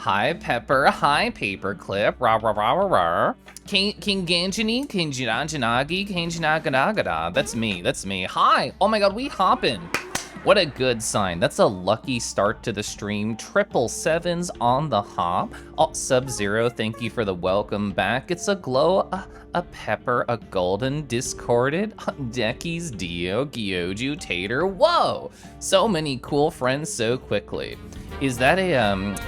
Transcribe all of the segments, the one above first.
Hi, Pepper. Hi, Paperclip. Rah, rah, rah, rah, rah. Kinganjani, Kinjanagi, Kinjanaganagada. That's me. Hi. Oh my god, we hoppin'. What a good sign. That's a lucky start to the stream. 777s on the hop. Oh, Sub-Zero, thank you for the welcome back. It's a glow, a pepper, a golden, discorded, Decky's Dio, Gyoju, Tater. Whoa! So many cool friends so quickly. Is that a,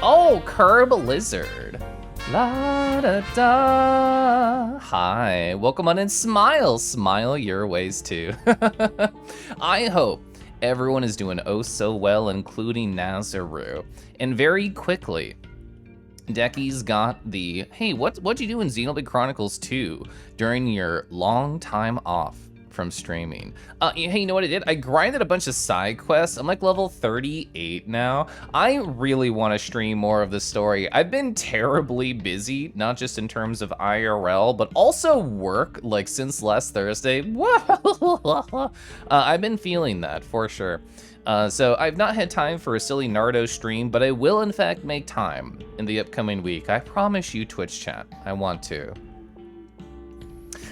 oh, Curb Lizard. La da da. Hi, welcome on and smile your ways too. I hope everyone is doing oh so well, including Nazaru. And very quickly, Decky's got the, hey, what'd you do in Xenoblade Chronicles 2 during your long time off from streaming? Hey, you know what I did? I grinded a bunch of side quests. I'm like level 38 now. I really want to stream more of the story. I've been terribly busy, not just in terms of IRL, but also work, like since last Thursday. I've been feeling that for sure. So I've not had time for a silly Naruto stream, but I will in fact make time in the upcoming week. I promise you, Twitch chat, I want to.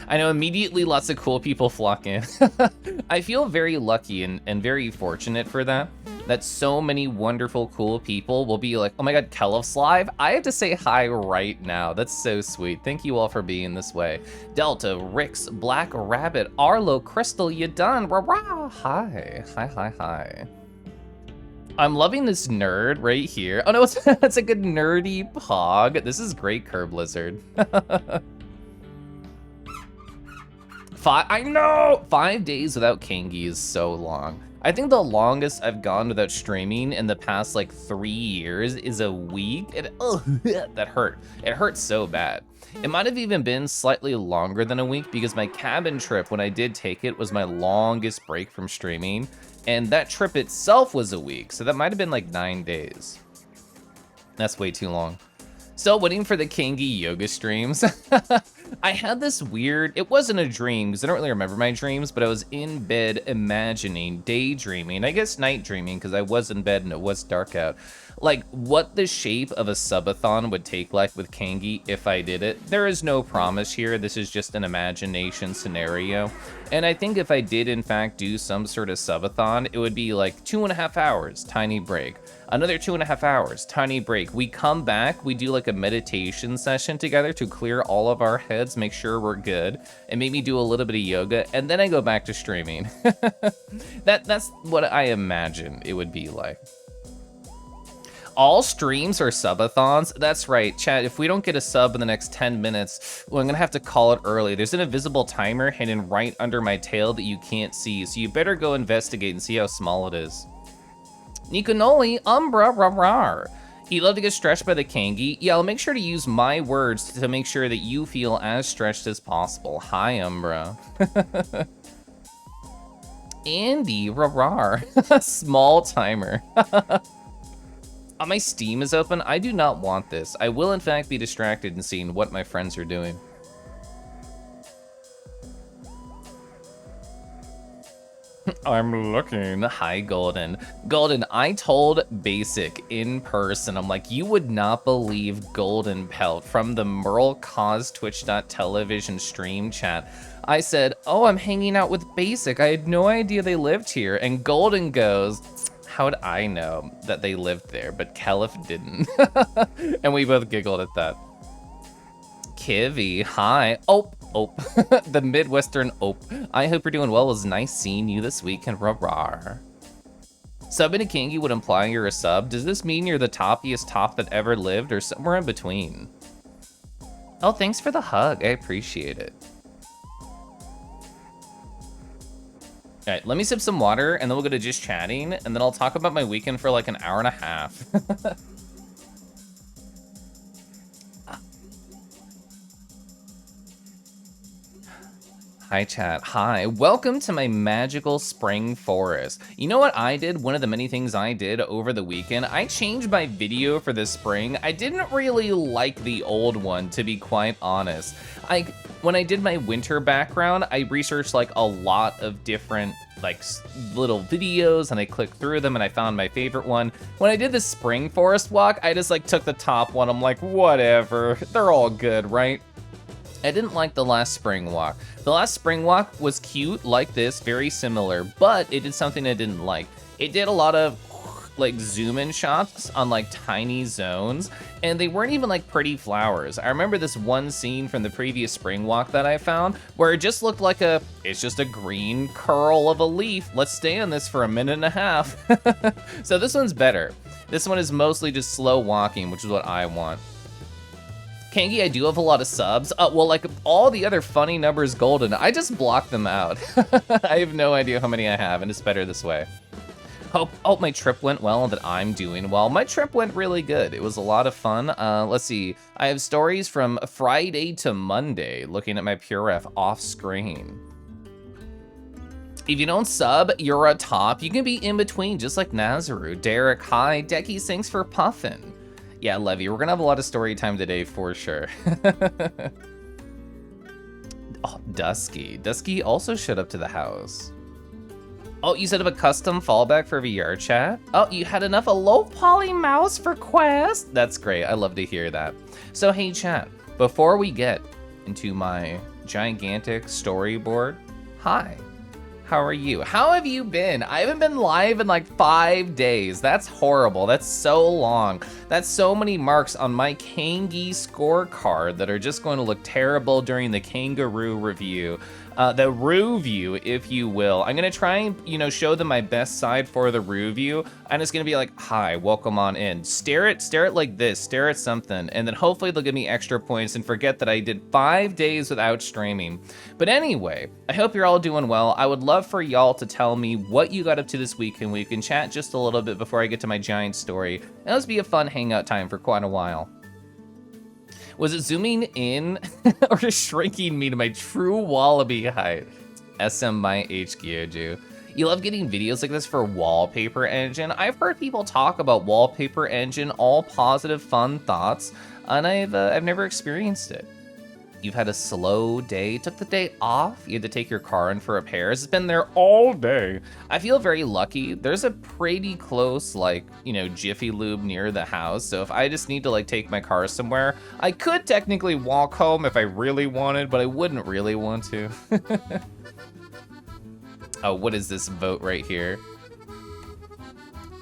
I know immediately lots of cool people flock in. I feel very lucky and very fortunate for that so many wonderful, cool people will be like, oh my god, Keliff's live? I have to say hi right now. That's so sweet. Thank you all for being this way. Delta, Rix, Black Rabbit, Arlo, Crystal, you done? Rah-rah. Hi. I'm loving this nerd right here. Oh no, it's a good nerdy pog. This is great, Curb Lizard. I know! 5 days without Kangi is so long. I think the longest I've gone without streaming in the past like 3 years is a week. That hurt. It hurt so bad. It might have even been slightly longer than a week because my cabin trip, when I did take it, was my longest break from streaming. And that trip itself was a week, so that might have been like 9 days. That's way too long. Still waiting for the Kangi yoga streams. I had this weird, it wasn't a dream because I don't really remember my dreams, but I was in bed imagining, daydreaming, I guess night dreaming because I was in bed and it was dark out, like what the shape of a subathon would take like with Kangi if I did it. There is no promise here. This is just an imagination scenario. And I think if I did in fact do some sort of subathon, it would be like 2.5 hours, tiny break. Another 2.5 hours, tiny break. We come back, we do like a meditation session together to clear all of our heads, make sure we're good, and maybe do a little bit of yoga, and then I go back to streaming. That's what I imagine it would be like. All streams are subathons? That's right, chat, if we don't get a sub in the next 10 minutes, well, I'm gonna have to call it early. There's an invisible timer hidden right under my tail that you can't see, so you better go investigate and see how small it is. Nikonoli, Umbra, rar. You love to get stretched by the Kangi? Yeah, I'll make sure to use my words to make sure that you feel as stretched as possible. Hi, Umbra. Andy, rar. Small timer. Oh, my Steam is open. I do not want this. I will, in fact, be distracted in seeing what my friends are doing. I'm looking. Hi, Golden. Golden, I told Basic in person, I'm like, you would not believe Golden Pelt from the Merle Cause Twitch.television stream chat. I said, oh, I'm hanging out with Basic. I had no idea they lived here. And Golden goes, how'd I know that they lived there? But Keliff didn't. And we both giggled at that. Kivy, hi. Oh, the Midwestern ope. I hope you're doing well. It was nice seeing you this week, and rah-rah. Subbing to Kangi would imply you're a sub. Does this mean you're the toppiest top that ever lived, or somewhere in between? Oh, thanks for the hug. I appreciate it. All right, let me sip some water, and then we'll go to just chatting, and then I'll talk about my weekend for like an hour and a half. Hi, chat. Hi. Welcome to my magical spring forest. You know what I did? One of the many things I did over the weekend, I changed my video for this spring. I didn't really like the old one, to be quite honest. when I did my winter background, I researched like a lot of different like little videos and I clicked through them and I found my favorite one. When I did the spring forest walk, I just like took the top one. I'm like, whatever, they're all good, right? I didn't like the last spring walk. The last spring walk was cute like this, very similar, but it did something I didn't like. It did a lot of like zoom in shots on like tiny zones, and they weren't even like pretty flowers. I remember this one scene from the previous spring walk that I found where it just looked like it's just a green curl of a leaf. Let's stay on this for a minute and a half. So this one's better. This one is mostly just slow walking, which is what I want. Kangi, I do have a lot of subs. Well, like all the other funny numbers golden, I just blocked them out. I have no idea how many I have, and it's better this way. Hope my trip went well and that I'm doing well. My trip went really good. It was a lot of fun. Let's see. I have stories from Friday to Monday, looking at my PureRef off screen. If you don't sub, you're a top. You can be in between, just like Nazaru. Derek, hi. Decky, thanks for puffin'. Yeah, Levy, we're gonna have a lot of story time today for sure. Oh, Dusky. Dusky also showed up to the house. Oh, you set up a custom fallback for VR chat? Oh, you had enough of low poly mouse for Quest? That's great, I love to hear that. So hey chat, before we get into my gigantic storyboard, hi, how are you? How have you been? I haven't been live in like 5 days. That's horrible, that's so long. That's so many marks on my Kangi scorecard that are just going to look terrible during the Kangaroo review. The Roo view, if you will. I'm gonna try and, show them my best side for the Roo view. And it's gonna be like, hi, welcome on in. Stare at like this, stare at something, and then hopefully they'll give me extra points and forget that I did 5 days without streaming. But anyway, I hope you're all doing well. I would love for y'all to tell me what you got up to this week, and we can chat just a little bit before I get to my giant story. And let's be a fun hangout time for quite a while. Was it zooming in or just shrinking me to my true wallaby height? SM my HGOju. You love getting videos like this for Wallpaper Engine. I've heard people talk about Wallpaper Engine, all positive, fun thoughts, and I've never experienced it. You've had a slow day, took the day off, you had to take your car in for repairs. It's been there all day. I feel very lucky. There's a pretty close, Jiffy Lube near the house. So if I just need to take my car somewhere, I could technically walk home if I really wanted, but I wouldn't really want to. Oh, what is this vote right here?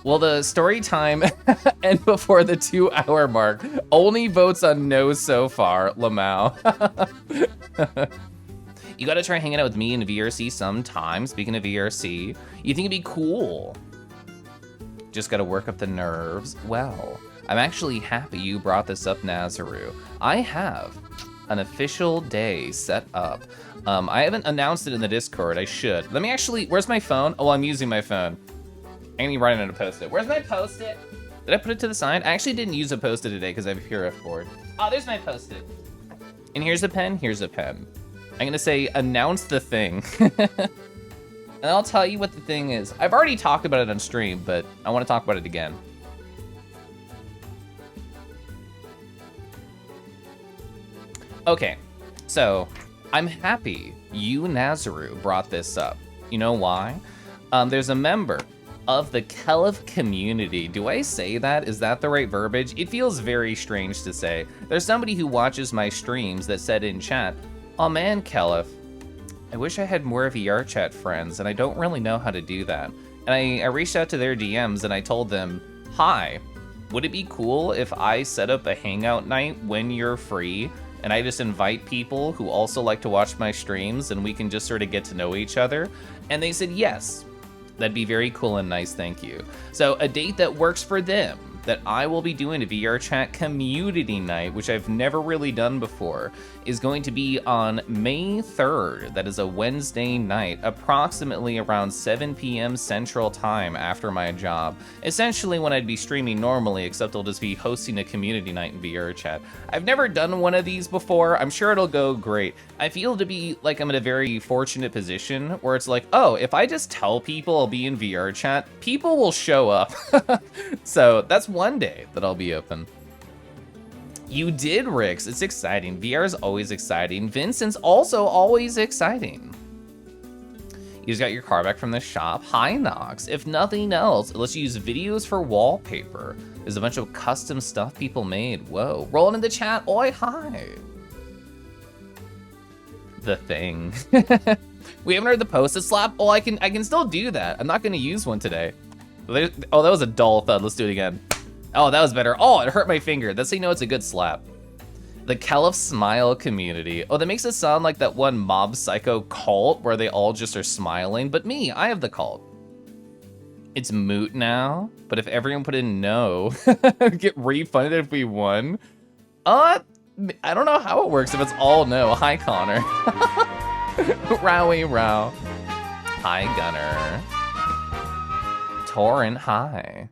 Will the story time end before the 2-hour mark? Only votes on no so far, Lamau. You gotta try hanging out with me in VRC sometime. Speaking of VRC, you think it'd be cool? Just gotta work up the nerves. Well, I'm actually happy you brought this up, Nazaru. I have an official day set up. I haven't announced it in the Discord. I should. Let me actually, where's my phone? Oh, I'm using my phone. I'm gonna be running out of Post-it. Where's my Post-it? Did I put it to the side? I actually didn't use a Post-it today because I have a PureRef board. Oh, there's my Post-it. And here's a pen, here's a pen. I'm gonna say, announce the thing. And I'll tell you what the thing is. I've already talked about it on stream, but I wanna talk about it again. Okay, so I'm happy you, Nazaru, brought this up. You know why? There's a member of the Keliff community. Do I say that? Is that the right verbiage? It feels very strange to say. There's somebody who watches my streams that said in chat, oh man, Keliff, I wish I had more VR chat friends and I don't really know how to do that. And I reached out to their DMs and I told them, hi, would it be cool if I set up a hangout night when you're free and I just invite people who also like to watch my streams and we can just sort of get to know each other? And they said yes. That'd be very cool and nice, thank you. So a date that works for them, that I will be doing a VR chat community night, which I've never really done before, is going to be on May 3rd. That is a Wednesday night, approximately around 7 p.m. Central Time after my job. Essentially when I'd be streaming normally, except I'll just be hosting a community night in VR chat. I've never done one of these before. I'm sure it'll go great. I feel to be like I'm in a very fortunate position where it's like, oh, if I just tell people I'll be in VR chat, people will show up. So that's one day that I'll be open. You did, Rix. It's exciting. VR is always exciting. Vincent's also always exciting. You just got your car back from the shop. Hi, Nox. If nothing else, let's use videos for wallpaper. There's a bunch of custom stuff people made. Whoa. Rolling in the chat. Oi, hi. The thing. We haven't heard the posted slap. Oh, I can still do that. I'm not gonna use one today. Oh, that was a dull thud. Let's do it again. Oh, that was better. Oh, it hurt my finger. That's how you know it's a good slap. The Keliff smile community. Oh, that makes it sound like that one Mob Psycho cult where they all just are smiling. But me, I have the cult. It's moot now, but if everyone put in no, get refunded if we won. I don't know how it works if it's all no. Hi, Connor. Rowie row. Hi, Gunner. Torrent, hi.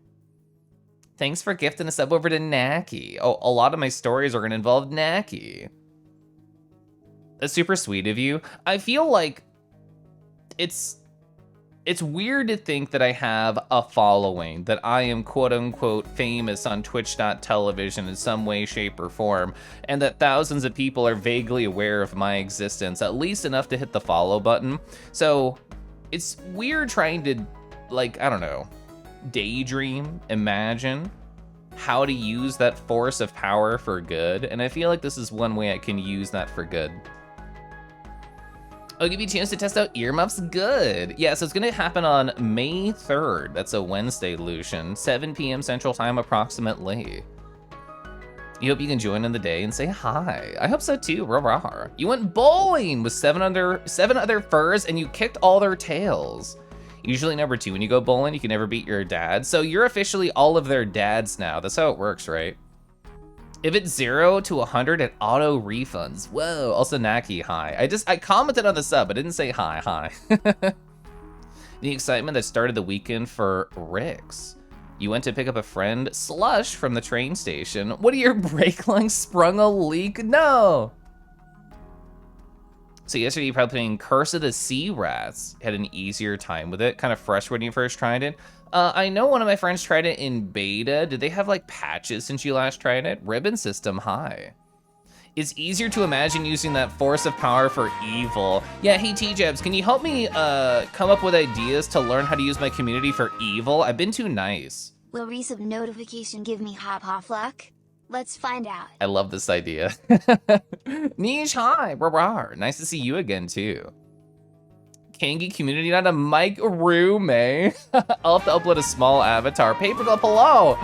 Thanks for gifting a sub over to Naki. Oh, a lot of my stories are gonna involve Naki. That's super sweet of you. I feel like it's weird to think that I have a following, that I am quote unquote famous on Twitch.television in some way, shape, or form, and that thousands of people are vaguely aware of my existence, at least enough to hit the follow button. So it's weird trying to, like, I don't know, daydream, imagine how to use that force of power for good, and I feel like this is one way I can use that for good. I'll give you a chance to test out earmuffs. Good. Yeah, so it's gonna happen on May 3rd. That's a Wednesday, Lucian. 7 p.m. Central Time, approximately. You hope you can join in the day and say hi. I hope so too. Rah-rah. You went bowling with seven other furs and you kicked all their tails. Usually number 2 when you go bowling, you can never beat your dad. So you're officially all of their dads now. That's how it works, right? If it's 0 to 100, it auto refunds. Whoa, also Naki, hi. I commented on the sub, I didn't say hi. The excitement that started the weekend for Rix. You went to pick up a friend, Slush, from the train station. What are your brake lines sprung a leak? No. So yesterday you probably playing Curse of the Sea Rats. Had an easier time with it, kind of fresh when you first tried it. I know one of my friends tried it in beta. Did they have like patches since you last tried it? Ribbon System, hi. It's easier to imagine using that force of power for evil. Yeah, hey T-Jabs, can you help me come up with ideas to learn how to use my community for evil? I've been too nice. Will resub notification give me hop luck? Let's find out. I love this idea. Niche, hi, rawr. Nice to see you again too. Kangi community, not a mic room, eh? I'll have to upload a small avatar. Paperclip, hello!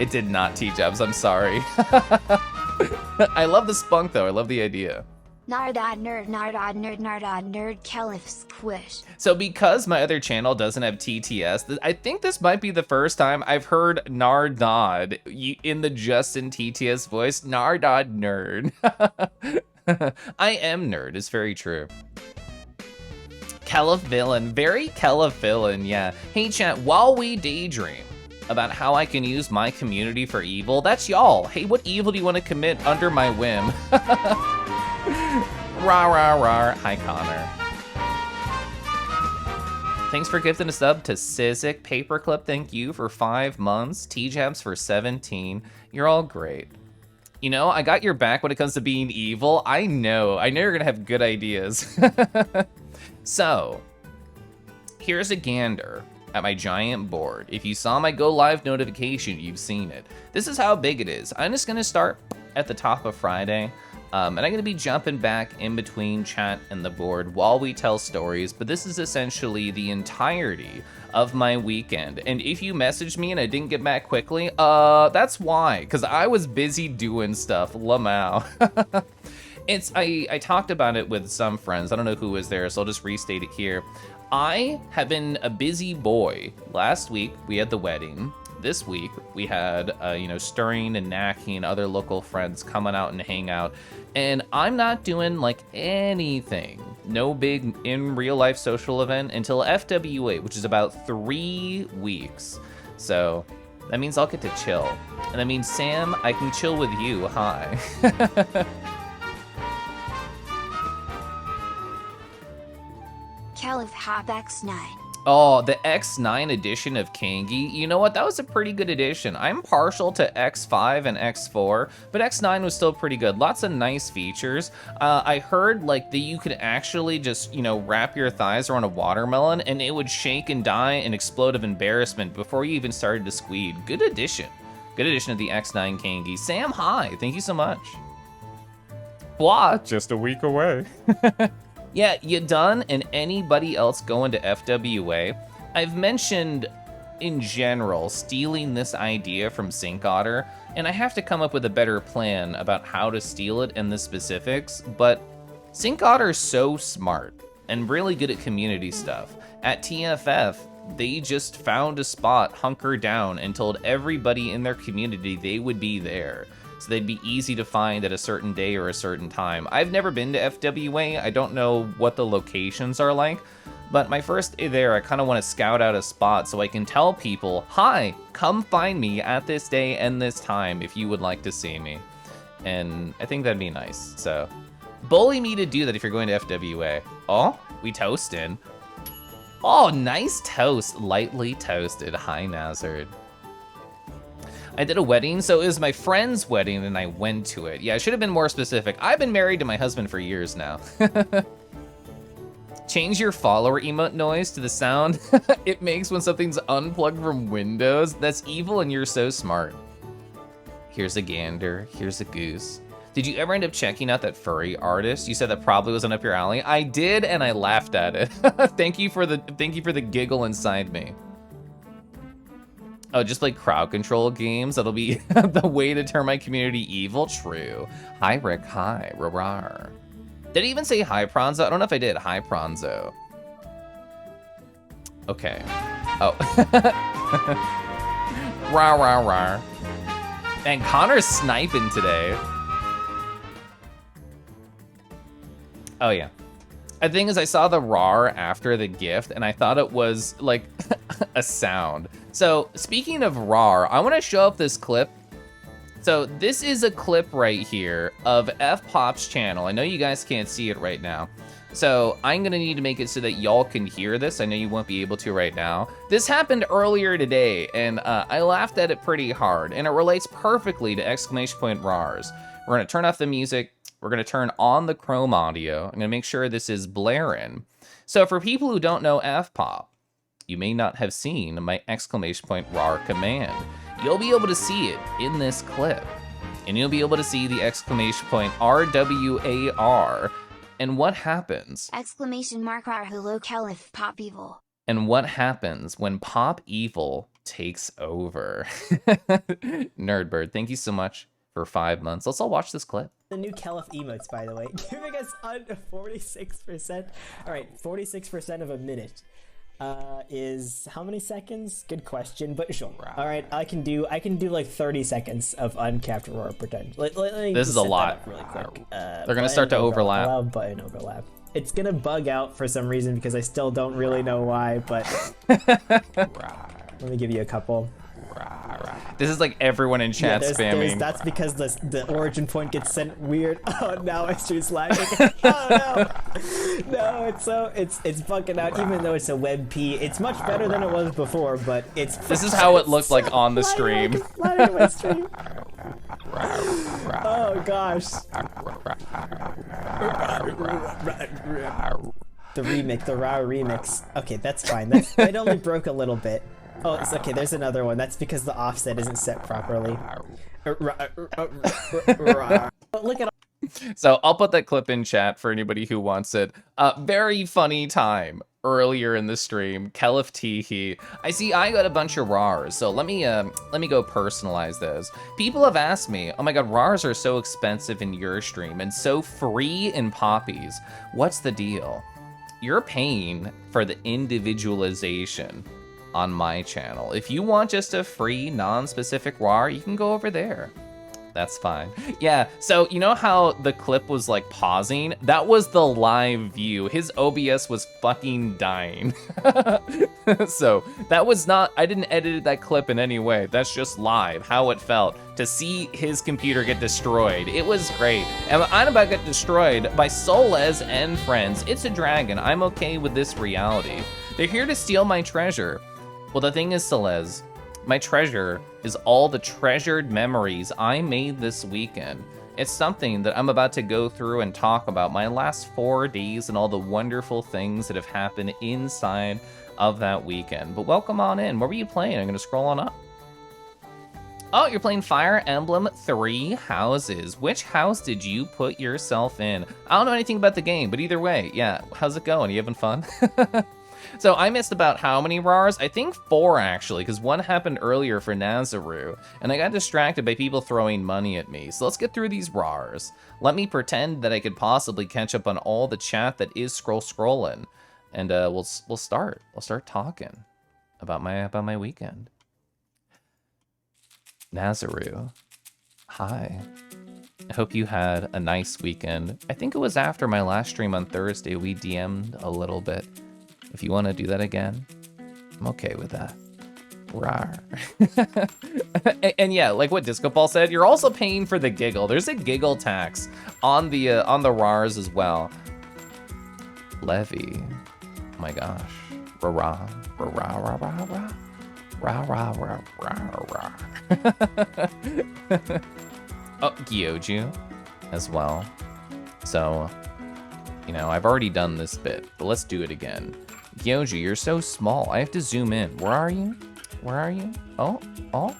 It did not, T-Jabs, I'm sorry. I love the spunk though, I love the idea. Nardod nerd, Keliff squish. So because my other channel doesn't have TTS, I think this might be the first time I've heard Nardod in the Justin TTS voice. Nardod nerd. I am nerd, it's very true. Keliff villain, very Keliff villain, yeah. Hey chat, while we daydream about how I can use my community for evil, that's y'all. Hey, what evil do you want to commit under my whim? Rah. Hi, Connor. Thanks for gifting a sub to Sizik. Paperclip, thank you for 5 months. T-Jabs for 17. You're all great. You know, I got your back when it comes to being evil. I know you're gonna have good ideas. So, here's a gander at my giant board. If you saw my go live notification, you've seen it. This is how big it is. I'm just gonna start at the top of Friday. And I'm gonna be jumping back in between chat and the board while we tell stories, but this is essentially the entirety of my weekend. And if you messaged me and I didn't get back quickly, that's why, because I was busy doing stuff, lamau. I talked about it with some friends, I don't know who was there, so I'll just restate it here. I have been a busy boy. Last week, we had the wedding. This week, we had, Stirring and Naki and other local friends coming out and hang out. And I'm not doing, like, anything. No big in real life social event until FW8, which is about 3 weeks. So that means I'll get to chill. And that means, Sam, I can chill with you. Hi. Keliff Hop X9. Oh, the X9 edition of Kangi. You know what? That was a pretty good edition. I'm partial to X5 and X4, but X9 was still pretty good. Lots of nice features. I heard like that you could actually just, you know, wrap your thighs around a watermelon and it would shake and die and explode of embarrassment before you even started to squeal. Good addition. Good addition of the X9 Kangi. Sam, hi. Thank you so much. Blah, just a week away. Yeah, you done and anybody else going to FWA? I've mentioned in general stealing this idea from Sync Otter, and I have to come up with a better plan about how to steal it and the specifics, but Sync Otter's so smart and really good at community stuff. At TFF, they just found a spot, hunkered down, and told everybody in their community they would be there. So they'd be easy to find at a certain day or a certain time. I've never been to FWA. I don't know what the locations are like, but my first day there, I kind of want to scout out a spot so I can tell people, hi, come find me at this day and this time if you would like to see me. And I think that'd be nice. So bully me to do that if you're going to FWA. Oh, we toasting. Oh, nice toast, lightly toasted. Hi, Nazard. I did a wedding, so it was my friend's wedding and I went to it. Yeah, I should have been more specific. I've been married to my husband for years now. Change your follower emote noise to the sound it makes when something's unplugged from Windows. That's evil and you're so smart. Here's a gander, here's a goose. Did you ever end up checking out that furry artist? You said that probably wasn't up your alley. I did, and I laughed at it. Thank you for the giggle inside me. Oh, just like crowd control games. That'll be the way to turn my community evil. True. Hi, Rick. Hi. Rar. Did I even say hi, Pronzo? I don't know if I did. Hi, Pronzo. Okay. Oh. Rar. Man, Connor's sniping today. Oh, yeah. The thing is, I saw the RAR after the gift, and I thought it was, like, a sound. So, speaking of RAR, I want to show up this clip. So, this is a clip right here of F-Pop's channel. I know you guys can't see it right now. So, I'm going to need to make it so that y'all can hear this. I know you won't be able to right now. This happened earlier today, and I laughed at it pretty hard, and it relates perfectly to exclamation point RARs. We're going to turn off the music. We're going to turn on the Chrome audio. I'm going to make sure this is blaring. So for people who don't know F-Pop, you may not have seen my exclamation point RAR command. You'll be able to see it in this clip. And you'll be able to see the exclamation point RWAR. And what happens? Exclamation mark R hello Keliff Pop Evil. And what happens when Pop Evil takes over? Nerdbird, thank you so much for 5 months. Let's all watch this clip. The new Keliff emotes, by the way, giving us under 46%. All right, 46% of a minute is how many seconds? Good question, but sure. All right, I can do like 30 seconds of uncapped roar pretend. Let me this is a lot. Really quick. They're gonna start to overlap. Allow button overlap. It's gonna bug out for some reason because I still don't really know why, but let me give you a couple. This is like everyone in chat spamming. That's because the origin point gets sent weird. Oh, now my stream's lagging. Oh no, it's bugging out. Even though it's a WebP, it's much better than it was before. But it's this is how it looked like on the stream. Oh gosh. The RAR remix. Okay, that's fine. It only broke a little bit. Oh, it's okay. There's another one. That's because the offset isn't set properly. Look at. So I'll put that clip in chat for anybody who wants it. Very funny time earlier in the stream. Keliff Teehee. I see I got a bunch of RARs, so let me go personalize those. People have asked me, oh my god, RARs are so expensive in your stream and so free in Poppy's. What's the deal? You're paying for the individualization on my channel. If you want just a free, non-specific RAR, you can go over there. That's fine. Yeah, so you know how the clip was like pausing? That was the live view. His OBS was fucking dying. So that was not, I didn't edit that clip in any way. That's just live, how it felt to see his computer get destroyed. It was great. And I'm about to get destroyed by Solez and friends. It's a dragon. I'm okay with this reality. They're here to steal my treasure. Well, the thing is, Celez, my treasure is all the treasured memories I made this weekend. It's something that I'm about to go through and talk about my last 4 days and all the wonderful things that have happened inside of that weekend. But welcome on in. What were you playing? I'm gonna scroll on up. Oh, you're playing Fire Emblem 3 Houses. Which house did you put yourself in? I don't know anything about the game, but either way, yeah, how's it going? You having fun? So I missed about how many RARs? I think 4 actually, because one happened earlier for Nazaru, and I got distracted by people throwing money at me. So let's get through these RARs. Let me pretend that I could possibly catch up on all the chat that is scrolling, and we'll start. We'll start talking about my weekend. Nazaru, hi. I hope you had a nice weekend. I think it was after my last stream on Thursday, we DM'd a little bit. If you want to do that again, I'm okay with that. Rawr. and yeah, like what Disco Ball said, you're also paying for the giggle. There's a giggle tax on the RARs as well. Levy, oh my gosh, rah rah rah rah rah rah. Rah, rah, rah, rah, rah. Oh, Gyoju as well. So, you know, I've already done this bit, but let's do it again. Gyoju, you're so small. I have to zoom in. Where are you? Where are you? Oh, oh,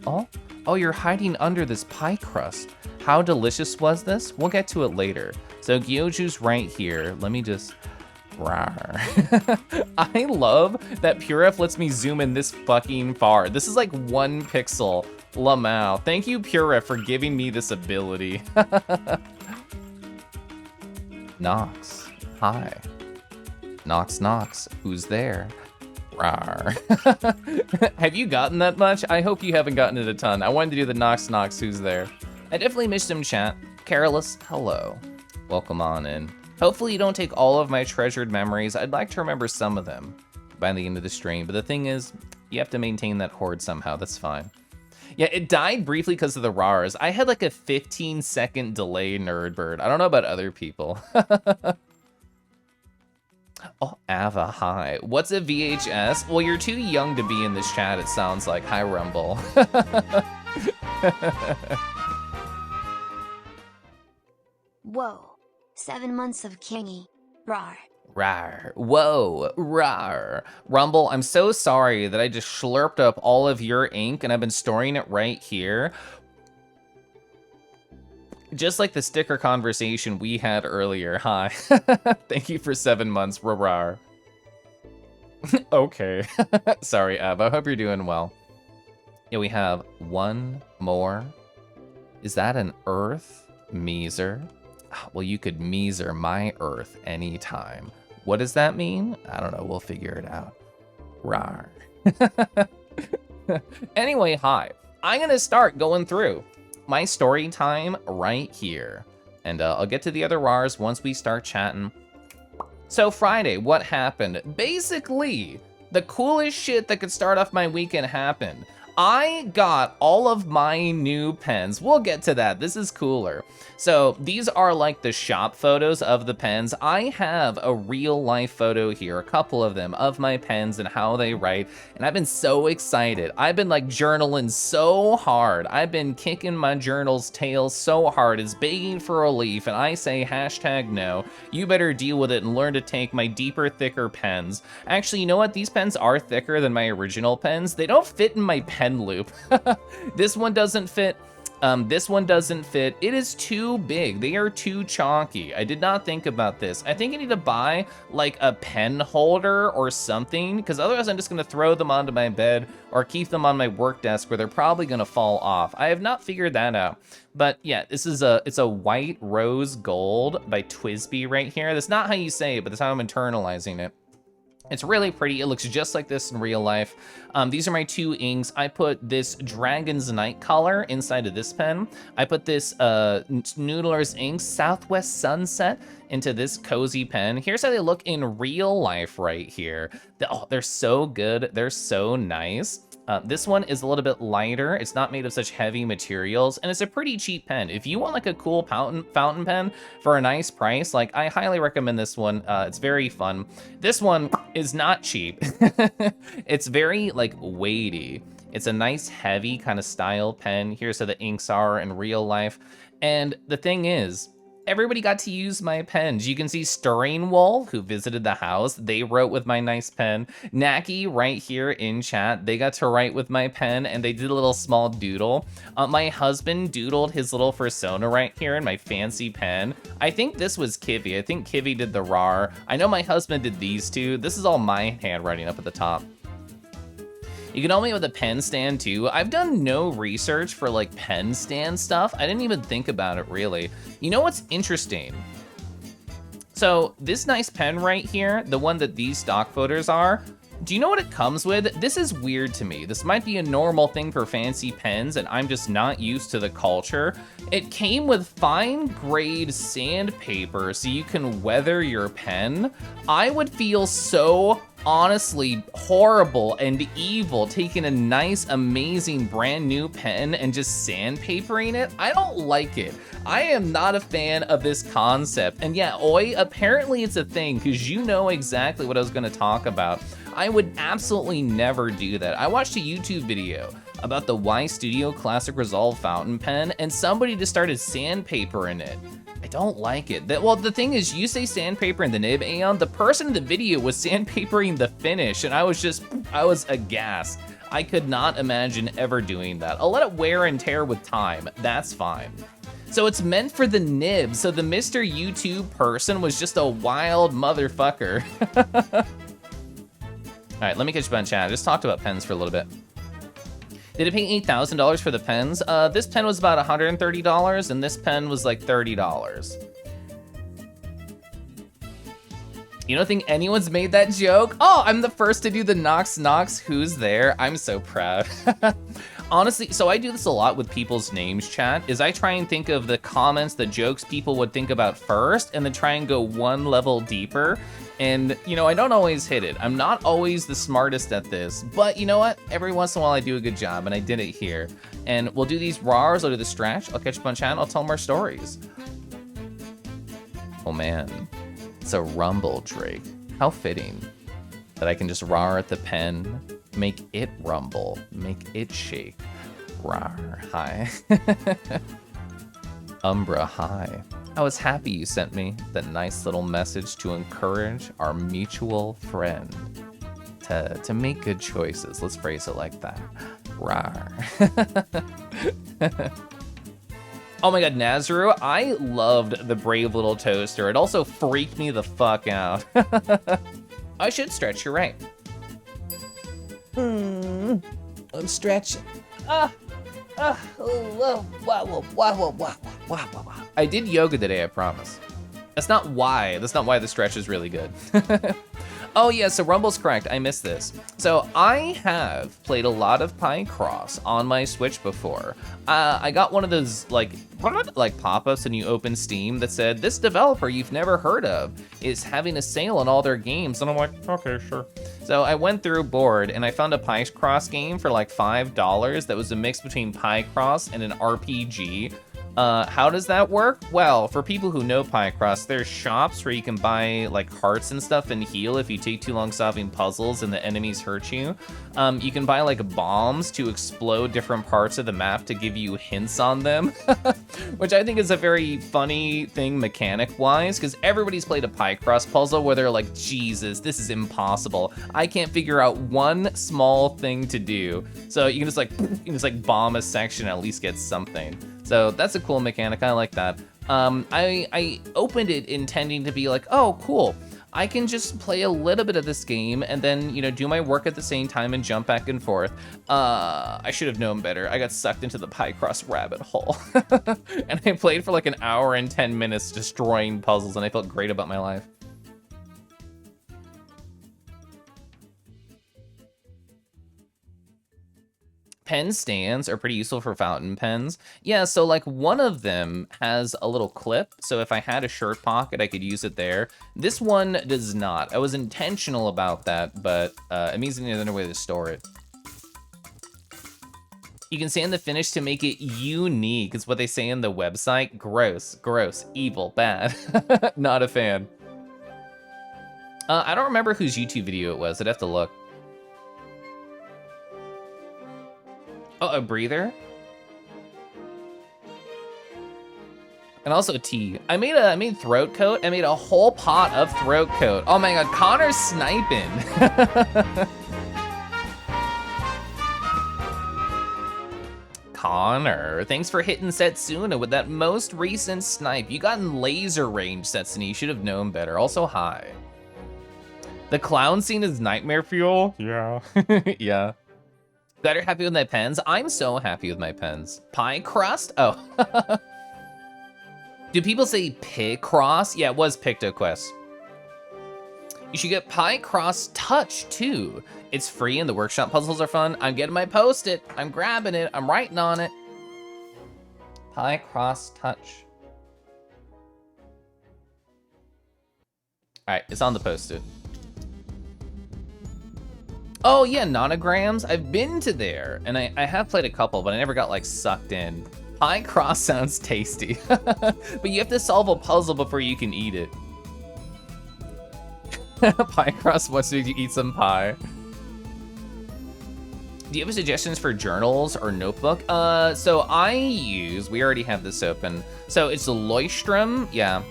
oh. Oh, you're hiding under this pie crust. How delicious was this? We'll get to it later. So Gyoju's right here. Let me just... Rawr. I love that Puref lets me zoom in this fucking far. This is like 1 pixel. Lamau. Thank you, Puref, for giving me this ability. Nox. Hi. Nox, Nox. Who's there? Rawr. Have you gotten that much? I hope you haven't gotten it a ton. I wanted to do the Nox, Nox. Who's there? I definitely missed him, chat. Careless, hello. Welcome on in. Hopefully you don't take all of my treasured memories. I'd like to remember some of them by the end of the stream, but the thing is, you have to maintain that horde somehow. That's fine. Yeah, it died briefly because of the RARs. I had like a 15-second delay, Nerdbird. I don't know about other people. Oh, Ava, hi. What's a VHS? Well, you're too young to be in this chat, it sounds like. Hi, Rumble. Whoa. 7 months of Kingy. Rar. Rar. Whoa. Rar. Rumble, I'm so sorry that I just slurped up all of your ink and I've been storing it right here. Just like the sticker conversation we had earlier. Hi. Thank you for 7 months. Rar. Okay. Sorry, Ab. I hope you're doing well. Yeah, we have one more. Is that an Earth? Measer. Well, you could measer my Earth anytime. What does that mean? I don't know. We'll figure it out. Rar. Anyway, hi. I'm going to start going through my story time right here. And I'll get to the other RARs once we start chatting. So Friday, what happened? Basically, the coolest shit that could start off my weekend happened. I got all of my new pens. We'll get to that. This is cooler. So these are like the shop photos of the pens. I have a real life photo here, a couple of them, of my pens and how they write. And I've been so excited. I've been like journaling so hard. I've been kicking my journal's tail so hard. It's begging for relief. And I say hashtag no. You better deal with it and learn to take my deeper, thicker pens. Actually, you know what? These pens are thicker than my original pens. They don't fit in my pen loop. This one doesn't fit. This one doesn't fit. It is too big. They are too chonky. I did not think about this. I think I need to buy like a pen holder or something, because otherwise I'm just going to throw them onto my bed or keep them on my work desk where they're probably going to fall off. I have not figured that out. But yeah, it's a white rose gold by Twisby right here. That's not how you say it, but that's how I'm internalizing it. It's really pretty. It looks just like this in real life. These are my two inks. I put this Dragon's Night color inside of this pen. I put this Noodler's ink Southwest Sunset into this cozy pen. Here's how they look in real life right here. Oh, they're so good. They're so nice. This one is a little bit lighter. It's not made of such heavy materials, and it's a pretty cheap pen. If you want like a cool fountain pen for a nice price, like I highly recommend this one. It's very fun. This one is not cheap. It's very like weighty. It's a nice heavy kind of style pen. Here's how the inks are in real life. And the thing is, everybody got to use my pens. You can see StirringWolf, who visited the house. They wrote with my nice pen. Naki, right here in chat, they got to write with my pen, and they did a little small doodle. My husband doodled his little persona right here in my fancy pen. I think this was Kivy. I think Kivy did the RAR. I know my husband did these two. This is all my handwriting up at the top. You can only with a pen stand too. I've done no research for like pen stand stuff. I didn't even think about it really. You know what's interesting? So this nice pen right here, the one that these stock photos are, do you know what it comes with? This is weird to me. This might be a normal thing for fancy pens and I'm just not used to the culture. It came with fine grade sandpaper so you can weather your pen. I would feel so honestly horrible and evil taking a nice, amazing, brand new pen and just sandpapering it. I don't like it. I am not a fan of this concept. And yeah, Oi, apparently it's a thing because you know exactly what I was gonna talk about. I would absolutely never do that. I watched a YouTube video about the Y Studio Classic Resolve fountain pen and somebody just started sandpapering it. I don't like it. Well, the thing is, you say sandpaper in the nib, Aeon, the person in the video was sandpapering the finish, and I was aghast. I could not imagine ever doing that. I'll let it wear and tear with time, that's fine. So it's meant for the nib, so the Mr. YouTube person was just a wild motherfucker. All right, let me catch you up on chat. I just talked about pens for a little bit. Did it pay $8,000 for the pens? This pen was about $130, and this pen was like $30. You don't think anyone's made that joke? Oh, I'm the first to do the Knox, who's there? I'm so proud. Honestly, so I do this a lot with people's names chat, is I try and think of the comments, the jokes people would think about first, and then try and go one level deeper. And, you know, I don't always hit it. I'm not always the smartest at this, but you know what? Every once in a while I do a good job, and I did it here. And we'll do these RARs, I'll do the stretch, I'll catch up on chat, I'll tell more stories. Oh man, it's a rumble, Drake. How fitting that I can just RAR at the pen, make it rumble, make it shake. RAR, hi. Umbra, hi. I was happy you sent me that nice little message to encourage our mutual friend to make good choices. Let's phrase it like that. Rawr. Oh my god, Nazru, I loved the brave little toaster. It also freaked me the fuck out. I should stretch, you're right. I'm stretching. I did yoga today, I promise. That's not why the stretch is really good. Oh yeah, so Rumble's correct, I missed this. So I have played a lot of Picross on my Switch before. I got one of those like pop-ups when you open Steam that said, this developer you've never heard of is having a sale on all their games. And I'm like, okay, sure. So I went through bored and I found a Picross game for like $5 that was a mix between Picross and an RPG. How does that work? Well, for people who know Picross, there's shops where you can buy like hearts and stuff and heal if you take too long solving puzzles and the enemies hurt you. You can buy like bombs to explode different parts of the map to give you hints on them, which I think is a very funny thing mechanic-wise, because everybody's played a Picross puzzle where they're like, Jesus, this is impossible. I can't figure out one small thing to do. So you can just like bomb a section and at least get something. So that's a cool mechanic, I like that. I opened it intending to be like, oh, cool. I can just play a little bit of this game and then, you know, do my work at the same time and jump back and forth. I should have known better. I got sucked into the Picross rabbit hole. And I played for like an hour and 10 minutes destroying puzzles and I felt great about my life. Pen stands are pretty useful for fountain pens. Yeah, so like one of them has a little clip, so if I had a shirt pocket, I could use it there. This one does not. I was intentional about that, but it means I need another way to store it. You can sand the finish to make it unique, is what they say in the website. Gross, gross, evil, bad. Not a fan. I don't remember whose YouTube video it was. I'd have to look. Oh, a breather? And also tea. I made throat coat. I made a whole pot of throat coat. Oh my god, Connor's sniping. Connor, thanks for hitting Setsuna with that most recent snipe. You got in laser range, Setsuna. You should have known better. Also, hi. The clown scene is nightmare fuel? Yeah. Yeah. Glad you're happy with my pens. I'm so happy with my pens. Pie crust? Oh. Do people say Picross? Yeah, it was PictoQuest. You should get Pie Cross Touch too. It's free and the workshop puzzles are fun. I'm getting my Post-it. I'm grabbing it. I'm writing on it. Pie Cross Touch. All right, it's on the Post-it. Oh yeah, Nonograms. I've been to there, and I have played a couple, but I never got like sucked in. Pie cross sounds tasty, but you have to solve a puzzle before you can eat it. Pie cross wants you to eat some pie. Do you have suggestions for journals or notebook? So we already have this open. So it's Leuchtturm, yeah.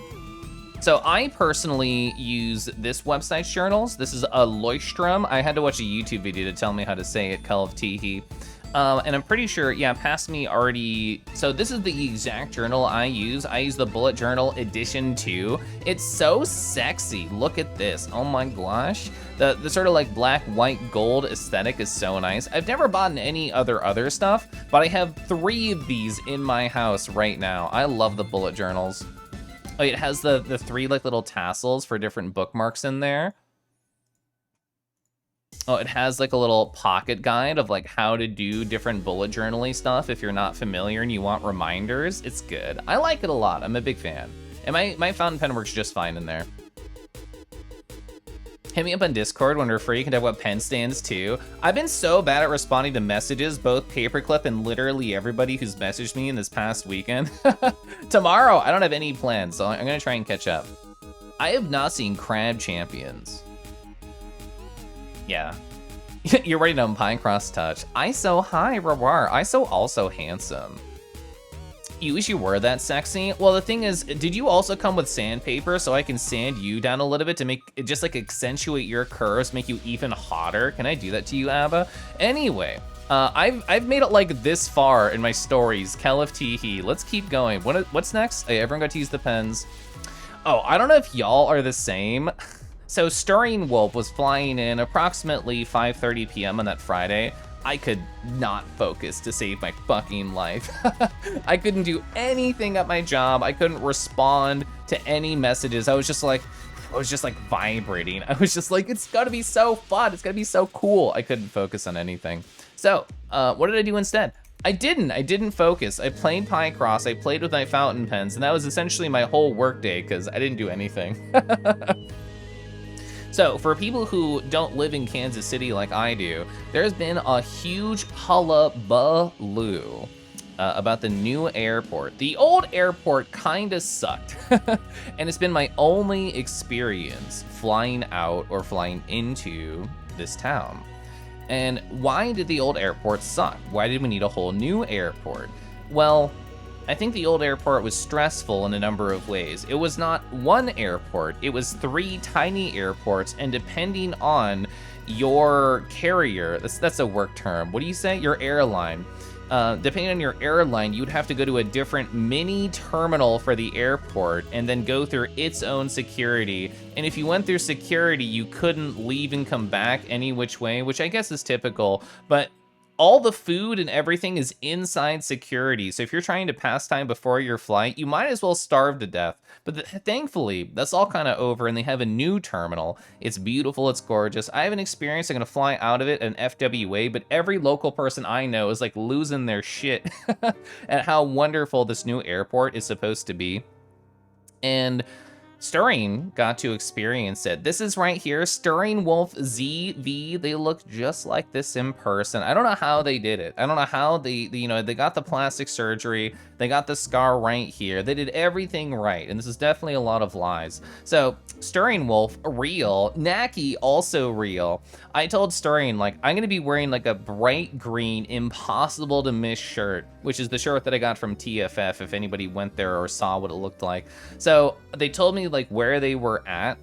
So I personally use this website's journals. This is a Leuchtturm. I had to watch a YouTube video to tell me how to say it, Keliff Teehee. And I'm pretty sure, yeah, past me already. So this is the exact journal I use. I use the Bullet Journal Edition 2. It's so sexy. Look at this. Oh my gosh. The sort of like black, white, gold aesthetic is so nice. I've never bought any other stuff, but I have 3 of these in my house right now. I love the Bullet Journals. Oh, it has the 3 like little tassels for different bookmarks in there. Oh, it has like a little pocket guide of like how to do different bullet journaling stuff if you're not familiar and you want reminders. It's good. I like it a lot. I'm a big fan. And my fountain pen works just fine in there. Hit me up on Discord when we're free. You can talk about pen stands too. I've been so bad at responding to messages, both Paperclip and literally everybody who's messaged me in this past weekend. Tomorrow, I don't have any plans, so I'm gonna try and catch up. I have not seen Crab Champions. Yeah. You're ready to Pine Cross Touch. ISO, hi, Rawar. ISO also handsome. You wish you were that sexy? Well, the thing is, did you also come with sandpaper so I can sand you down a little bit to make it just like accentuate your curves, make you even hotter? Can I do that to you, Abba? Anyway, I've made it like this far in my stories. Keliff Teehee. Let's keep going. What's next? Hey, everyone got to use the pens. Oh, I don't know if y'all are the same. So StirringWolf was flying in approximately 5:30 p.m. on that Friday. I could not focus to save my fucking life. I couldn't do anything at my job. I couldn't respond to any messages. I was just like vibrating. I was just like, it's gotta be so fun. It's gonna be so cool. I couldn't focus on anything. So, what did I do instead? I didn't focus. I played Pie Cross, I played with my fountain pens, and that was essentially my whole workday because I didn't do anything. So, for people who don't live in Kansas City like I do, there's been a huge hullabaloo about the new airport. The old airport kinda sucked, and it's been my only experience flying out or flying into this town. And why did the old airport suck? Why did we need a whole new airport? Well, I think the old airport was stressful in a number of ways. It was not one airport, it was 3 tiny airports, and depending on your carrier, that's a work term, what do you say? Your airline. Depending on your airline, you'd have to go to a different mini terminal for the airport and then go through its own security. And if you went through security, you couldn't leave and come back any which way, which I guess is typical, but all the food and everything is inside security. So if you're trying to pass time before your flight, you might as well starve to death. But thankfully, that's all kind of over and they have a new terminal. It's beautiful, it's gorgeous. I haven't experienced, I'm gonna fly out of it in FWA, but every local person I know is like losing their shit at how wonderful this new airport is supposed to be. And Stirring got to experience it. This is right here, StirringWolf ZV. They look just like this in person. I don't know how they did it. I don't know how they got the plastic surgery. They got the scar right here. They did everything right, and this is definitely a lot of lies. So, StirringWolf, real. Naki, also real. I told Stirring, like, I'm gonna be wearing like a bright green, impossible to miss shirt, which is the shirt that I got from TFF, if anybody went there or saw what it looked like. So, they told me like where they were at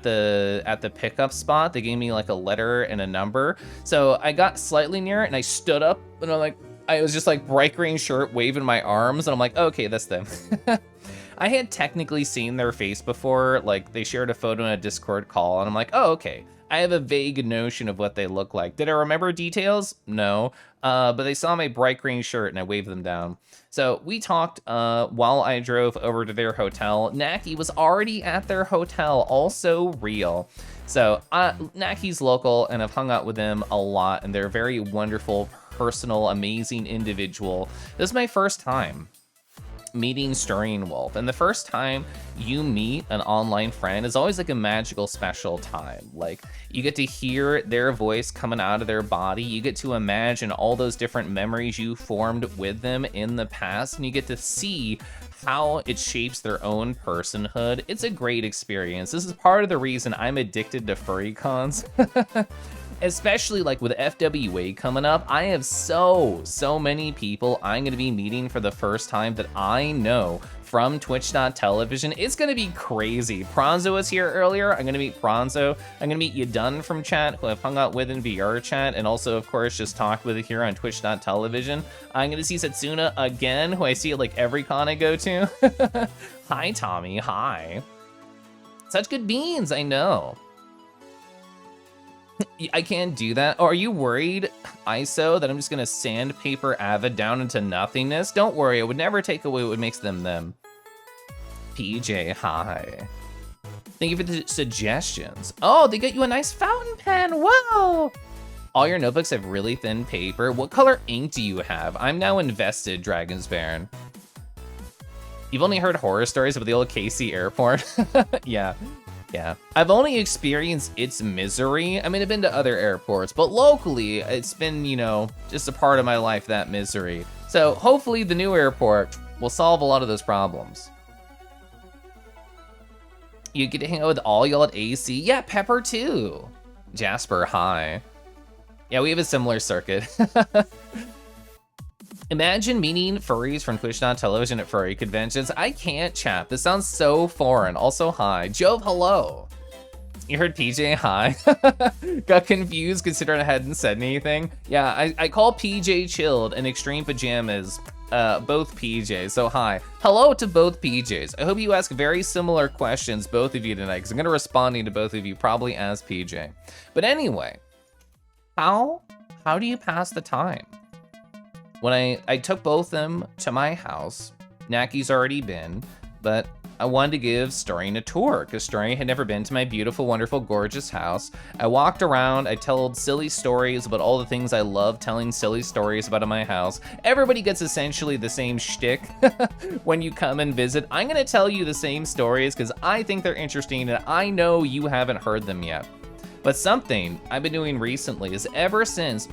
the pickup spot. They gave me like a letter and a number. So I got slightly near it and I stood up and I was just like bright green shirt waving my arms and I'm like, okay, that's them. I had technically seen their face before, like they shared a photo in a Discord call and I'm like, oh, okay. I have a vague notion of what they look like. Did I remember details? No. But they saw my bright green shirt and I waved them down. So we talked while I drove over to their hotel. Naki was already at their hotel, also real. So Naki's local and I've hung out with them a lot and they're a very wonderful, personal, amazing individual. This is my first time meeting StirringWolf, and the first time you meet an online friend is always like a magical special time. Like you get to hear their voice coming out of their body, you get to imagine all those different memories you formed with them in the past, and you get to see how it shapes their own personhood. It's a great experience. This is part of the reason I'm addicted to furry cons. Especially like with FWA coming up, I have so many people I'm gonna be meeting for the first time that I know from Twitch.television. It's gonna be crazy. Pronzo was here earlier. I'm gonna meet Pronzo. I'm gonna meet Yadun from chat, who I've hung out with in VR chat, and also, of course, just talked with here on Twitch.television. I'm gonna see Setsuna again, who I see at like every con I go to. Hi, Tommy. Hi. Such good beans, I know. I can't do that. Oh, are you worried, ISO, that I'm just gonna sandpaper Avid down into nothingness? Don't worry, I would never take away what makes them them. PJ, hi. Thank you for the suggestions. Oh, they got you a nice fountain pen, whoa! All your notebooks have really thin paper. What color ink do you have? I'm now invested, Dragon's Baron. You've only heard horror stories about the old KC airport? Yeah. Yeah, I've only experienced its misery. I mean, I've been to other airports, but locally, it's been, you know, just a part of my life, that misery. So hopefully the new airport will solve a lot of those problems. You get to hang out with all y'all at AC. Yeah, Pepper too. Jasper, hi. Yeah, we have a similar circuit. Imagine meeting furries from Twitch.television at furry conventions. I can't, chat. This sounds so foreign. Also, hi. Jove, hello. You heard PJ, hi. Got confused considering I hadn't said anything. Yeah, I call PJ chilled and extreme pajamas both PJs, so hi. Hello to both PJs. I hope you ask very similar questions, both of you tonight, because I'm gonna responding to both of you probably as PJ. But anyway, how do you pass the time? When I took both them to my house, Naki's already been, but I wanted to give Stirring a tour because Stirring had never been to my beautiful, wonderful, gorgeous house. I walked around, I told silly stories about all the things I love telling silly stories about in my house. Everybody gets essentially the same shtick when you come and visit. I'm gonna tell you the same stories because I think they're interesting and I know you haven't heard them yet. But something I've been doing recently is ever since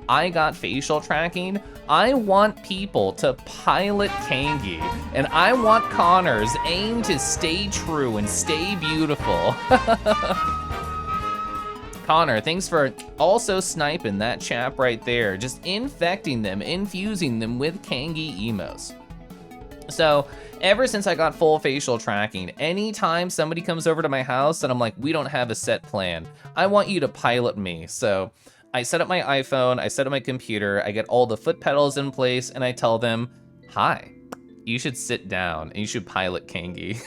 I got facial tracking, I want people to pilot Kangi, and I want Connor's aim to stay true and stay beautiful. Connor, thanks for also sniping that chap right there, just infecting them, infusing them with Kangi emos. So, ever since I got full facial tracking, anytime somebody comes over to my house and I'm like, we don't have a set plan, I want you to pilot me. So, I set up my iPhone, I set up my computer, I get all the foot pedals in place, and I tell them, hi, you should sit down and you should pilot Kangi.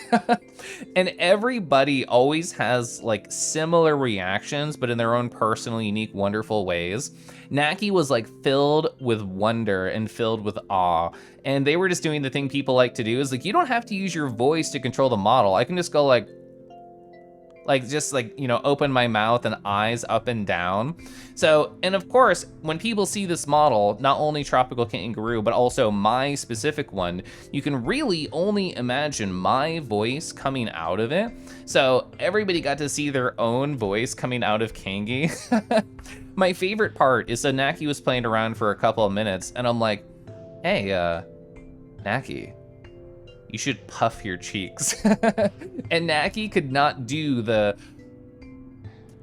And everybody always has like similar reactions, but in their own personal, unique, wonderful ways. Naki was like filled with wonder and filled with awe. And they were just doing the thing people like to do is like, you don't have to use your voice to control the model. I can just go like Like just like, you know, open my mouth and eyes up and down. So, and of course, when people see this model, not only Tropical Kangaroo, but also my specific one, you can really only imagine my voice coming out of it. So everybody got to see their own voice coming out of Kangi. My favorite part is so Naki was playing around for a couple of minutes and I'm like, hey, Naki, you should puff your cheeks. And Naki could not do the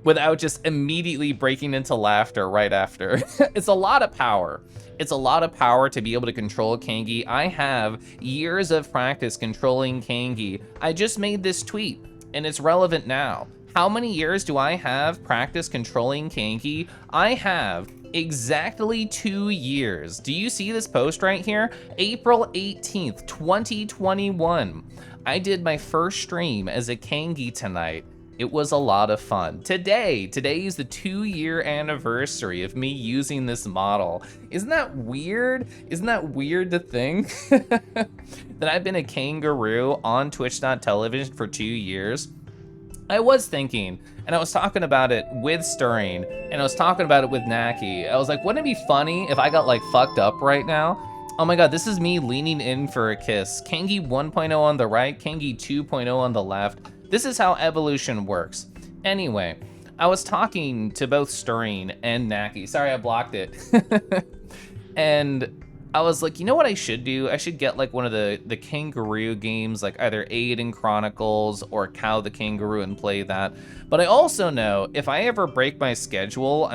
without just immediately breaking into laughter right after. It's a lot of power. It's a lot of power to be able to control Kangi. I have years of practice controlling Kangi. I just made this tweet and it's relevant now. How many years do I have practice controlling Kangi? I have exactly 2 years. Do you see this post right here? April 18th, 2021. I did my first stream as a Kangi tonight. It was a lot of fun. Today is the 2-year anniversary of me using this model. Isn't that weird? Isn't that weird to think? That I've been a kangaroo on Twitch.tv for 2 years? I was thinking, and I was talking about it with Stirring, and I was talking about it with Naki. I was like, wouldn't it be funny if I got like fucked up right now? Oh my god, this is me leaning in for a kiss. Kangi 1.0 on the right, Kangi 2.0 on the left. This is how evolution works. Anyway, I was talking to both Stirring and Naki. Sorry, I blocked it. And I was like, you know what I should do? I should get like one of the kangaroo games, like either Aiden Chronicles or Cow the Kangaroo and play that. But I also know if I ever break my schedule,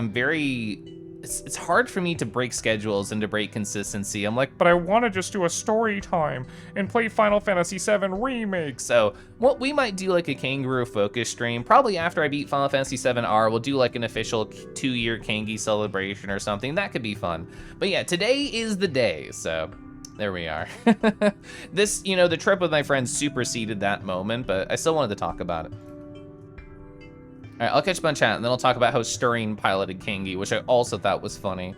it's hard for me to break schedules and to break consistency. I'm like, but I want to just do a story time and play Final Fantasy VII Remake. So what we might do like a kangaroo focus stream, probably after I beat Final Fantasy VII-R, we'll do like an official 2-year Kangi celebration or something. That could be fun. But yeah, today is the day, so there we are. This, you know, the trip with my friends superseded that moment, but I still wanted to talk about it. All right, I'll catch up on chat, and then I'll talk about how Stirring piloted Kangi, which I also thought was funny.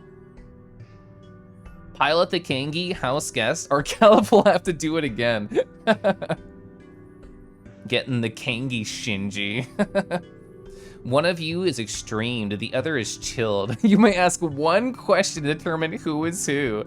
Pilot the Kangi, house guest, or Keliff will have to do it again. Getting the Kangi Shinji. One of you is extremed, the other is chilled. You might ask one question to determine who is who.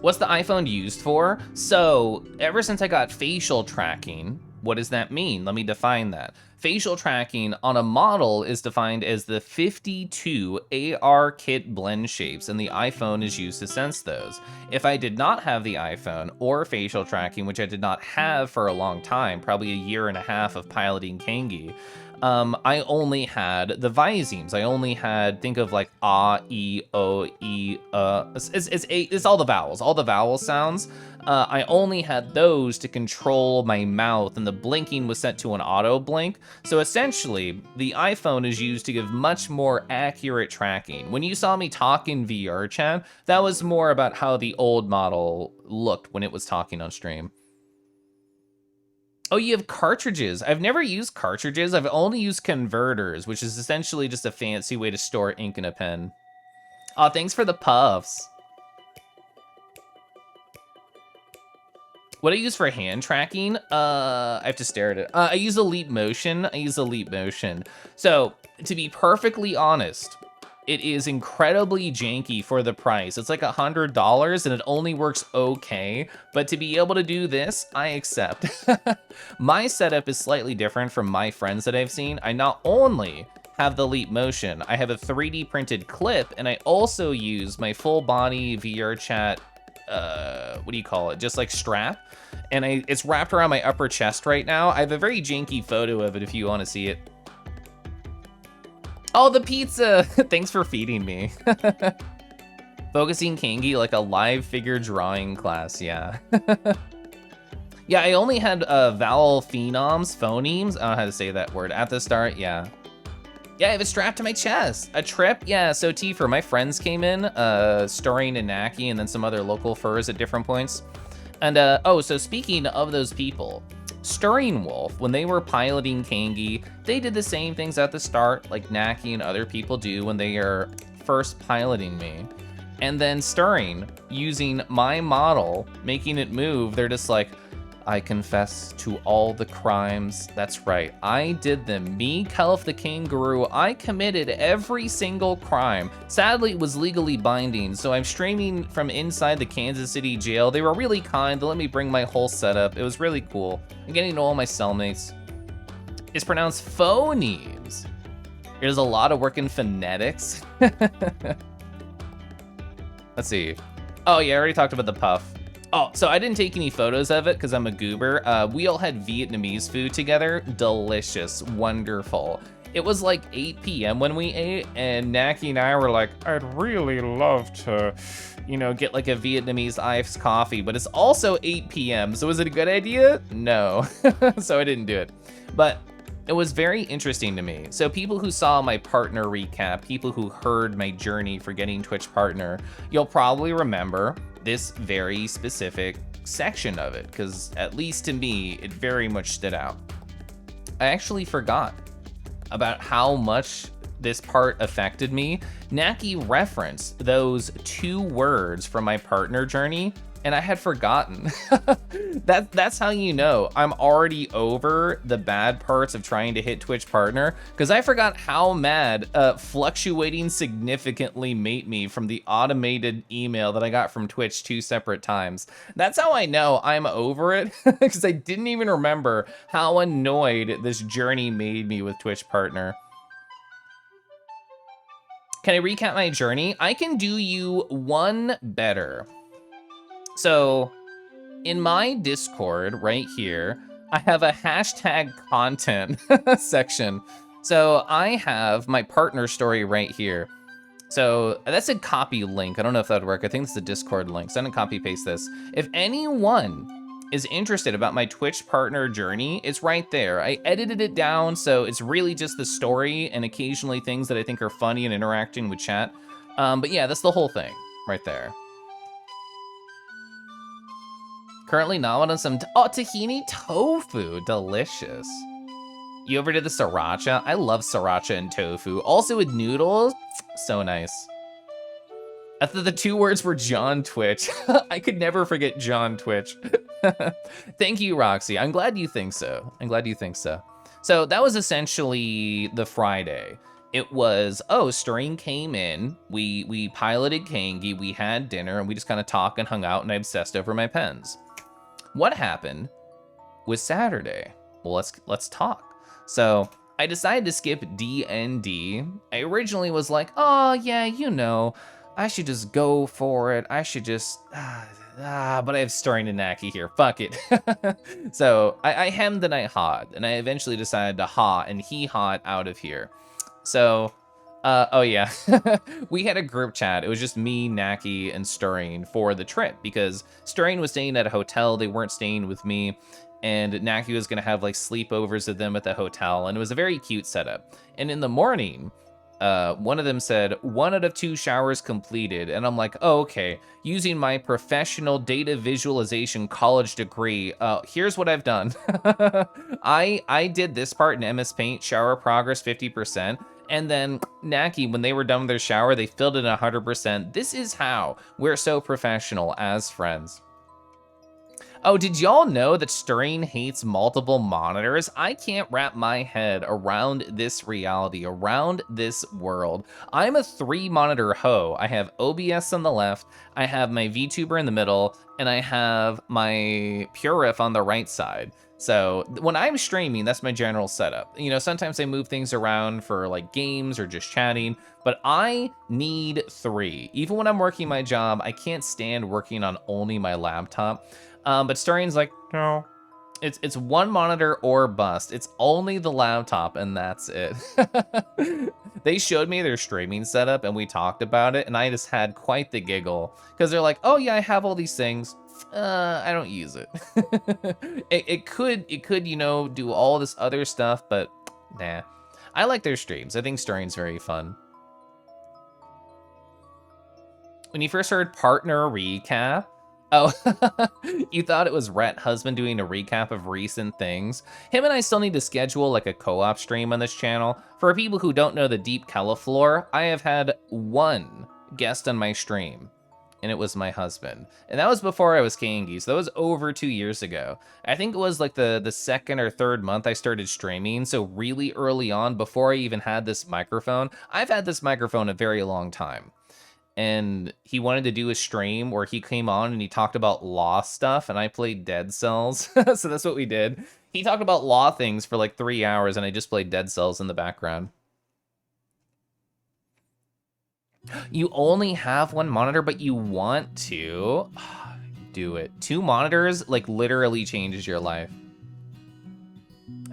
What's the iPhone used for? So, ever since I got facial tracking, what does that mean? Let me define that. Facial tracking on a model is defined as the 52 AR kit blend shapes, and the iPhone is used to sense those. If I did not have the iPhone or facial tracking, which I did not have for a long time, probably a year and a half of piloting Kangi, I only had the Visemes. I only had, think of like E, O, E, it's all the vowel sounds. I only had those to control my mouth, and the blinking was set to an auto blink. So essentially, the iPhone is used to give much more accurate tracking. When you saw me talk in VR chat, that was more about how the old model looked when it was talking on stream. Oh, you have cartridges. I've never used cartridges. I've only used converters, which is essentially just a fancy way to store ink in a pen. Oh, thanks for the puffs. What I use for hand tracking, I have to stare at it. I use a leap motion. So, to be perfectly honest, it is incredibly janky for the price. It's like $100 and it only works okay, but to be able to do this, I accept. My setup is slightly different from my friends that I've seen. I not only have the leap motion, I have a 3D printed clip, and I also use my full body VR chat, what do you call it? Just like strap. And it's wrapped around my upper chest right now. I have a very janky photo of it if you want to see it. Oh, the pizza! Thanks for feeding me. Focusing Kangi like a live figure drawing class, yeah. Yeah, I only had vowel phonemes, I don't know how to say that word, at the start, yeah. Yeah, I have it strapped to my chest. A trip, yeah, so Tifa, my friends came in, Stirring and Naki, and then some other local furs at different points. And, oh, so speaking of those people, StirringWolf, when they were piloting Kangi, they did the same things at the start, like Naki and other people do when they are first piloting me. And then Stirring, using my model, making it move, they're just like, I confess to all the crimes. That's right, I did them. Me, Keliff the Kangaroo, I committed every single crime. Sadly, it was legally binding, so I'm streaming from inside the Kansas City jail. They were really kind to let me bring my whole setup. It was really cool. And getting to know all my cellmates. It's pronounced phonemes. There's a lot of work in phonetics. Let's see. Oh yeah, I already talked about the puff. Oh, so I didn't take any photos of it because I'm a goober. We all had Vietnamese food together. Delicious, wonderful. It was like 8 p.m. when we ate, and Naki and I were like, I'd really love to, you know, get like a Vietnamese iced coffee, but it's also 8 p.m. So was it a good idea? No, so I didn't do it. But it was very interesting to me. So people who saw my partner recap, people who heard my journey for getting Twitch partner, you'll probably remember this very specific section of it, because at least to me, it very much stood out. I actually forgot about how much this part affected me. Naki referenced those 2 words from my partner journey, and I had forgotten. That's how you know I'm already over the bad parts of trying to hit Twitch partner, because I forgot how mad fluctuating significantly made me from the automated email that I got from Twitch 2 separate times. That's how I know I'm over it, because I didn't even remember how annoyed this journey made me with Twitch partner. Can I recap my journey? I can do you one better. So in my Discord right here, I have a hashtag content section. So I have my partner story right here. So that's a copy link. I don't know if that would work. I think it's the Discord link. So I'm gonna copy paste this. If anyone is interested about my Twitch partner journey, it's right there. I edited it down, so it's really just the story and occasionally things that I think are funny and interacting with chat. But yeah, that's the whole thing right there. Currently not on some, oh, tahini tofu, delicious. You ever did the sriracha? I love sriracha and tofu. Also with noodles, so nice. I thought the 2 words were John Twitch. I could never forget John Twitch. Thank you, Roxy. I'm glad you think so. I'm glad you think so. So that was essentially the Friday. It was, oh, Stirring came in, we piloted Kangi, we had dinner, and we just kind of talked and hung out, and I obsessed over my pens. What happened was Saturday? Well, let's talk. So I decided to skip D&D. I originally was like, oh yeah, you know, I should just go for it. I should just, but I have Stirring and Naki here, fuck it. So I hemmed and I hawed, and I eventually decided to haw and he hawed out of here. So, oh yeah, we had a group chat. It was just me, Naki, and Stirring for the trip, because Stirring was staying at a hotel. They weren't staying with me, and Naki was gonna have like sleepovers with them at the hotel, and it was a very cute setup. And in the morning, one of them said, 1 out of 2 showers completed, and I'm like, oh, okay, using my professional data visualization college degree, here's what I've done. I did this part in MS Paint, shower progress 50%, and then Naki, when they were done with their shower, they filled it 100%. This is how we're so professional as friends. Oh, did y'all know that Stirring hates multiple monitors? I can't wrap my head around this reality, around this world. I'm a 3-monitor hoe. I have OBS on the left, I have my VTuber in the middle, and I have my Purif on the right side. So when I'm streaming, that's my general setup. You know, sometimes I move things around for like games or just chatting, but I need 3. Even when I'm working my job, I can't stand working on only my laptop. But Stirring's like, no, it's 1 monitor or bust. It's only the laptop and that's it. They showed me their streaming setup and we talked about it, and I just had quite the giggle because they're like, oh yeah, I have all these things. I don't use it. it could, you know, do all this other stuff, but nah. I like their streams. I think Stirring's very fun. When you first heard partner recap, oh, you thought it was Rhett husband doing a recap of recent things. Him and I still need to schedule like a co-op stream on this channel. For people who don't know the deep Keliff lore, I have had 1 guest on my stream. and it was my husband. And that was before I was Kangi, so that was over 2 years ago. I think it was like the second or third month I started streaming, so really early on, before I even had this microphone. I've had this microphone a very long time. And he wanted to do a stream where he came on and he talked about law stuff, and I played Dead Cells. So that's what we did. He talked about law things for like 3 hours, and I just played Dead Cells in the background. You only have one monitor, but you want to do it. 2 monitors like literally changes your life.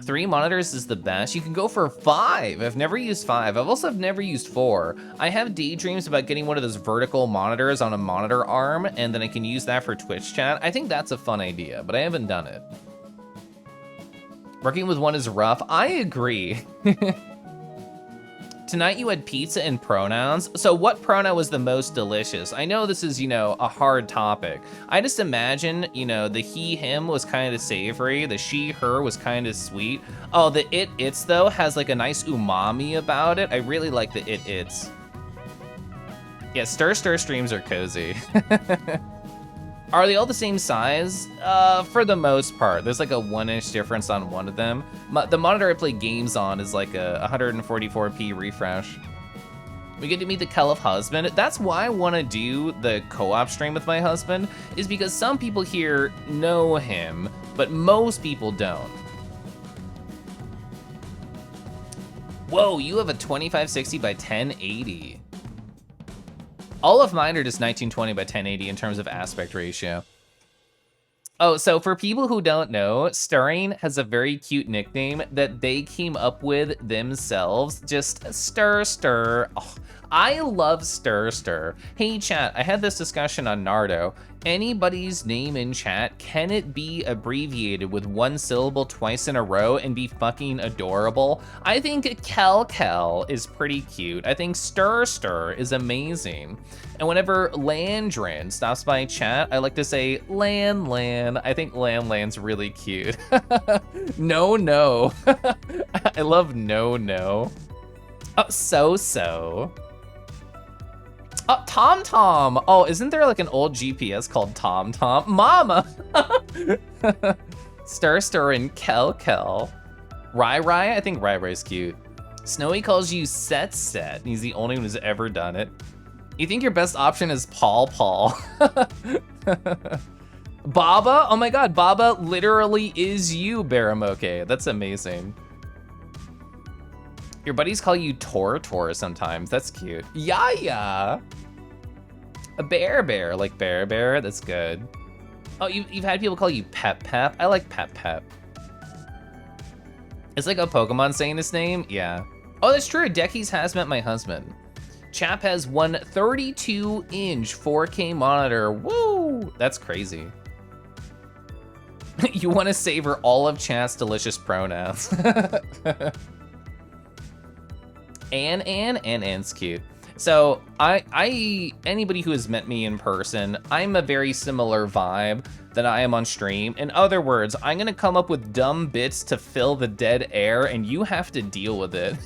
3 monitors is the best. You can go for 5. I've never used 5. I've never used 4. I have daydreams about getting one of those vertical monitors on a monitor arm, and then I can use that for Twitch chat. I think that's a fun idea, but I haven't done it. Working with one is rough. I agree. Tonight you had pizza and pronouns. So what pronoun was the most delicious? I know this is, you know, a hard topic. I just imagine, you know, the he, him was kind of savory. The she, her was kind of sweet. Oh, the it, it's though has like a nice umami about it. I really like the it, it's. Yeah, Stir streams are cozy. Are they all the same size? For the most part. There's like a 1-inch difference on one of them. The monitor I play games on is like a 144p refresh. We get to meet the Keliff husband. That's why I want to do the co-op stream with my husband, is because some people here know him, but most people don't. Whoa, you have a 2560 by 1080. All of mine are just 1920 by 1080 in terms of aspect ratio. Oh, so for people who don't know, Stirring has a very cute nickname that they came up with themselves. Just Stir. Oh, I love Stir. Hey chat, I had this discussion on Nardo. Anybody's name in chat, can it be abbreviated with 1 syllable twice in a row and be fucking adorable? I think Kel is pretty cute. I think Stir is amazing. And whenever Landrin stops by chat, I like to say Lan. I think Lan's really cute. No. I love no. Oh, so. Oh, Tom. Oh, isn't there like an old GPS called Tom? Mama! Stir and Kel. Rai, I think Rai's cute. Snowy calls you Set. He's the only one who's ever done it. You think your best option is Paul? Baba? Oh my god, Baba literally is you, Baramoke. That's amazing. Your buddies call you Tor sometimes. That's cute. Yeah. A bear, like bear. That's good. Oh, you've had people call you Pep. I like Pep. It's like a Pokemon saying his name. Yeah. Oh, that's true. Deckies has met my husband. Chap has one 32-inch 4K monitor. Woo! That's crazy. You want to savor all of chat's delicious pronouns. Anne's cute. So anybody who has met me in person, I'm a very similar vibe that I am on stream. In other words, I'm gonna come up with dumb bits to fill the dead air and you have to deal with it.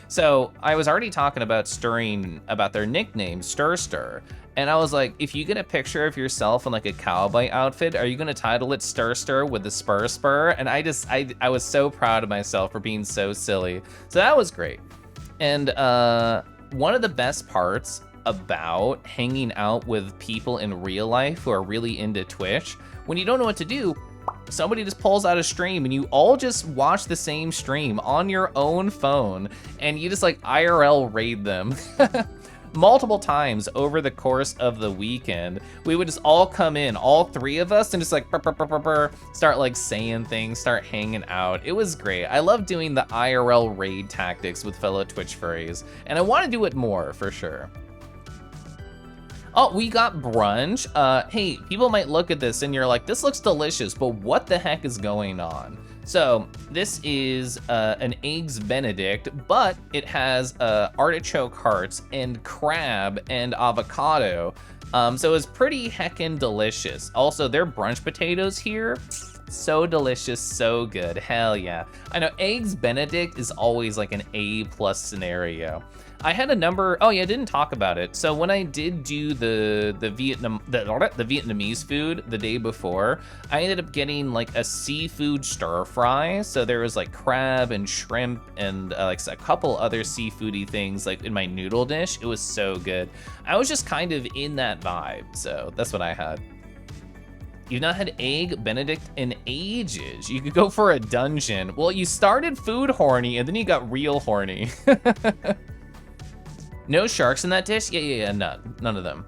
So I was already talking about Stirring, about their nickname, Stir. And I was like, if you get a picture of yourself in like a cowboy outfit, are you gonna title it Stir with the spur? And I was so proud of myself for being so silly. So that was great. And one of the best parts about hanging out with people in real life who are really into Twitch, when you don't know what to do, somebody just pulls out a stream and you all just watch the same stream on your own phone and you just like IRL raid them. Multiple times over the course of the weekend, we would just all come in, all 3 of us, and just like start like saying things, start hanging out. It was great. I love doing the IRL raid tactics with fellow Twitch furries, and I want to do it more for sure. Oh, we got brunch. Hey, people might look at this and you're like, this looks delicious, but what the heck is going on? So this is an Eggs Benedict, but it has artichoke hearts and crab and avocado. So it's pretty heckin' delicious. Also, their brunch potatoes here, so delicious, so good, hell yeah. I know Eggs Benedict is always like an A+ scenario. I had a number. Oh yeah, I didn't talk about it. So when I did do the Vietnamese food the day before, I ended up getting like a seafood stir fry. So there was like crab and shrimp and like a couple other seafoody things like in my noodle dish. It was so good. I was just kind of in that vibe. So that's what I had. You've not had Egg Benedict in ages. You could go for a dungeon. Well, you started food horny and then you got real horny. No sharks in that dish? Yeah, none of them.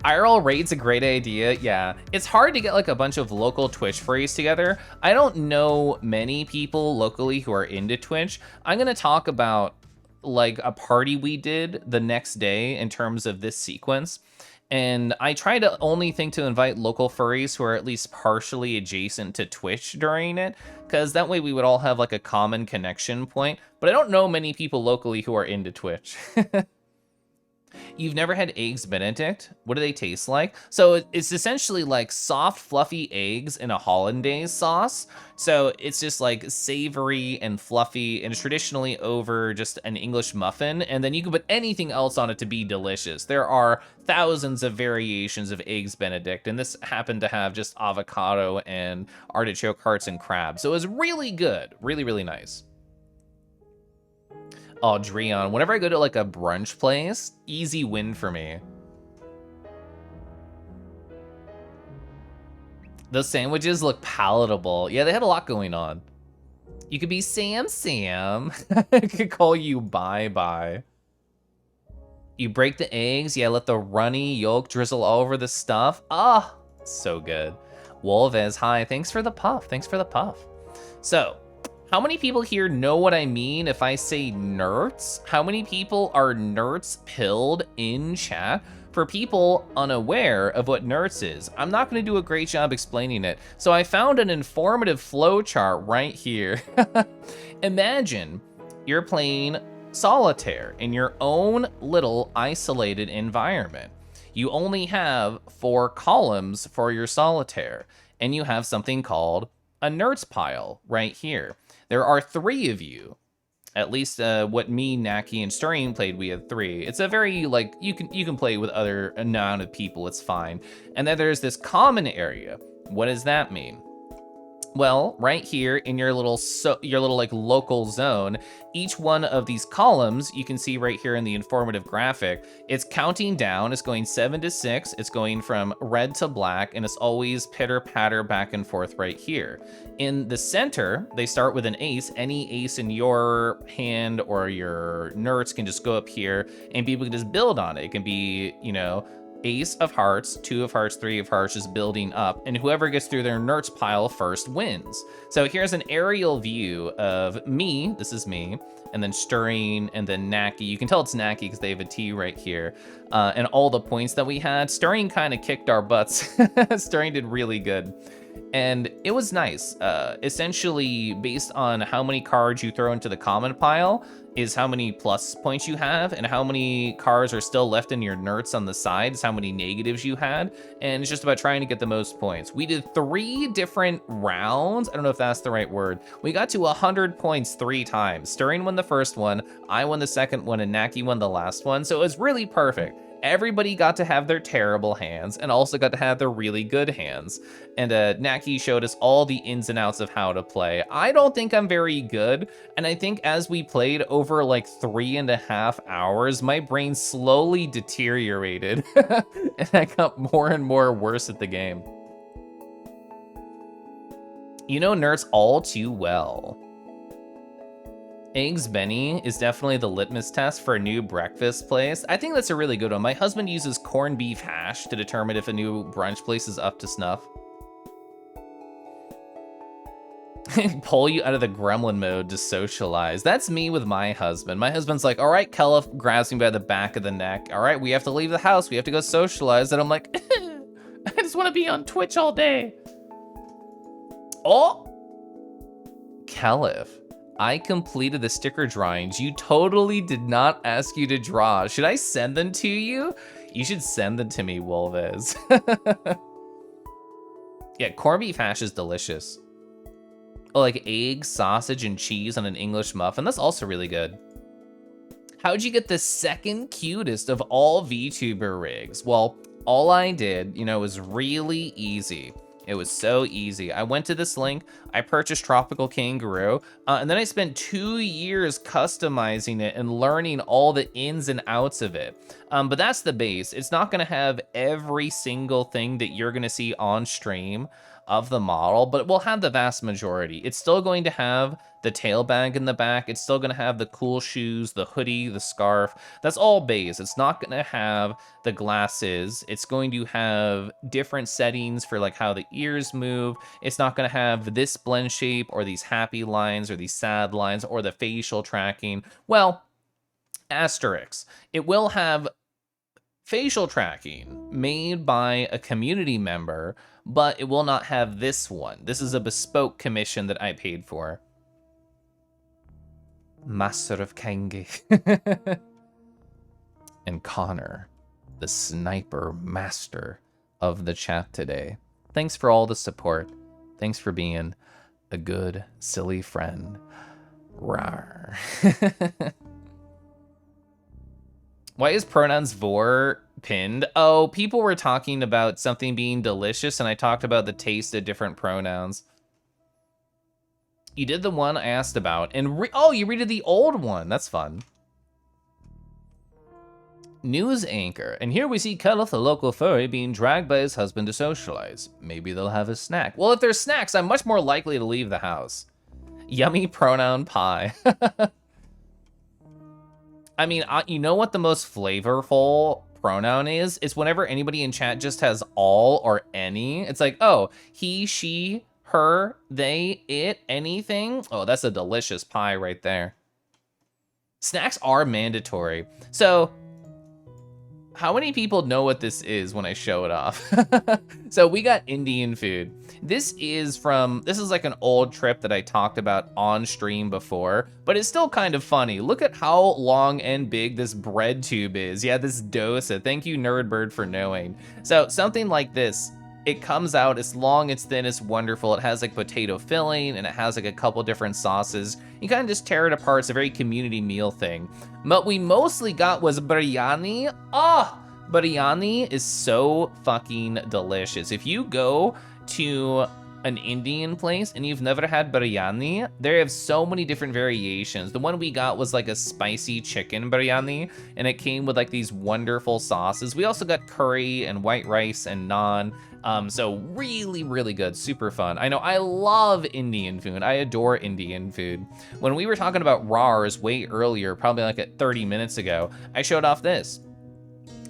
IRL raid's a great idea, yeah. It's hard to get like a bunch of local Twitch furries together. I don't know many people locally who are into Twitch. I'm gonna talk about like a party we did the next day in terms of this sequence. And I try to only think to invite local furries who are at least partially adjacent to Twitch during it, because that way we would all have like a common connection point. But I don't know many people locally who are into Twitch. You've never had Eggs Benedict? What do they taste like? So it's essentially like soft, fluffy eggs in a hollandaise sauce. So it's just like savory and fluffy and traditionally over just an English muffin. And then you can put anything else on it to be delicious. There are thousands of variations of Eggs Benedict, and this happened to have just avocado and artichoke hearts and crab. So it was really good, really, really nice. Oh, Dreon, whenever I go to like a brunch place, easy win for me. Those sandwiches look palatable. Yeah, they had a lot going on. You could be Sam. I could call you Bye. You break the eggs. Yeah, let the runny yolk drizzle all over the stuff. Ah, so good. Wolvez, hi. Thanks for the puff. So, how many people here know what I mean if I say nerds? How many people are nerds pilled in chat? For people unaware of what nerds is, I'm not gonna do a great job explaining it. So I found an informative flowchart right here. Imagine you're playing solitaire in your own little isolated environment. You only have 4 columns for your solitaire, and you have something called a nerds pile right here. There are 3 of you. At least what me, Naki, and Stirring played, we had 3. It's a very, like, you can play with other amount of people, it's fine. And then there's this common area. What does that mean? Well, right here in your little like local zone, each one of these columns, you can see right here in the informative graphic, it's counting down, it's going 7 to 6, it's going from red to black, and it's always pitter patter back and forth right here. In the center, they start with an ace. Any ace in your hand or your nerds can just go up here and people can just build on it. It can be, you know, ace of hearts, 2 of hearts, 3 of hearts, just building up, and whoever gets through their nerds pile first wins. So here's an aerial view of me, this is me, and then Stirring, and then Naki. You can tell it's Naki because they have a T right here, and all the points that we had. Stirring kind of kicked our butts. Stirring did really good. And it was nice. Essentially, based on how many cards you throw into the common pile, is how many plus points you have, and how many cards are still left in your nerds on the side is how many negatives you had, and it's just about trying to get the most points. We did 3 different rounds. I don't know if that's the right word. We got to 100 points 3 times. Stirring won the first one, I won the second one, and Naki won the last one, so it was really perfect. Everybody got to have their terrible hands and also got to have their really good hands. And Naki showed us all the ins and outs of how to play. I don't think I'm very good, and I think as we played over like 3.5 hours, my brain slowly deteriorated and I got more and more worse at the game. You know nerds all too well. Eggs Benny is definitely the litmus test for a new breakfast place. I think that's a really good one. My husband uses corned beef hash to determine if a new brunch place is up to snuff. Pull you out of the gremlin mode to socialize. That's me with my husband. My husband's like, all right, Keliff, grabs me by the back of the neck. All right, we have to leave the house. We have to go socialize. And I'm like, I just want to be on Twitch all day. Oh, Keliff. I completed the sticker drawings. You totally did not ask you to draw. Should I send them to you? You should send them to me, Wolvez. Yeah, corned beef hash is delicious. Oh, like egg, sausage, and cheese on an English muffin. That's also really good. How'd you get the second cutest of all VTuber rigs? Well, all I did, you know, was really easy. It was so easy. I went to this link, I purchased Tropical Kangaroo, and then I spent 2 years customizing it and learning all the ins and outs of it. But that's the base. It's not gonna have every single thing that you're gonna see on stream of the model, but it will have the vast majority. It's still going to have the tail bag in the back. It's still gonna have the cool shoes, the hoodie, the scarf. That's all base. It's not gonna have the glasses. It's going to have different settings for like how the ears move. It's not gonna have this blend shape or these happy lines or these sad lines or the facial tracking. Well, asterisk. It will have facial tracking made by a community member, but it will not have this one. This is a bespoke commission that I paid for. Master of Kangi. And Connor, the sniper master of the chat today. Thanks for all the support. Thanks for being a good, silly friend. Rawr. Why is pronouns vor pinned? Oh, people were talking about something being delicious, and I talked about the taste of different pronouns. You did the one I asked about, and oh, you redid the old one. That's fun. News anchor, and here we see Keliff, the local furry, being dragged by his husband to socialize. Maybe they'll have a snack. Well, if there's snacks, I'm much more likely to leave the house. Yummy pronoun pie. I mean, you know what the most flavorful pronoun is? It's whenever anybody in chat just has all or any. It's like, oh, he, she, her, they, it, anything. Oh, that's a delicious pie right there. Snacks are mandatory. So, how many people know what this is when I show it off? So we got Indian food. This is like an old trip that I talked about on stream before, but it's still kind of funny. Look at how long and big this bread tube is. Yeah, this dosa. Thank you, Nerdbird, for knowing. So something like this, it comes out, it's long, it's thin, it's wonderful. It has like potato filling and it has like a couple different sauces. You kind of just tear it apart. It's a very community meal thing. What we mostly got was biryani. Biryani is so fucking delicious. If you go to an Indian place and you've never had biryani, they have so many different variations. The one we got was like a spicy chicken biryani, and it came with like these wonderful sauces. We also got curry and white rice and naan. So really, really good, super fun. I know, I love Indian food. I adore Indian food. When we were talking about RARs way earlier, probably like at 30 minutes ago, I showed off this.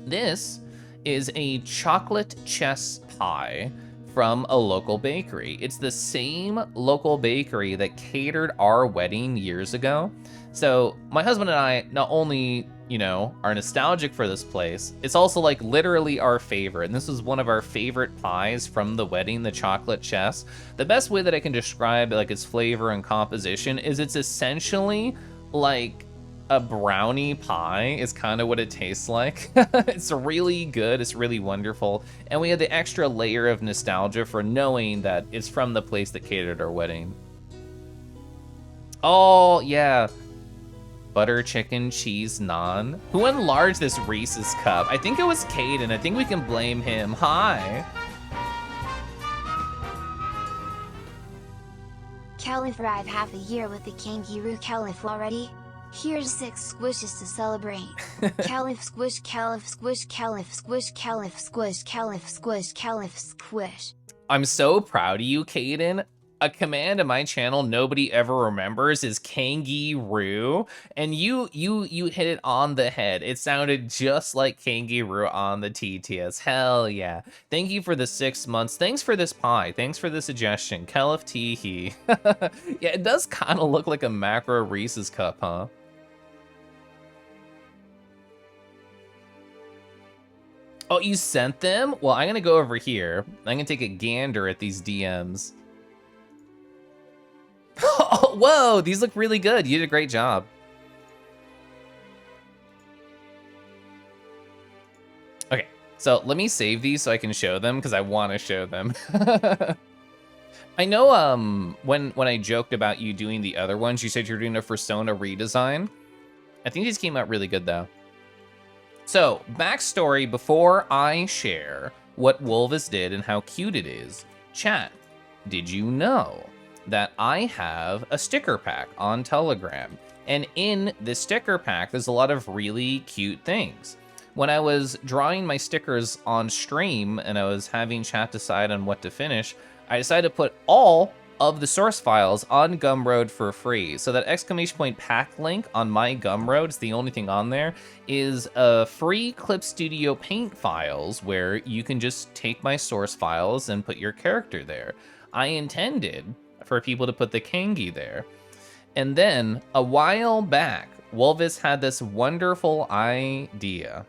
This is a chocolate chess pie from a local bakery. It's the same local bakery that catered our wedding years ago. So my husband and I not only, you know, are nostalgic for this place, it's also like literally our favorite. And this was one of our favorite pies from the wedding, the chocolate chess. The best way that I can describe like its flavor and composition is it's essentially like a brownie pie is kind of what it tastes like. It's really good, it's really wonderful. And we had the extra layer of nostalgia for knowing that it's from the place that catered our wedding. Oh, yeah. Butter chicken cheese naan. Who enlarged this Reese's cup? I think it was Caden. I think we can blame him. Hi. Keliff arrived half a year with the kangaroo Keliff already. Here's 6 squishes to celebrate. Keliff squish, Keliff squish, Keliff squish, Keliff squish, Keliff squish, Keliff squish. I'm so proud of you, Caden. A command in my channel nobody ever remembers is kangaroo, and you hit it on the head. It sounded just like kangaroo on the TTS. Hell yeah. Thank you for the 6 months. Thanks for this pie. Thanks for the suggestion. Keliff teehee. Yeah, it does kind of look like a macro Reese's cup, huh? Oh, you sent them? Well, I'm gonna go over here. I'm gonna take a gander at these DMs. Oh, whoa, these look really good. You did a great job. Okay, so let me save these so I can show them because I want to show them. I know when I joked about you doing the other ones, you said you're doing a Persona redesign. I think these came out really good, though. So, backstory before I share what Wolvis did and how cute it is. Chat, did you know that I have a sticker pack on Telegram? And in this sticker pack, there's a lot of really cute things. When I was drawing my stickers on stream and I was having chat decide on what to finish, I decided to put all of the source files on Gumroad for free. So that exclamation point pack link on my Gumroad, it's the only thing on there, is a free Clip Studio Paint files where you can just take my source files and put your character there. I intended for people to put the Kangi there. And then a while back, Wolvis had this wonderful idea.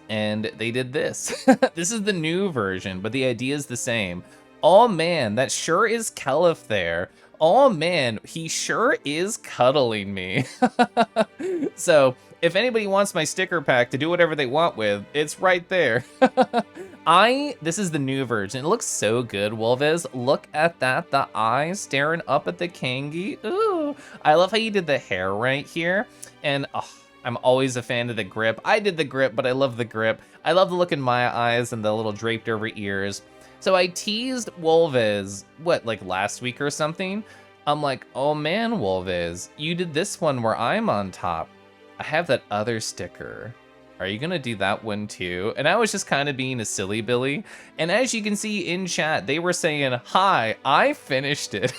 And they did this. This is the new version, but the idea is the same. Oh man, that sure is Keliff there. Oh man, he sure is cuddling me. So, if anybody wants my sticker pack to do whatever they want with, it's right there. This is the new version. It looks so good, Wolvis. Look at that, the eyes staring up at the Kangi. Ooh, I love how you did the hair right here. And I'm always a fan of the grip. I did the grip, but I love the grip. I love the look in my eyes and the little draped over ears. So I teased Wolvis, like last week or something? I'm like, oh man, Wolvis, you did this one where I'm on top. I have that other sticker. Are you gonna do that one too? And I was just kind of being a silly Billy. And as you can see in chat, they were saying, hi, I finished it.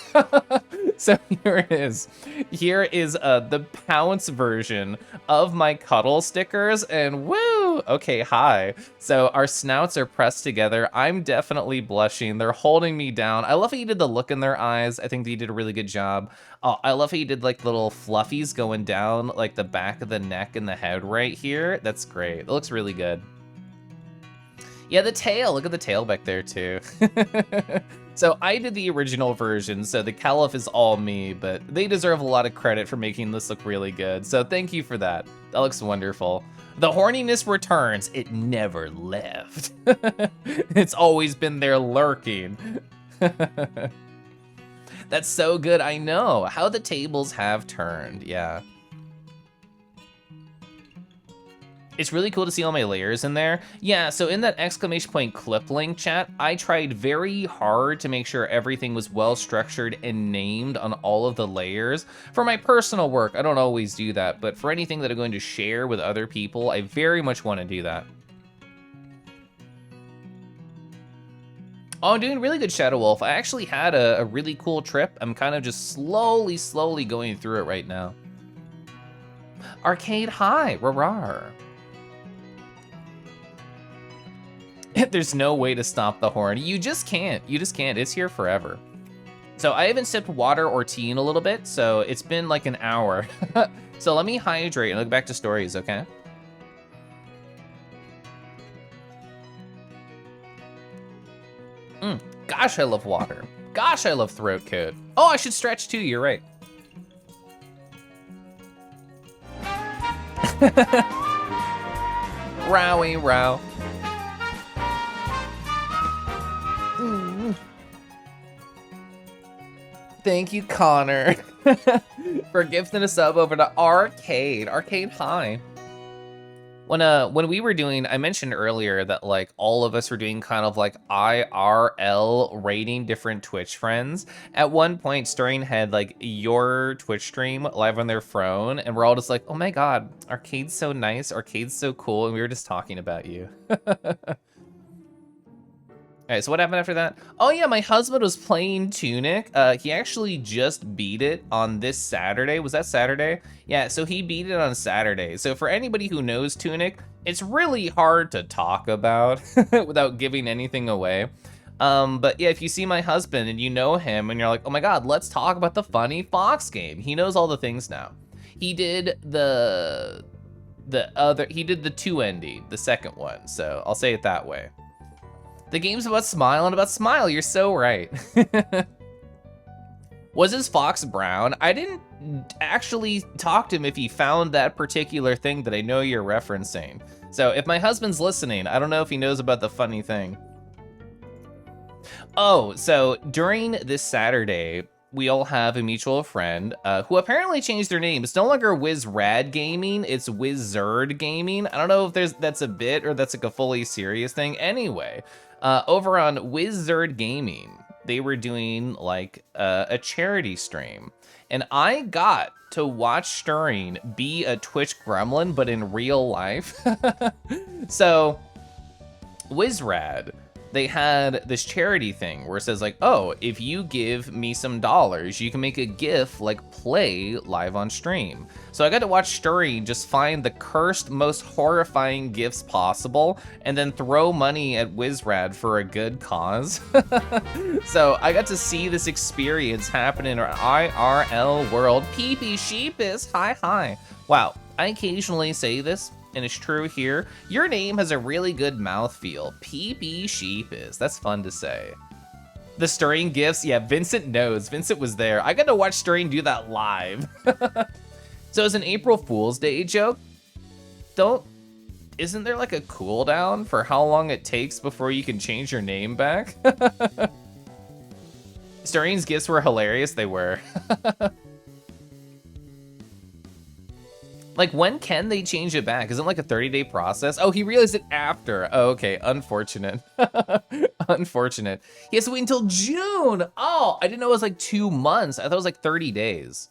So here it is. Here is the Pounce version of my cuddle stickers, and woo, okay, hi. So our snouts are pressed together. I'm definitely blushing. They're holding me down. I love how you did the look in their eyes. I think that you did a really good job. Oh, I love how you did like little fluffies going down like the back of the neck and the head right here. That's great. It looks really good. Yeah, the tail. Look at the tail back there too. So I did the original version, so the Keliff is all me, but they deserve a lot of credit for making this look really good. So thank you for that. That looks wonderful. The horniness returns. It never left. It's always been there lurking. That's so good, I know. How the tables have turned, yeah. It's really cool to see all my layers in there. Yeah, so in that exclamation point clip link chat, I tried very hard to make sure everything was well structured and named on all of the layers. For my personal work, I don't always do that, but for anything that I'm going to share with other people, I very much want to do that. Oh, I'm doing really good, Shadow Wolf. I actually had a really cool trip. I'm kind of just slowly going through it right now. Arcade High, rawr. There's no way to stop the horn. You just can't. You just can't. It's here forever. So I haven't sipped water or tea in a little bit, so it's been like an hour. So let me hydrate and look back to stories, okay? Gosh, I love water. Gosh, I love throat coat. Oh, I should stretch too, you're right. Rowie row. Thank you, Connor, for gifting a sub over to Arcade High. When we were doing, I mentioned earlier that like all of us were doing kind of like IRL rating different Twitch friends. At one point, Stirring had like your Twitch stream live on their phone, and we're all just like, oh my god, Arcade's so nice, Arcade's so cool, and we were just talking about you. All right, so what happened after that? Oh yeah, my husband was playing Tunic. He actually just beat it on this Saturday. Was that Saturday? Yeah, so he beat it on Saturday. So for anybody who knows Tunic, it's really hard to talk about without giving anything away. But yeah, if you see my husband and you know him and you're like, oh my god, let's talk about the funny Fox game. He knows all the things now. He did the 2 ending, the second one. So I'll say it that way. The game's about Smile and about Smile, you're so right. Was his fox brown? I didn't actually talk to him if he found that particular thing that I know you're referencing. So if my husband's listening, I don't know if he knows about the funny thing. Oh, so during this Saturday, we all have a mutual friend who apparently changed their name. It's no longer WizRad Gaming, it's Wizard Gaming. I don't know if that's a bit or that's like a fully serious thing. Anyway, over on Wizard Gaming, they were doing like a charity stream. And I got to watch Stirring be a Twitch gremlin, but in real life. So, WizRad, they had this charity thing where it says like, oh, if you give me some dollars, you can make a GIF like play live on stream. So I got to watch Stirring just find the cursed, most horrifying GIFs possible and then throw money at WizRad for a good cause. So I got to see this experience happen in our IRL world. PP Sheepis, hi. Wow, I occasionally say this, and it's true here. Your name has a really good mouthfeel. PP Sheepis. That's fun to say. The Stirring gifts, yeah, Vincent knows. Vincent was there. I got to watch Stirring do that live. So as an April Fool's Day joke, isn't there like a cooldown for how long it takes before you can change your name back? Stirring's gifts were hilarious, they were. Like, when can they change it back? Is it like a 30-day process? Oh, he realized it after. Oh, okay, unfortunate. Unfortunate. He has to wait until June. Oh, I didn't know it was like 2 months. I thought it was like 30 days.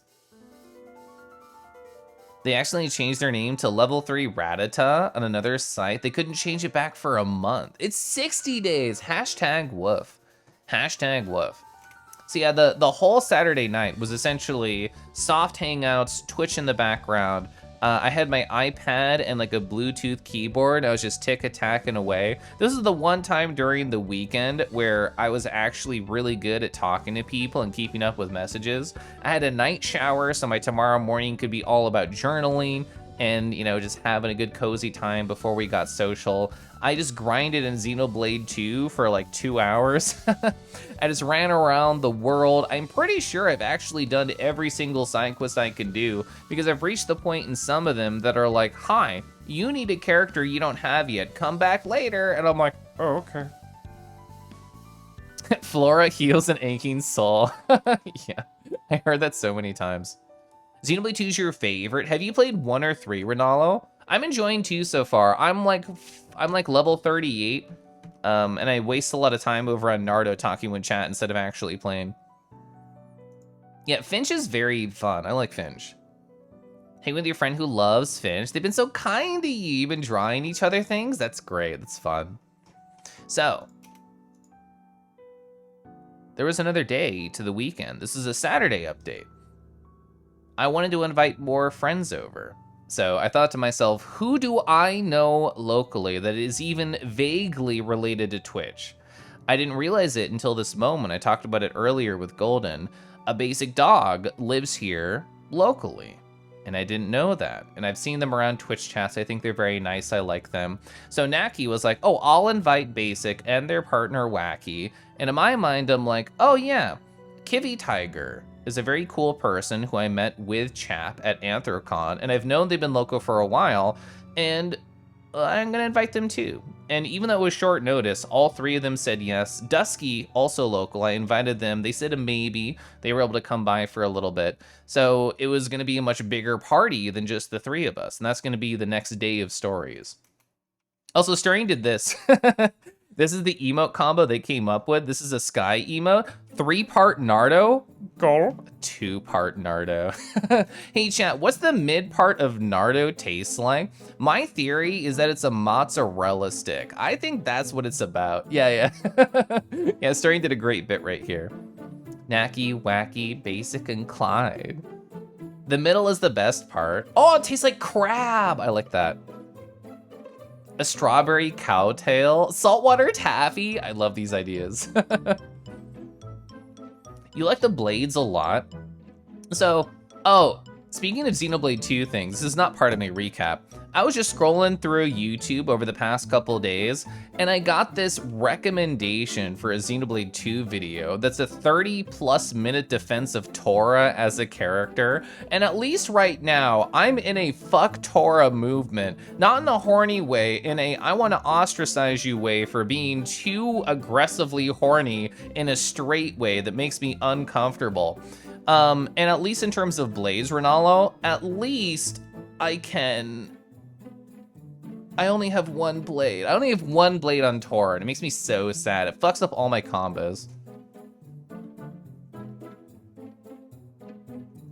They actually changed their name to Level 3 Ratata on another site. They couldn't change it back for a month. It's 60 days. Hashtag woof. Hashtag woof. So yeah, the whole Saturday night was essentially soft hangouts, Twitch in the background. I had my iPad and like a Bluetooth keyboard. I was just tick-a-tacking away. This is the one time during the weekend where I was actually really good at talking to people and keeping up with messages. I had a night shower, so my tomorrow morning could be all about journaling and, you know, just having a good cozy time before we got social. I just grinded in Xenoblade 2 for like 2 hours. I just ran around the world. I'm pretty sure I've actually done every single side quest I can do because I've reached the point in some of them that are like, hi, you need a character you don't have yet. Come back later. And I'm like, oh, okay. Flora heals an aching soul. Yeah, I heard that so many times. Xenoblade 2 is your favorite. Have you played 1 or 3, Ronaldo? I'm enjoying 2 so far. I'm like level 38, and I waste a lot of time over on Naruto talking with chat instead of actually playing. Yeah, Finch is very fun. I like Finch. Hang with your friend who loves Finch. They've been so kind to you. You've been drawing each other things. That's great. That's fun. So, there was another day to the weekend. This is a Saturday update. I wanted to invite more friends over. So I thought to myself, who do I know locally that is even vaguely related to Twitch? I didn't realize it until this moment. I talked about it earlier with Golden. A basic dog lives here locally, and I didn't know that. And I've seen them around Twitch chats. I think they're very nice. I like them. So Naki was like, oh, I'll invite Basic and their partner Wacky. And in my mind, I'm like, oh yeah, Kivy Tiger is a very cool person who I met with Chap at Anthrocon, and I've known they've been local for a while, and I'm gonna invite them too. And even though it was short notice, all 3 of them said yes. Dusky, also local, I invited them. They said a maybe. They were able to come by for a little bit. So it was gonna be a much bigger party than just the 3 of us, and that's gonna be the next day of stories. Also, Stirring did this. This is the emote combo they came up with. This is a Sky emote. 3-part Nardo. Go. 2-part Nardo. Hey chat, what's the mid part of Nardo taste like? My theory is that it's a mozzarella stick. I think that's what it's about. Yeah. Yeah, Stirring did a great bit right here. Naki, Wacky, Basic, and Clyde. The middle is the best part. Oh, it tastes like crab. I like that. A strawberry cowtail, saltwater taffy. I love these ideas. You like the blades a lot. So, oh, Speaking of Xenoblade 2 things, this is not part of my recap. I was just scrolling through YouTube over the past couple days, and I got this recommendation for a Xenoblade 2 video that's a 30+ minute defense of Tora as a character, and at least right now, I'm in a fuck Tora movement. Not in a horny way, in a I want to ostracize you way for being too aggressively horny in a straight way that makes me uncomfortable. And at least in terms of blades, Ronaldo, at least I only have one blade. I only have one blade on Tor, and it makes me so sad. It fucks up all my combos.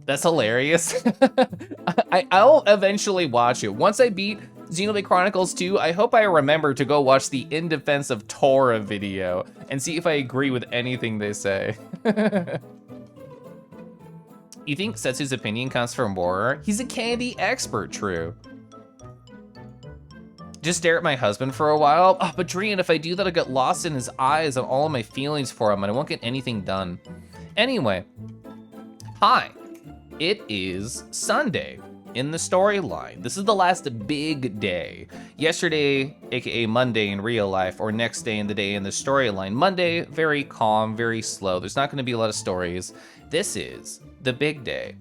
That's hilarious. I'll eventually watch it. Once I beat Xenoblade Chronicles 2, I hope I remember to go watch the In Defense of Tora video and see if I agree with anything they say. You think Setsu's opinion comes from horror? He's a candy expert, true. Just stare at my husband for a while? Oh, but Drian, if I do that, I'll get lost in his eyes and all of my feelings for him, and I won't get anything done. Anyway, hi. It is Sunday in the storyline. This is the last big day. Yesterday, aka Monday in real life, or next day in the day in the storyline. Monday, very calm, very slow. There's not gonna be a lot of stories. This is the big day.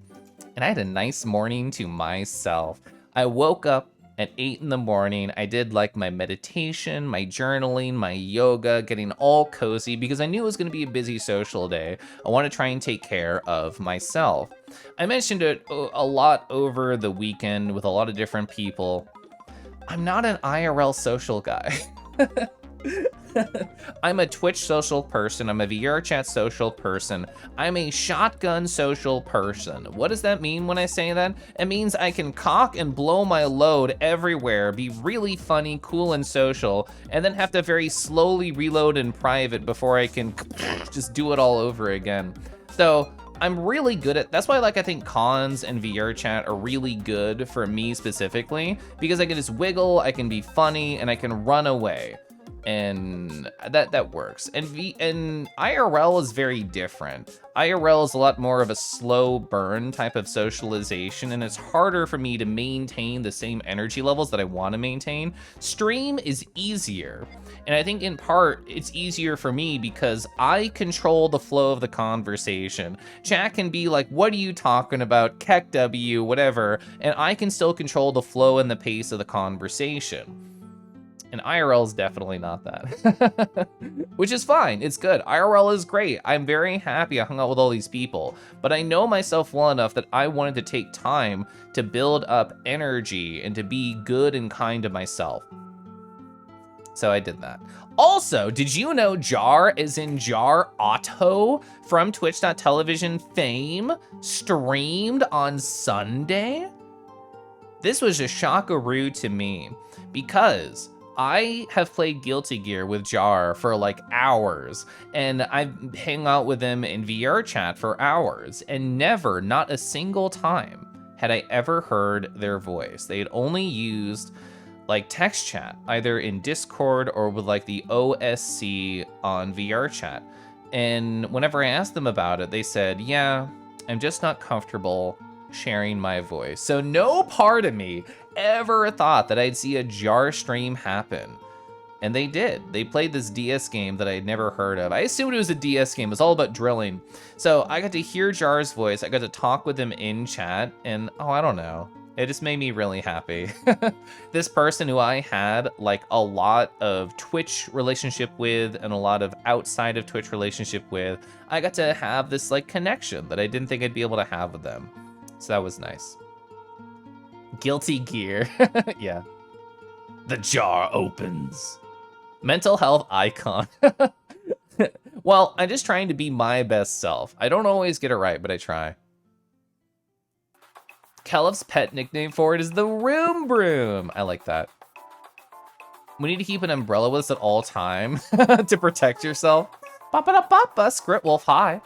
And I had a nice morning to myself. I woke up at 8 in the morning. I did like my meditation, my journaling, my yoga, getting all cozy because I knew it was gonna be a busy social day. I wanna try and take care of myself. I mentioned it a lot over the weekend with a lot of different people. I'm not an IRL social guy. I'm a Twitch social person. I'm a VR chat social person. I'm a shotgun social person. What does that mean when I say that? It means I can cock and blow my load everywhere, be really funny, cool, and social, and then have to very slowly reload in private before I can just do it all over again. So I'm really good at, that's why I think cons and VR chat are really good for me specifically, because I can just wiggle, I can be funny, and I can run away. And that works. And IRL is very different. IRL is a lot more of a slow burn type of socialization, and it's harder for me to maintain the same energy levels that I want to maintain. Stream is easier, and I think in part it's easier for me because I control the flow of the conversation. Chat can be like, what are you talking about, Keck W, whatever, and I can still control the flow and the pace of the conversation. And IRL is definitely not that, which is fine. It's good. IRL is great. I'm very happy I hung out with all these people, but I know myself well enough that I wanted to take time to build up energy and to be good and kind to myself. So I did that. Also, did you know Jar, as in Jar Otto from Twitch.television fame, streamed on Sunday? This was a shockaroo to me because I have played Guilty Gear with Jar for like hours, and I hang out with him in VR chat for hours, and never, not a single time, had I ever heard their voice. They had only used like text chat, either in Discord or with like the OSC on VR chat. And whenever I asked them about it, they said, yeah, I'm just not comfortable sharing my voice. So no part of me ever thought that I'd see a Jar stream happen. And they did. They played this DS game that I had never heard of. I assumed it was a DS game. It was all about drilling. So I got to hear Jar's voice. I got to talk with him in chat. And oh, I don't know. It just made me really happy. This person who I had like a lot of Twitch relationship with and a lot of outside of Twitch relationship with, I got to have this like connection that I didn't think I'd be able to have with them. So that was nice. Guilty Gear. Yeah. The jar opens. Mental health icon. Well, I'm just trying to be my best self. I don't always get it right, but I try. Keliff's pet nickname for it is the Room Broom. I like that. We need to keep an umbrella with us at all time to protect yourself. Ba-ba-da-ba-ba, StirringWolf, hi.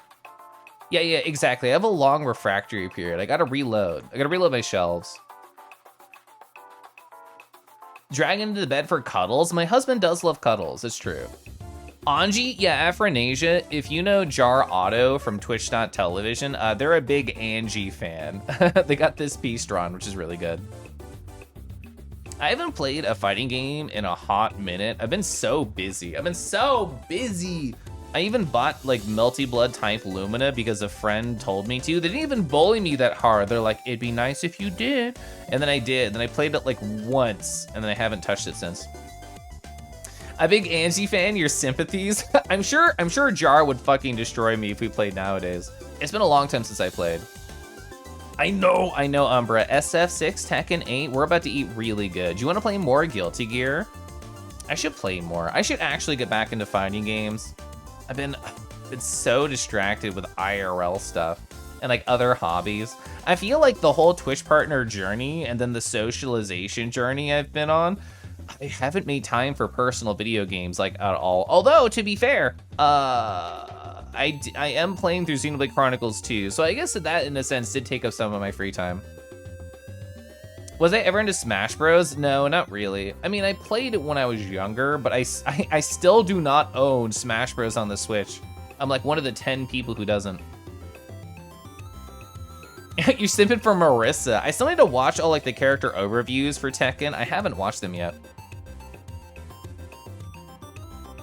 Yeah, exactly. I have a long refractory period. I gotta reload. I gotta reload my shelves. Dragging into the bed for cuddles? My husband does love cuddles, it's true. Anji, yeah, Afronasia, if you know Jar Auto from Twitch.television, they're a big Angie fan. They got this piece drawn, which is really good. I haven't played a fighting game in a hot minute. I've been so busy. I even bought like Melty Blood type Lumina because a friend told me to. They didn't even bully me that hard. They're like, it'd be nice if you did. And then I did. Then I played it like once and then I haven't touched it since. A big Angie fan, your sympathies. I'm sure Jar would fucking destroy me if we played nowadays. It's been a long time since I played. I know, Umbra. SF6, Tekken 8, we're about to eat really good. Do you want to play more Guilty Gear? I should play more. I should actually get back into fighting games. I've been so distracted with IRL stuff and like other hobbies. I feel like the whole Twitch partner journey and then the socialization journey I've been on, I haven't made time for personal video games like at all. Although, to be fair, I am playing through Xenoblade Chronicles 2, so I guess that in a sense did take up some of my free time. Was I ever into Smash Bros? No, not really. I mean, I played it when I was younger, but I still do not own Smash Bros on the Switch. I'm like one of the 10 people who doesn't. You're simping for Marissa. I still need to watch all like the character overviews for Tekken. I haven't watched them yet.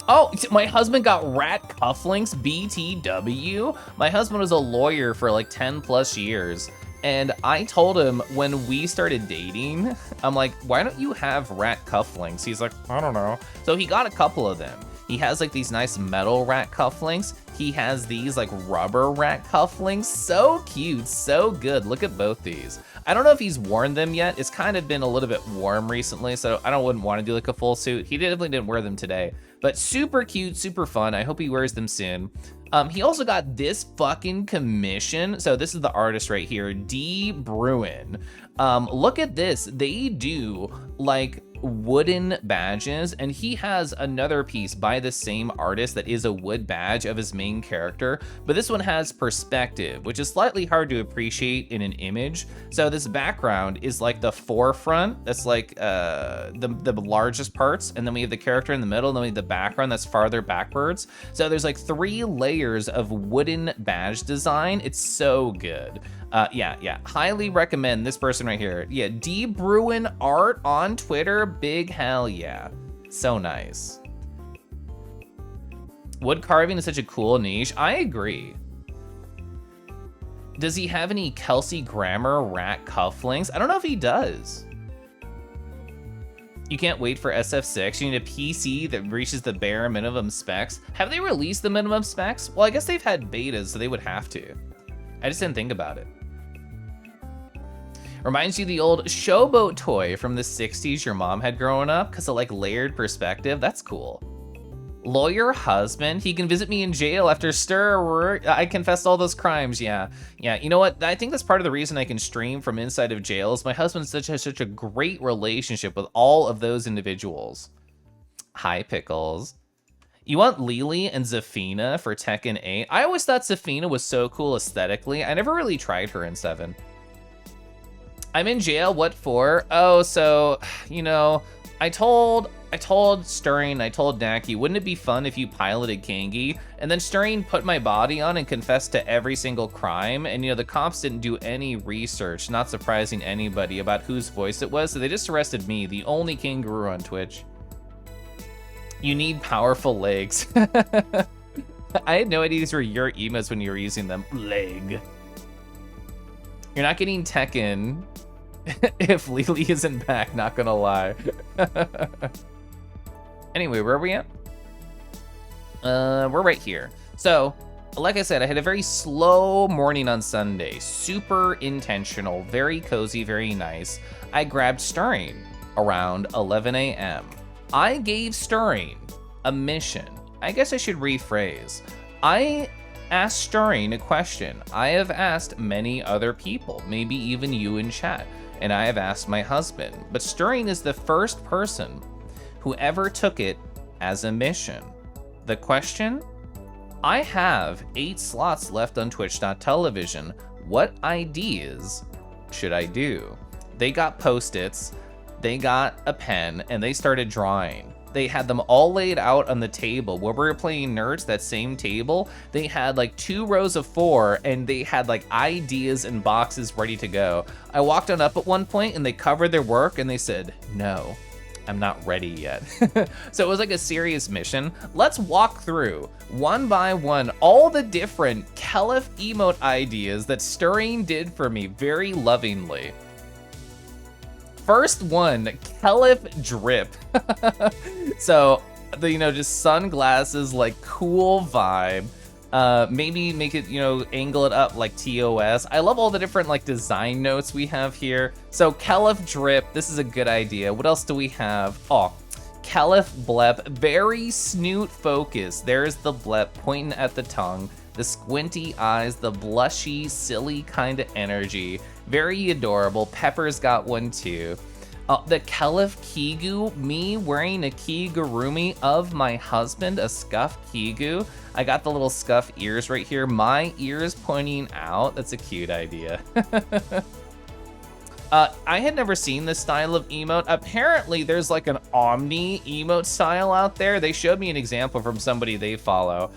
Oh, my husband got rat cufflinks, BTW. My husband was a lawyer for like 10 plus years. And I told him when we started dating, I'm like, why don't you have rat cufflinks? He's like, I don't know. So he got a couple of them. He has like these nice metal rat cufflinks. He has these like rubber rat cufflinks. So cute, so good. Look at both these. I don't know if he's worn them yet. It's kind of been a little bit warm recently, so wouldn't want to do like a full suit. He definitely didn't wear them today, but super cute, super fun. I hope he wears them soon. He also got this fucking commission. So this is the artist right here, D. Bruin. Look at this. They do like wooden badges, and he has another piece by the same artist that is a wood badge of his main character, but this one has perspective, which is slightly hard to appreciate in an image. So this background is like the forefront, that's like the largest parts, and then we have the character in the middle, and then we have the background that's farther backwards. So there's like 3 layers of wooden badge design. It's so good. Yeah, highly recommend this person right here. Yeah, D. Bruin Art on Twitter, big hell yeah. So nice. Wood carving is such a cool niche. I agree. Does he have any Kelsey Grammer rat cufflinks? I don't know if he does. You can't wait for SF6. You need a PC that reaches the bare minimum specs. Have they released the minimum specs? Well, I guess they've had betas, so they would have to. I just didn't think about it. Reminds you of the old Showboat toy from the 60s your mom had growing up because of like layered perspective. That's cool. Lawyer husband, he can visit me in jail after I confessed all those crimes. Yeah, you know what? I think that's part of the reason I can stream from inside of jails. My husband has such a great relationship with all of those individuals. Hi, Pickles. You want Lily and Zafina for Tekken 8? I always thought Zafina was so cool aesthetically. I never really tried her in 7. I'm in jail, what for? Oh, so, you know, I told Stirring, I told Naki, wouldn't it be fun if you piloted Kangi? And then Stirring put my body on and confessed to every single crime. And, you know, the cops didn't do any research, not surprising anybody about whose voice it was. So they just arrested me, the only kangaroo on Twitch. You need powerful legs. I had no idea these were your emotes when you were using them. Leg. You're not getting Tekken if Lily isn't back, not gonna lie. Anyway, where are we at? We're right here. So, like I said, I had a very slow morning on Sunday. Super intentional, very cozy, very nice. I grabbed Stirring around 11 a.m. I gave Stirring a mission. I guess I should rephrase. I asked Stirring a question I have asked many other people, maybe even you in chat, and I have asked my husband, but Stirring is the first person who ever took it as a mission. The question? I have 8 slots left on Twitch.television. What IDs should I do? They got Post-its, they got a pen, and they started drawing. they had them all laid out on the table. Where we were playing Nerds, that same table, they had like 2 rows of 4, and they had like ideas and boxes ready to go. I walked on up at one point and they covered their work and they said, no, I'm not ready yet. So it was like a serious mission. Let's walk through one by one all the different Keliff emote ideas that Stirring did for me very lovingly. First one, Keliff drip. So the, you know, just sunglasses, like cool vibe. Maybe make it, you know, angle it up like TOS. I love all the different like design notes we have here. So Keliff drip, this is a good idea. What else do we have? Oh, Keliff blep, very snoot focused. There's the blep pointing at the tongue, the squinty eyes, the blushy, silly kind of energy. Very adorable. Pepper's got one too. The Keliff Kigu, me wearing a kigurumi of my husband, a scuffed Kigu. I got the little scuff ears right here. My ears pointing out. That's a cute idea. I had never seen this style of emote. Apparently, there's like an Omni emote style out there. They showed me an example from somebody they follow.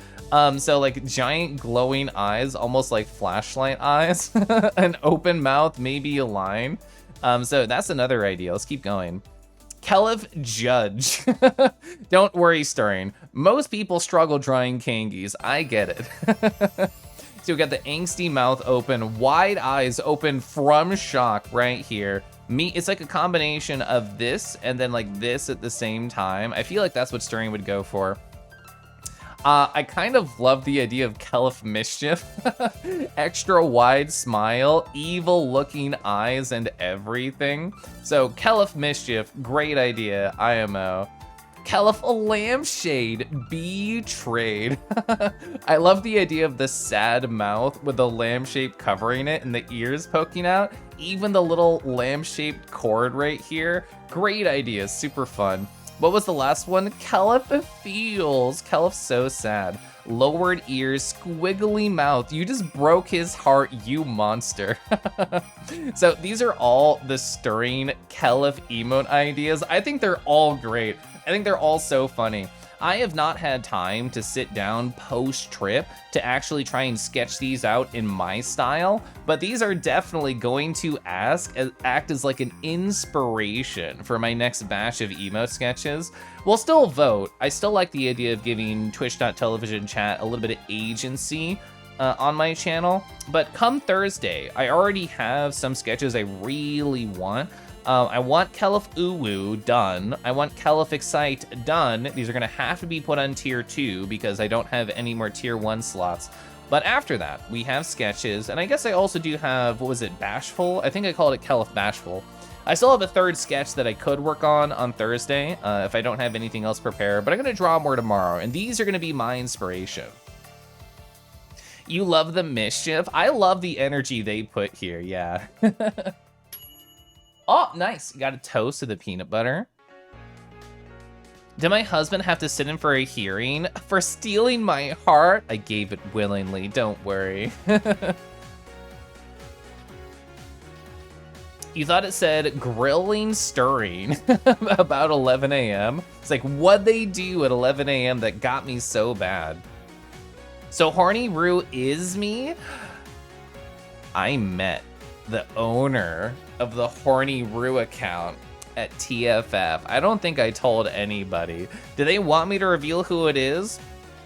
So like giant glowing eyes, almost like flashlight eyes, an open mouth, maybe a line. So that's another idea. Let's keep going. Keliff judge. Don't worry, Stirring. Most people struggle drawing kangies. I get it. So we got the angsty mouth open, wide eyes open from shock right here. It's like a combination of this and then like this at the same time. I feel like that's what Stirring would go for. I kind of love the idea of Keliff mischief. Extra wide smile, evil looking eyes and everything. So Keliff mischief, great idea, IMO. Keliff a lampshade, betrayed. I love the idea of the sad mouth with the lampshade covering it and the ears poking out. Even the little lamp-shaped cord right here. Great idea, super fun. What was the last one? Keliff feels. Keliff so sad. Lowered ears, squiggly mouth. You just broke his heart, you monster. So these are all the Stirring Keliff emote ideas. I think they're all great. I think they're all so funny. I have not had time to sit down post-trip to actually try and sketch these out in my style, but these are definitely going to act as like an inspiration for my next batch of emote sketches. We'll still vote. I still like the idea of giving Twitch.tv chat a little bit of agency on my channel, but come Thursday, I already have some sketches I really want. I want Keliff Uwu done. I want Keliff Excite done. These are gonna have to be put on tier 2 because I don't have any more tier 1 slots. But after that, we have sketches, and I guess I also do have, what was it, Bashful? I think I called it Keliff Bashful. I still have a third sketch that I could work on Thursday if I don't have anything else prepared, but I'm gonna draw more tomorrow, and these are gonna be my inspiration. You love the mischief? I love the energy they put here, yeah. Oh, nice. Got a toast of the peanut butter. Did my husband have to sit in for a hearing? For stealing my heart? I gave it willingly, don't worry. You thought it said grilling Stirring about 11 a.m.? It's like, what'd they do at 11 a.m. that got me so bad? So Horny Roo is me? I met the owner of the Horny Roo account at TFF. I don't think I told anybody. Do they want me to reveal who it is?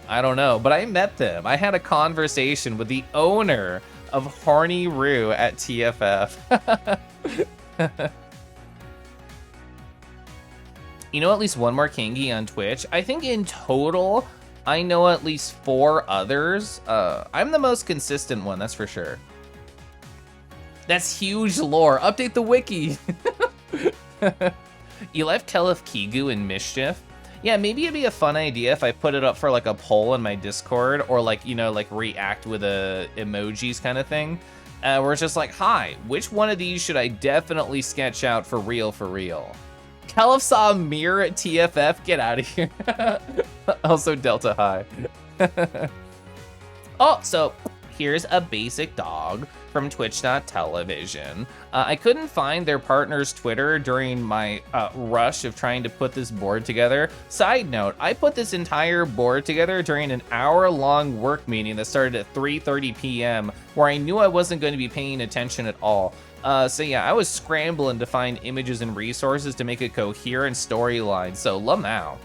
I don't know, but I met them. I had a conversation with the owner of Horny Roo at TFF. You know at least one more Kangi on Twitch? I think in total, I know at least 4 others. I'm the most consistent one, that's for sure. That's huge lore. Update the wiki. You left Keliff Kigu in mischief? Yeah, maybe it'd be a fun idea if I put it up for like a poll in my Discord, or like, you know, like react with emojis kind of thing. Where it's just like, hi, which one of these should I definitely sketch out for real, for real? Keliff saw a mirror at TFF, get out of here. Also Delta High. Oh, so here's a basic dog. from Twitch.television. I couldn't find their partner's Twitter during my rush of trying to put this board together. Side note, I put this entire board together during an hour-long work meeting that started at 3:30 p.m. where I knew I wasn't going to be paying attention at all. So yeah, I was scrambling to find images and resources to make a coherent storyline, so lamau.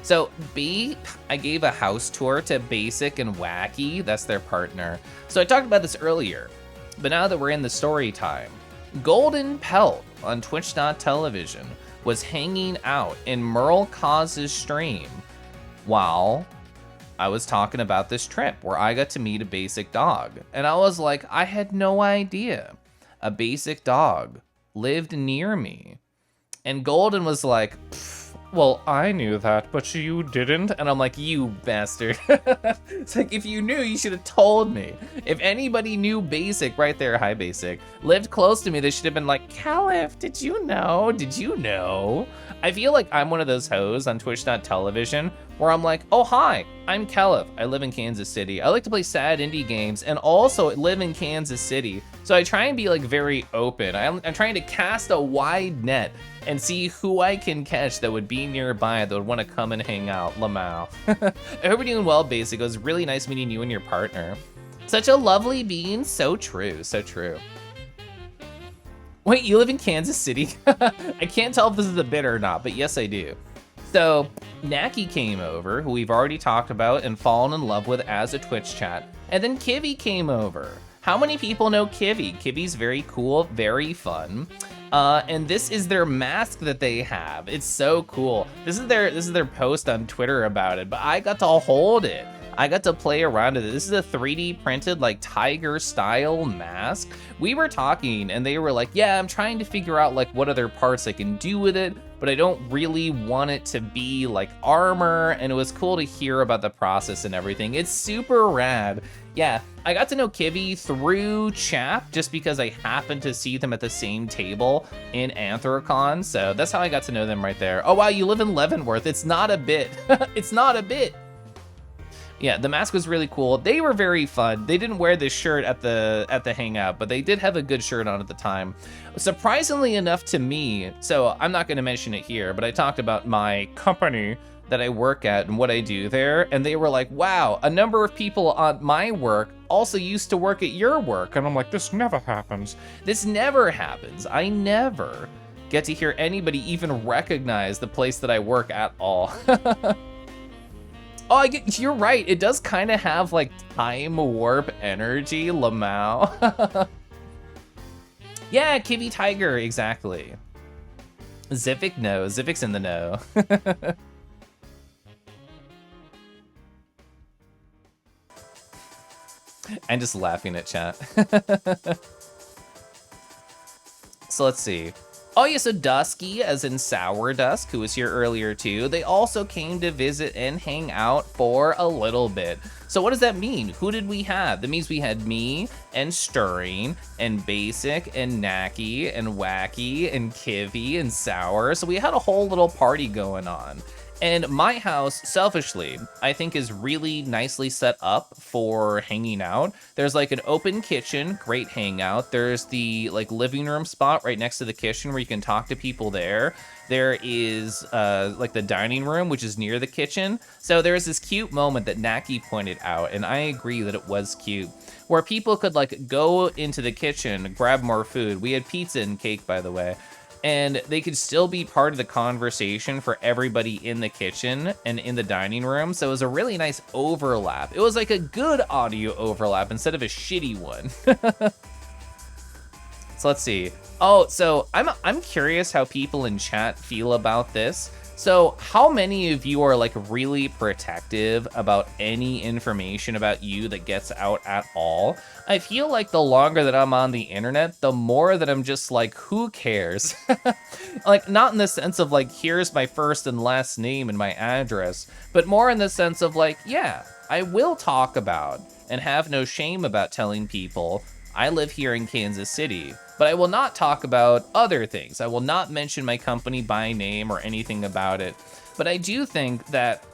So B, I gave a house tour to Basic and Wacky, that's their partner. So I talked about this earlier, but now that we're in the story time, Golden Pelt on Twitch.television was hanging out in Merle Cause's stream while I was talking about this trip where I got to meet a basic dog. And I was like, I had no idea a basic dog lived near me. And Golden was like, well, I knew that, but you didn't. And I'm like, you bastard. It's like, if you knew, you should have told me. If anybody knew Basic right there, hi Basic, lived close to me, they should have been like, Keliff, did you know? Did you know? I feel like I'm one of those hoes on Twitch.television where I'm like, oh, hi, I'm Keliff. I live in Kansas City. I like to play sad indie games and also live in Kansas City. So I try and be like very open. I'm trying to cast a wide net and see who I can catch that would be nearby that would want to come and hang out. Lamau. I hope you're doing well, Basic. It was really nice meeting you and your partner. Such a lovely being. So true, so true. Wait, you live in Kansas City? I can't tell if this is a bit or not, but yes, I do. So Naki came over, who we've already talked about and fallen in love with as a Twitch chat. And then Kivy came over. How many people know Kivy? Kivy's very cool, very fun. And this is their mask that they have. It's so cool. This is their post on Twitter about it, but I got to hold it. I got to play around with it. This is a 3D printed like tiger style mask. We were talking and they were like, yeah, I'm trying to figure out like what other parts I can do with it, but I don't really want it to be like armor. And it was cool to hear about the process and everything. It's super rad. Yeah, I got to know Kivy through Chap just because I happened to see them at the same table in Anthrocon. So that's how I got to know them right there. Oh wow, you live in Leavenworth. It's not a bit. It's not a bit. Yeah, the mask was really cool. They were very fun. They didn't wear this shirt at the hangout, but they did have a good shirt on at the time. Surprisingly enough to me, so I'm not going to mention it here, but I talked about my company that I work at and what I do there, and they were like, wow, a number of people on my work also used to work at your work. And I'm like, this never happens. This never happens. I never get to hear anybody even recognize the place that I work at all. Oh, you're right. It does kind of have like time warp energy, Lamau. Yeah, Kivy Tiger, exactly. Zivik, no. Zivik's in the know. I'm just laughing at chat. So let's see. Oh yeah, so Dusky, as in Sour Dusk, who was here earlier too, they also came to visit and hang out for a little bit. So what does that mean? Who did we have? That means we had me and Stirring and Basic and Naki and Wacky and Kivy and Sour. So we had a whole little party going on. And my house, selfishly, I think is really nicely set up for hanging out. There's like an open kitchen, great hangout. There's the like living room spot right next to the kitchen where you can talk to people there. There is like the dining room, which is near the kitchen. So there's this cute moment that Naki pointed out, and I agree that it was cute, where people could like go into the kitchen, grab more food. We had pizza and cake, by the way. And they could still be part of the conversation for everybody in the kitchen and in the dining room. So it was a really nice overlap. It was like a good audio overlap instead of a shitty one. So let's see. Oh, so I'm curious how people in chat feel about this. So how many of you are like really protective about any information about you that gets out at all? I feel like the longer that I'm on the internet, the more that I'm just like, who cares? Like, not in the sense of like, here's my first and last name and my address, but more in the sense of like, yeah, I will talk about and have no shame about telling people I live here in Kansas City, but I will not talk about other things. I will not mention my company by name or anything about it. But I do think that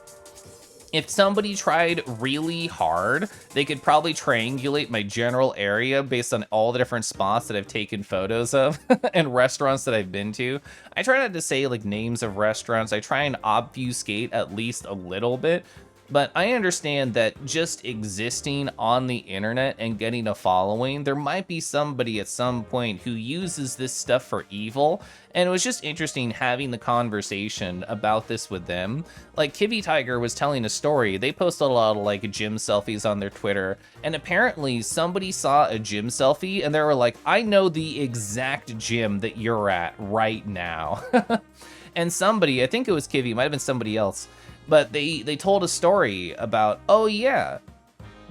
If somebody tried really hard, they could probably triangulate my general area based on all the different spots that I've taken photos of and restaurants that I've been to. I try not to say like names of restaurants. I try and obfuscate at least a little bit. But I understand that just existing on the internet and getting a following, there might be somebody at some point who uses this stuff for evil. And it was just interesting having the conversation about this with them. Like Kivy Tiger was telling a story. They posted a lot of like gym selfies on their Twitter. And apparently somebody saw a gym selfie and they were like, I know the exact gym that you're at right now. And somebody, I think it was Kivy, it might have been somebody else, but they told a story about, oh yeah,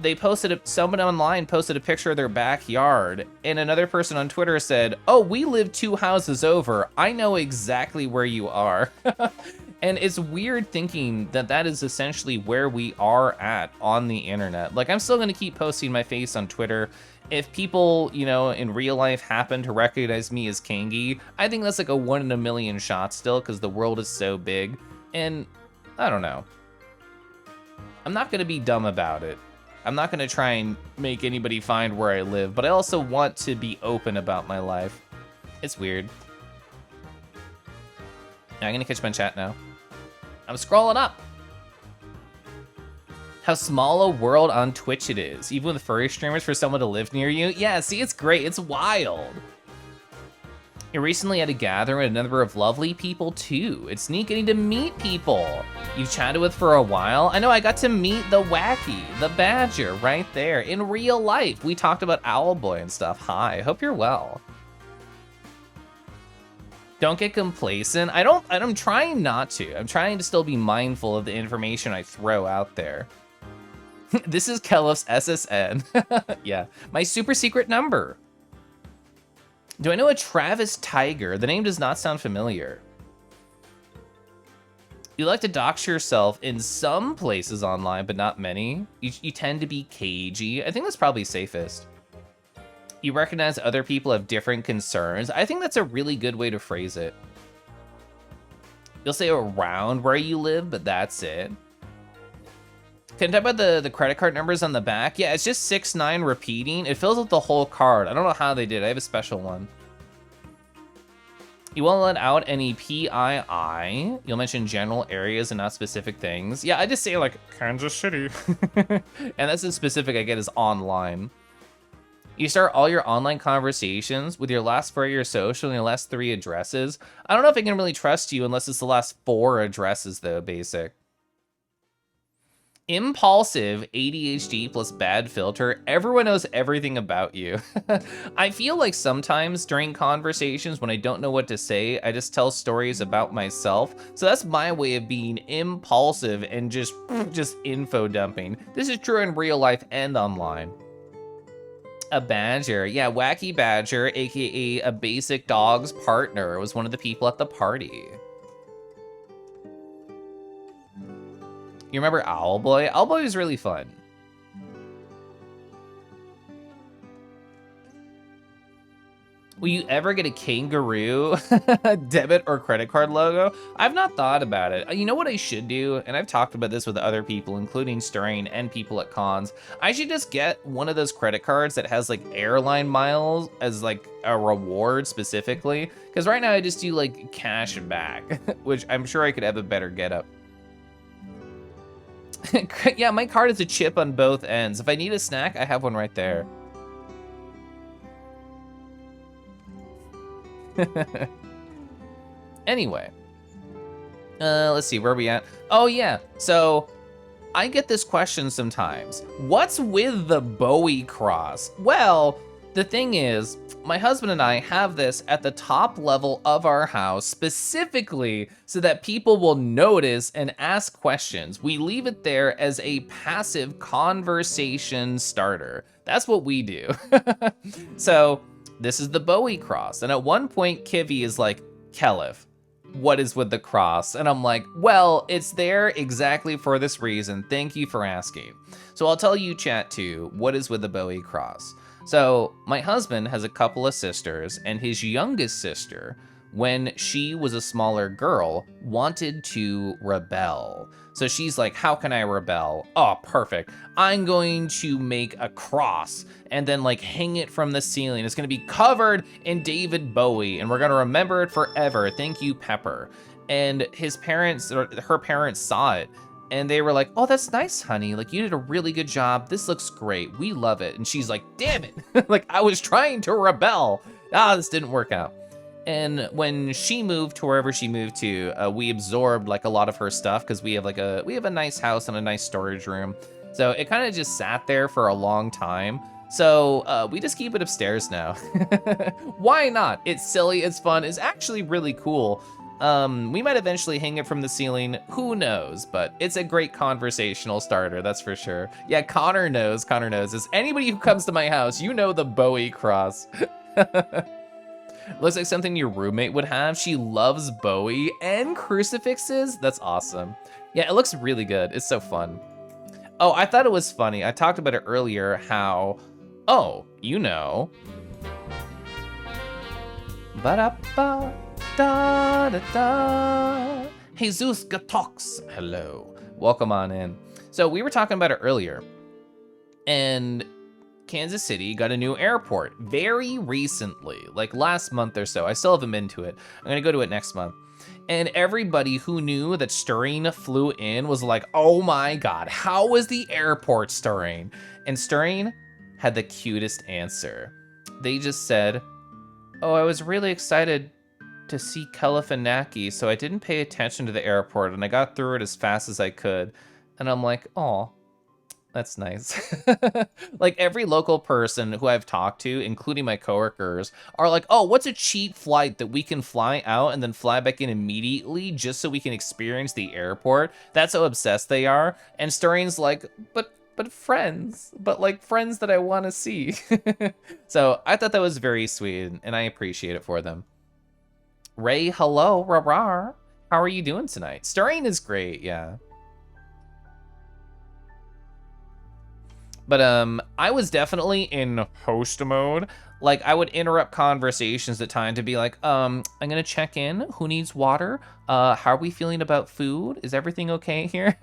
they someone online posted a picture of their backyard, and another person on Twitter said, oh, we live 2 houses over. I know exactly where you are. And it's weird thinking that that is essentially where we are at on the internet. Like, I'm still gonna keep posting my face on Twitter. If people, you know, in real life happen to recognize me as Kangi, I think that's like a 1 in a million shot still, because the world is so big. And I don't know. I'm not gonna be dumb about it. I'm not gonna try and make anybody find where I live, but I also want to be open about my life. It's weird. I'm gonna catch my chat now. I'm scrolling up. How small a world on Twitch it is, even with furry streamers, for someone to live near you. Yeah, see, it's great, it's wild. You recently had a gathering with a number of lovely people too. It's neat getting to meet people you've chatted with for a while. I know I got to meet the Wacky, the Badger, right there in real life. We talked about Owlboy and stuff. Hi, hope you're well. Don't get complacent. I'm trying not to. I'm trying to still be mindful of the information I throw out there. This is Keliff's SSN. Yeah, my super secret number. Do I know a Travis Tiger? The name does not sound familiar. You like to dox yourself in some places online, but not many. You tend to be cagey. I think that's probably safest. You recognize other people have different concerns. I think that's a really good way to phrase it. You'll say around where you live, but that's it. Can I talk about the credit card numbers on the back? Yeah, it's just 6-9 repeating. It fills up the whole card. I don't know how they did. I have a special one. You won't let out any PII. You'll mention general areas and not specific things. Yeah, I just say like Kansas City. And that's as specific I get as online. You start all your online conversations with your last 4 of your social and your last 3 addresses. I don't know if I can really trust you unless it's the last 4 addresses though, basic. Impulsive, ADHD plus bad filter. Everyone knows everything about you. I feel like sometimes during conversations when I don't know what to say, I just tell stories about myself. So that's my way of being impulsive and just info dumping. This is true in real life and online. A badger. Yeah, Wacky Badger, aka a basic dog's partner, was one of the people at the party. You remember Owlboy? Owlboy was really fun. Will you ever get a kangaroo debit or credit card logo? I've not thought about it. You know what I should do? And I've talked about this with other people, including Stirring and people at cons. I should just get one of those credit cards that has like airline miles as like a reward specifically. Because right now I just do like cash back, which I'm sure I could have a better getup. Yeah, my card is a chip on both ends. If I need a snack, I have one right there. Anyway, let's see, where are we at? Oh yeah, so I get this question sometimes. What's with the Bowie cross? Well, the thing is, my husband and I have this at the top level of our house specifically so that people will notice and ask questions. We leave it there as a passive conversation starter. That's what we do. So this is the Bowie cross. And at one point, Kivy is like, Keliff, what is with the cross? And I'm like, well, it's there exactly for this reason. Thank you for asking. So I'll tell you, chat too, what is with the Bowie cross? So my husband has a couple of sisters, and his youngest sister when she was a smaller girl, wanted to rebel. So she's like, how can I rebel? Oh, perfect. I'm going to make a cross and then like hang it from the ceiling. It's gonna be covered in David Bowie and we're gonna remember it forever. Thank you, Pepper. And his parents, or her parents saw it and they were like, oh, that's nice, honey. Like, you did a really good job. This looks great. We love it. And she's like, damn it. Like, I was trying to rebel. This didn't work out. And when she moved to wherever she moved to, we absorbed like a lot of her stuff because we have a nice house and a nice storage room. So it kind of just sat there for a long time. So we just keep it upstairs now. Why not? It's silly, it's fun, it's actually really cool. We might eventually hang it from the ceiling, who knows, but it's a great conversational starter, that's for sure. Yeah, Connor knows. As anybody who comes to my house, you know the Bowie cross. Looks like something your roommate would have. She loves Bowie and crucifixes. That's awesome. Yeah, it looks really good. It's so fun. Oh, I thought it was funny. I talked about it earlier how, oh, you know. Ba-da-ba, da-da-da. Jesus Gatox. Hello. Welcome on in. So we were talking about it earlier. And Kansas City got a new airport very recently, like last month or so. I still haven't been to it. I'm gonna go to it next month. And everybody who knew that Stirring flew in was like, oh my God, how was the airport, Stirring? And Stirring had the cutest answer. They just said, oh, I was really excited to see Keliff and Naki, so I didn't pay attention to the airport and I got through it as fast as I could. And I'm like, oh, that's nice. Like every local person who I've talked to, including my coworkers, are like, oh, what's a cheap flight that we can fly out and then fly back in immediately just so we can experience the airport? That's how obsessed they are. And Stirring's like, but friends, but like friends that I want to see. So I thought that was very sweet and I appreciate it for them. Ray, hello, rah-rah. How are you doing tonight? Stirring is great, yeah. But I was definitely in host mode. Like I would interrupt conversations at times to be like, I'm gonna check in. Who needs water? How are we feeling about food? Is everything okay here?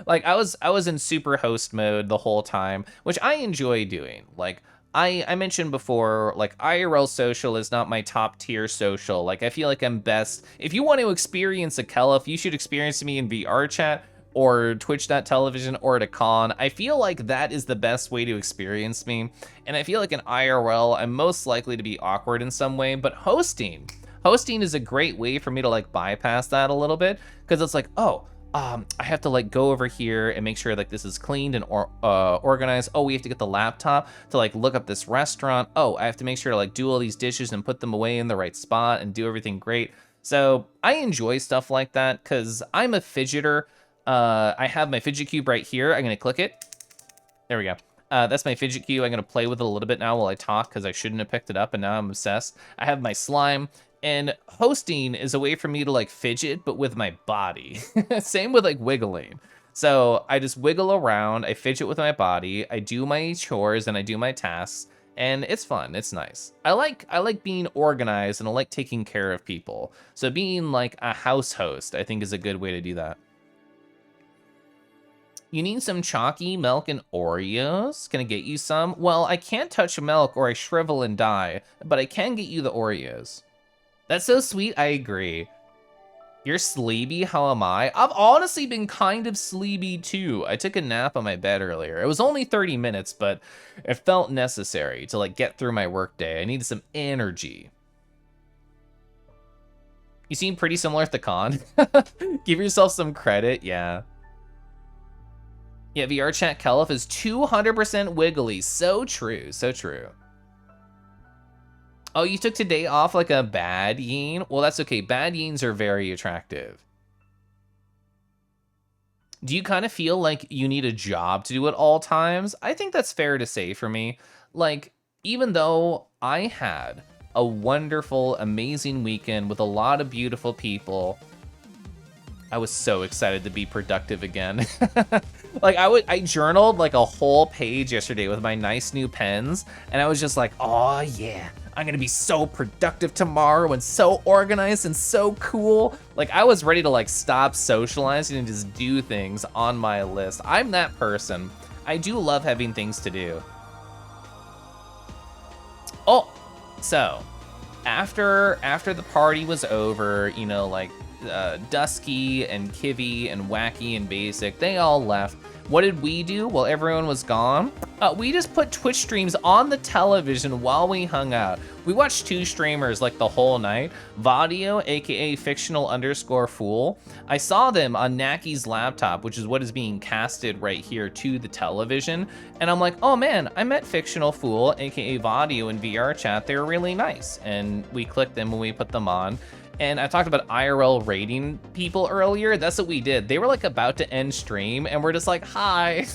Like I was in super host mode the whole time, which I enjoy doing. Like I mentioned before, like IRL social is not my top tier social. Like I feel like I'm best. If you want to experience a Keliff, you should experience me in VR chat or Twitch.tv or at a con. I feel like that is the best way to experience me. And I feel like in IRL, I'm most likely to be awkward in some way, but hosting is a great way for me to like bypass that a little bit. Cause it's like, oh, I have to like go over here and make sure like this is cleaned and organized. Oh, we have to get the laptop to like look up this restaurant. Oh, I have to make sure to like do all these dishes and put them away in the right spot and do everything great. So I enjoy stuff like that cause I'm a fidgeter. I have my fidget cube right here. I'm gonna click it. There we go. That's my fidget cube. I'm gonna play with it a little bit now while I talk because I shouldn't have picked it up and now I'm obsessed. I have my slime and hosting is a way for me to like fidget, but with my body. Same with like wiggling. So I just wiggle around, I fidget with my body, I do my chores and I do my tasks and it's fun, it's nice. I like being organized and I like taking care of people. So being like a house host, I think is a good way to do that. You need some chalky milk and Oreos? Can I get you some? Well, I can't touch milk or I shrivel and die, but I can get you the Oreos. That's so sweet, I agree. You're sleepy, how am I? I've honestly been kind of sleepy too. I took a nap on my bed earlier. It was only 30 minutes, but it felt necessary to like get through my workday. I needed some energy. You seem pretty similar at the con. Give yourself some credit, yeah. Yeah, VR chat Keliff is 200% wiggly. So true, so true. Oh, you took today off like a bad yeen? Well, that's okay. Bad yeens are very attractive. Do you kind of feel like you need a job to do at all times? I think that's fair to say for me. Like, even though I had a wonderful, amazing weekend with a lot of beautiful people, I was so excited to be productive again. Like I journaled like a whole page yesterday with my nice new pens and I was just like, oh yeah, I'm gonna be so productive tomorrow and so organized and so cool. Like, I was ready to like stop socializing and just do things on my list. I'm that person. I do love having things to do. Oh, so after the party was over, you know, like Dusky and Kivy and Wacky and Basic, they all left. What did we do while everyone was gone? We just put Twitch streams on the television while we hung out. We watched 2 streamers like the whole night. Vadio, aka fictional_fool. I saw them on Naki's laptop, which is what is being casted right here to the television. And I'm like, oh man, I met Fictional Fool, aka Vadio in VR chat. They were really nice. And we clicked them when we put them on. And I talked about IRL rating people earlier. That's what we did. They were like about to end stream and we're just like, hi.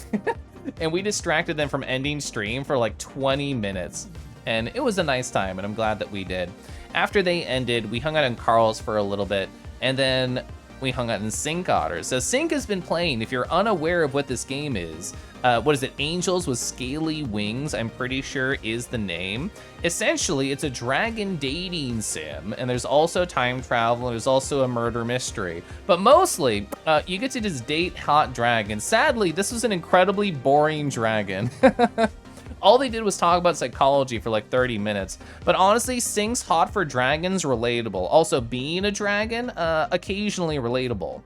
And we distracted them from ending stream for like 20 minutes. And it was a nice time and I'm glad that we did. After they ended, we hung out in Carl's for a little bit and then we hung out in Sync Otter. So Sync has been playing, if you're unaware of what this game is, what is it? Angels with Scaly Wings, I'm pretty sure is the name. Essentially, it's a dragon dating sim, and there's also time travel, and there's also a murder mystery. But mostly, you get to just date hot dragons. Sadly, this was an incredibly boring dragon. All they did was talk about psychology for like 30 minutes. But honestly, Sync's hot for dragons relatable. Also, being a dragon, occasionally relatable.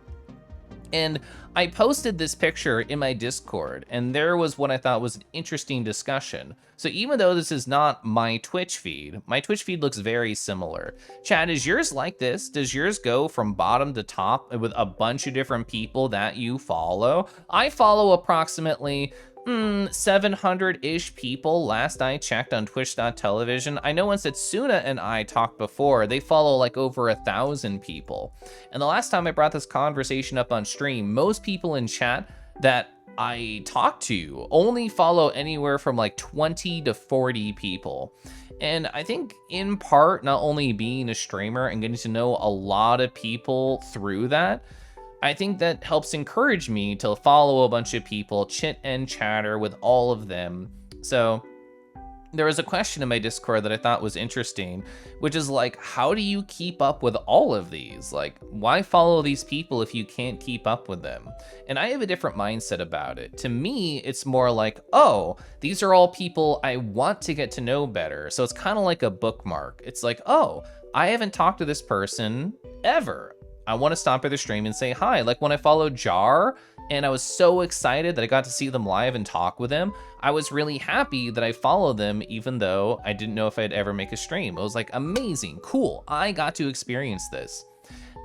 And I posted this picture in my Discord, and there was what I thought was an interesting discussion. So even though this is not my Twitch feed looks very similar. Chad, is yours like this? Does yours go from bottom to top with a bunch of different people that you follow? I follow approximately 700-ish people last I checked on twitch.tv. I know when Setsuna and I talked before, they follow like over 1,000 people. And the last time I brought this conversation up on stream, most people in chat that I talk to only follow anywhere from like 20 to 40 people. And I think in part, not only being a streamer and getting to know a lot of people through that, I think that helps encourage me to follow a bunch of people, chit and chatter with all of them. So there was a question in my Discord that I thought was interesting, which is like, how do you keep up with all of these? Like, why follow these people if you can't keep up with them? And I have a different mindset about it. To me, it's more like, oh, these are all people I want to get to know better. So it's kind of like a bookmark. It's like, oh, I haven't talked to this person ever. I want to stop by their stream and say hi. Like when I followed Jar and I was so excited that I got to see them live and talk with them, I was really happy that I followed them even though I didn't know if I'd ever make a stream. It was like amazing, cool. I got to experience this.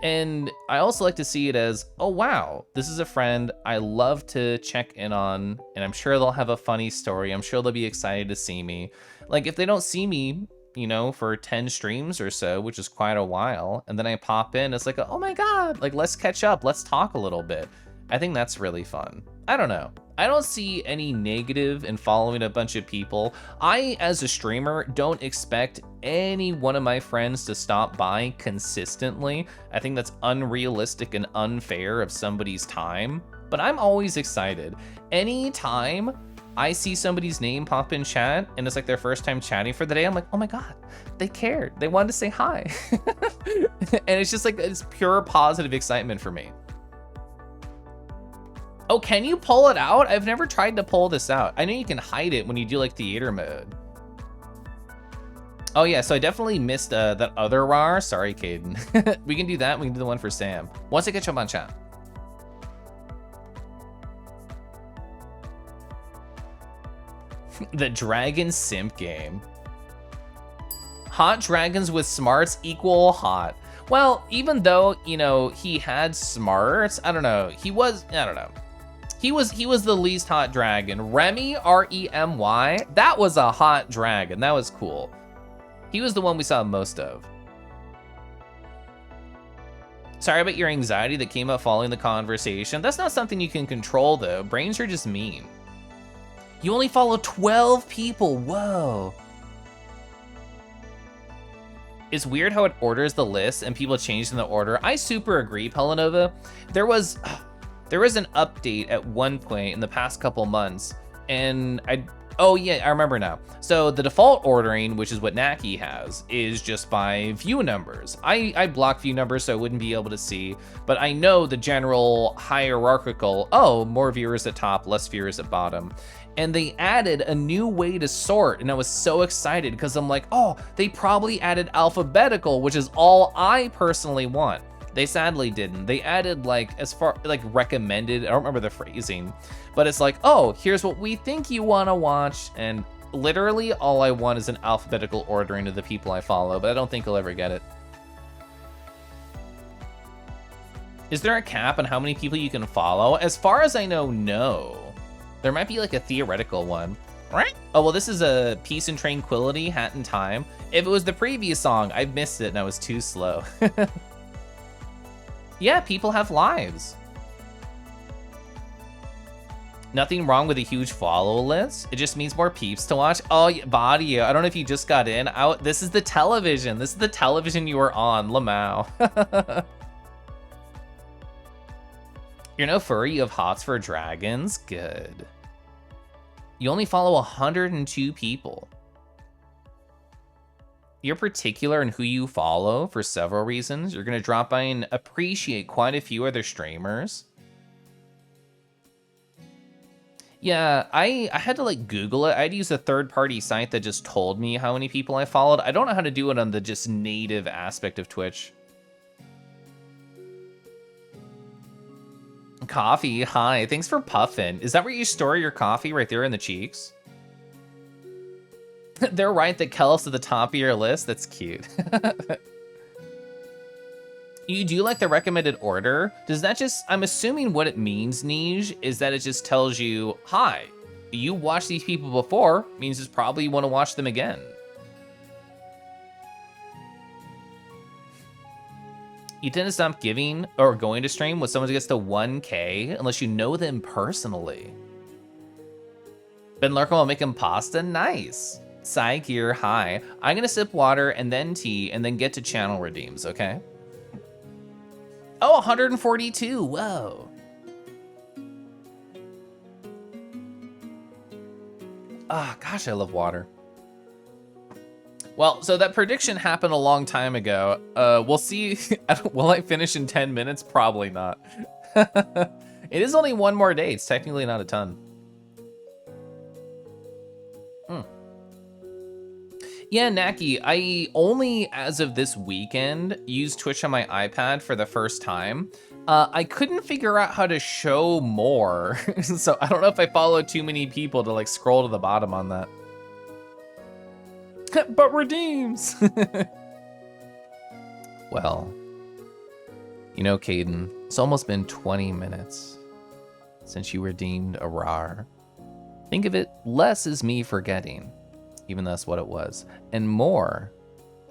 And I also like to see it as, oh wow, this is a friend I love to check in on and I'm sure they'll have a funny story. I'm sure they'll be excited to see me. Like if they don't see me, you know, for 10 streams or so, which is quite a while, and then I pop in, it's like, oh my god, like let's catch up, let's talk a little bit. I think that's really fun. I don't know. I don't see any negative in following a bunch of people. I, as a streamer, don't expect any one of my friends to stop by consistently. I think that's unrealistic and unfair of somebody's time, but I'm always excited. Anytime I see somebody's name pop in chat and it's like their first time chatting for the day, I'm like, oh my god, they cared. They wanted to say hi. And it's just like, it's pure positive excitement for me. Oh, can you pull it out? I've never tried to pull this out. I know you can hide it when you do like theater mode. Oh yeah, so I definitely missed that other RAR. Sorry, Caden. We can do that, we can do the one for Sam. Once I catch up on chat. The Dragon Simp game. Hot dragons with smarts equal hot. Well, even though, you know, he had smarts, I don't know. He was the least hot dragon. Remy, R-E-M-Y, that was a hot dragon. That was cool. He was the one we saw most of. Sorry about your anxiety that came up following the conversation. That's not something you can control though. Brains are just mean. You only follow 12 people, whoa. It's weird how it orders the list and people change in the order. I super agree, Pelanova. There was an update at one point in the past couple months, and Oh yeah, I remember now. So the default ordering, which is what Naki has, is just by view numbers. I block view numbers so I wouldn't be able to see, but I know the general hierarchical, oh, more viewers at top, less viewers at bottom. And they added a new way to sort, and I was so excited because I'm like, oh, they probably added alphabetical, which is all I personally want. They sadly didn't. They added like, as far, like recommended, I don't remember the phrasing, but it's like, oh, here's what we think you wanna watch, and literally all I want is an alphabetical ordering of the people I follow, but I don't think I'll ever get it. Is there a cap on how many people you can follow? As far as I know, no. There might be like a theoretical one. Right? Oh, well, this is a Peace and Tranquility, Hat in Time. If it was the previous song, I missed it and I was too slow. Yeah, people have lives. Nothing wrong with a huge follow list. It just means more peeps to watch. Oh, Body, I don't know if you just got in. This is the television. This is the television you were on, Lamau. You're no furry, you have hots for dragons? Good. You only follow 102 people. You're particular in who you follow for several reasons. You're gonna drop by and appreciate quite a few other streamers. Yeah, I had to like Google it. I had to use a third-party site that just told me how many people I followed. I don't know how to do it on the just native aspect of Twitch. Coffee, hi, thanks for puffing. Is that where you store your coffee, right there in the cheeks? They're right that Keliff's at the top of your list. That's cute. You do like the recommended order? Does that just, I'm assuming what it means, Nij, is that it just tells you, hi, you watched these people before, means it's probably you want to watch them again. You tend to stop giving or going to stream when someone gets to 1K unless you know them personally. Been lurking while making pasta? Nice. Psych, you're high. I'm gonna sip water and then tea and then get to channel redeems, okay? Oh, 142, whoa. Ah, gosh, I love water. Well, so that prediction happened a long time ago. We'll see, will I finish in 10 minutes? Probably not. It is only one more day, it's technically not a ton. Yeah, Naki, I only, as of this weekend, used Twitch on my iPad for the first time. I couldn't figure out how to show more, so I don't know if I follow too many people to like scroll to the bottom on that. But redeems! Well, you know, Caden, it's almost been 20 minutes since you redeemed a RAR. Think of it less as me forgetting, even though that's what it was, and more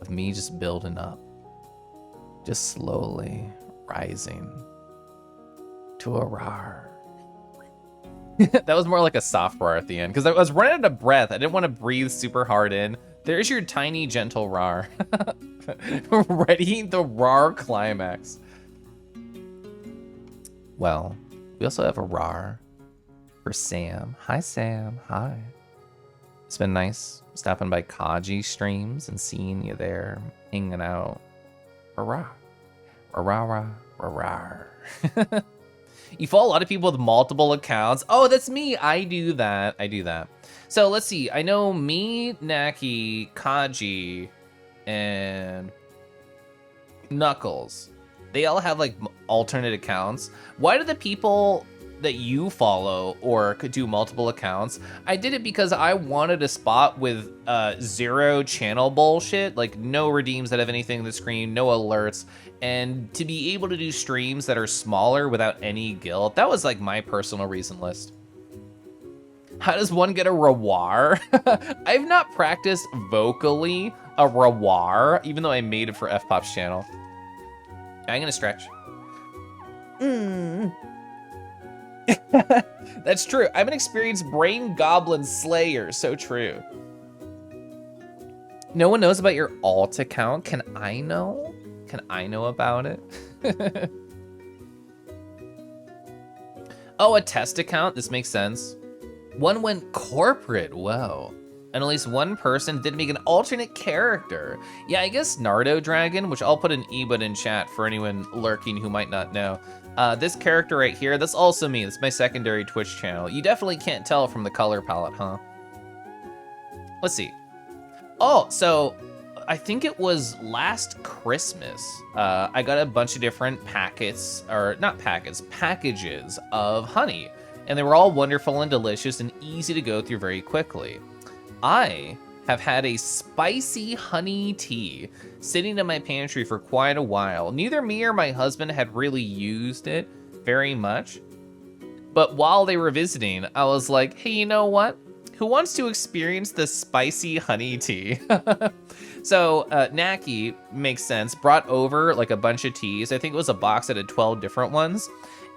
of me just building up, just slowly rising to a RAR. That was more like a soft RAR at the end, because I was running out of breath. I didn't want to breathe super hard in. There's your tiny, gentle RAR. Ready the RAR climax. Well, we also have a RAR for Sam. Hi, Sam. Hi. It's been nice stopping by Kaji streams and seeing you there, hanging out. Rah, rah, rah, rah, rah. You follow a lot of people with multiple accounts. Oh, that's me. I do that. I do that. So let's see. I know me, Naki, Kaji, and Knuckles. They all have like alternate accounts. Why do the people that you follow or could do multiple accounts? I did it because I wanted a spot with zero channel bullshit, like no redeems that have anything on the screen, no alerts, and to be able to do streams that are smaller without any guilt. That was like my personal reason list. How does one get a rawar? I've not practiced vocally a rawar, even though I made it for F-Pop's channel. I'm gonna stretch. That's true. I'm an experienced brain goblin slayer. So true. No one knows about your alt account. Can I know? Can I know about it? Oh, a test account? This makes sense. One went corporate, whoa. And at least one person did make an alternate character. Yeah, I guess Nardo Dragon, which I'll put an e-bud in chat for anyone lurking who might not know. This character right here, that's also me. That's my secondary Twitch channel. You definitely can't tell from the color palette, huh? Let's see. Oh, so I think it was last Christmas. I got a bunch of different packages of honey. And they were all wonderful and delicious and easy to go through very quickly. I have had a spicy honey tea sitting in my pantry for quite a while. Neither me or my husband had really used it very much. But while they were visiting, I was like, hey, you know what? Who wants to experience the spicy honey tea? So Naki, makes sense, brought over like a bunch of teas. I think it was a box that had 12 different ones.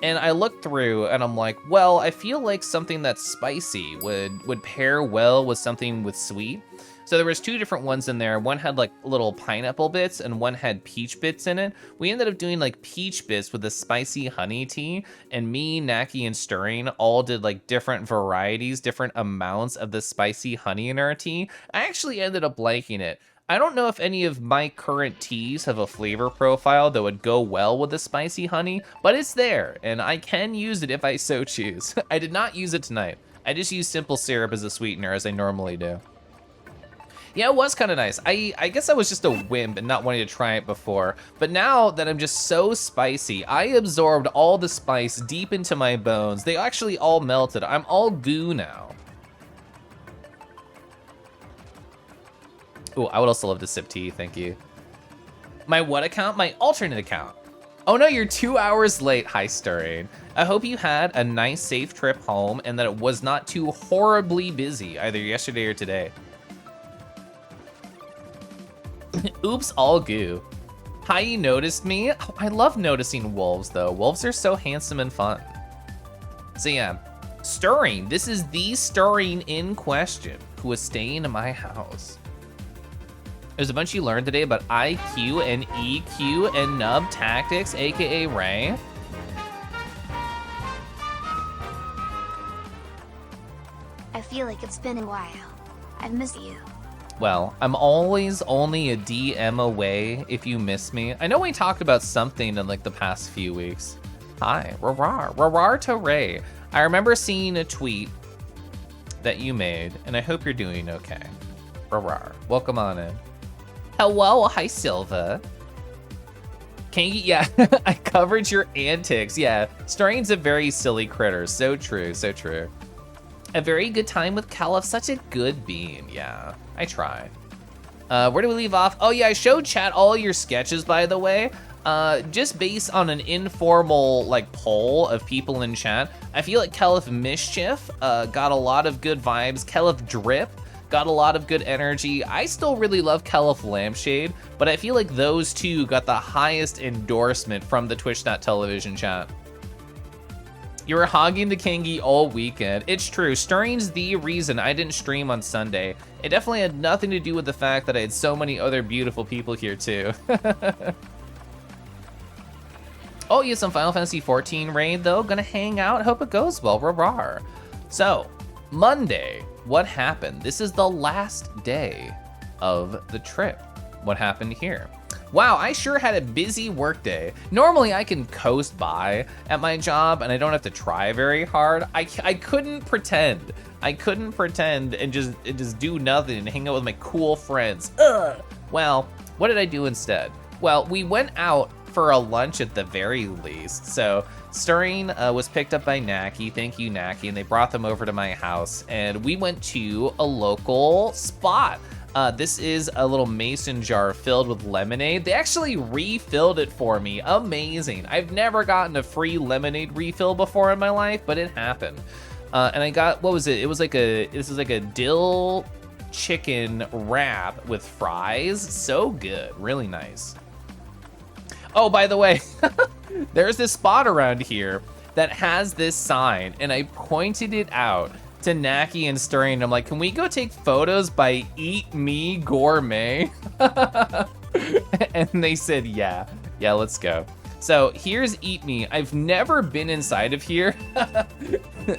And I looked through and I'm like, well, I feel like something that's spicy would pair well with something with sweet. So there was 2 different ones in there. One had like little pineapple bits and one had peach bits in it. We ended up doing like peach bits with the spicy honey tea, and me, Naki, and Stirring all did like different varieties, different amounts of the spicy honey in our tea. I actually ended up liking it. I don't know if any of my current teas have a flavor profile that would go well with the spicy honey, but it's there, and I can use it if I so choose. I did not use it tonight. I just used simple syrup as a sweetener, as I normally do. Yeah, it was kind of nice. I guess I was just a wimp and not wanting to try it before, but now that I'm just so spicy, I absorbed all the spice deep into my bones. They actually all melted. I'm all goo now. Ooh, I would also love to sip tea, thank you. My what account? My alternate account. Oh no, you're 2 hours late. Hi, Stirring. I hope you had a nice, safe trip home and that it was not too horribly busy, either yesterday or today. Oops, all goo. Hi, you noticed me? Oh, I love noticing wolves, though. Wolves are so handsome and fun. So yeah, Stirring. This is the Stirring in question who is staying in my house. There's a bunch you learned today about IQ and EQ and nub tactics, aka Ray. I feel like it's been a while. I've missed you. Well, I'm always only a DM away if you miss me. I know we talked about something in like the past few weeks. Hi, Rarar to Ray. I remember seeing a tweet that you made, and I hope you're doing okay. Rarar, welcome on in. Hello, hi Silva. Kangi, yeah, I covered your antics. Yeah, Stirring's a very silly critter. So true, so true. A very good time with Keliff, such a good bean. Yeah, I try. Where do we leave off? Oh yeah, I showed chat all your sketches, by the way. Just based on an informal like poll of people in chat, I feel like Keliff Mischief got a lot of good vibes. Keliff Drip got a lot of good energy. I still really love Keliff Lampshade, but I feel like those two got the highest endorsement from the Twitch.tv chat. You were hogging the Kangi all weekend. It's true, Stirring's the reason I didn't stream on Sunday. It definitely had nothing to do with the fact that I had so many other beautiful people here too. Oh, you have some Final Fantasy XIV raid though. Gonna hang out, hope it goes well, rawr. So, Monday, what happened? This is the last day of the trip. What happened here? Wow, I sure had a busy work day. Normally I can coast by at my job and I don't have to try very hard. I couldn't pretend. I couldn't pretend and just do nothing and hang out with my cool friends. Ugh. Well, what did I do instead? Well, we went out for a lunch at the very least. So Stirring was picked up by Naki. Thank you, Naki. And they brought them over to my house and we went to a local spot. This is a little mason jar filled with lemonade. They actually refilled it for me. Amazing. I've never gotten a free lemonade refill before in my life, but it happened. And I got, what was it? This is like a dill chicken wrap with fries. So good, really nice. Oh, by the way, there's this spot around here that has this sign and I pointed it out to Naki and Stirring. I'm like, can we go take photos by Eat Me Gourmet? And they said, yeah, let's go. So here's Eat Me. I've never been inside of here.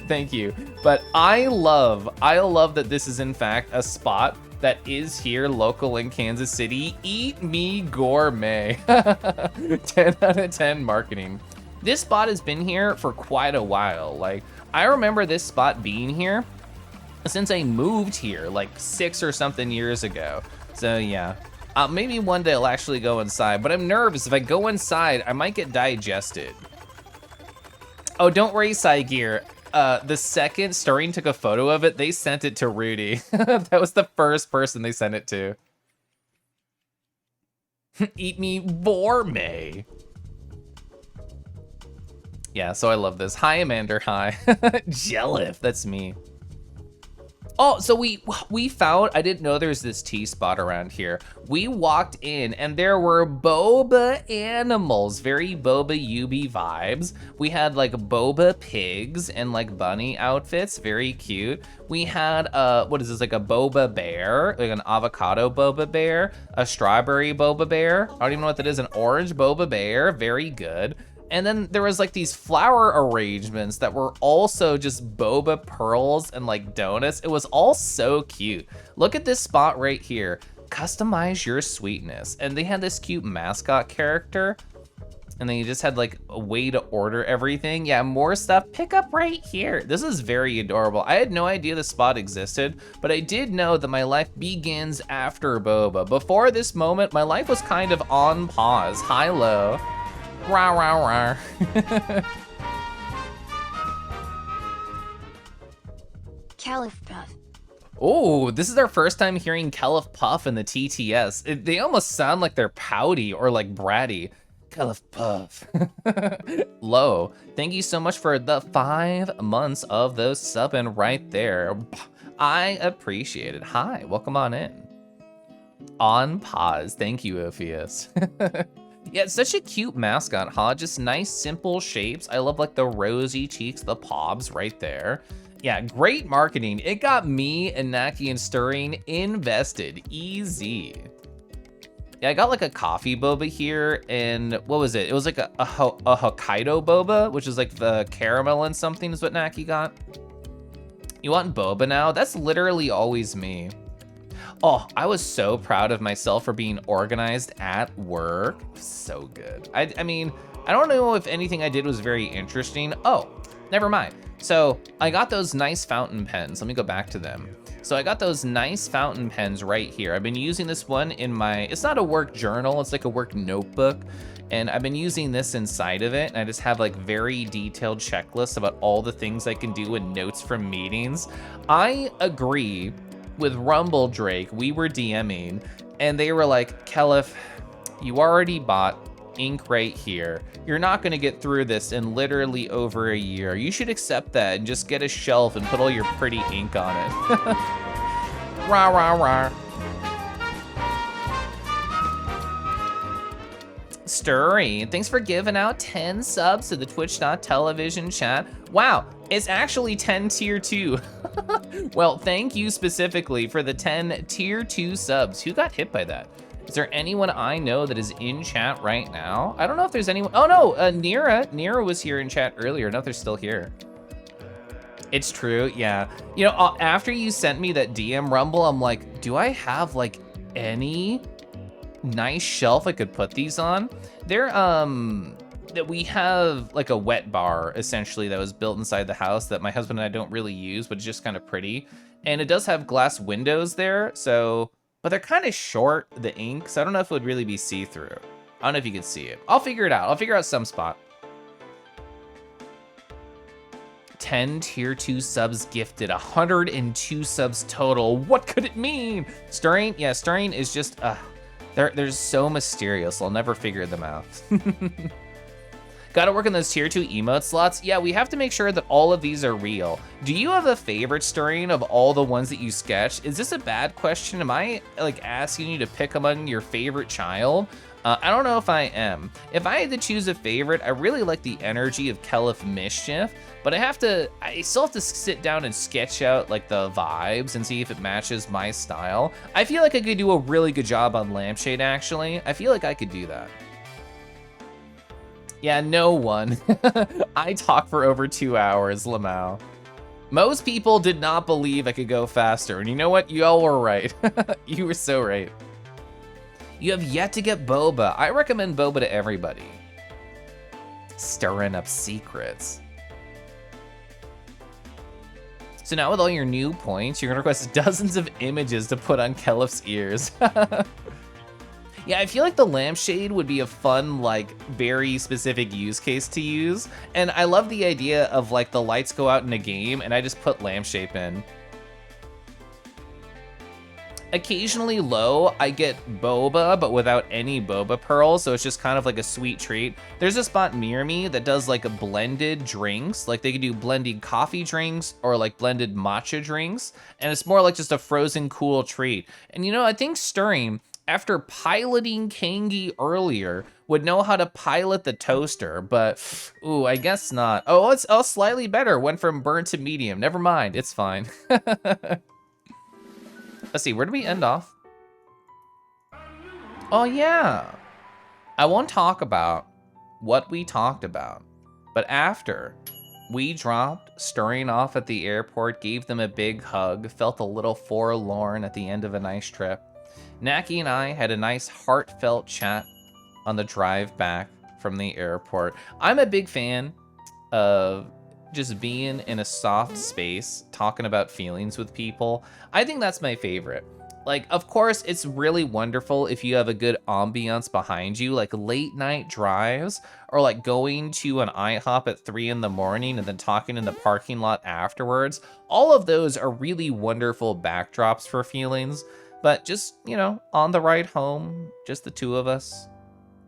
Thank you. But I love that this is in fact a spot that is here local in Kansas City. Eat me gourmet. 10 out of 10 marketing. This spot has been here for quite a while. Like, I remember this spot being here since I moved here like 6 or something years ago. So yeah, maybe one day I'll actually go inside, but I'm nervous. If I go inside, I might get digested. Oh, don't worry, Cygear. The second Stirring took a photo of it, they sent it to Rudy. That was the first person they sent it to. Eat me gourmet. Yeah, so I love this. Hi, Amanda. Hi. Keliff, that's me. Oh, so we found, I didn't know there's this tea spot around here. We walked in and there were boba animals, very boba Yubi vibes. We had like boba pigs and like bunny outfits, very cute. We had, what is this, like a boba bear, like an avocado boba bear, a strawberry boba bear. I don't even know what that is, an orange boba bear, very good. And then there was like these flower arrangements that were also just boba pearls and like donuts. It was all so cute. Look at this spot right here. Customize your sweetness. And they had this cute mascot character. And then you just had like a way to order everything. Yeah, more stuff, pick up right here. This is very adorable. I had no idea this spot existed, but I did know that my life begins after boba. Before this moment, my life was kind of on pause, high-low. Rah, rah, rah. Keliff Puff. Oh, this is our first time hearing Keliff Puff in the TTS. They almost sound like they're pouty or like bratty. Keliff Puff. Low, thank you so much for the 5 months of those subbing right there. I appreciate it. Hi, welcome on in. On pause, thank you, Ophius. Yeah, it's such a cute mascot, huh? Just nice, simple shapes. I love like the rosy cheeks, the pobs right there. Yeah, great marketing. It got me and Naki and Stirring invested, easy. Yeah, I got like a coffee boba here, and what was it? It was like a Hokkaido boba, which is like the caramel and something is what Naki got. You want boba now? That's literally always me. Oh, I was so proud of myself for being organized at work. So good. I mean, I don't know if anything I did was very interesting. Oh, never mind. So I got those nice fountain pens. Let me go back to them. So I got those nice fountain pens right here. I've been using this one in my, it's not a work journal, it's like a work notebook. And I've been using this inside of it. And I just have like very detailed checklists about all the things I can do and notes from meetings. I agree with Rumble Drake. We were DMing and they were like, Keliff, you already bought ink right here. You're not gonna get through this in literally over a year. You should accept that and just get a shelf and put all your pretty ink on it. Rah, rah, rah. Stirring, thanks for giving out 10 subs to the Twitch.tv chat. Wow, it's actually 10 tier 2. Well, thank you specifically for the 10 tier 2 subs. Who got hit by that? Is there anyone I know that is in chat right now? I don't know if there's anyone. Oh no, Nira was here in chat earlier. I don't know if they're still here. It's true, yeah. You know, after you sent me that DM Rumble, I'm like, do I have like any nice shelf I could put these on? They're, that we have like a wet bar essentially that was built inside the house that my husband and I don't really use, but it's just kind of pretty. And it does have glass windows there, so, but they're kind of short, the ink, so I don't know if it would really be see-through. I don't know if you could see it. I'll figure it out. I'll figure out some spot. 10 tier 2 subs gifted, 102 subs total. What could it mean? Stirring, yeah, Stirring is just, they're so mysterious. I'll never figure them out. Gotta work on those tier 2 emote slots. Yeah, we have to make sure that all of these are real. Do you have a favorite, Stirring, of all the ones that you sketched? Is this a bad question? Am I like asking you to pick among your favorite child? I don't know if I am. If I had to choose a favorite, I really like the energy of Keliff Mischief, but I still have to sit down and sketch out like the vibes and see if it matches my style. I feel like I could do a really good job on Lampshade, actually. I feel like I could do that. Yeah, no one. I talk for over 2 hours, Lamau. Most people did not believe I could go faster, and you know what? You all were right. You were so right. You have yet to get boba. I recommend boba to everybody. Stirring up secrets. So now with all your new points, you're gonna request dozens of images to put on Kelliff's ears. Yeah, I feel like the lampshade would be a fun, like, very specific use case to use. And I love the idea of, like, the lights go out in a game and I just put lampshade in. Occasionally low, I get boba, but without any boba pearls, so it's just kind of like a sweet treat. There's a spot near me that does like blended drinks, like they could do blended coffee drinks or like blended matcha drinks, and it's more like just a frozen cool treat. And you know, I think Stirring, after piloting Kangi earlier, would know how to pilot the toaster, but ooh, I guess not. Oh, it's slightly better, went from burnt to medium. Never mind, it's fine. Let's see, where do we end off? Oh yeah. I won't talk about what we talked about, but after we dropped Stirring off at the airport, gave them a big hug, felt a little forlorn at the end of a nice trip, Naki and I had a nice heartfelt chat on the drive back from the airport. I'm a big fan of just being in a soft space, talking about feelings with people. I think that's my favorite. Like, of course, it's really wonderful if you have a good ambiance behind you, like late night drives, or like going to an IHOP at 3 in the morning and then talking in the parking lot afterwards. All of those are really wonderful backdrops for feelings, but just, you know, on the ride home, just the two of us,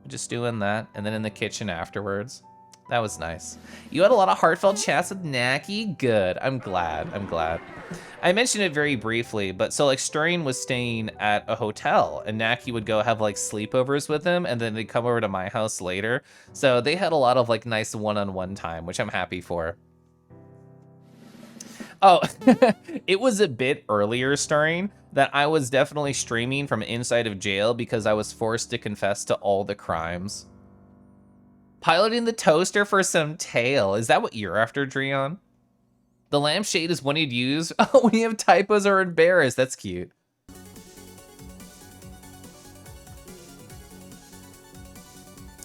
just doing that, and then in the kitchen afterwards. That was nice. You had a lot of heartfelt chats with Naki? Good, I'm glad. I mentioned it very briefly, but so like Stirring was staying at a hotel and Naki would go have like sleepovers with him and then they'd come over to my house later. So they had a lot of like nice one-on-one time, which I'm happy for. Oh, it was a bit earlier, Stirring, that I was definitely streaming from inside of jail because I was forced to confess to all the crimes. Piloting the toaster for some tail. Is that what you're after, Dreon? The lampshade is one you'd use when you have typos or embarrassed. That's cute.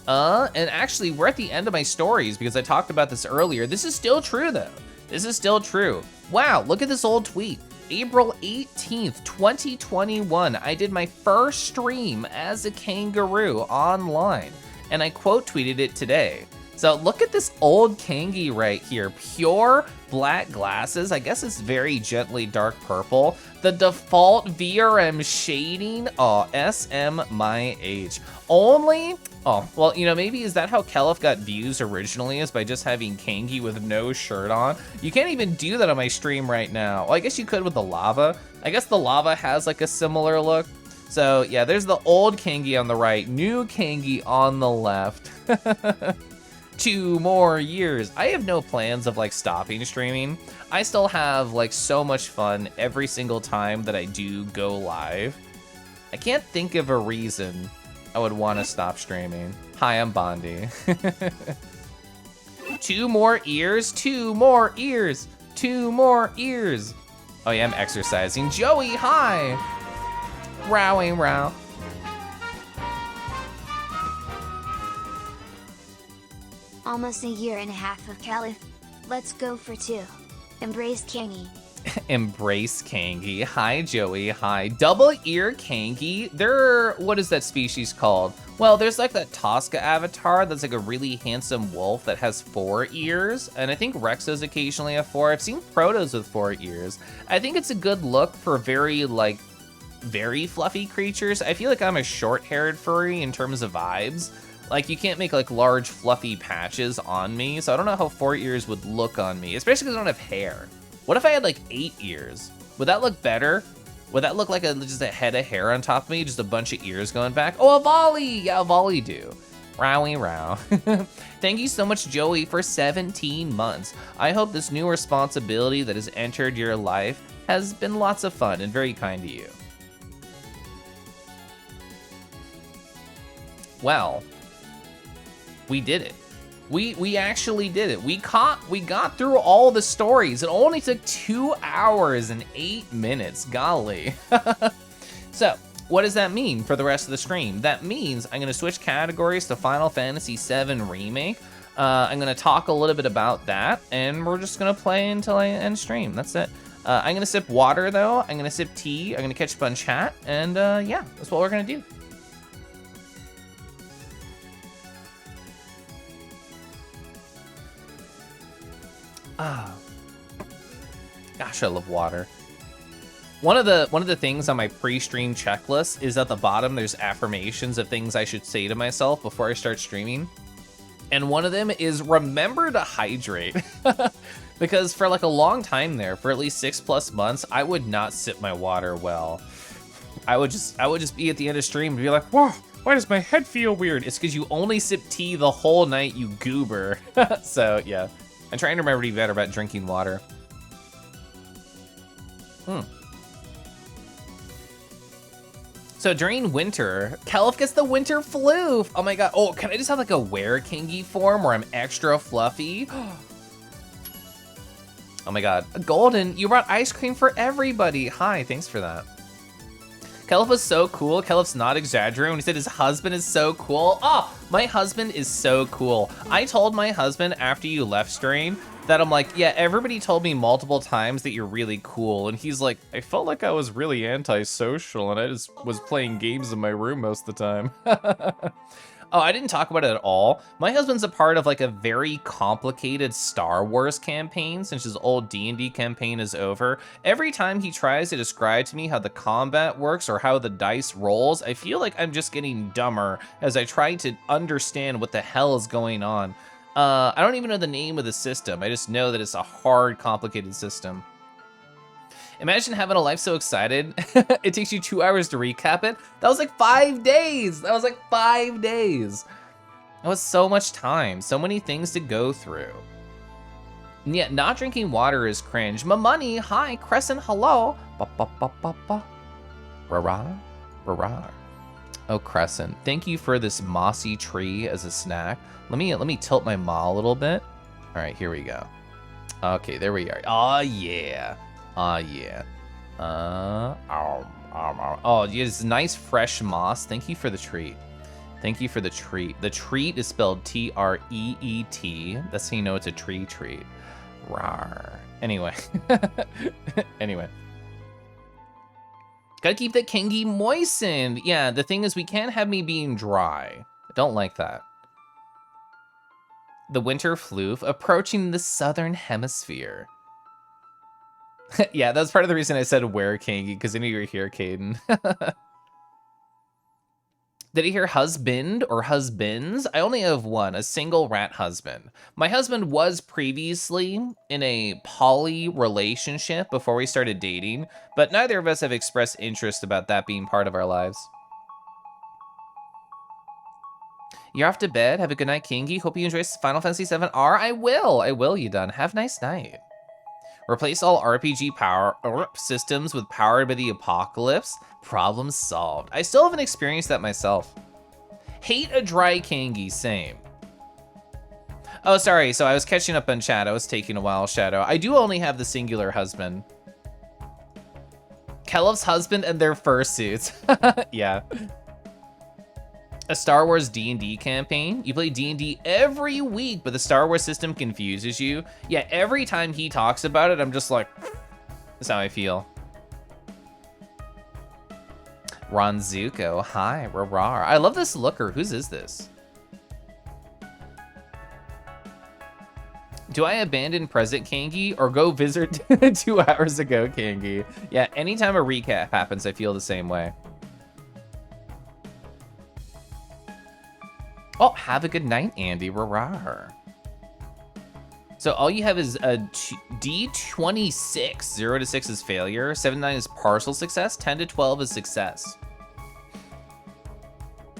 And actually, we're at the end of my stories because I talked about this earlier. This is still true, though. This is still true. Wow, look at this old tweet. April 18th, 2021. I did my first stream as a kangaroo online, and I quote tweeted it today. So look at this old Kangi right here. Pure black glasses. I guess it's very gently dark purple. The default VRM shading. Oh, SM my age. Only, oh, well, you know, maybe is that how Keliff got views originally, is by just having Kangi with no shirt on? You can't even do that on my stream right now. Well, I guess you could with the lava. I guess the lava has like a similar look. So yeah, there's the old Kangi on the right, new Kangi on the left. 2 more years. I have no plans of like stopping streaming. I still have like so much fun every single time that I do go live. I can't think of a reason I would want to stop streaming. Hi, I'm Bondi. 2 more ears, 2 more ears, 2 more ears. Oh yeah, I'm exercising. Joey, hi. Rowing row. Almost a year and a half of Keliff. Let's go for 2. Embrace Kangi. Embrace Kangi. Hi, Joey. Hi. Double ear Kangi. They're, what is that species called? Well, there's like that Tosca avatar that's like a really handsome wolf that has 4 ears. And I think Rexos occasionally have 4. I've seen Protos with 4 ears. I think it's a good look for very fluffy creatures. I feel like I'm a short-haired furry in terms of vibes. Like, you can't make like large fluffy patches on me, so I don't know how 4 ears would look on me, especially because I don't have hair. What if I had like 8 ears? Would that look better? Would that look like just a head of hair on top of me, just a bunch of ears going back? Oh, a volley! Yeah, a volley do. Rowie row. Thank you so much, Joey, for 17 months. I hope this new responsibility that has entered your life has been lots of fun and very kind to you. Well, we did it. We actually did it. We got through all the stories. It only took 2 hours and 8 minutes. Golly. So, what does that mean for the rest of the stream? That means I'm gonna switch categories to Final Fantasy VII Remake. I'm gonna talk a little bit about that, and we're just gonna play until I end stream. That's it. I'm gonna sip water though. I'm gonna sip tea. I'm gonna catch up on chat, and yeah, that's what we're gonna do. Ah, gosh, I love water. One of the things on my pre-stream checklist is at the bottom there's affirmations of things I should say to myself before I start streaming. And one of them is remember to hydrate. Because for like a long time there, for at least 6+ months, I would not sip my water well. I would just be at the end of stream and be like, whoa, why does my head feel weird? It's because you only sip tea the whole night, you goober. So yeah, I'm trying to remember to be better about drinking water. So during winter, Keliff gets the winter flu. Oh my god. Oh, can I just have like a were-kingy form where I'm extra fluffy? Oh my god. Golden, you brought ice cream for everybody. Hi, thanks for that. Keliff was so cool. Keliff's not exaggerating when he said his husband is so cool. Oh, my husband is so cool. I told my husband after you left stream that I'm like, yeah, everybody told me multiple times that you're really cool. And he's like, I felt like I was really antisocial and I just was playing games in my room most of the time. Oh, I didn't talk about it at all. My husband's a part of like a very complicated Star Wars campaign since his old D&D campaign is over. Every time he tries to describe to me how the combat works or how the dice rolls, I feel like I'm just getting dumber as I try to understand what the hell is going on. I don't even know the name of the system. I just know that it's a hard, complicated system. Imagine having a life so excited. It takes you 2 hours to recap it. That was like 5 days. That was like 5 days. That was so much time. So many things to go through. And yet, not drinking water is cringe. My money, hi, Crescent, hello. Ba ba ba ba ba. Rah rah. Oh, Crescent, thank you for this mossy tree as a snack. Let me tilt my maw a little bit. All right, here we go. Okay, there we are. Oh yeah. Yeah. Oh, it's nice fresh moss. Thank you for the treat. Thank you for the treat. The treat is spelled T-R-E-E-T. That's how you know it's a treat. Rawr. Anyway. Anyway. Gotta keep that Kengi moistened. Yeah, the thing is we can't have me being dry. I don't like that. The winter floof approaching the southern hemisphere. Yeah, that's part of the reason I said where Kangi, because I knew you were here, Caden. Did he hear husband or husbands? I only have one, a single rat husband. My husband was previously in a poly relationship before we started dating, but neither of us have expressed interest about that being part of our lives. You're off to bed. Have a good night, Kingy. Hope you enjoy Final Fantasy VII-R. I will, you done. Have a nice night. Replace all RPG power systems with Powered by the Apocalypse. Problem solved. I still haven't experienced that myself. Hate a dry Kangi, same. Oh, sorry, so I was catching up on chat. I was taking a while, Shadow. I do only have the singular husband. Keliff's husband and their fursuits. Yeah. A Star Wars D&D campaign. You play D&D every week, but the Star Wars system confuses you. Yeah, every time he talks about it, I'm just like, that's how I feel. Ronzuko, hi, Rarar. I love this looker. Whose is this? Do I abandon present Kangi or go visit 2 hours ago Kangi? Yeah, anytime a recap happens, I feel the same way. Oh, have a good night, Andy. Rarar. So all you have is a D26. 0 to 6 is failure. 7 to 9 is partial success. 10 to 12 is success.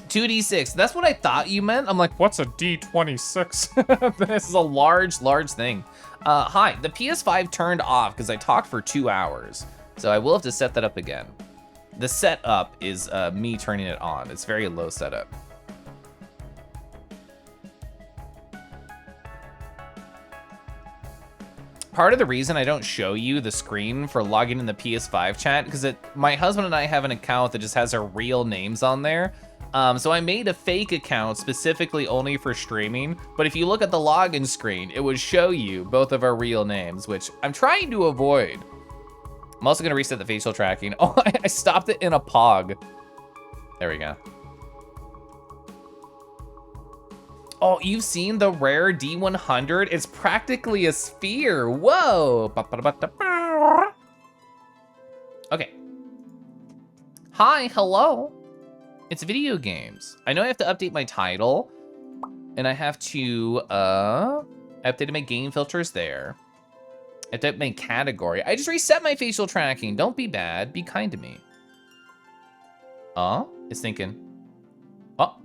2d6. That's what I thought you meant. I'm like, what's a D26? This is a large thing. Hi, the PS5 turned off because I talked for 2 hours. So I will have to set that up again. The setup is me turning it on. It's very low setup. part of the reason I don't show you the screen for logging in the PS5 chat, because my husband and I have an account that just has our real names on there. So I made a fake account specifically only for streaming, but if you look at the login screen, it would show you both of our real names, which I'm trying to avoid. I'm also gonna reset the facial tracking. Oh, I stopped it in a pog. There we go. Oh, you've seen the rare D100? It's practically a sphere. Whoa. Okay. Hi, hello. It's video games. I know I have to update my title, and I have to update my game filters there. I have to update my category. I just reset my facial tracking. Don't be bad. Be kind to me. Oh, it's thinking. Oh,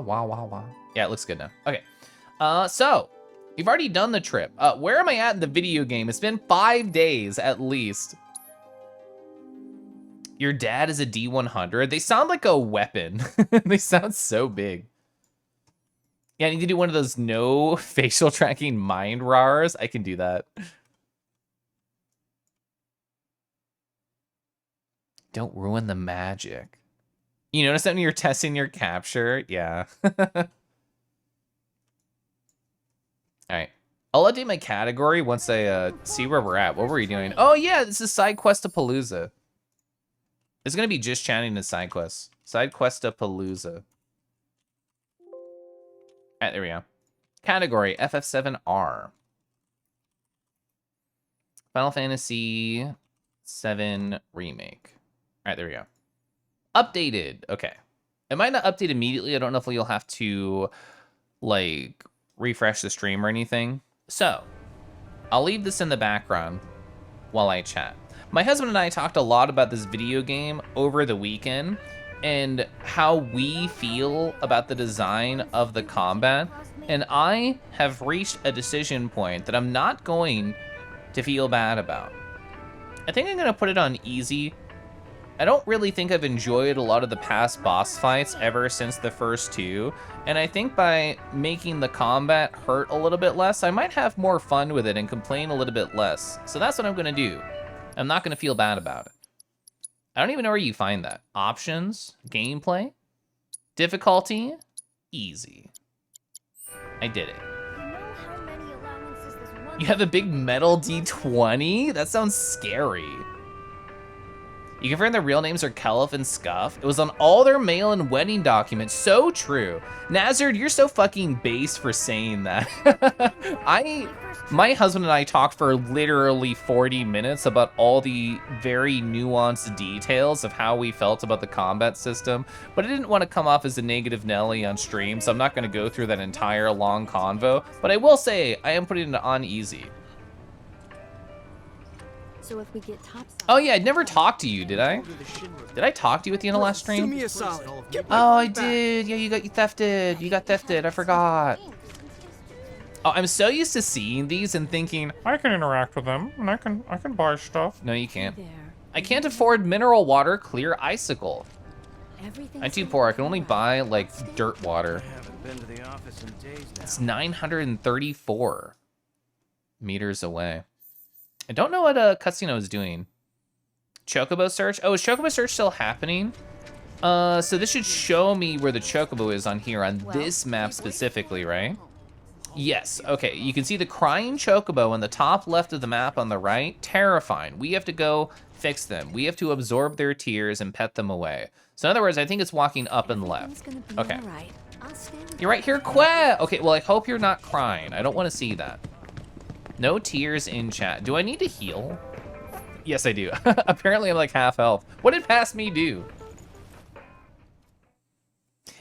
wow. Yeah, it looks good now. Okay. So, you've already done the trip. Where am I at in the video game? It's been 5 days at least. Your dad is a D100. They sound like a weapon. They sound so big. Yeah, I need to do one of those no facial tracking mind rars. I can do that. Don't ruin the magic. You notice that when you're testing your capture? Yeah. All right. I'll update my category once I see where we're at. What were we doing? Oh, yeah, this is Side Quest-a-Palooza. It's going to be just chatting to side quests. Side Quest-a-Palooza. All right, there we go. Category, FF7R. Final Fantasy 7 Remake. All right, there we go. Updated. Okay. It might not update immediately. I don't know if you'll have to, like, refresh the stream or anything. So, I'll leave this in the background while I chat. My husband and I talked a lot about this video game over the weekend and how we feel about the design of the combat. And I have reached a decision point that I'm not going to feel bad about. I think I'm going to put it on easy. I don't really think I've enjoyed a lot of the past boss fights ever since the first two. And I think by making the combat hurt a little bit less, I might have more fun with it and complain a little bit less. So that's what I'm going to do. I'm not going to feel bad about it. I don't even know where you find that. Options, gameplay, difficulty, easy. I did it. You have a big metal D20? That sounds scary. You confirm their real names are Keliff and Scuff. It was on all their mail and wedding documents. So true. Nazard, you're so fucking base for saying that. My husband and I talked for literally 40 minutes about all the very nuanced details of how we felt about the combat system, but I didn't want to come off as a negative Nelly on stream, so I'm not going to go through that entire long convo. But I will say, I am putting it on easy. So if we get topside. Oh yeah, I'd never talked to you, did I? Did I talk to you at the end of last stream? Do me a solid. Oh, I did. Yeah, you got thefted. You got thefted. I forgot. Oh, I'm so used to seeing these and thinking I can interact with them and I can buy stuff. No, you can't. I can't afford mineral water, clear icicle. I'm too poor. I can only buy like dirt water. It's 934 meters away. I don't know what Cutsino is doing. Chocobo search? Oh, is Chocobo search still happening? So this should show me where the Chocobo is on here on this map specifically, right? Yes, okay. You can see the crying Chocobo on the top left of the map on the right. Terrifying. We have to go fix them. We have to absorb their tears and pet them away. So in other words, I think it's walking up and left. Okay. You're right here, Quah! Okay, well, I hope you're not crying. I don't want to see that. No tears in chat. Do I need to heal? Yes, I do. Apparently, I'm like half health. What did past me do?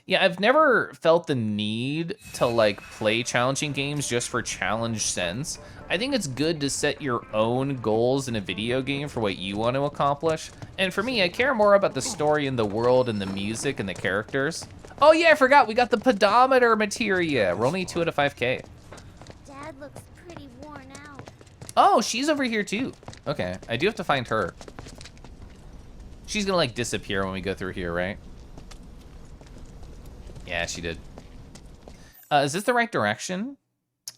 Yeah, I've never felt the need to like play challenging games just for challenge sense. I think it's good to set your own goals in a video game for what you want to accomplish. And for me, I care more about the story and the world and the music and the characters. Oh yeah, I forgot. We got the pedometer materia. We're only 2 out of 5K. Dad looks pretty worn out. Oh, she's over here too. Okay, I do have to find her. She's gonna like disappear when we go through here, right? Yeah, she did. Is this the right direction?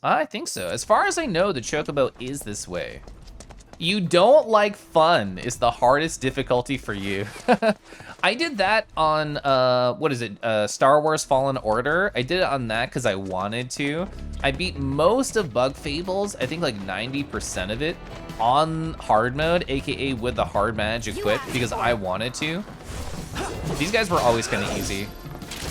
I think so. As far as I know, the Chocobo is this way. You don't like fun is the hardest difficulty for you. I did that on, what is it, Star Wars Fallen Order. I did it on that because I wanted to. I beat most of Bug Fables, I think like 90% of it, on hard mode, AKA with the hard badge equipped because I wanted to. These guys were always kind of easy.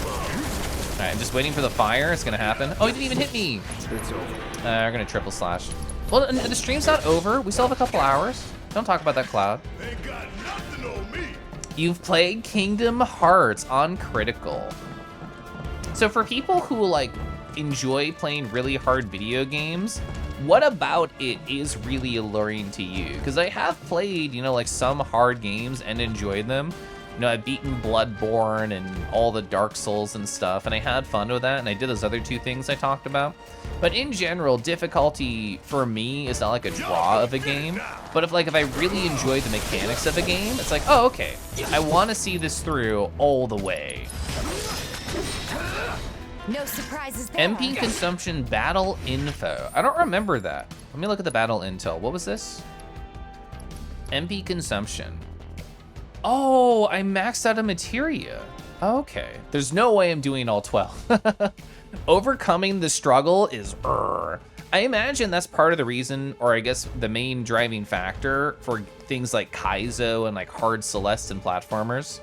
All right, I'm just waiting for the fire. It's gonna happen. Oh, he didn't even hit me. It's over. We're gonna triple slash. Well, the stream's not over. We still have a couple hours. Don't talk about that cloud. Ain't got nothing on me. You've played Kingdom Hearts on Critical. So for people who like enjoy playing really hard video games, what about it is really alluring to you? Because I have played, you know, like some hard games and enjoyed them. You know, I've beaten Bloodborne and all the Dark Souls and stuff, and I had fun with that, and I did those other two things I talked about. But in general, difficulty for me is not like a draw of a game, but if I really enjoy the mechanics of a game, it's like, oh, okay, I want to see this through all the way. No surprises there. MP consumption battle info. I don't remember that. Let me look at the battle intel. What was this? MP consumption. Oh, I maxed out a materia. Okay. There's no way I'm doing all 12. Overcoming the struggle is I imagine that's part of the reason, or I guess the main driving factor for things like Kaizo and like hard Celeste and platformers.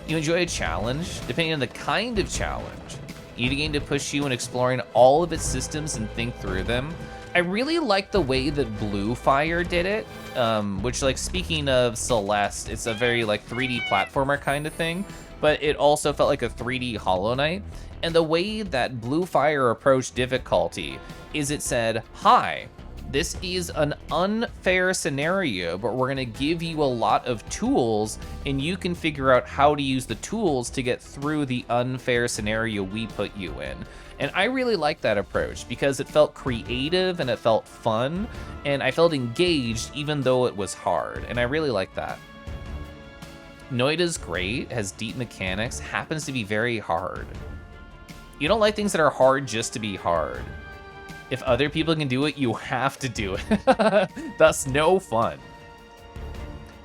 You enjoy a challenge, depending on the kind of challenge. Eat a game to push you in exploring all of its systems and think through them. I really like the way that Blue Fire did it, which, like, speaking of Celeste, it's a very like 3D platformer kind of thing, but it also felt like a 3D Hollow Knight. And the way that Blue Fire approached difficulty is it said, hi, this is an unfair scenario, but we're gonna give you a lot of tools and you can figure out how to use the tools to get through the unfair scenario we put you in. And I really like that approach because it felt creative and it felt fun and I felt engaged even though it was hard. And I really like that. Noida's great, has deep mechanics, happens to be very hard. You don't like things that are hard just to be hard. If other people can do it, you have to do it. Thus, no fun.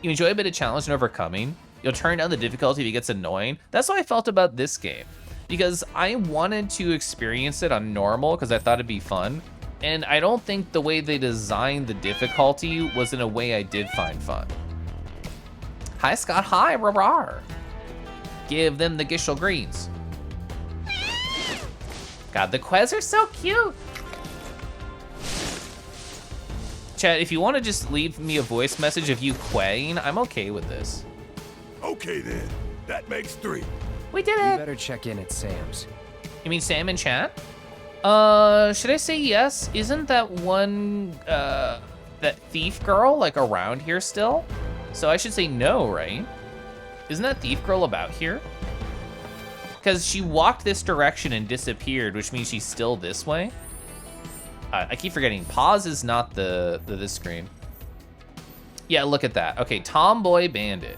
You enjoy a bit of challenge and overcoming. You'll turn down the difficulty if it gets annoying. That's what I felt about this game. Because I wanted to experience it on normal because I thought it'd be fun. And I don't think the way they designed the difficulty was in a way I did find fun. Hi, Scott. Hi, Rarar. Give them the Gishel greens. God, the Quez are so cute. Chat, if you want to just leave me a voice message of you quaying, I'm okay with this. Okay then, that makes 3. We did You it. better check in at Sam's. You mean Sam in chat? Should I say yes? Isn't that one, that thief girl, like, around here still? So I should say no, right? Isn't that thief girl about here? Because she walked this direction and disappeared, which means she's still this way. I keep forgetting. Pause is not this screen. Yeah, look at that. Okay, Tomboy Bandit.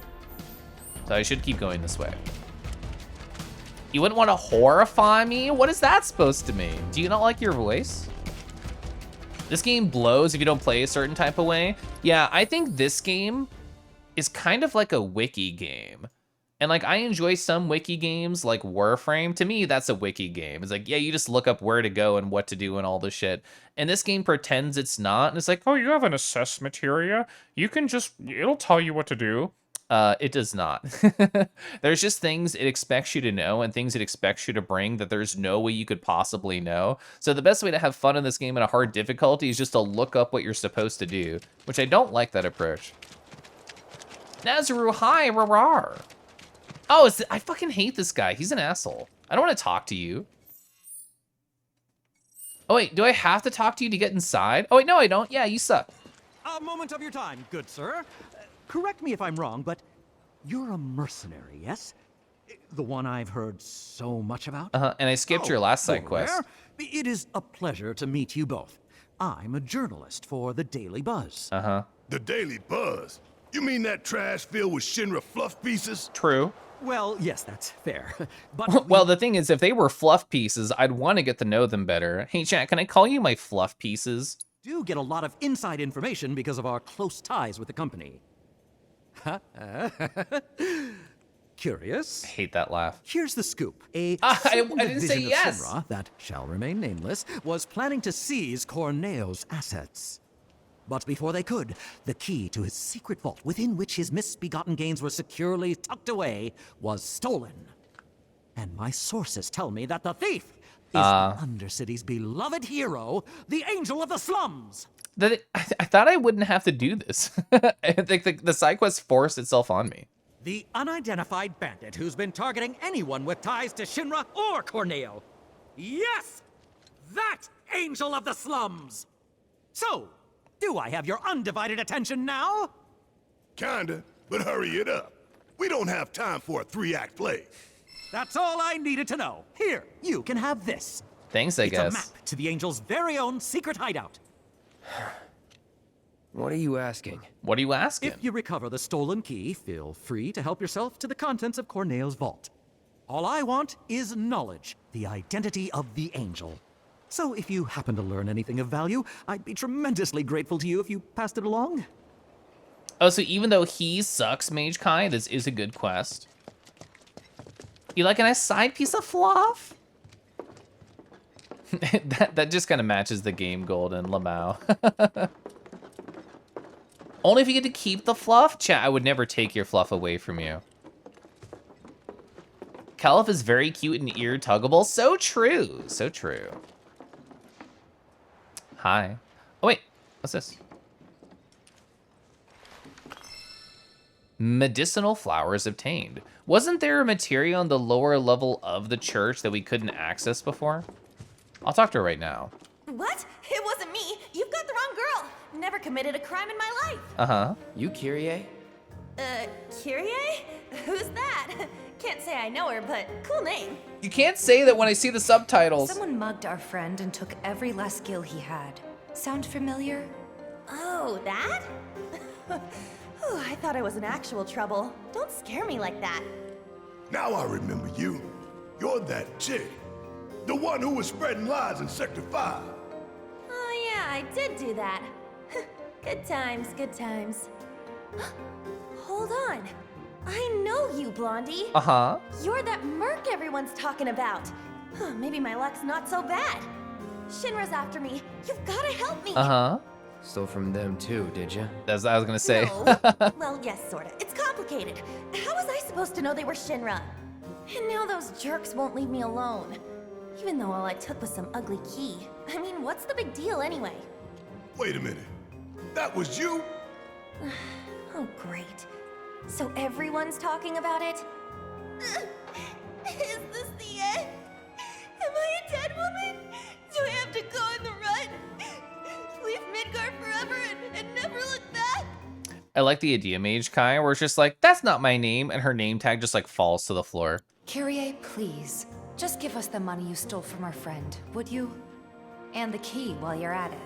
So I should keep going this way. You wouldn't want to horrify me? What is that supposed to mean? Do you not like your voice? This game blows if you don't play a certain type of way. Yeah, I think this game is kind of like a wiki game. And like, I enjoy some wiki games like Warframe. To me, that's a wiki game. It's like, yeah, you just look up where to go and what to do and all this shit. And this game pretends it's not. And it's like, oh, you have an assess materia. You can just, it'll tell you what to do. It does not. There's just things it expects you to know and things it expects you to bring that there's no way you could possibly know. So the best way to have fun in this game in a hard difficulty is just to look up what you're supposed to do, which I don't like that approach. Nazaru, hi, Rarar. Oh, I fucking hate this guy. He's an asshole. I don't want to talk to you. Oh, wait, do I have to talk to you to get inside? Oh, wait, no, I don't. Yeah, you suck. A moment of your time, good sir. Correct me if I'm wrong, but you're a mercenary, yes? The one I've heard so much about? And I skipped your last side quest. There. It is a pleasure to meet you both. I'm a journalist for the Daily Buzz. The Daily Buzz? You mean that trash filled with Shinra fluff pieces? True. Well, yes, that's fair. But Well, the thing is, if they were fluff pieces, I'd want to get to know them better. Hey, chat, can I call you my fluff pieces? do get a lot of inside information because of our close ties with the company. Curious? I hate that laugh. Here's the scoop. A I certain didn't say division of yes. Shinra that shall remain nameless was planning to seize Corneo's assets. But before they could, the key to his secret vault, within which his misbegotten gains were securely tucked away, was stolen. And my sources tell me that the thief is the Undercity's beloved hero, the Angel of the Slums. I thought I wouldn't have to do this. I think the side quest forced itself on me. The unidentified bandit who's been targeting anyone with ties to Shinra or Corneo. Yes! That Angel of the Slums! So, do I have your undivided attention now? Kinda, but hurry it up. We don't have time for a 3-act play. That's all I needed to know. Here, you can have this. Thanks, I It's guess. a map to the Angel's very own secret hideout. What are you asking? What are you asking? If you recover the stolen key, feel free to help yourself to the contents of Corneo's vault. All I want is knowledge, the identity of the Angel. So if you happen to learn anything of value, I'd be tremendously grateful to you if you passed it along. Oh, so even though he sucks, Mage Kai, this is a good quest. You like a nice side piece of fluff? that just kind of matches the game Golden Lamau. Only if you get to keep the fluff? Chat, I would never take your fluff away from you. Keliff is very cute and ear tuggable. So true. So true. Hi. Oh, wait. What's this? Medicinal flowers obtained. Wasn't there a materia on the lower level of the church that we couldn't access before? I'll talk to her right now. What? It wasn't me. You've got the wrong girl. Never committed a crime in my life. Uh-huh. You Kyrie? Kyrie? Who's that? Can't say I know her, but cool name. You can't say that when I see the subtitles. Someone mugged our friend and took every last skill he had. Sound familiar? Oh, that? Oh, I thought I was in actual trouble. Don't scare me like that. Now I remember you. You're that chick. The one who was spreading lies in Sector 5. Oh yeah, I did do that. Good times, good times. Hold on. I know you, Blondie. Uh-huh. You're that merc everyone's talking about. Maybe my luck's not so bad. Shinra's after me. You've gotta help me. Uh-huh. Stole from them too, did you? That's what I was gonna say. No. Well, yes, sorta. It's complicated. How was I supposed to know they were Shinra? And now those jerks won't leave me alone. Even though all I took was some ugly key. I mean, what's the big deal anyway? Wait a minute. That was you? Oh, great. So everyone's talking about it? Is this the end? Am I a dead woman? Do I have to go on the run? Leave Midgard forever and never look back? I like the idea, Mage Kai, where it's just like, that's not my name, and her name tag just like falls to the floor. Kyrie, please. Just give us the money you stole from our friend, would you? And the key while you're at it.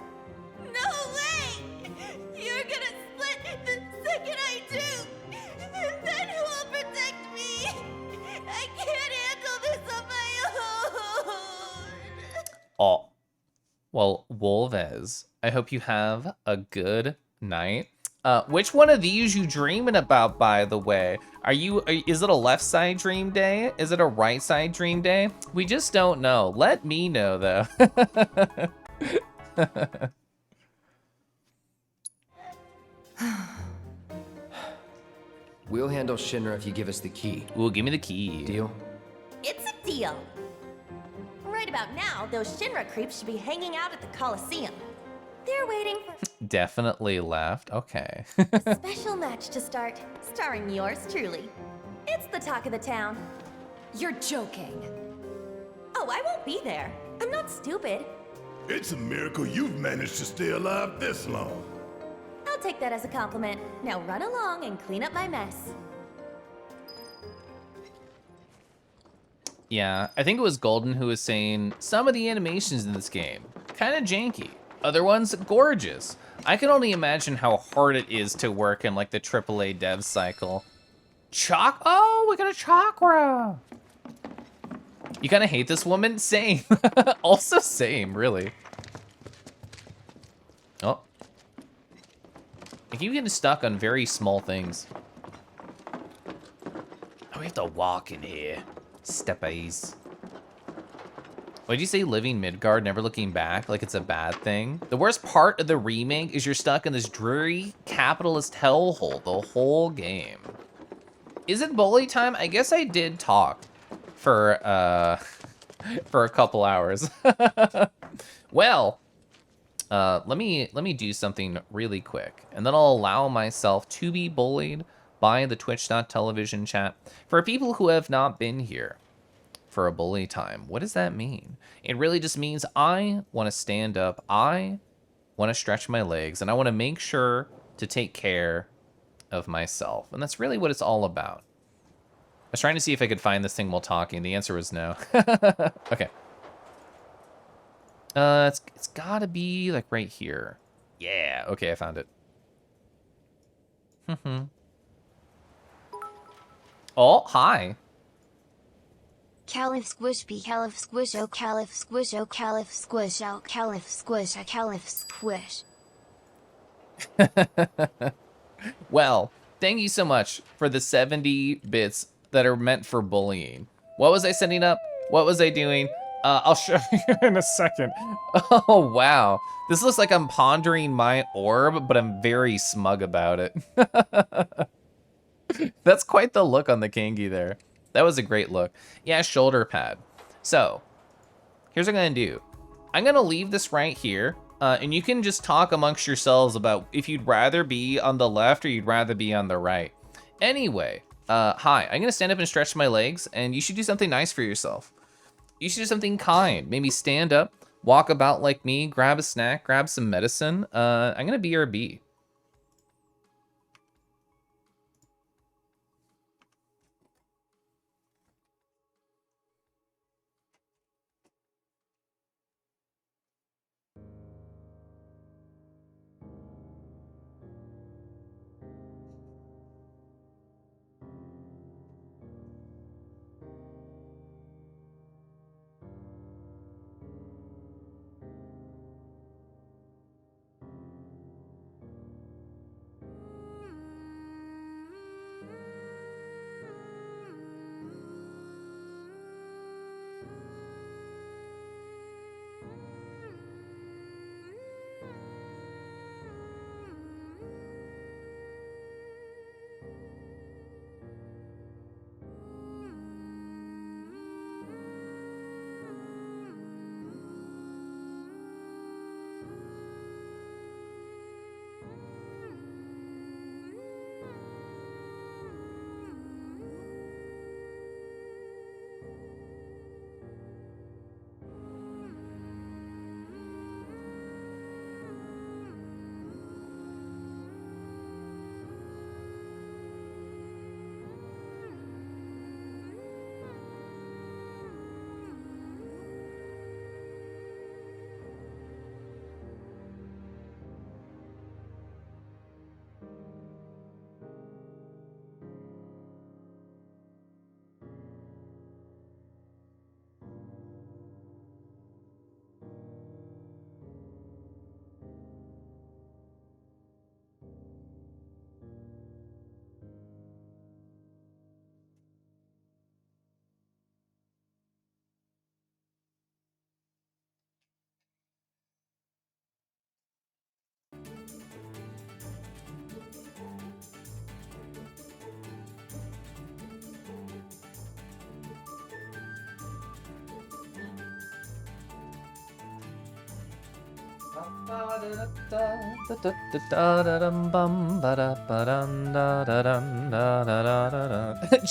No way! You're gonna split the second I do! And then who will protect me? I can't handle this on my own! Oh. Well, Wolvez, I hope you have a good night. Which one of these you dreaming about, by the way? Is it a left side dream day? Is it a right side dream day? We just don't know. Let me know, though. We'll handle Shinra if you give us the key. Ooh, give me the key. Deal? It's a deal. Right about now, those Shinra creeps should be hanging out at the Coliseum. They're waiting for Definitely left. Okay. a special match to start, starring yours truly. It's the talk of the town. You're joking. Oh, I won't be there. I'm not stupid. It's a miracle you've managed to stay alive this long. I'll take that as a compliment. Now run along and clean up my mess. Yeah, I think it was Golden who was saying some of the animations in this game kind of janky. Other ones gorgeous. I can only imagine how hard it is to work in like the AAA dev cycle. Oh, we got a chakra. You kind of hate this woman? Same. Also same, really. Oh. I keep getting stuck on very small things. Oh, we have to walk in here. Steppies. Why'd you say living Midgard, never looking back, like it's a bad thing? The worst part of the remake is you're stuck in this dreary capitalist hellhole the whole game. Is it bully time? I guess I did talk for a couple hours. Well, let me do something really quick, and then I'll allow myself to be bullied by the Twitch.television chat. For people who have not been here for a bully time, what does that mean? It really just means I want to stand up, I want to stretch my legs, and I want to make sure to take care of myself. And that's really what it's all about. I was trying to see if I could find this thing while talking. The answer was no. Okay. It's gotta be like right here. Yeah, okay, I found it. Oh, hi. Keliff squish be Keliff squish oh Keliff squish oh Keliff squish out Keliff squish a Keliff squish. Well, thank you so much for the 70 bits that are meant for bullying. What was I setting up? What was I doing? I'll show you in a second. Oh, wow. This looks like I'm pondering my orb, but I'm very smug about it. That's quite the look on the Kangi there. That was a great look. Yeah, shoulder pad. So, here's what I'm gonna do. I'm gonna leave this right here, and you can just talk amongst yourselves about if you'd rather be on the left or you'd rather be on the right. Anyway, hi, I'm gonna stand up and stretch my legs, and you should do something nice for yourself. You should do something kind. Maybe stand up, walk about like me, grab a snack, grab some medicine. I'm gonna BRB.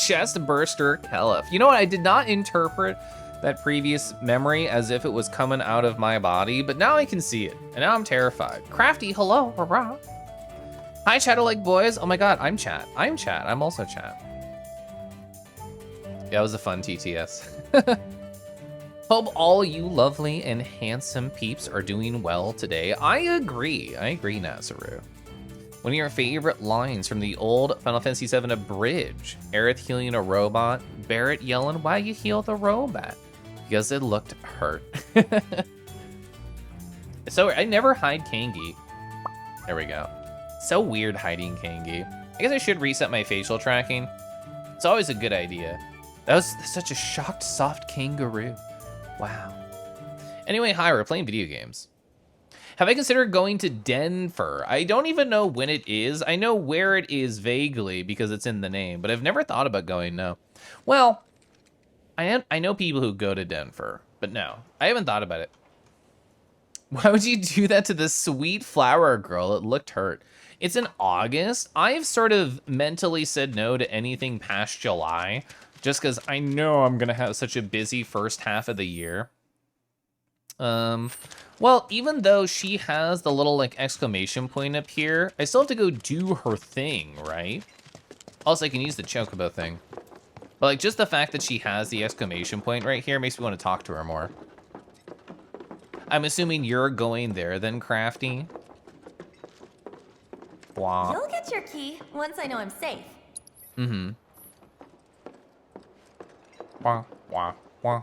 Chest burster Keliff. You know what? I did not interpret that previous memory as if it was coming out of my body, but now I can see it, and now I'm terrified. Crafty, hello, hurrah. Hi, Chat-alike boys. Oh my god, I'm Chat. I'm Chat. I'm also Chat. Yeah, it was a fun TTS. Hope all you lovely and handsome peeps are doing well today. I agree, Nazaru. One of your favorite lines from the old Final Fantasy VII Abridged. Aerith healing a robot, Barrett yelling, why you heal the robot? Because it looked hurt. So I never hide Kangi. There we go. So weird hiding Kangi. I guess I should reset my facial tracking. It's always a good idea. That was such a shocked, soft kangaroo. Wow. Anyway, hi, we're playing video games. Have I considered going to Denver? I don't even know when it is. I know where it is vaguely because it's in the name, but I've never thought about going, no. Well, I know people who go to Denver, but no, I haven't thought about it. Why would you do that to the sweet flower girl? It looked hurt. It's in August. I've sort of mentally said no to anything past July just because I know I'm going to have such a busy first half of the year. Well, even though she has the little like exclamation point up here, I still have to go do her thing, right? Also, I can use the chocobo thing. But like just the fact that she has the exclamation point right here makes me want to talk to her more. I'm assuming you're going there then, Crafty? Wow. You'll get your key once I know I'm safe. Mm-hmm. Wah, wah, wah.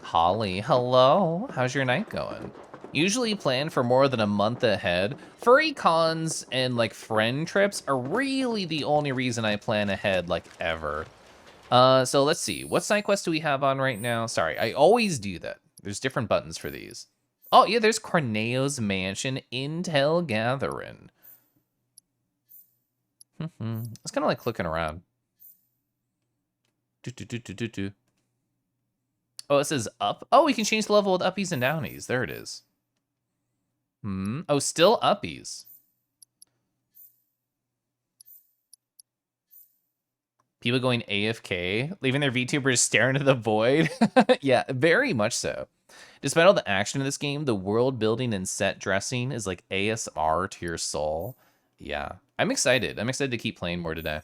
Holly, hello. How's your night going? Usually plan for more than a month ahead. Furry cons and like friend trips are really the only reason I plan ahead like ever. So let's see. What side quest do we have on right now? Sorry, I always do that. There's different buttons for these. Oh yeah, there's Corneo's Mansion Intel Gathering. It's kind of like clicking around. Oh, it says up. Oh, we can change the level with uppies and downies. There it is. Oh, still uppies. People going AFK, leaving their VTubers staring into the void. Yeah, very much so. Despite all the action in this game, the world building and set dressing is like ASMR to your soul. Yeah, I'm excited. I'm excited to keep playing more today.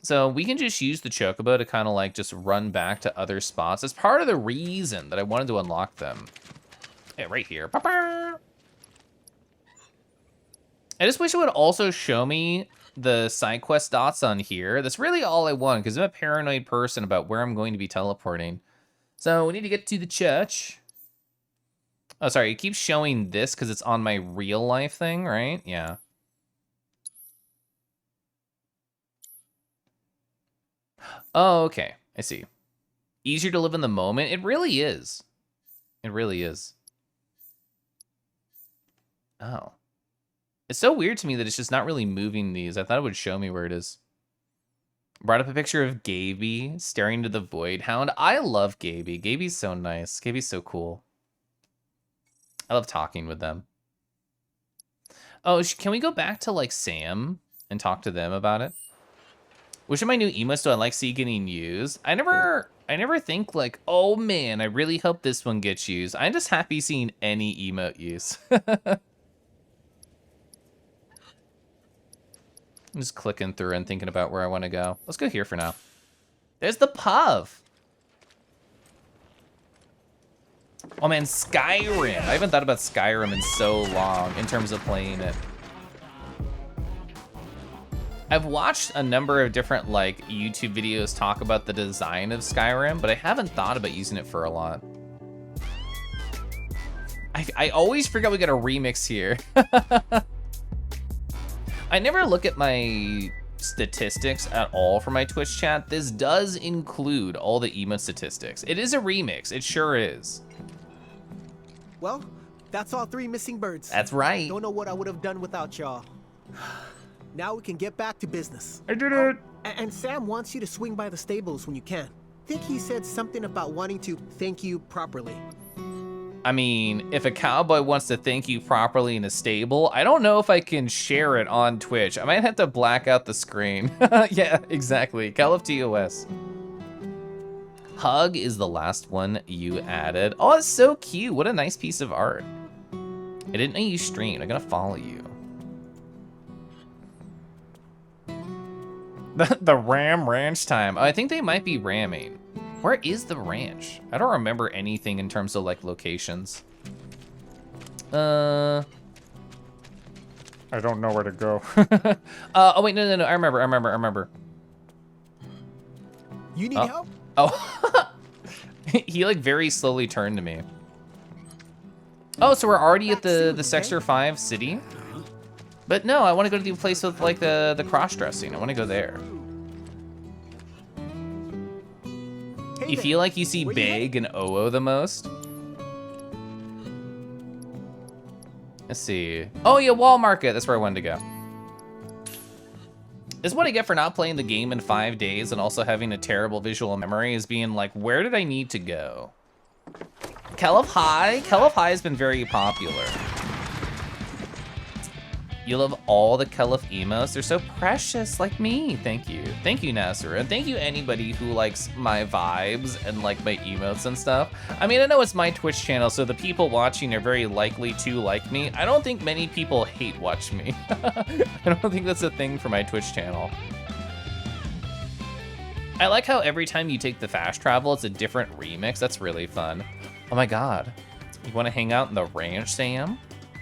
So we can just use the chocobo to kind of like just run back to other spots. That's part of the reason that I wanted to unlock them. Yeah, right here. I just wish it would also show me the side quest dots on here. That's really all I want because I'm a paranoid person about where I'm going to be teleporting. So we need to get to the church. Oh, sorry, it keeps showing this because it's on my real life thing, right? Yeah. Oh, okay. I see. Easier to live in the moment? It really is. It really is. Oh. It's so weird to me that it's just not really moving these. I thought it would show me where it is. Brought up a picture of Gaby staring into the void. Hound. I love Gaby. Gaby's so nice. Gaby's so cool. I love talking with them. Oh, can we go back to like Sam and talk to them about it? Which of my new emotes do I like see getting used? I never think like, oh man, I really hope this one gets used. I'm just happy seeing any emote use. I'm just clicking through and thinking about where I want to go. Let's go here for now. There's the pub. Oh man, Skyrim. I haven't thought about Skyrim in so long in terms of playing it. I've watched a number of different like YouTube videos talk about the design of Skyrim, but I haven't thought about using it for a lot. I always forget we got a remix here. I never look at my statistics at all for my Twitch chat. This does include all the emote statistics. It is a remix, it sure is. Well, that's all 3 missing birds. That's right. Don't know what I would have done without y'all. Now we can get back to business. I did it. And Sam wants you to swing by the stables when you can. Think he said something about wanting to thank you properly. I mean, if a cowboy wants to thank you properly in a stable, I don't know if I can share it on Twitch. I might have to black out the screen. Yeah, exactly. Keliff TOS. Hug is the last one you added. Oh, it's so cute. What a nice piece of art. I didn't know you streamed. I'm gonna follow you. The Ram Ranch time. Oh, I think they might be ramming. Where is the ranch? I don't remember anything in terms of like locations. I don't know where to go. Oh wait, no. I remember. You need help? Oh, he like very slowly turned to me. Oh, so we're already at the Sector 5 city? But no, I want to go to the place with like the cross-dressing. I want to go there. You feel like you see Big and Oo the most? Let's see. Oh yeah, Wall Market. That's where I wanted to go. This is what I get for not playing the game in 5 days and also having a terrible visual memory, is being like, where did I need to go? Keliff High? Keliff High has been very popular. You love all the Keliff emos. They're so precious, like me. Thank you. Thank you, Nasser. And thank you anybody who likes my vibes and like my emotes and stuff. I mean, I know it's my Twitch channel, so the people watching are very likely to like me. I don't think many people hate watch me. I don't think that's a thing for my Twitch channel. I like how every time you take the fast travel, it's a different remix. That's really fun. Oh my God. You want to hang out in the ranch, Sam?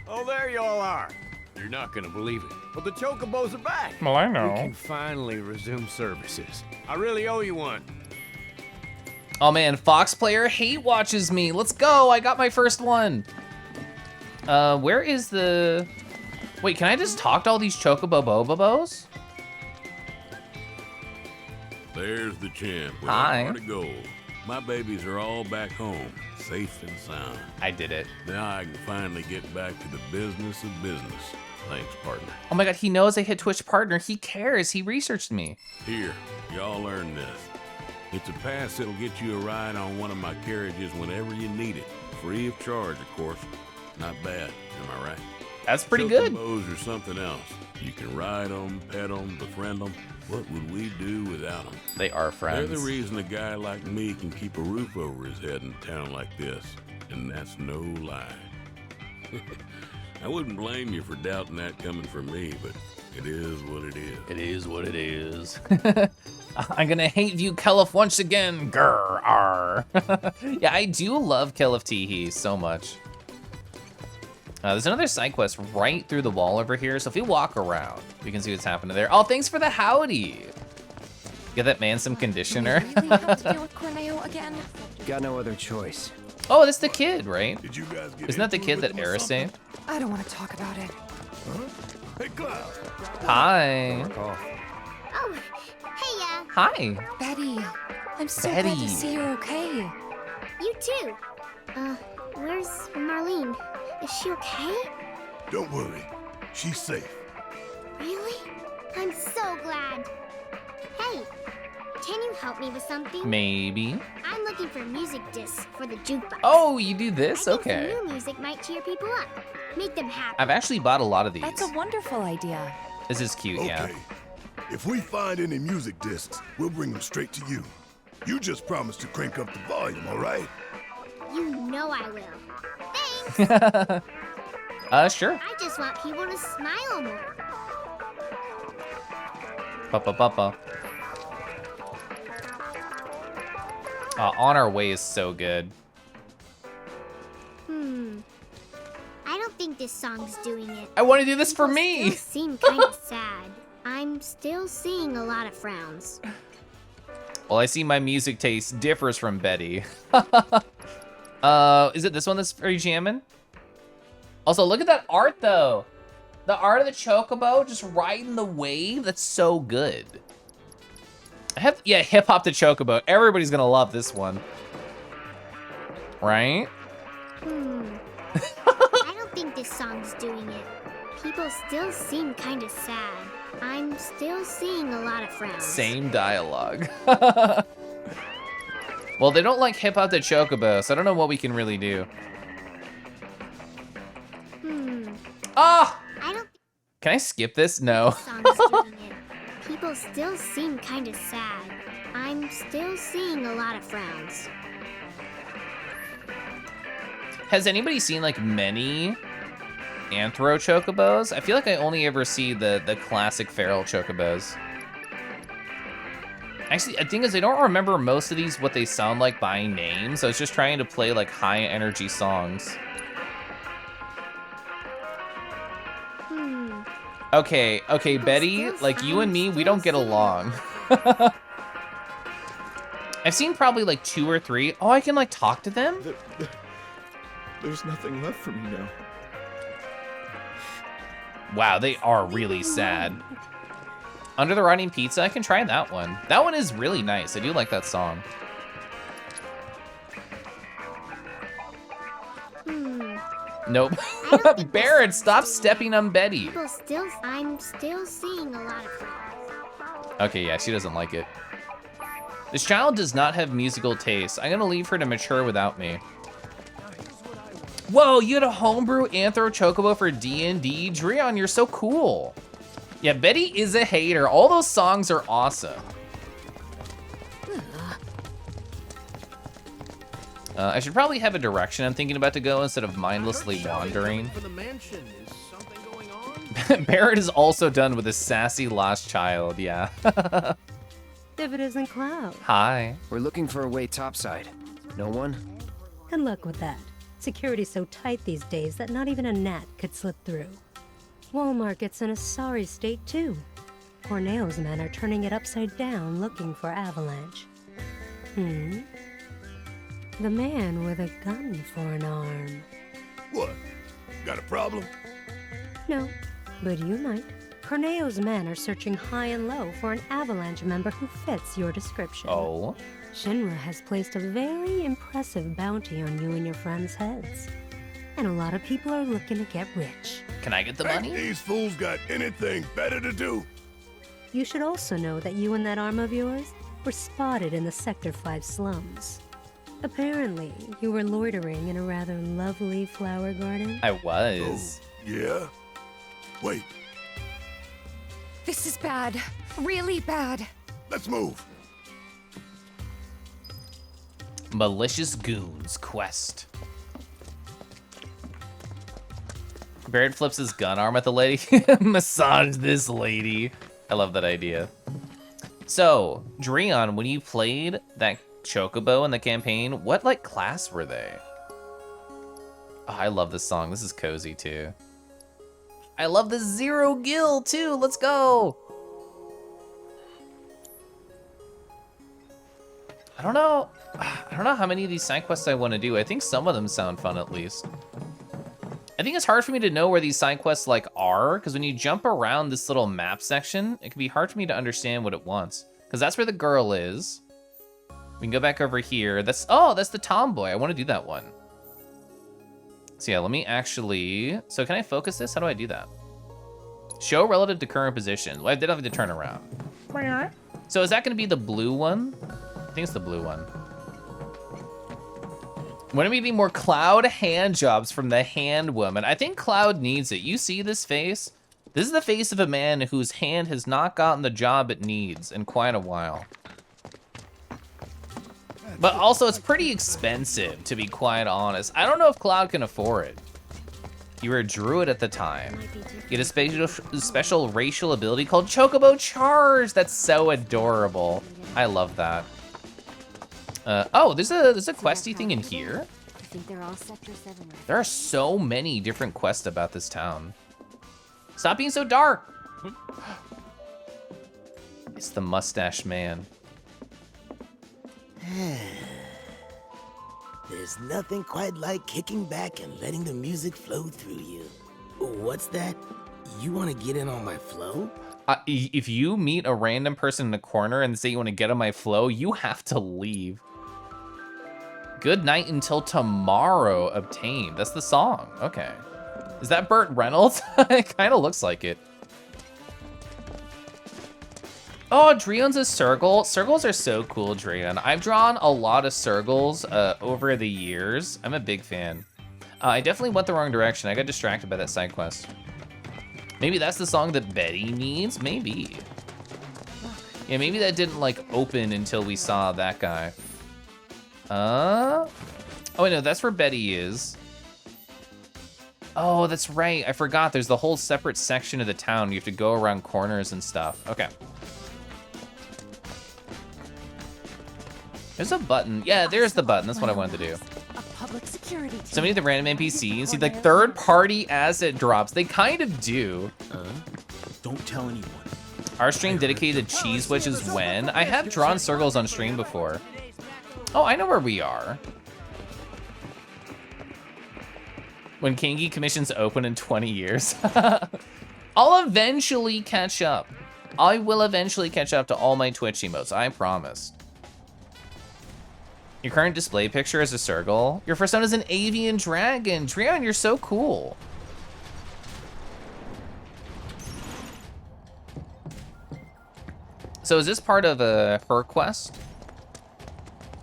Oh, there you all are. You're not gonna believe it, but the Chocobos are back. Well, I know. We can finally resume services. I really owe you one. Oh man, Fox player hate watches me. Let's go, I got my first one. Where is the... Wait, can I just talk to all these Chocobo-bobos? There's the champ. Hi. Where to go? My babies are all back home, safe and sound. I did it. Now I can finally get back to the business of business. Thanks, partner. Oh my God, he knows I hit Twitch partner. He cares, he researched me. Here, y'all learn this. It's a pass that'll get you a ride on one of my carriages whenever you need it. Free of charge, of course. Not bad, am I right? That's pretty good. Chocobos are something else. You can ride them, pet them, befriend them. What would we do without them? They are friends. They're the reason a guy like me can keep a roof over his head in a town like this. And that's no lie. I wouldn't blame you for doubting that coming from me, but it is what it is. It is what it is. I'm gonna hate view Keliff once again. Grr, arr. Yeah, I do love Keliff Teehee so much. There's another side quest right through the wall over here, so if we walk around, we can see what's happening there. Oh, thanks for the howdy. Get that man some conditioner. Do we really have to deal with Corneo again? Got no other choice. Oh, that's the kid, right? Did you guys get Isn't that the into kid it that with him or Era something? saved? I don't want to talk about it. Huh? Hey, Cloud. Hi. Oh, hey, Hi. Betty, I'm so Betty. glad to see you're okay. you too. Where's Marlene? Is she okay? Don't worry. She's safe. Really? I'm so glad. Hey, can you help me with something? Maybe. I'm looking for music discs for the jukebox. Oh, you do this? I think Okay. some new music might cheer people up, make them happy. I've actually bought a lot of these. That's a wonderful idea. This is cute, yeah. Okay. If we find any music discs, we'll bring them straight to you. You just promise to crank up the volume, all right? You know I will. Thanks. Sure. I just want people to smile more. Papa. On Our Way is so good. I don't think this song's doing it. I want to do this for People me. still seem kind of sad. I'm still seeing a lot of frowns. Well, I see my music taste differs from Betty. Is it this one that's very jamming? Also, look at that art though. The art of the Chocobo just riding the wave. That's so good. Yeah, hip hop the Chocobo. Everybody's gonna love this one, right? I don't think this song's doing it. People still seem kind of sad. I'm still seeing a lot of frowns. Same dialogue. Well, they don't like hip hop the Chocobo, so I don't know what we can really do. Ah! I don't think Can I skip this? No. this song's doing it. People still seem kind of sad. I'm still seeing a lot of frowns. Has anybody seen like many Anthro Chocobos? I feel like I only ever see the classic feral Chocobos. Actually, I think is I don't remember most of these, what they sound like by name, so I was just trying to play like high energy songs. Okay, Betty, like you and me, we don't get along. I've seen probably like 2 or 3. Oh, I can like talk to them? There's nothing left for me now. Wow, they are really sad. Under the Rotting Pizza, I can try that one. That one is really nice. I do like that song. Nope. Barrett, stop stepping on Betty. I'm still seeing a lot of. Okay, yeah, she doesn't like it. This child does not have musical taste. I'm gonna leave her to mature without me. Whoa, you had a homebrew Anthro Chocobo for D&D? Dreon, you're so cool. Yeah, Betty is a hater. All those songs are awesome. I should probably have a direction I'm thinking about to go instead of mindlessly wandering. For the mansion, is something going on? Barrett is also done with a sassy lost child, yeah. If it isn't Cloud. Hi. We're looking for a way topside. No one? And luck with that. Security's so tight these days that not even a gnat could slip through. Wallmarket's in a sorry state too. Corneo's men are turning it upside down looking for Avalanche. The man with a gun for an arm. What? Got a problem? No, but you might. Corneo's men are searching high and low for an Avalanche member who fits your description. Oh? Shinra has placed a very impressive bounty on you and your friends' heads. And a lot of people are looking to get rich. Can I get the money? These fools got anything better to do? You should also know that you and that arm of yours were spotted in the Sector 5 slums. Apparently, you were loitering in a rather lovely flower garden. I was. Oh, yeah? Wait, This is bad. Really bad. let's move. Malicious Goons Quest. Barrett flips his gun arm at the lady. Massage this lady. I love that idea. So, Dreon, when you played that Chocobo in the campaign, what like class were they? Oh, I love this song. This is cozy too. I love the Zero Gill too. Let's go. I don't know how many of these side quests I want to do. I think some of them sound fun at least. I think it's hard for me to know where these side quests like are, because when you jump around this little map section, it can be hard for me to understand what it wants. Because that's where the girl is. We can go back over here. That's the tomboy. I want to do that one. So yeah, let me actually, so can I focus this? How do I do that? Show relative to current position. Well, I did have to turn around. So is that going to be the blue one? I think it's the blue one. When are we getting more Cloud hand jobs from the hand woman? I think Cloud needs it. You see this face? This is the face of a man whose hand has not gotten the job it needs in quite a while. But also, it's pretty expensive, to be quite honest. I don't know if Cloud can afford it. You were a druid at the time. You had a special racial ability called Chocobo Charge. That's so adorable. I love that. Oh, there's a questy thing in here. I think they're all Sector 7. There are so many different quests about this town. Stop being so dark. It's the mustache man. There's nothing quite like kicking back and letting the music flow through you. What's that? You want to get in on my flow? If you meet a random person in the corner and say you want to get on my flow, you have to leave. Good night until tomorrow obtained. That's the song. Okay. Is that Burt Reynolds? It kind of looks like it. Oh, Dreon's a Sergal. Sergals are so cool, Dreon. I've drawn a lot of Sergals over the years. I'm a big fan. I definitely went the wrong direction. I got distracted by that side quest. Maybe that's the song that Betty needs? Maybe. Yeah, maybe that didn't like open until we saw that guy. Oh, wait, no, that's where Betty is. Oh, that's right. I forgot. There's the whole separate section of the town. You have to go around corners and stuff. Okay. There's a button. Yeah, there's the button. That's what I wanted to do. A public security team. So many of the random NPCs, see, like third-party asset drops. They kind of do. Don't tell anyone. Our stream dedicated to cheese witches when? I have drawn circles on stream before. Oh, I know where we are. When Kangi commissions open in 20 years. I'll eventually catch up. I will eventually catch up to all my Twitch emotes, I promise. Your current display picture is a circle. Your first one is an avian dragon. Treon, you're so cool. So is this part of a her quest?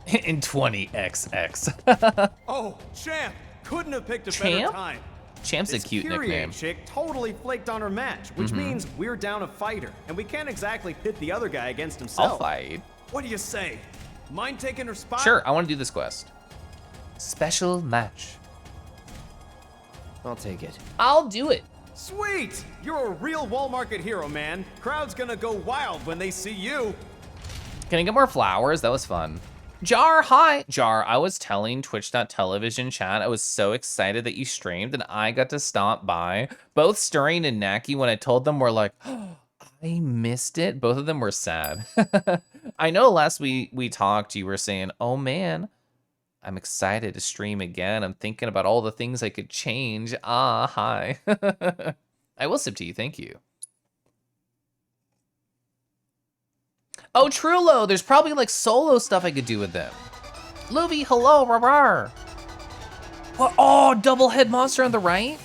In 20XX. Oh, Champ! Couldn't have picked a Champ? better time. Champ's a This cute Kyrie nickname. chick totally flaked on her match, which means we're down a fighter, and we can't exactly pit the other guy against himself. I'll fight. What do you say? Mind taking her spot? Sure, I want to do this quest. Special match. I'll take it. I'll do it. Sweet! You're a real wall market hero, man. Crowd's gonna go wild when they see you. Can I get more flowers? That was fun. Jar, hi. Jar, I was telling Twitch.television chat, I was so excited that you streamed and I got to stop by. Both Stirring and Naki, when I told them, were like, oh, I missed it. Both of them were sad. I know last we talked, you were saying, oh man, I'm excited to stream again. I'm thinking about all the things I could change. Ah, hi. I will sip to you, thank you. Oh, Trullo, there's probably like solo stuff I could do with them. Luby, hello, rawr. What? Oh, double head monster on the right?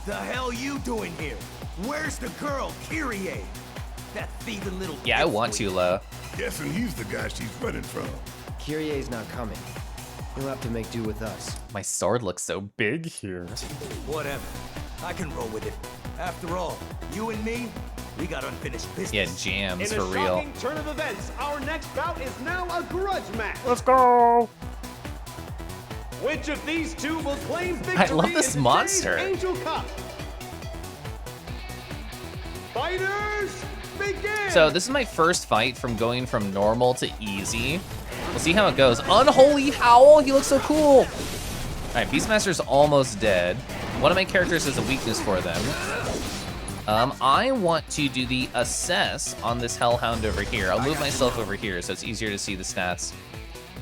The hell you doing here? Where's the girl, Kyrie? That thieving little. Yeah, I want to, Lo. Guessing he's the guy she's running from. Kyrie's not coming. You'll have to make do with us. My sword looks so big here. Whatever. I can roll with it. After all, you and me, we got unfinished business. Yeah, jams In for a real. shocking turn of events, our next bout is now a grudge match. Let's go. Which of these two will claim victory? I love this in monster. today's Angel Cup? Fighters, begin! So this is my first fight from going from normal to easy. We'll see how it goes. Unholy Howl, he looks so cool. All right, Beastmaster's almost dead. One of my characters has a weakness for them. I want to do the assess on this Hellhound over here. I'll move myself over here so it's easier to see the stats.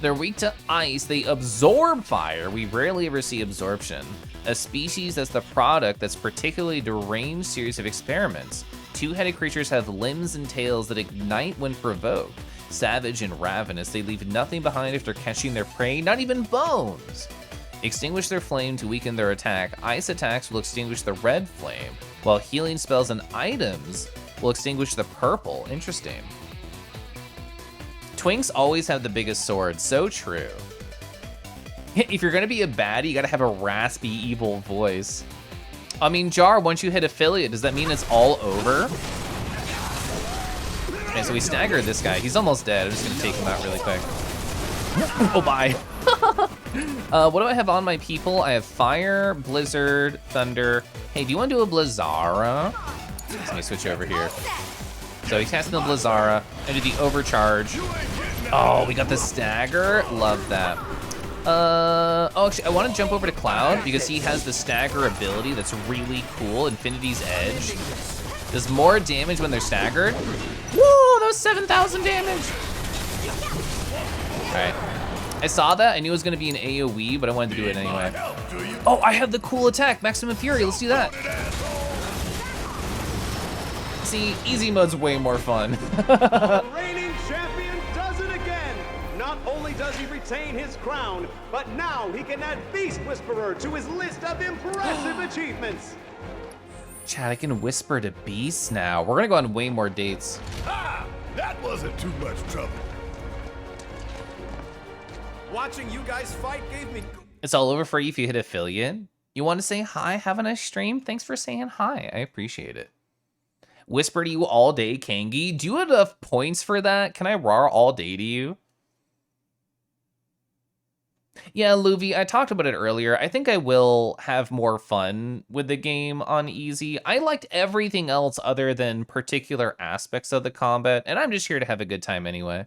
They're weak to ice, they absorb fire. We rarely ever see absorption. A species that's the product that's particularly deranged series of experiments. Two-headed creatures have limbs and tails that ignite when provoked. Savage and ravenous, they leave nothing behind after catching their prey, not even bones. Extinguish their flame to weaken their attack. Ice attacks will extinguish the red flame, while healing spells and items will extinguish the purple. Interesting. Twinks always have the biggest sword, so true. If you're gonna be a baddie, you gotta have a raspy, evil voice. I mean, Jar, once you hit affiliate, does that mean it's all over? Okay, so we staggered this guy. He's almost dead. I'm just gonna take him out really quick. Oh, bye. What do I have on my people? I have fire, blizzard, thunder. Hey, do you want to do a blizzara? Let me switch over here. So he's casting the blizzara. I do the overcharge. Oh, we got the stagger. Love that. Oh, actually, I want to jump over to Cloud because he has the stagger ability that's really cool. Infinity's Edge. Does more damage when they're staggered. Whoa, that was 7,000 damage. All right. I saw that. I knew it was going to be an AoE, but I wanted to do it anyway. Oh, I have the cool attack, Maximum Fury. Let's do that. See, easy mode's way more fun. The reigning champion does it again. Not only does he retain his crown, but now he can add Beast Whisperer to his list of impressive achievements. Chad, I can whisper to beasts now. We're going to go on way more dates. Ah, that wasn't too much trouble. Watching you guys fight gave me... It's all over for you if you hit affiliate. You want to say hi? Have a nice stream? Thanks for saying hi. I appreciate it. Whisper to you all day, Kangi. Do you have enough points for that? Can I roar all day to you? Yeah, Luvi, I talked about it earlier. I think I will have more fun with the game on easy. I liked everything else other than particular aspects of the combat, and I'm just here to have a good time anyway.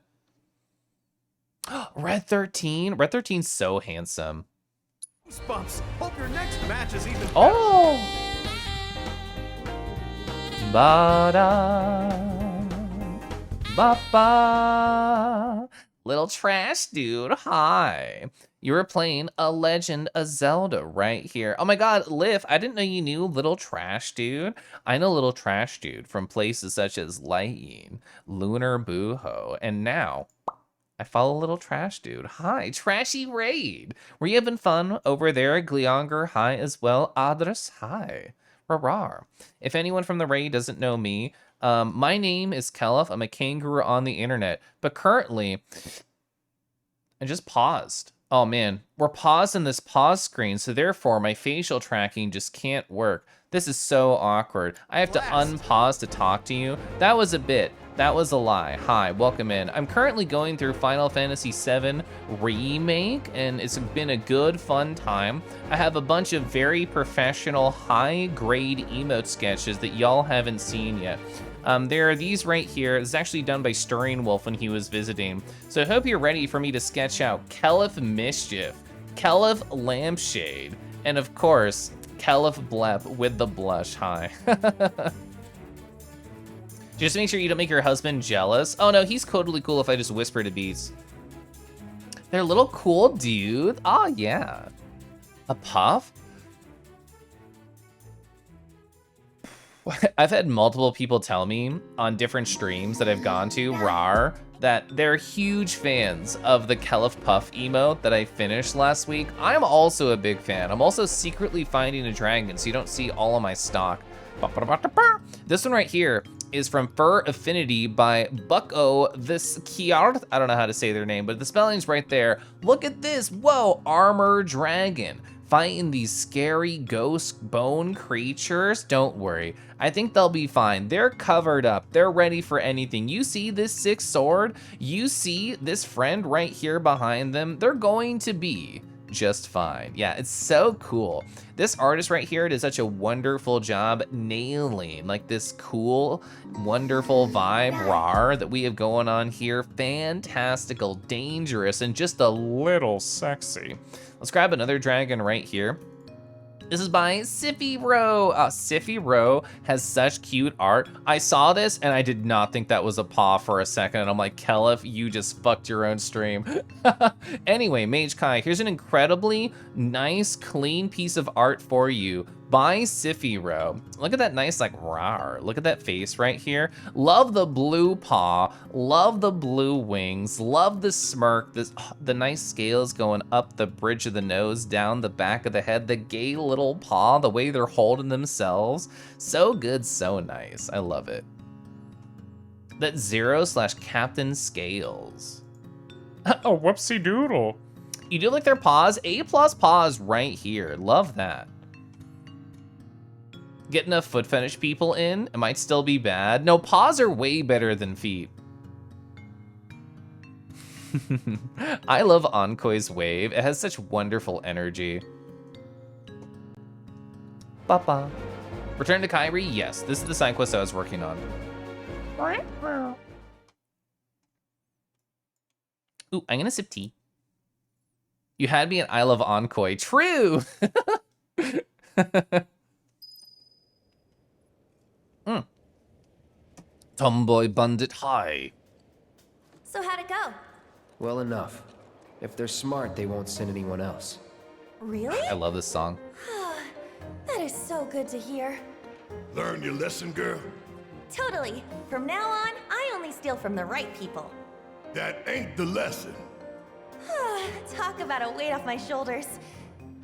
Red 13? Red 13's so handsome. Goosebumps. Hope your next match is even better. Oh! Ba-da. Ba-ba. Little trash dude, hi. You were playing a Legend of Zelda right here. Oh my god, Liv, I didn't know you knew Little Trash Dude. I know Little Trash Dude from places such as Lightning, Lunar Booho, and now I follow Little Trash Dude. Hi, Trashy Raid. Were you having fun over there at Gleonger? Hi as well. Adres, hi. Rawar. If anyone from the raid doesn't know me, my name is Keliff. I'm a kangaroo on the internet, but currently, I just paused. Oh man, we're pausing this pause screen, so therefore my facial tracking just can't work. This is so awkward. I have to unpause to talk to you. That was a bit. That was a lie. Hi, welcome in. I'm currently going through Final Fantasy VII Remake, and it's been a good, fun time. I have a bunch of very professional, high-grade emote sketches that y'all haven't seen yet. There are these right here. This is actually done by StirringWolf when he was visiting. So I hope you're ready for me to sketch out Keliff Mischief, Keliff Lampshade, and of course, Keliff Blep with the blush. Hi. Just make sure you don't make your husband jealous. Oh no, he's totally cool if I just whisper to beats. They're a little cool, dude. Oh yeah. A puff? I've had multiple people tell me on different streams that I've gone to, rar, that they're huge fans of the Keliff Puff emote that I finished last week. I'm also a big fan. I'm also secretly finding a dragon, so you don't see all of my stock. This one right here is from Fur Affinity by Bucko this Kiard. I don't know how to say their name, but the spelling's right there. Look at this. Whoa, armor dragon. Fighting these scary ghost bone creatures. Don't worry. I think they'll be fine. They're covered up. They're ready for anything. You see this sick sword? You see this friend right here behind them? They're going to be just fine. Yeah, it's so cool. This artist right here did such a wonderful job nailing like this cool, wonderful vibe rar that we have going on here. Fantastical, dangerous, and just a little sexy. Let's grab another dragon right here. This is by Siffy Row. Siffy Row has such cute art. I saw this and I did not think that was a paw for a second. And I'm like, Keliff, you just fucked your own stream. Anyway, Mage Kai, here's an incredibly nice, clean piece of art for you by Siffy Row. Look at that nice, like, rawr. Look at that face right here. Love the blue paw. Love the blue wings. Love the smirk. The nice scales going up the bridge of the nose, down the back of the head. The gay little paw, the way they're holding themselves. So good, so nice. I love it. That 0/Captain Scales. Oh, whoopsie doodle. You do like their paws? A+ paws right here. Love that. Get enough foot fetish people in, it might still be bad. No, paws are way better than feet. I love Ankoi's wave. It has such wonderful energy. Papa. Return to Kyrie? Yes, this is the side quest I was working on. Ooh, I'm gonna sip tea. You had me at I love Ankoi. True! Tomboy Bandit High. So how'd it go? Well enough. If they're smart, they won't send anyone else. Really? I love this song. That is so good to hear. Learn your lesson, girl? Totally. From now on, I only steal from the right people. That ain't the lesson. Talk about a weight off my shoulders.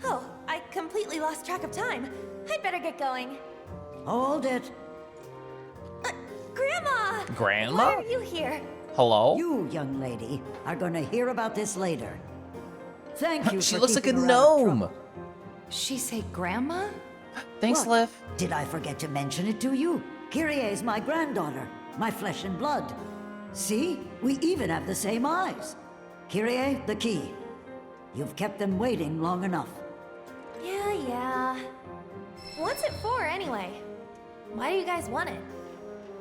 Oh, I completely lost track of time. I'd better get going. Hold it. Grandma! Grandma? Why are you here? Hello? You, young lady, are gonna hear about this later. Thank you She for looks like a keeping her out of gnome. trouble. She say grandma? Thanks, What? Liv. Did I forget to mention it to you? Kyrie's my granddaughter, my flesh and blood. See, we even have the same eyes. Kyrie, the key. You've kept them waiting long enough. Yeah. What's it for, anyway? Why do you guys want it?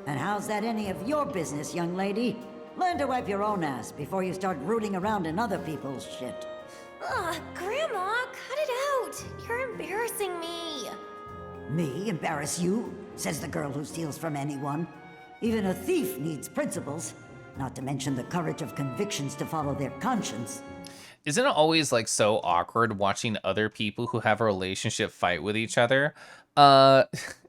And how's that any of your business, young lady? Learn to wipe your own ass before you start rooting around in other people's shit. Ugh, Grandma, cut it out. You're embarrassing me. Me embarrass you? Says the girl who steals from anyone. Even a thief needs principles, not to mention the courage of convictions to follow their conscience. Isn't it always like so awkward watching other people who have a relationship fight with each other?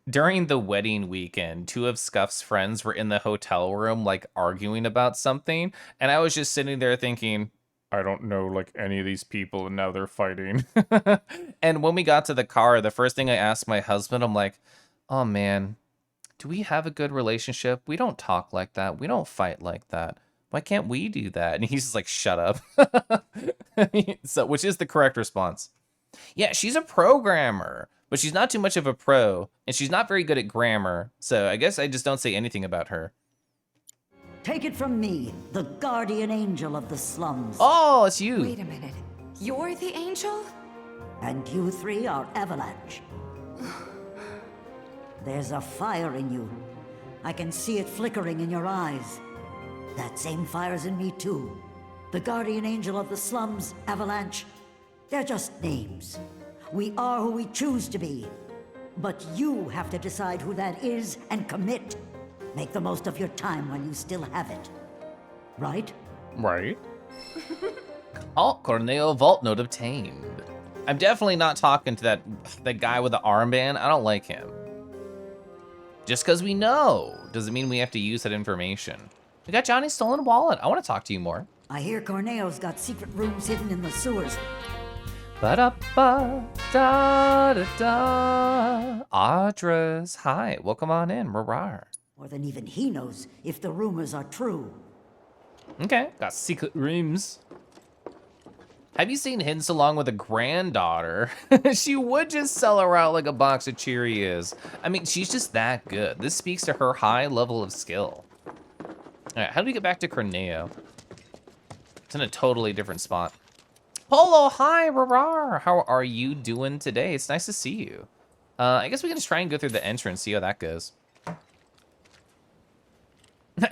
During the wedding weekend, two of Scuff's friends were in the hotel room like arguing about something, and I was just sitting there thinking, I don't know like any of these people and now they're fighting. And when we got to the car, the first thing I asked my husband, I'm like, oh man, do we have a good relationship? We don't talk like that. We don't fight like that. Why can't we do that? And he's just like, shut up. So, which is the correct response. Yeah, she's a programmer, but she's not too much of a pro, and she's not very good at grammar. So I guess I just don't say anything about her. Take it from me, the guardian angel of the slums. Oh, it's you. Wait a minute. You're the angel? And you three are Avalanche. There's a fire in you. I can see it flickering in your eyes. That same fire's in me too. The guardian angel of the slums, Avalanche. They're just names. We are who we choose to be. But you have to decide who that is and commit. Make the most of your time when you still have it. Right? Right. Oh, Corneo vault note obtained. I'm definitely not talking to that guy with the armband. I don't like him. Just because we know doesn't mean we have to use that information. We got Johnny's stolen wallet. I want to talk to you more. I hear Corneo's got secret rooms hidden in the sewers. Ba-da-ba, da-da-da. Audras, hi, welcome on in, Marar. More than even he knows if the rumors are true. Okay, got secret rooms. Have you seen Hints along with a granddaughter? She would just sell her out like a box of Cheerios. I mean, she's just that good. This speaks to her high level of skill. All right, how do we get back to Corneo? It's in a totally different spot. Polo, hi, Rarar. How are you doing today? It's nice to see you. I guess we can just try and go through the entrance, see how that goes.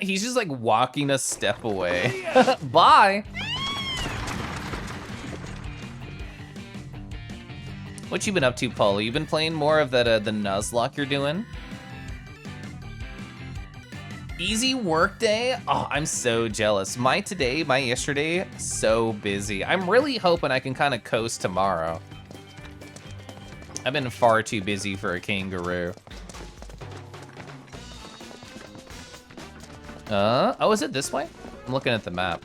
He's just like walking a step away. Bye. What you been up to, Polo? You been playing more of that the Nuzlocke you're doing? Easy work day? Oh, I'm so jealous. My yesterday, so busy. I'm really hoping I can kind of coast tomorrow. I've been far too busy for a kangaroo. Oh, is it this way? I'm looking at the map.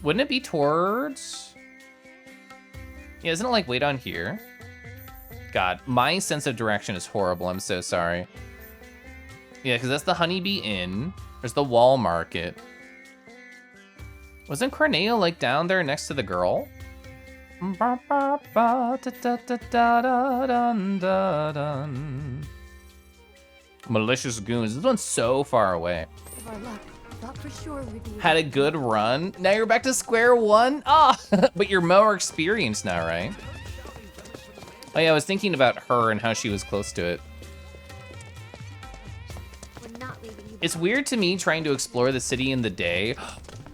Wouldn't it be towards... Yeah, isn't it like way down here? God, my sense of direction is horrible. I'm so sorry. Yeah, because that's the Honeybee Inn. There's the Wall Market. Wasn't Corneo like down there next to the girl? Malicious Goons. This one's so far away. Had a good run. Now you're back to square one? Ah, oh, but you're more experienced now, right? Oh yeah, I was thinking about her and how she was close to it. It's weird to me trying to explore the city in the day.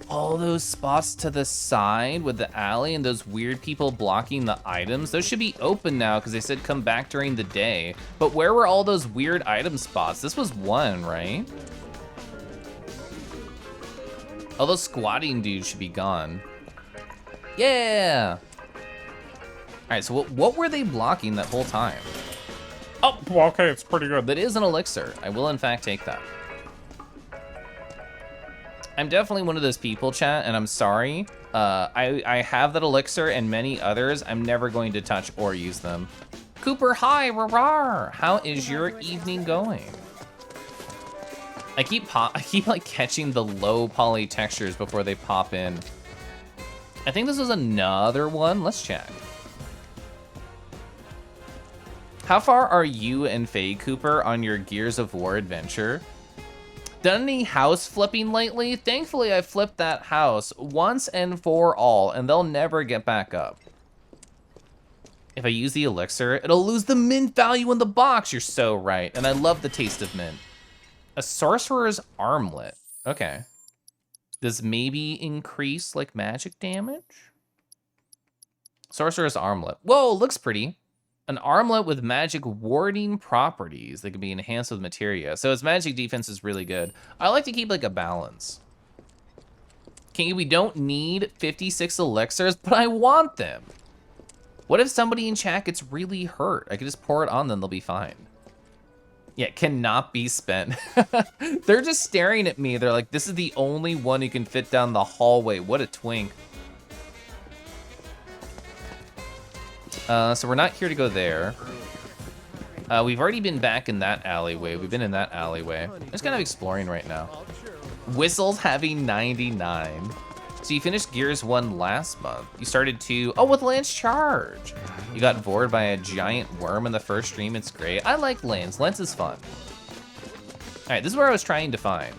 All those spots to the side with the alley and those weird people blocking the items, those should be open now because they said come back during the day. But where were all those weird item spots? This was one, right? All those squatting dudes should be gone. Yeah! All right, so what were they blocking that whole time? Oh, well, okay, it's pretty good. That is an elixir. I will in fact take that. I'm definitely one of those people, chat, and I'm sorry. I have that elixir and many others. I'm never going to touch or use them. Cooper, hi, rarar. How is your evening going? I keep like catching the low poly textures before they pop in. I think this is another one. Let's check. How far are you and Faye Cooper on your Gears of War adventure? Done any house flipping lately? Thankfully, I flipped that house once and for all, and they'll never get back up. If I use the elixir, it'll lose the mint value in the box. You're so right, and I love the taste of mint. A sorcerer's armlet. Okay. Does maybe increase like magic damage? Sorcerer's Armlet. Whoa, looks pretty. An armlet with magic warding properties that can be enhanced with materia. So its magic defense is really good. I like to keep like a balance. King, we don't need 56 elixirs, but I want them. What if somebody in chat gets really hurt? I could just pour it on them, they'll be fine. Yeah, cannot be spent. They're just staring at me. They're like, this is the only one who can fit down the hallway. What a twink. So we're not here to go there. We've already been back in that alleyway. We've been in that alleyway. I'm just kind of exploring right now. Whistles having 99. So you finished Gears 1 last month. You started 2, oh, with Lance Charge. You got bored by a giant worm in the first stream. It's great. I like Lance. Lance is fun. All right, this is where I was trying to find.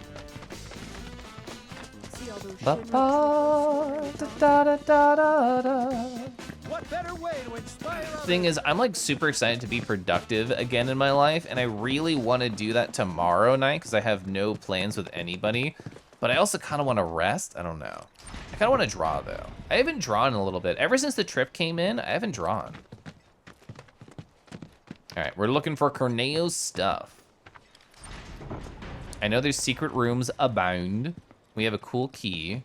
What better way to inspire Thing is, I'm like super excited to be productive again in my life, and I really want to do that tomorrow night because I have no plans with anybody. But I also kind of want to rest. I don't know. I kind of want to draw though. I haven't drawn in a little bit. Ever since the trip came in, I haven't drawn. All right, we're looking for Corneo's stuff. I know there's secret rooms abound. We have a cool key.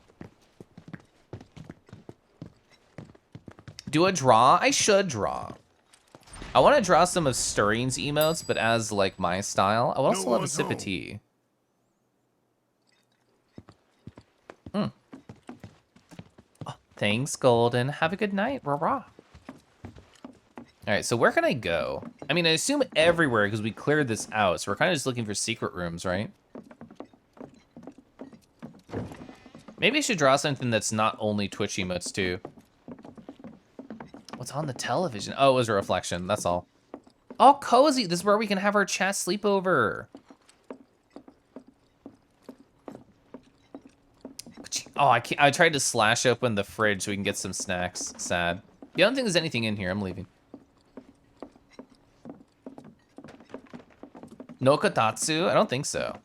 Do a draw? I should draw. I want to draw some of Stirring's emotes, but as like my style. I would also love a sip of tea. Oh, thanks, Golden. Have a good night. Rah rah. All right, so where can I go? I mean, I assume everywhere because we cleared this out. So we're kind of just looking for secret rooms, right? Maybe I should draw something that's not only Twitch emotes too. What's on the television? Oh, it was a reflection, that's all. Oh, cozy, this is where we can have our chat sleepover. Oh, I tried to slash open the fridge so we can get some snacks, sad. Yeah, I don't think there's anything in here, I'm leaving. No Kotatsu? I don't think so.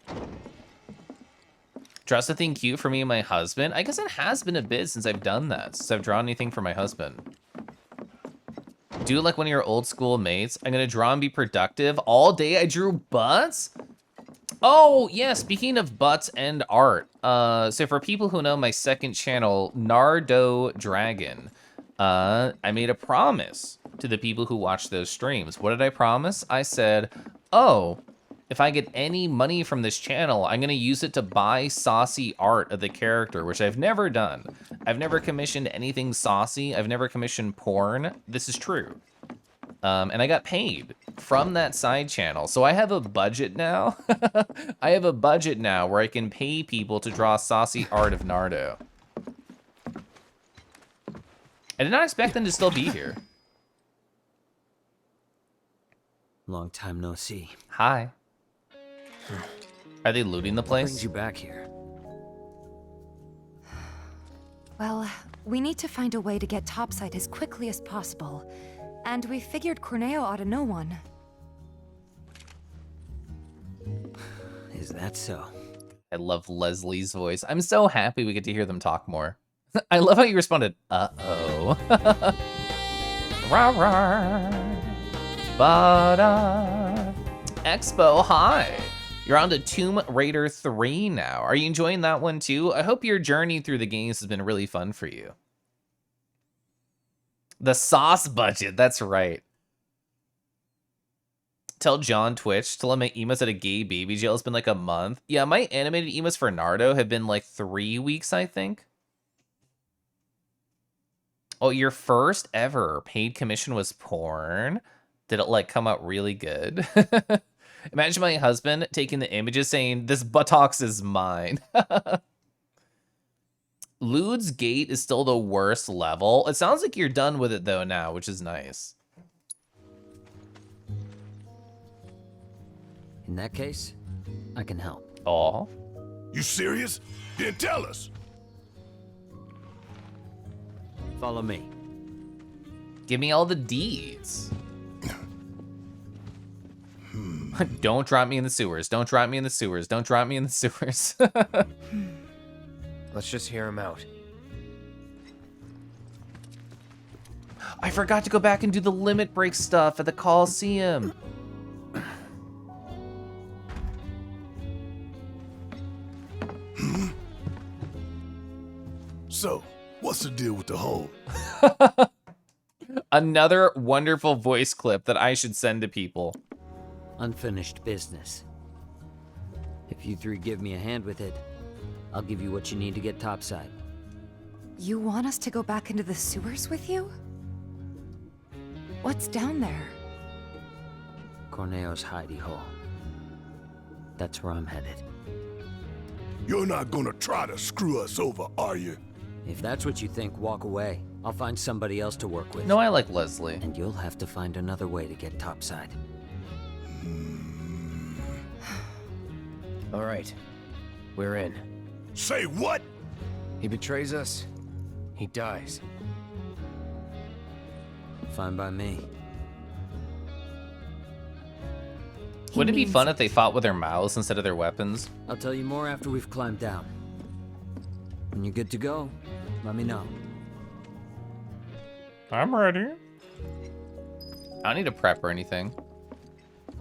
Draw something cute for me and my husband? I guess it has been a bit since I've done that, since I've drawn anything for my husband. Do like one of your old school mates. I'm gonna draw and be productive. All day I drew butts? Oh, yeah, speaking of butts and art. So for people who know my second channel, Nardo Dragon, I made a promise to the people who watch those streams. What did I promise? I said, oh, if I get any money from this channel, I'm gonna use it to buy saucy art of the character, which I've never done. I've never commissioned anything saucy. I've never commissioned porn. This is true. And I got paid from that side channel. So I have a budget now. I have a budget now where I can pay people to draw saucy art of Nardo. I did not expect them to still be here. Long time no see. Hi. Are they looting the place? What brings you back here? Well, we need to find a way to get topside as quickly as possible. And we figured Corneo ought to know one. Is that so? I love Leslie's voice. I'm so happy we get to hear them talk more. I love how you responded, uh-oh. Rah, rah. Ba-da. Expo, hi. You're on to Tomb Raider 3 now. Are you enjoying that one too? I hope your journey through the games has been really fun for you. The sauce budget, that's right. Tell John Twitch to let my emotes at a gay baby jail. It's been like a month. Yeah, my animated emotes for Nardo have been like 3 weeks, I think. Oh, your first ever paid commission was porn? Did it like come out really good? Imagine my husband taking the images saying, this buttocks is mine. Lude's Gate is still the worst level. It sounds like you're done with it though now, which is nice. In that case, I can help. Aw. You serious? Then tell us. Follow me. Give me all the deeds. Don't drop me in the sewers. Don't drop me in the sewers. Don't drop me in the sewers. Let's just hear him out. I forgot to go back and do the limit break stuff at the Coliseum. So, what's the deal with the hole? Another wonderful voice clip that I should send to people. Unfinished business. If you three give me a hand with it, I'll give you what you need to get topside. You want us to go back into the sewers with you? What's down there? Corneo's hidey hole. That's where I'm headed. You're not gonna try to screw us over, are you? If that's what you think, walk away. I'll find somebody else to work with. No, I like Leslie. And you'll have to find another way to get topside. All right, we're in. Say what? He betrays us, he dies. Fine by me. Would it be fun if they fought with their mouths instead of their weapons? I'll tell you more after we've climbed down. When you're good to go, let me know. I'm ready. I don't need to prep or anything.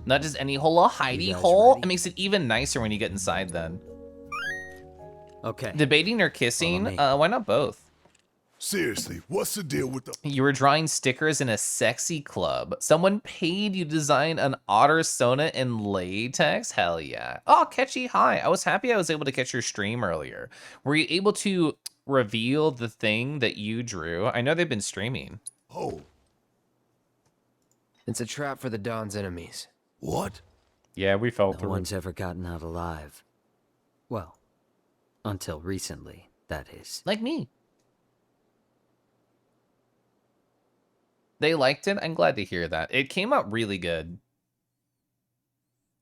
Not just any hole, a hidey hole. Ready? It makes it even nicer when you get inside then. Okay. Debating or kissing? Why not both? Seriously, what's the deal with the... You were drawing stickers in a sexy club. Someone paid you to design an otter sona in latex? Hell yeah. Oh, Ketchy, hi. I was happy I was able to catch your stream earlier. Were you able to reveal the thing that you drew? I know they've been streaming. Oh. It's a trap for the Dawn's enemies. What? Yeah, we fell No through. one's ever gotten out alive. Well, until recently, that is. Like me. They liked it. I'm glad to hear that. It came out really good.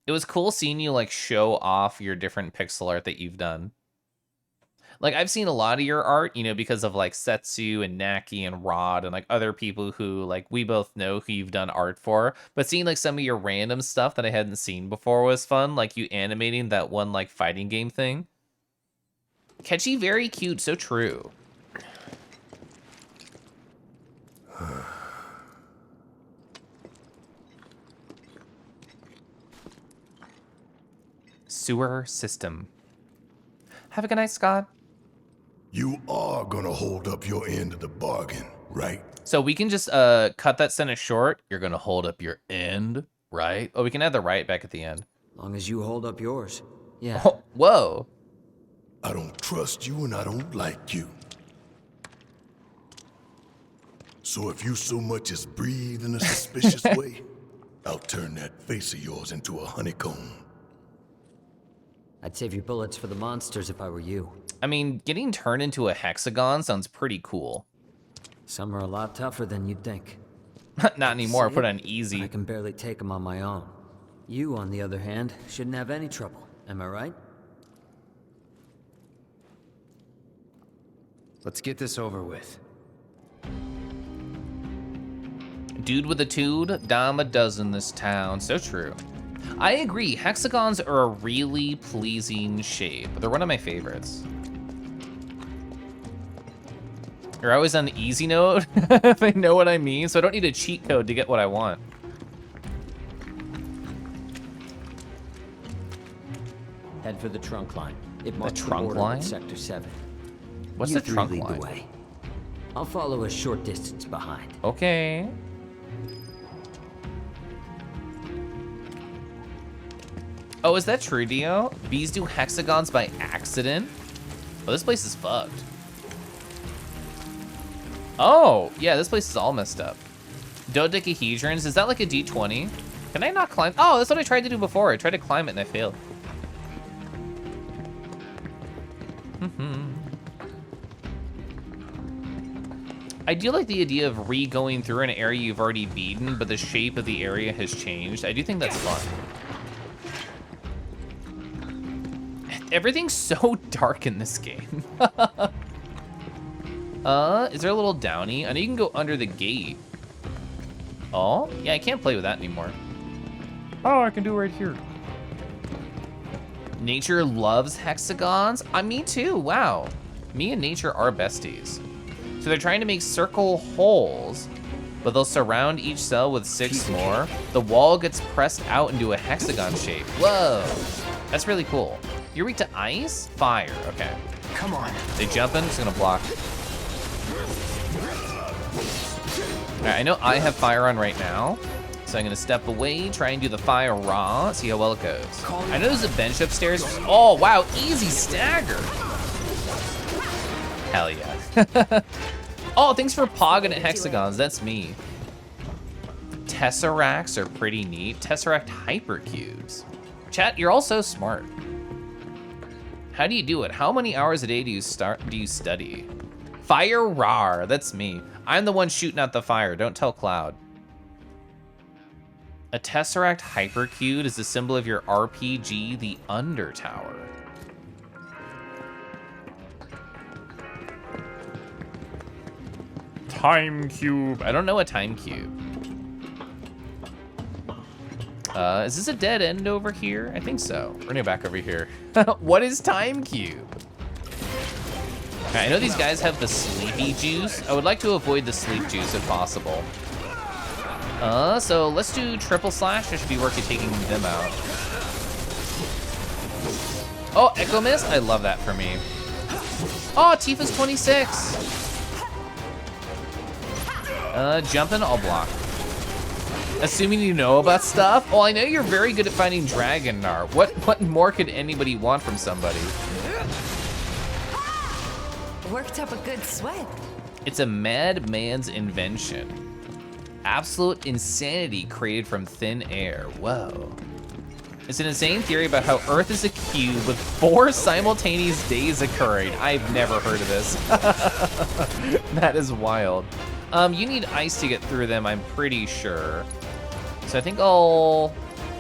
It was cool seeing you like show off your different pixel art that you've done. Like I've seen a lot of your art, you know, because of like Setsu and Naki and Rod and like other people who like we both know who you've done art for. But seeing like some of your random stuff that I hadn't seen before was fun. Like you animating that one like fighting game thing. Catchy, very cute, so true. Sewer system. Have a good night, Scott. You are gonna hold up your end of the bargain, right? So we can just cut that sentence short. You're gonna hold up your end, right? Oh, we can add the right back at the end. Long as you hold up yours. Yeah. Oh, whoa. I don't trust you and I don't like you. So if you so much as breathe in a suspicious way, I'll turn that face of yours into a honeycomb. I'd save your bullets for the monsters if I were you. I mean, getting turned into a hexagon sounds pretty cool. Some are a lot tougher than you'd think. Not anymore, put on easy. I can barely take them on my own. You, on the other hand, shouldn't have any trouble. Am I right? Let's get this over with. Dude with a tood, dime a dozen this town. So true. I agree, hexagons are a really pleasing shape. They're one of my favorites. You're always on easy mode, if I know what I mean, so I don't need a cheat code to get what I want. Head for the trunk line. It The marks trunk border line? with Sector 7. What's You the three trunk lead line? the way. I'll follow a short distance behind. Okay. Oh, is that true, Dio? Bees do hexagons by accident? Oh, this place is fucked. Oh, yeah, this place is all messed up. Dodecahedrons, is that like a D20? Can I not climb? Oh, that's what I tried to do before. I tried to climb it and I failed. I do like the idea of re-going through an area you've already beaten, but the shape of the area has changed. I do think that's fun. Everything's so dark in this game. Is there a little downy? I know you can go under the gate. Oh, yeah, I can't play with that anymore. Oh, I can do it right here. Nature loves hexagons. Me too, wow. Me and nature are besties. So they're trying to make circle holes, but they'll surround each cell with 6 more. The wall gets pressed out into a hexagon shape. Whoa, that's really cool. You're weak to ice? Fire, okay. Come on. They jump in, just gonna block. All right, I know I have fire on right now, so I'm gonna step away, try and do the fire raw, see how well it goes. I know there's a bench upstairs. Oh, wow, easy stagger. Hell yeah. Oh, thanks for pogging at hexagons, that's me. Tesseracts are pretty neat. Tesseract hypercubes. Chat, you're all so smart. How do you do it? How many hours a day do you study? Fire rar, that's me. I'm the one shooting out the fire, don't tell Cloud. A Tesseract hypercube is the symbol of your RPG, the Undertower. Time cube. I don't know a time cube. Is this a dead end over here? I think so. We're gonna go back over here. What is time cube? I know these guys have the sleepy juice. I would like to avoid the sleep juice if possible. So let's do triple slash. I should be working taking them out. Oh, Echo Mist. I love that for me. Oh, Tifa's 26. Jumping, I'll block. Assuming you know about stuff. Oh, I know you're very good at finding Dragon Gnar. What more could anybody want from somebody? Worked up a good sweat. It's a madman's invention. Absolute insanity created from thin air. Whoa. It's an insane theory about how Earth is a cube with 4 simultaneous days occurring. I've never heard of this. That is wild. You need ice to get through them, I'm pretty sure. So I think I'll...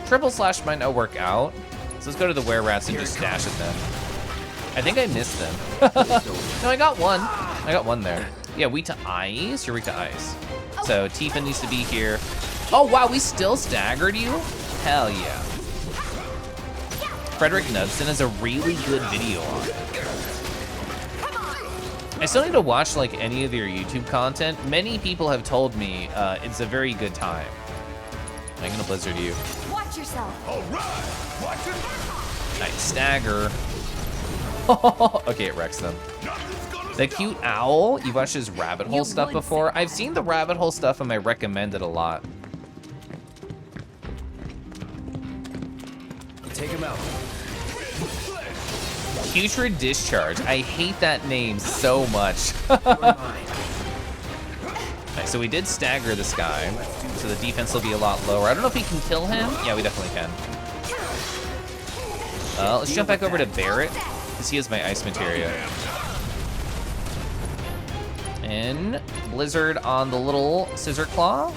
Triple slash might not work out. So let's go to the were-rats and just dash at them. I think I missed them. No, I got one. I got one there. Yeah, weak to ice. You're weak to ice. So Tifa needs to be here. Oh, wow, we still staggered you? Hell yeah. Frederick Knudsen has a really good video on it. I still need to watch like any of your YouTube content. Many people have told me it's a very good time. I'm gonna blizzard you. Watch yourself. All right. Watch it. Nice stagger. Okay, it wrecks them. The cute owl. You've watched his rabbit hole stuff before. I've seen the rabbit hole stuff and I recommend it a lot. Take him out. Putrid Discharge. I hate that name so much. Nice, so we did stagger this guy, so the defense will be a lot lower. I don't know if we can kill him. Yeah, we definitely can. Let's jump back over to Barret, because he has my ice materia. And Blizzard on the little Scissor Claw.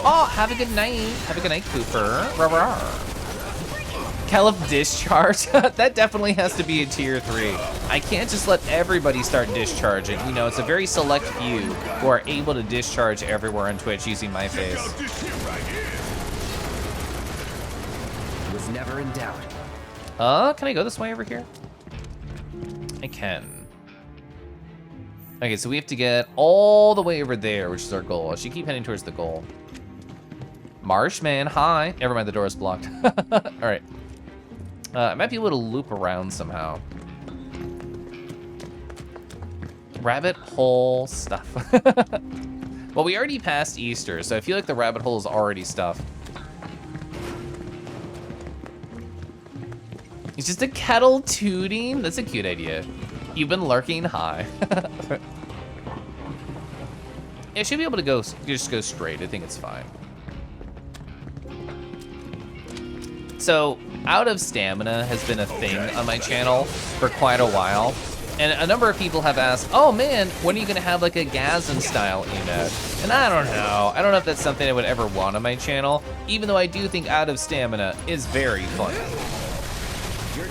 Oh, have a good night. Have a good night, Cooper. Rawr. Keliff Discharge. That definitely has to be a tier 3. I can't just let everybody start discharging. You know, it's a very select few who are able to discharge everywhere on Twitch using my face. Was never in doubt. Can I go this way over here? I can. Okay, so we have to get all the way over there, which is our goal. I should keep heading towards the goal. Marshman, hi. Never mind, the door is blocked. All right. I might be able to loop around somehow. Rabbit hole stuff. Well, we already passed Easter, so I feel like the rabbit hole is already stuff. It's just a kettle tooting. That's a cute idea. You've been lurking high. I should be able to just go straight. I think it's fine. So, out of stamina has been a thing on my channel for quite a while. And a number of people have asked, oh man, when are you gonna have like a Gasm style emote? And I don't know. I don't know if that's something I would ever want on my channel, even though I do think out of stamina is very fun.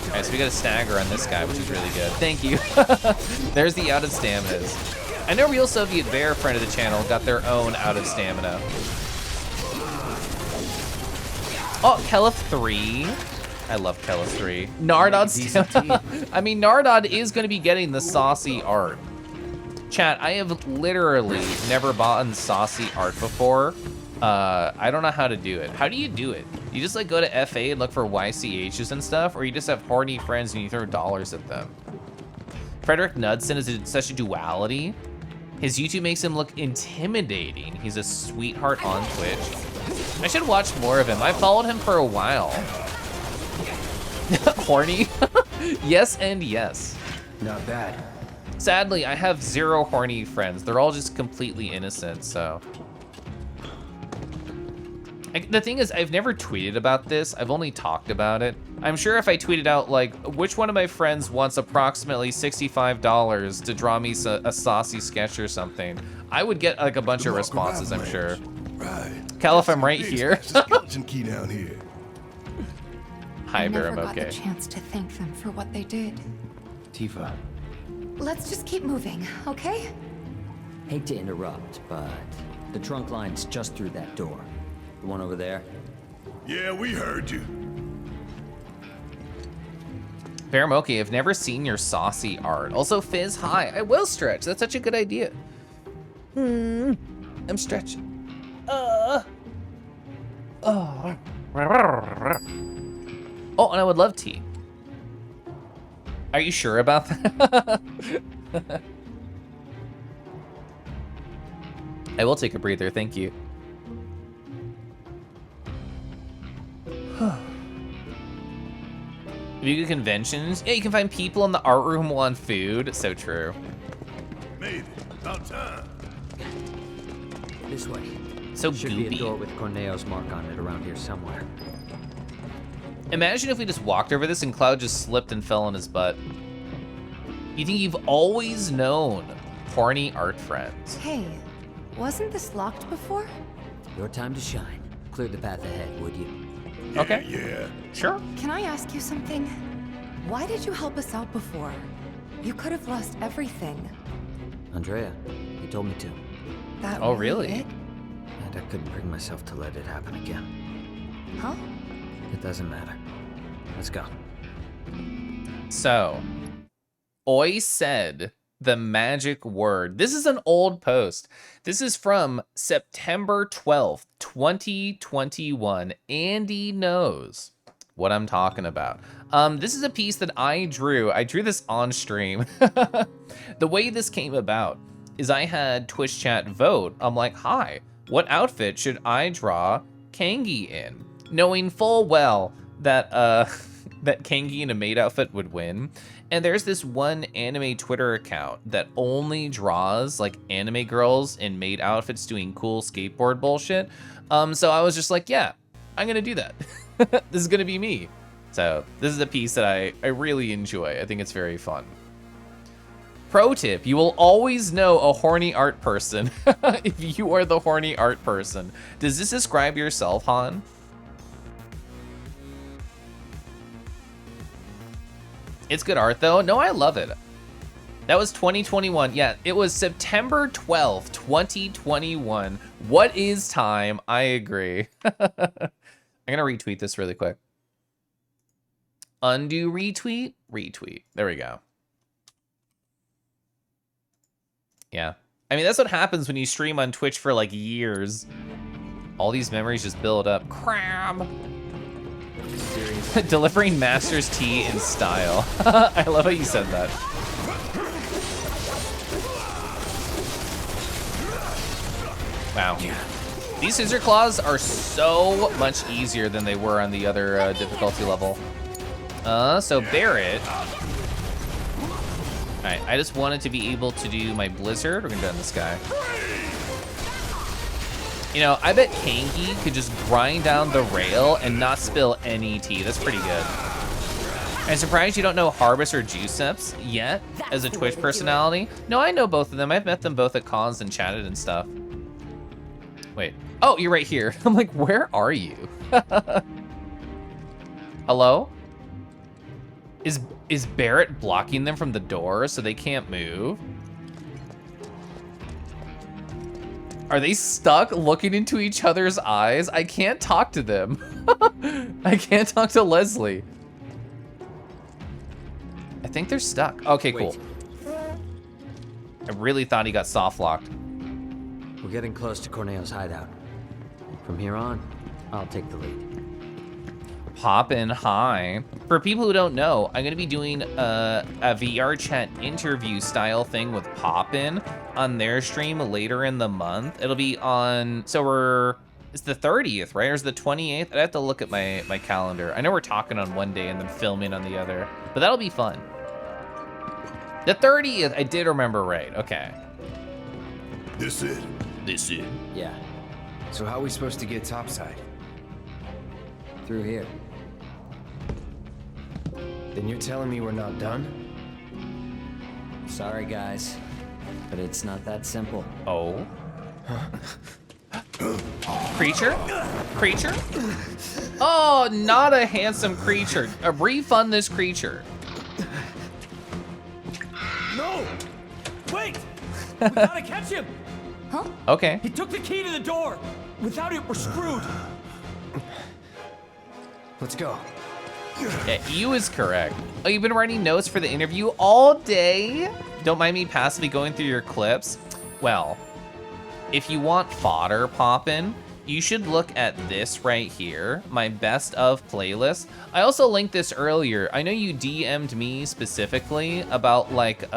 All right, so we got a stagger on this guy, which is really good. Thank you. There's the out of staminas. I know Real Soviet Bear, friend of the channel, got their own out of stamina. Oh, Keliff 3. I love Keliff 3. Nardod. I mean, Nardod is going to be getting the saucy art. Chat, I have literally never bought saucy art before. I don't know how to do it. How do you do it? You just like go to FA and look for YCHs and stuff, or you just have horny friends and you throw dollars at them? Frederick Knudsen is such a duality. His YouTube makes him look intimidating. He's a sweetheart on Twitch. I should watch more of him. I followed him for a while. Horny? Yes and yes. Not bad. Sadly, I have 0 horny friends. They're all just completely innocent, so. The thing is, I've never tweeted about this. I've only talked about it. I'm sure if I tweeted out, like, which one of my friends wants approximately $65 to draw me a saucy sketch or something, I would get, like, a bunch of responses, I'm sure. Right. Keliff, I'm right here. Skeleton key down here. Hi, Bear, I'm I never got the okay. chance to thank them for what they did. Tifa. Let's just keep moving, okay? Hate to interrupt, but the trunk line's just through that door. The one over there. Yeah, we heard you. Bear, I'm okay. I've never seen your saucy art. Also, Fizz, hi. I will stretch. That's such a good idea. I'm stretching. Oh, and I would love tea. Are you sure about that? I will take a breather, thank you. If you go to conventions, yeah, you can find people in the art room who want food. So true. Made it. About time. This way. So Should goopy. be a door with Corneo's mark on it around here somewhere. Imagine if we just walked over this and Cloud just slipped and fell on his butt. You think you've always known horny art friends? Hey, wasn't this locked before? Your time to shine. Clear the path ahead, would you? Okay. Yeah. Sure. Can I ask you something? Why did you help us out before? You could have lost everything. Andrea, you told me to. That Oh, really? it? And I couldn't bring myself to let it happen again. Huh? It doesn't matter. Let's go. So, Oi said the magic word. This is an old post. This is from September 12th, 2021. Andy knows what I'm talking about. This is a piece that I drew. I drew this on stream. The way this came about is I had Twitch chat vote. I'm like, hi, what outfit should I draw Kangi in? Knowing full well that that Kangi in a maid outfit would win. And there's this one anime Twitter account that only draws like anime girls in maid outfits doing cool skateboard bullshit. So I was just like, yeah, I'm gonna do that. This is gonna be me. So this is a piece that I really enjoy. I think it's very fun. Pro tip, you will always know a horny art person if you are the horny art person. Does this describe yourself, Han? It's good art though. No, I love it. That was 2021. Yeah, it was September 12th, 2021. What is time? I agree. I'm gonna retweet this really quick. Undo retweet, retweet. There we go. Yeah. I mean, that's what happens when you stream on Twitch for like years. All these memories just build up. Cram. Delivering master's tea in style. I love how you said that. Wow. These scissor claws are so much easier than they were on the other difficulty level. So Barrett. Alright, I just wanted to be able to do my blizzard. We're gonna do this guy. You know, I bet Kangi could just grind down the rail and not spill any tea. That's pretty good. I'm surprised you don't know Harbis or Juiceps yet as a Twitch personality. No, I know both of them. I've met them both at cons and chatted and stuff. Wait. Oh, you're right here. I'm like, where are you? Hello? Is Barrett blocking them from the door so they can't move? Are they stuck looking into each other's eyes? I can't talk to them. I can't talk to Leslie. I think they're stuck. Okay, cool. I really thought he got soft locked. We're getting close to Corneo's hideout. From here on, I'll take the lead. Poppin', hi. For people who don't know, I'm gonna be doing a VR chat interview style thing with Poppin' on their stream later in the month. It'll be on, it's the 30th, right? Or is it the 28th? I'd have to look at my calendar. I know we're talking on one day and then filming on the other, but that'll be fun. The 30th, I did remember right, okay. This it? This it. Yeah. So how are we supposed to get topside? Through here. Then you're telling me we're not done? Sorry, guys, but it's not that simple. Oh. Creature? Creature? Oh, not a handsome creature. Refund this creature. No! Wait! We gotta catch him! Huh? Okay. He took the key to the door! Without it, we're screwed! Let's go. Yeah, you is correct. Oh, you've been writing notes for the interview all day? Don't mind me passively going through your clips? Well, if you want fodder poppin', you should look at this right here, my best of playlist. I also linked this earlier. I know you DM'd me specifically about like,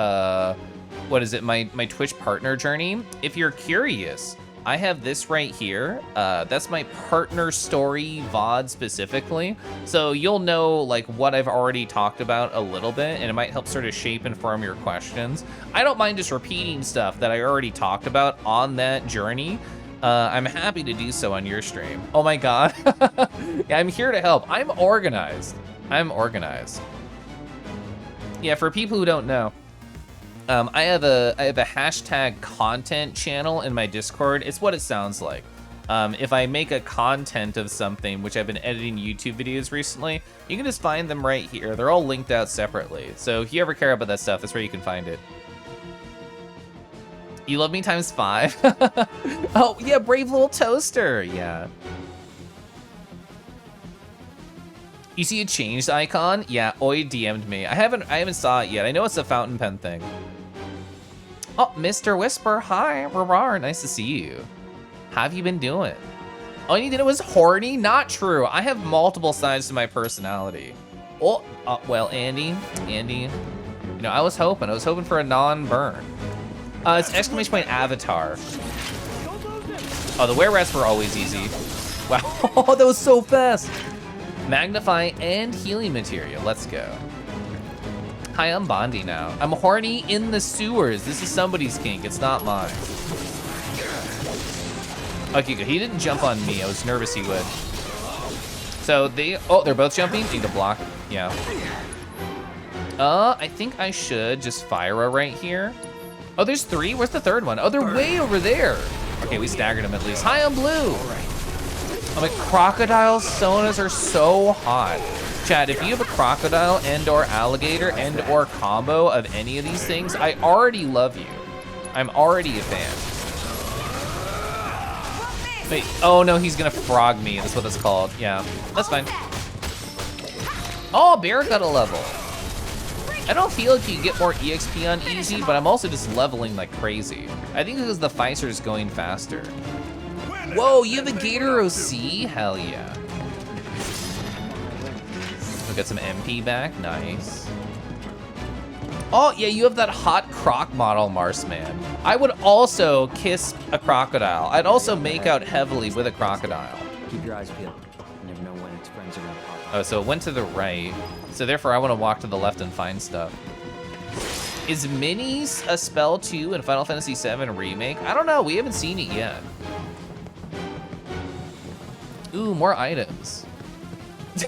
what is it, my Twitch partner journey. If you're curious, I have this right here. That's my partner story VOD specifically. So you'll know like what I've already talked about a little bit, and it might help sort of shape and form your questions. I don't mind just repeating stuff that I already talked about on that journey. I'm happy to do so on your stream. Oh my God. Yeah, I'm here to help. I'm organized. I'm organized. Yeah, for people who don't know, I have a hashtag content channel in my Discord. It's what it sounds like. If I make a content of something, which I've been editing YouTube videos recently, you can just find them right here. They're all linked out separately. So if you ever care about that stuff, that's where you can find it. You love me times 5? Oh, yeah, brave little toaster, yeah. You see a changed icon? Yeah, Oi DM'd me. I haven't saw it yet. I know it's a fountain pen thing. Oh, Mr. Whisper, hi, Rarar, nice to see you. How have you been doing? Oh, you did it was horny? Not true. I have multiple sides to my personality. Oh, well, Andy, you know, I was hoping for a non-burn. It's exclamation point avatar. Oh, the were-rats were always easy. Wow, oh, that was so fast. Magnify and healing material, let's go. Hi, I'm Bondi now. I'm horny in the sewers. This is somebody's kink, it's not mine. Okay, good, he didn't jump on me. I was nervous he would. So they're both jumping? Need to block, yeah. I think I should just fire a right here. Oh, there's 3? Where's the third one? Oh, they're way over there. Okay, we staggered him at least. Hi, I'm blue. Oh, my crocodile sonas are so hot. Chat, if you have a crocodile and or alligator and or combo of any of these things, I already love you. I'm already a fan. Wait, oh no, he's gonna frog me. That's what that's called. Yeah, that's fine. Oh, Bear got a level. I don't feel like you get more EXP on easy, but I'm also just leveling like crazy. I think because the fights are just going faster. Whoa, you have a Gator OC? Hell yeah. We got some MP back, nice. Oh yeah, you have that hot croc model, Marsman. I would also kiss a crocodile. I'd also make out heavily with a crocodile. Keep your eyes peeled. You never know when its friends are gonna pop up. Oh, so it went to the right. So therefore I want to walk to the left and find stuff. Is Minis a spell too in Final Fantasy VII Remake? I don't know, we haven't seen it yet. Ooh, more items.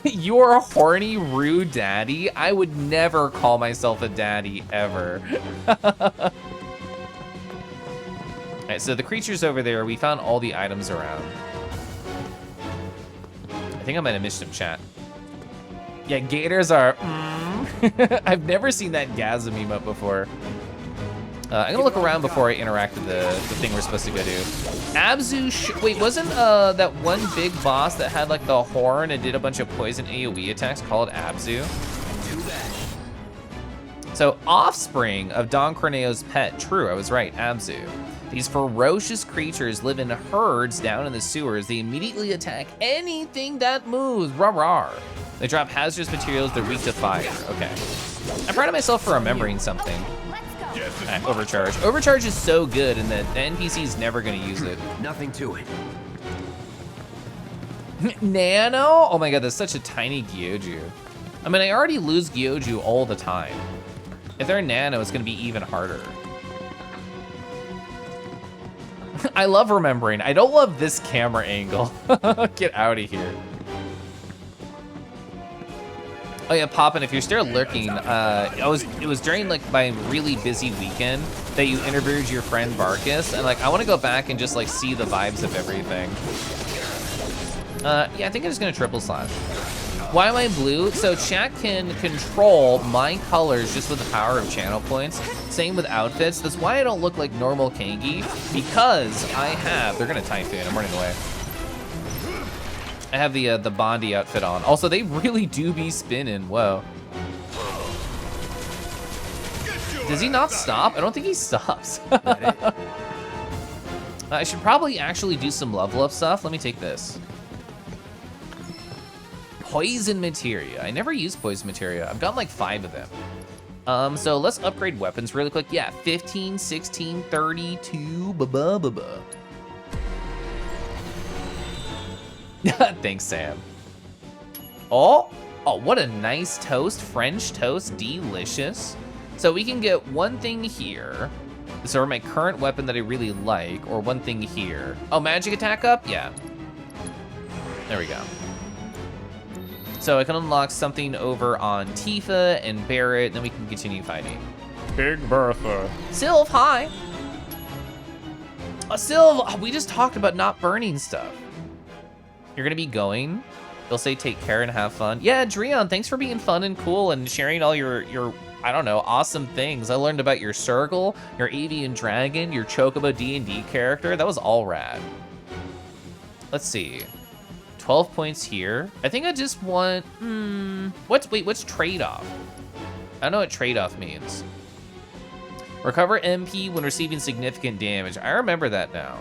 You're a horny, rude daddy? I would never call myself a daddy, ever. Alright, so the creature's over there. We found all the items around. I think I might have missed him, chat. Yeah, gators are... I've never seen that Gasm emote before. I'm gonna look around before I interact with the thing we're supposed to go do. Abzu, wait, wasn't that one big boss that had like the horn and did a bunch of poison AoE attacks called Abzu? So, offspring of Don Corneo's pet, true, I was right, Abzu. These ferocious creatures live in herds down in the sewers. They immediately attack anything that moves, rawr. They drop hazardous materials, they're weak to fire, okay. I'm proud of myself for remembering something. Alright, overcharge. Overcharge is so good and the NPC is never gonna use it. Nothing to it. Nano? Oh my god, that's such a tiny Gyoju. I mean, I already lose Gyoju all the time. If they're nano, it's gonna be even harder. I love remembering. I don't love this camera angle. Get out of here. Oh yeah, Poppin', if you're still lurking, it was during like my really busy weekend that you interviewed your friend Barkus, and like I want to go back and just like see the vibes of everything. Yeah, I think I'm just gonna triple slash. Why am I blue? So chat can control my colors just with the power of channel points. Same with outfits. That's why I don't look like normal Kangi, because I have, they're gonna Typhoon, I'm running away. I have the Bondi outfit on. Also, they really do be spinning, whoa. Does he not stop? I don't think he stops. I should probably actually do some level up stuff. Let me take this. Poison materia. I never use poison materia. I've got like 5 of them. So let's upgrade weapons really quick. Yeah, 15, 16, 32, ba-ba-ba-ba. Thanks, Sam. Oh, what a nice toast. French toast, delicious. So we can get one thing here. So my current weapon that I really like, or one thing here. Oh, magic attack up? Yeah. There we go. So I can unlock something over on Tifa and Barrett, then we can continue fighting. Big Bertha. Sylv, hi. Sylv, we just talked about not burning stuff. You're gonna be going. They'll say take care and have fun. Yeah, Dreon, thanks for being fun and cool and sharing all your I don't know, awesome things. I learned about your Circle, your Avian Dragon, your Chocobo D&D character. That was all rad. Let's see. 12 points here. I think I just want, what's trade-off? I don't know what trade-off means. Recover MP when receiving significant damage. I remember that now.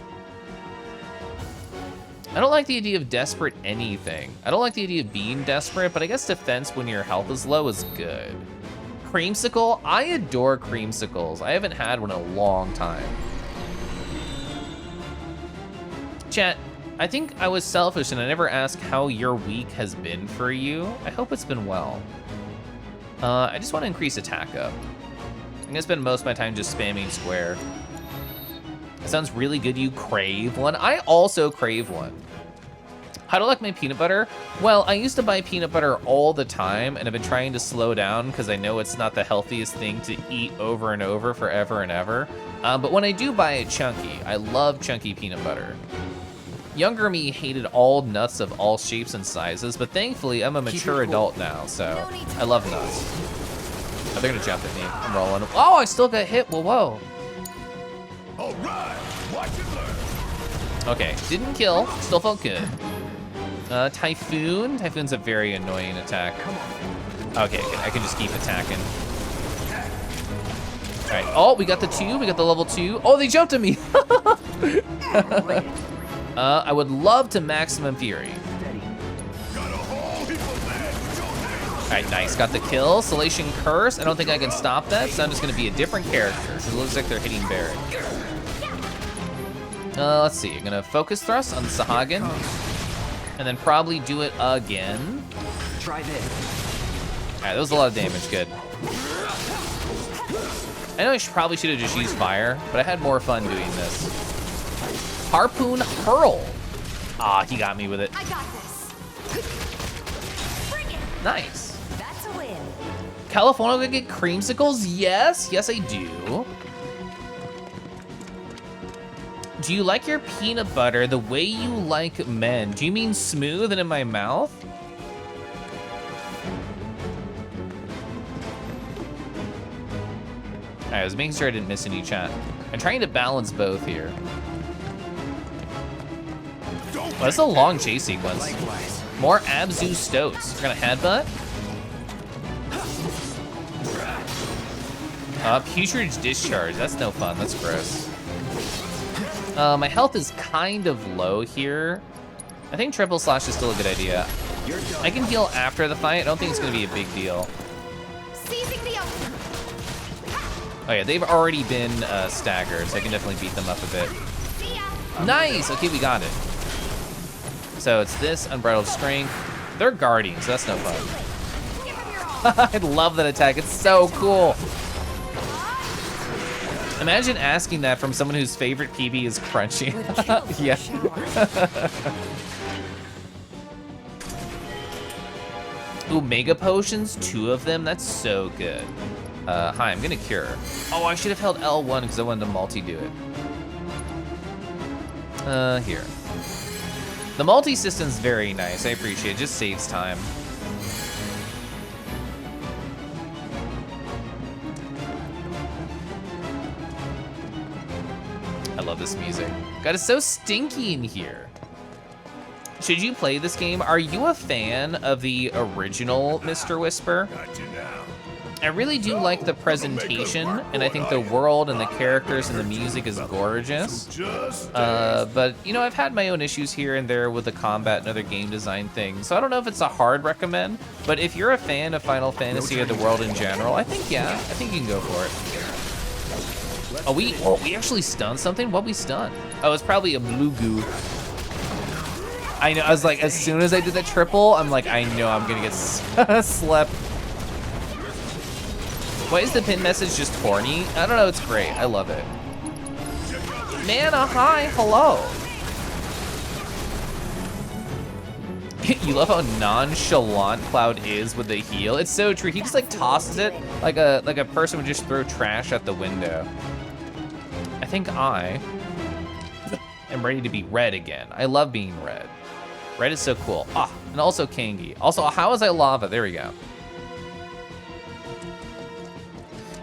I don't like the idea of desperate anything. I don't like the idea of being desperate, but I guess defense when your health is low is good. Creamsicle? I adore creamsicles. I haven't had one in a long time. Chat, I think I was selfish and I never asked how your week has been for you. I hope it's been well. I just want to increase attack up. I'm gonna spend most of my time just spamming square. It sounds really good you crave one. I also crave one. How do I like my peanut butter? Well, I used to buy peanut butter all the time and I've been trying to slow down because I know it's not the healthiest thing to eat over and over forever and ever. But when I do buy it chunky, I love chunky peanut butter. Younger me hated all nuts of all shapes and sizes, but thankfully I'm a mature adult now, so I love nuts. Oh, they're gonna jump at me. I'm rolling. Oh, I still got hit. Whoa. All right, watch and learn. Okay, didn't kill. Still felt good. Typhoon. Typhoon's a very annoying attack. Okay, I can just keep attacking. All right. Oh, we got the 2. We got the level 2. Oh, they jumped at me. I would love to maximum fury. All right, nice. Got the kill. Salation Curse. I don't think I can stop that, so I'm just gonna be a different character. It looks like they're hitting Barrett. Let's see. I'm gonna focus thrust on Sahagin, and then probably do it again. Try this. All right, that was a lot of damage. Good. I know I probably should have just used fire, but I had more fun doing this. Harpoon Hurl. Ah, he got me with it. I got this. Bring it. Nice. That's a win. California gonna get creamsicles? Yes, I do. Do you like your peanut butter the way you like men? Do you mean smooth and in my mouth? Alright, I was making sure I didn't miss any chat. I'm trying to balance both here. Well, that's a long chase sequence. More Abzu Stoats. We're gonna headbutt. Putrid Discharge. That's no fun. That's gross. My health is kind of low here. I think triple slash is still a good idea. I can heal after the fight. I don't think it's gonna be a big deal. Oh yeah, they've already been staggered, so I can definitely beat them up a bit. Nice! Okay, we got it. So it's this, Unbridled Strength. They're guarding, so that's no fun. I love that attack, it's so cool. Imagine asking that from someone whose favorite PB is crunchy. Yeah. Ooh, Mega Potions, 2 of them, that's so good. Hi, I'm gonna cure. Oh, I should have held L1 because I wanted to multi-do it. Here. The multi-system's very nice, I appreciate it, just saves time. I love this music. God, it's so stinky in here. Should you play this game? Are you a fan of the original Mr. Whisper? I really do like the presentation, and I think the world and the characters and the music is gorgeous. But, you know, I've had my own issues here and there with the combat and other game design things, so I don't know if it's a hard recommend, but if you're a fan of Final Fantasy or the world in general, I think, yeah, I think you can go for it. Oh, we actually stunned something? What we stunned? Oh, it's probably a blue goo. I know, I was like, as soon as I did the triple, I'm like, I know I'm gonna get slept. Why is the pin message just horny? I don't know, it's great, I love it. Mana, hi, hello. You love how nonchalant Cloud is with the heal. It's so true, he just like tosses it like a person would just throw trash at the window. I think I am ready to be red again. I love being red. Red is so cool. Ah, and also Kangi. Also, how is I lava? There we go.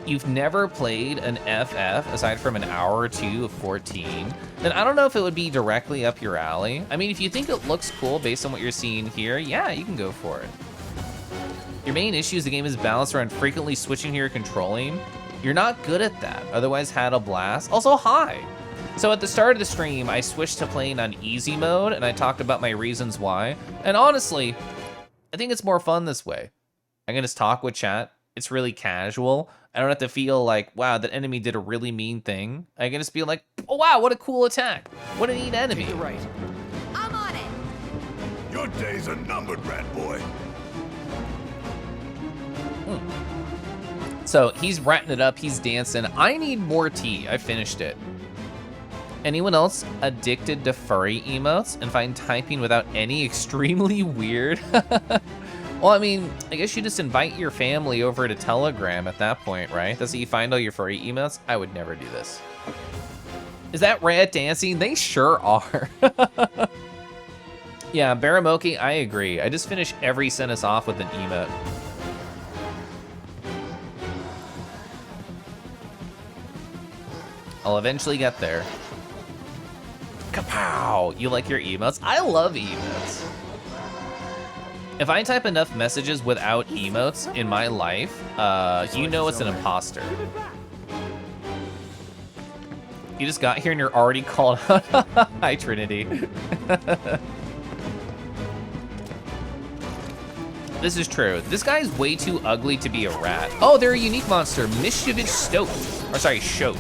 You've never played an FF aside from an hour or two of 14, then I don't know if it would be directly up your alley. I mean, if you think it looks cool based on what you're seeing here, yeah, you can go for it. Your main issue is the game is balanced around frequently switching to your controlling. You're not good at that, otherwise had a blast. Also, hi. So at the start of the stream, I switched to playing on easy mode, and I talked about my reasons why. And honestly, I think it's more fun this way. I can just talk with chat. It's really casual. I don't have to feel like, wow, that enemy did a really mean thing. I can just be like, oh wow, what a cool attack. What a neat enemy. Take the right. I'm on it. Your days are numbered, rat boy. So he's ratting it up, he's dancing. I need more tea, I finished it. Anyone else addicted to furry emotes and find typing without any extremely weird? Well, I mean, I guess you just invite your family over to Telegram at that point, right? That's how you find all your furry emotes? I would never do this. Is that rat dancing? They sure are. Yeah, Baramoki, I agree. I just finish every sentence off with an emote. I'll eventually get there. Kapow! You like your emotes? I love emotes. If I type enough messages without emotes in my life, you know it's an imposter. You just got here and you're already called out. Hi, Trinity. This is true. This guy's way too ugly to be a rat. Oh, they're a unique monster. Mischievous Stoat. Or sorry, Shoat.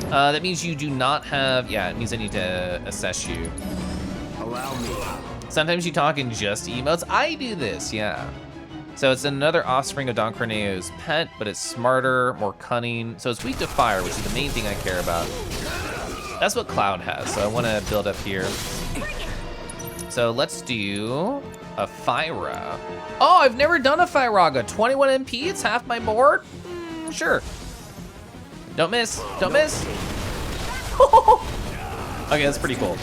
That means you do not have, yeah, it means I need to assess you. Allow me. Sometimes you talk in just emotes. I do this, yeah. So it's another offspring of Don Corneo's pet, but it's smarter, more cunning. So it's weak to fire, which is the main thing I care about. That's what Cloud has, so I want to build up here. So let's do a Fyra. Oh, I've never done a Fyraga. 21 MP, it's half my board? Sure. Don't miss, don't miss. Okay, that's pretty cool.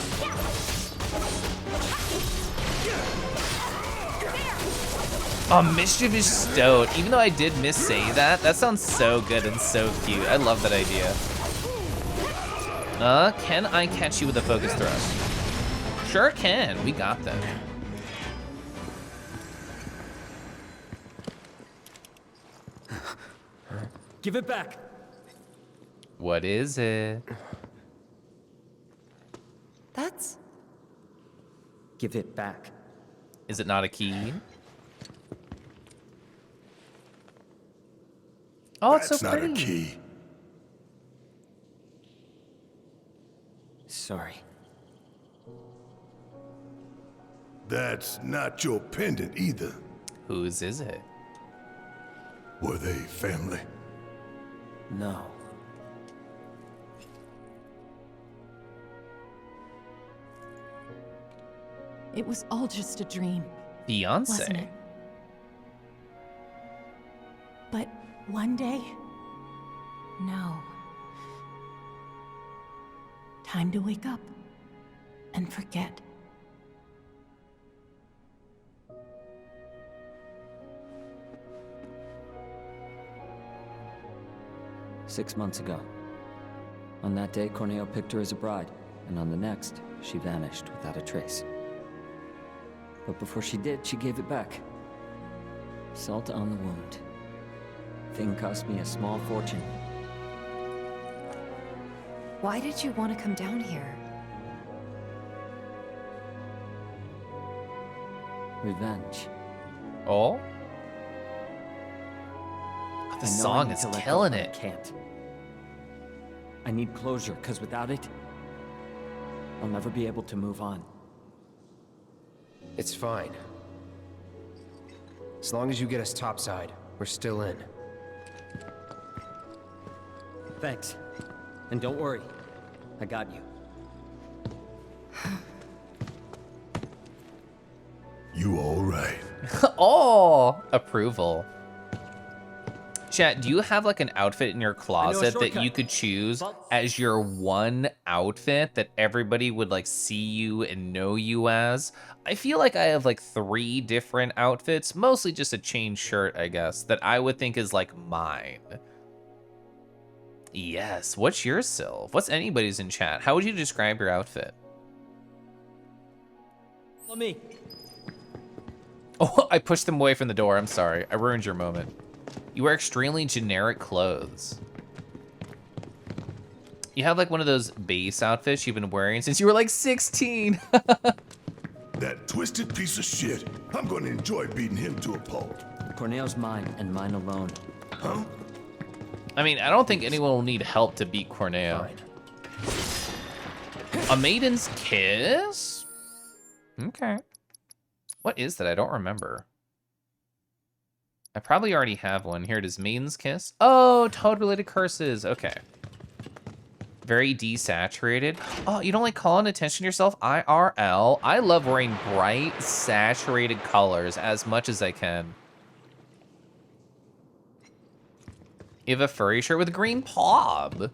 Oh, mischievous stoat. Even though I did missay that, that sounds so good and so cute. I love that idea. Can I catch you with a focus thrust? Sure can. We got them. Give it back. What is it? That's... Give it back. Is it not a key? Oh, it's That's so not pretty. a key. Sorry. That's not your pendant either. Whose is it? Were they family? No. It was all just a dream. Beyonce. Wasn't it? But one day, no. Time to wake up and forget. "6 months ago. On that day, Corneo picked her as a bride, and on the next, she vanished without a trace. But before she did, she gave it back. Salt on the wound. Thing cost me a small fortune. Why did you want to come down here? Revenge. Oh? I The know I song need is to let go, killing but it. I can't. I need closure, because without it, I'll never be able to move on. It's fine. As long as you get us topside, we're still in. Thanks. And don't worry. I got you. You all right? Oh, approval. Chat, do you have like an outfit in your closet that you could choose as your one outfit that everybody would like see you and know you as? I feel like I have like 3 different outfits, mostly just a chain shirt, I guess, that I would think is like mine. Yes, what's yours, Sylv? What's anybody's in chat? How would you describe your outfit? Follow me. Oh, I pushed them away from the door. I'm sorry. I ruined your moment. You wear extremely generic clothes. You have like one of those base outfits you've been wearing since you were like 16. That twisted piece of shit. I'm gonna enjoy beating him to a pulp. Corneo's mine and mine alone. Huh? I mean, I don't think anyone will need help to beat Corneo. A maiden's kiss? Okay. What is that? I don't remember. I probably already have one. Here it is, Maiden's Kiss. Oh, toad-related curses. Okay. Very desaturated. Oh, you don't like calling attention to yourself? IRL. I love wearing bright, saturated colors as much as I can. You have a furry shirt with a green pob.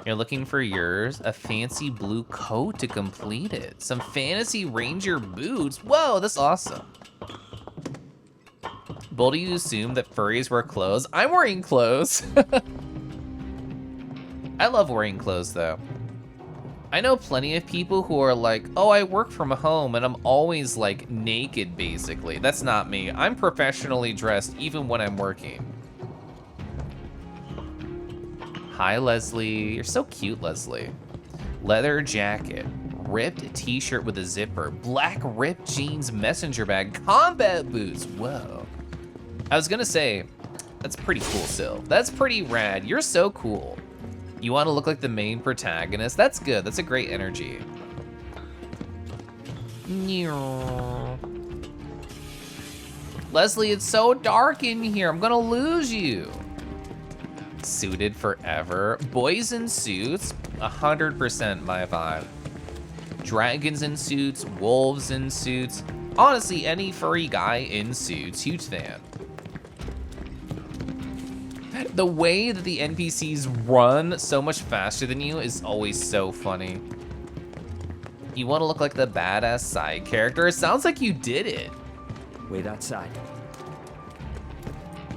You're looking for yours, a fancy blue coat to complete it. Some fantasy ranger boots. Whoa, that's awesome. Bold, do you assume that furries wear clothes? I'm wearing clothes. I love wearing clothes though. I know plenty of people who are like, oh, I work from home and I'm always like naked basically. That's not me. I'm professionally dressed even when I'm working. Hi, Leslie. You're so cute, Leslie. Leather jacket, ripped t-shirt with a zipper, black ripped jeans messenger bag, combat boots. Whoa. I was gonna say, that's pretty cool, Syl. That's pretty rad. You're so cool. You want to look like the main protagonist? That's good. That's a great energy. Leslie, it's so dark in here. I'm gonna lose you. Suited forever. Boys in suits, 100% my vibe. Dragons in suits, wolves in suits. Honestly, any furry guy in suits, huge fan. The way that the NPCs run so much faster than you is always so funny. You want to look like the badass side character? It sounds like you did it. Wait outside.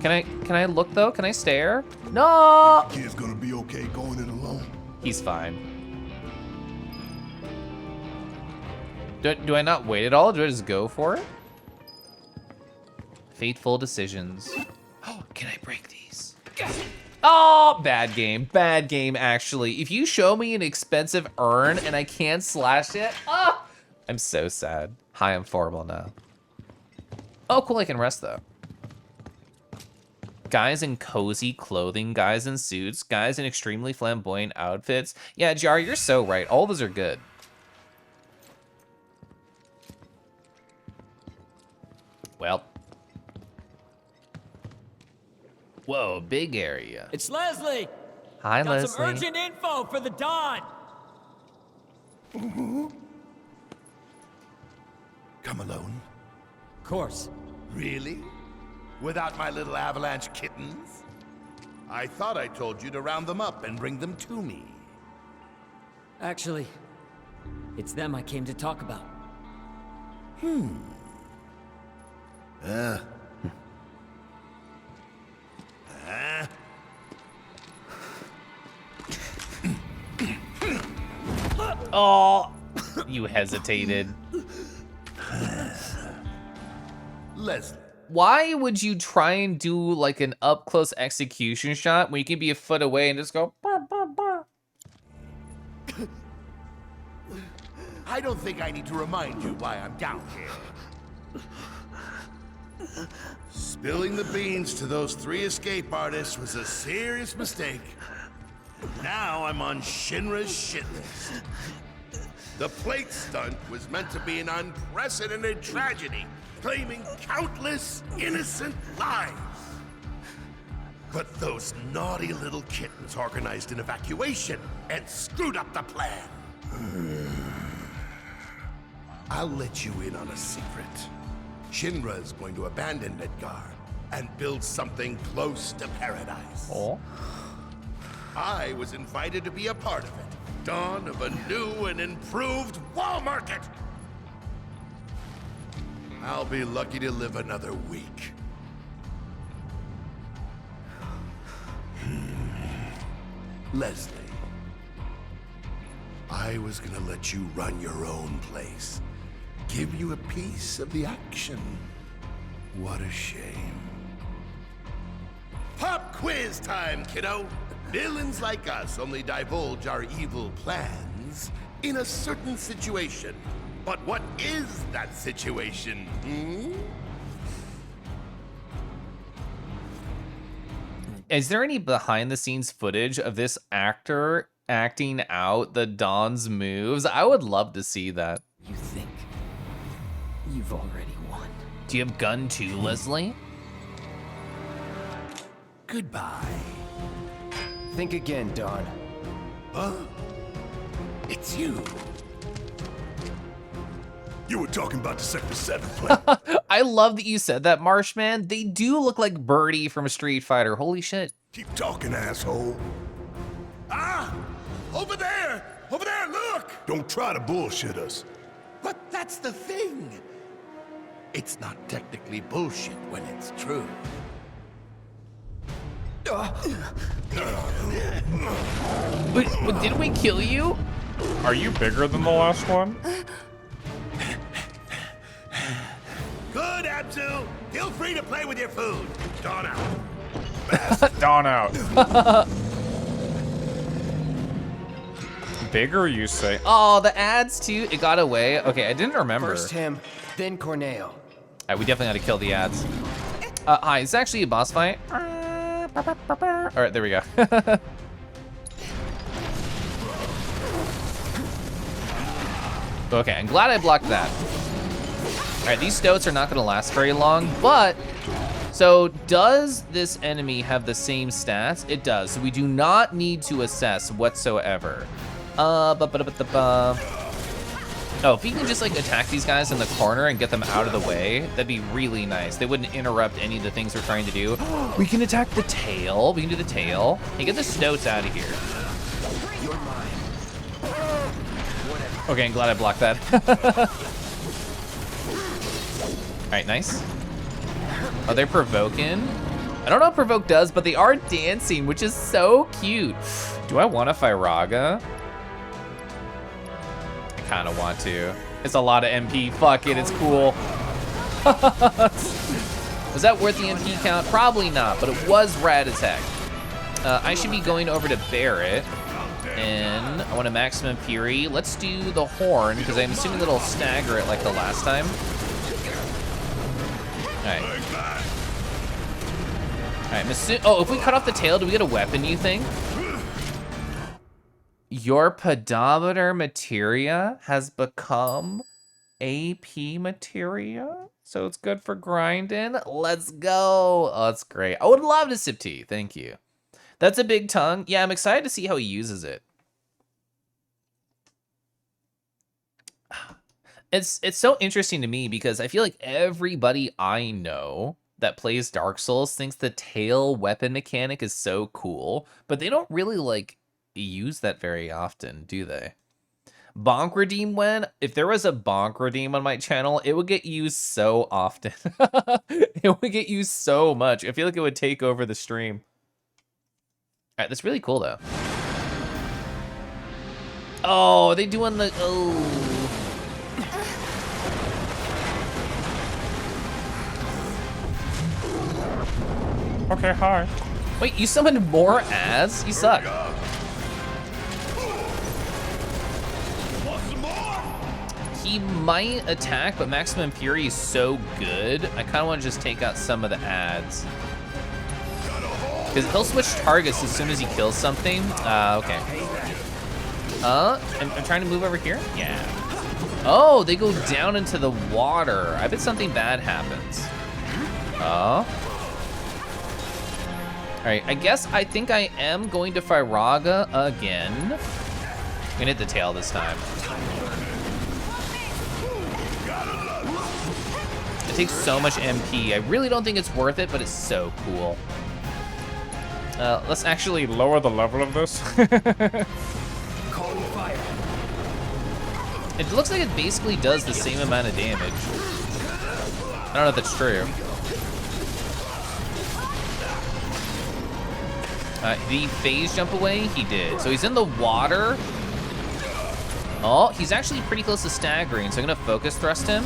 Can I look though? Can I stare? No! Kid's gonna be okay going it alone. He's fine. Do I not wait at all? Do I just go for it? Fateful decisions. Oh, can I break these? Oh, bad game, actually. If you show me an expensive urn and I can't slash it, I'm so sad. Hi, I'm horrible now. Oh, cool, I can rest though. Guys in cozy clothing, guys in suits, guys in extremely flamboyant outfits. Yeah, Jar, you're so right. All those are good. Well. Whoa, big area. It's Leslie! Hi, Got Leslie. some urgent info for the Dawn! Come alone. Of course. Really? Without my little avalanche kittens? I thought I told you to round them up and bring them to me. Actually, it's them I came to talk about. Oh, you hesitated. Leslie. Why would you try and do like an up-close execution shot when you can be a foot away and just go, bah, bah, bah? I don't think I need to remind you why I'm down here. Spilling the beans to those 3 escape artists was a serious mistake. Now I'm on Shinra's shit list. The plate stunt was meant to be an unprecedented tragedy, claiming countless innocent lives. But those naughty little kittens organized an evacuation and screwed up the plan. I'll let you in on a secret. Shinra's going to abandon Midgar and build something close to paradise. Oh. I was invited to be a part of it. Dawn of a new and improved wall market. I'll be lucky to live another week. Leslie, I was gonna let you run your own place. Give you a piece of the action. What a shame. Pop quiz time, kiddo! Villains like us only divulge our evil plans in a certain situation. But what is that situation, Is there any behind-the-scenes footage of this actor acting out the Dawn's moves? I would love to see that. You think you've already won? Do you have gun too, Leslie? Goodbye. Think again, Dawn. Huh? It's you. You were talking about the Sector 7 plan. I love that you said that, Marshman. They do look like Birdie from Street Fighter. Holy shit. Keep talking, asshole. Ah! Over there! Over there, look! Don't try to bullshit us. But that's the thing. It's not technically bullshit when it's true. But didn't we kill you? Are you bigger than the last one? Good, Abzu. Feel free to play with your food. Dawn out. Dawn out. Bigger, you say? Oh, the ads too. It got away. Okay, I didn't remember. First him, then Corneo. All right, we definitely got to kill the ads. Hi, it's actually a boss fight. All right, there we go. Okay, I'm glad I blocked that. All right, these stoats are not gonna last very long, but, so does this enemy have the same stats? It does, so we do not need to assess whatsoever. Oh, if we can just like attack these guys in the corner and get them out of the way, that'd be really nice. They wouldn't interrupt any of the things we're trying to do. We can attack the tail. We can do the tail. Hey, get the stoats out of here. You're mine. Okay, I'm glad I blocked that. All right, nice. Oh, they're provoking? I don't know what provoke does, but they are dancing, which is so cute. Do I want a Firaga? I kind of want to. It's a lot of MP. Fuck it, it's cool. Was that worth the MP count? Probably not, but it was rad attack. I should be going over to Barret, and I want a maximum fury. Let's do the horn, because I'm assuming that it'll stagger it like the last time. Alright, oh, if we cut off the tail, do we get a weapon, you think? Your pedometer materia has become AP materia, so it's good for grinding. Let's go. Oh, that's great. I would love to sip tea. Thank you. That's a big tongue. Yeah, I'm excited to see how he uses it. It's so interesting to me because I feel like everybody I know that plays Dark Souls thinks the tail weapon mechanic is so cool, but they don't really like use that very often, do they? Bonk redeem when? If there was a bonk redeem on my channel, it would get used so often. It would get used so much. I feel like it would take over the stream. All right, that's really cool though. Oh, are they doing the, oh. Okay, hi. Wait, you summoned more ads? You suck. He might attack, but Maximum Fury is so good. I kind of want to just take out some of the ads. Because he'll switch targets as soon as he kills something. Okay. I'm trying to move over here? Yeah. Oh, they go down into the water. I bet something bad happens. Oh. All right, I think I am going to Firaga again. I'm gonna hit the tail this time. It takes so much MP. I really don't think it's worth it, but it's so cool. Let's actually lower the level of this. It looks like it basically does the same amount of damage. I don't know if that's true. The phase jump away? He did. So he's in the water. Oh, he's actually pretty close to staggering, so I'm gonna focus thrust him.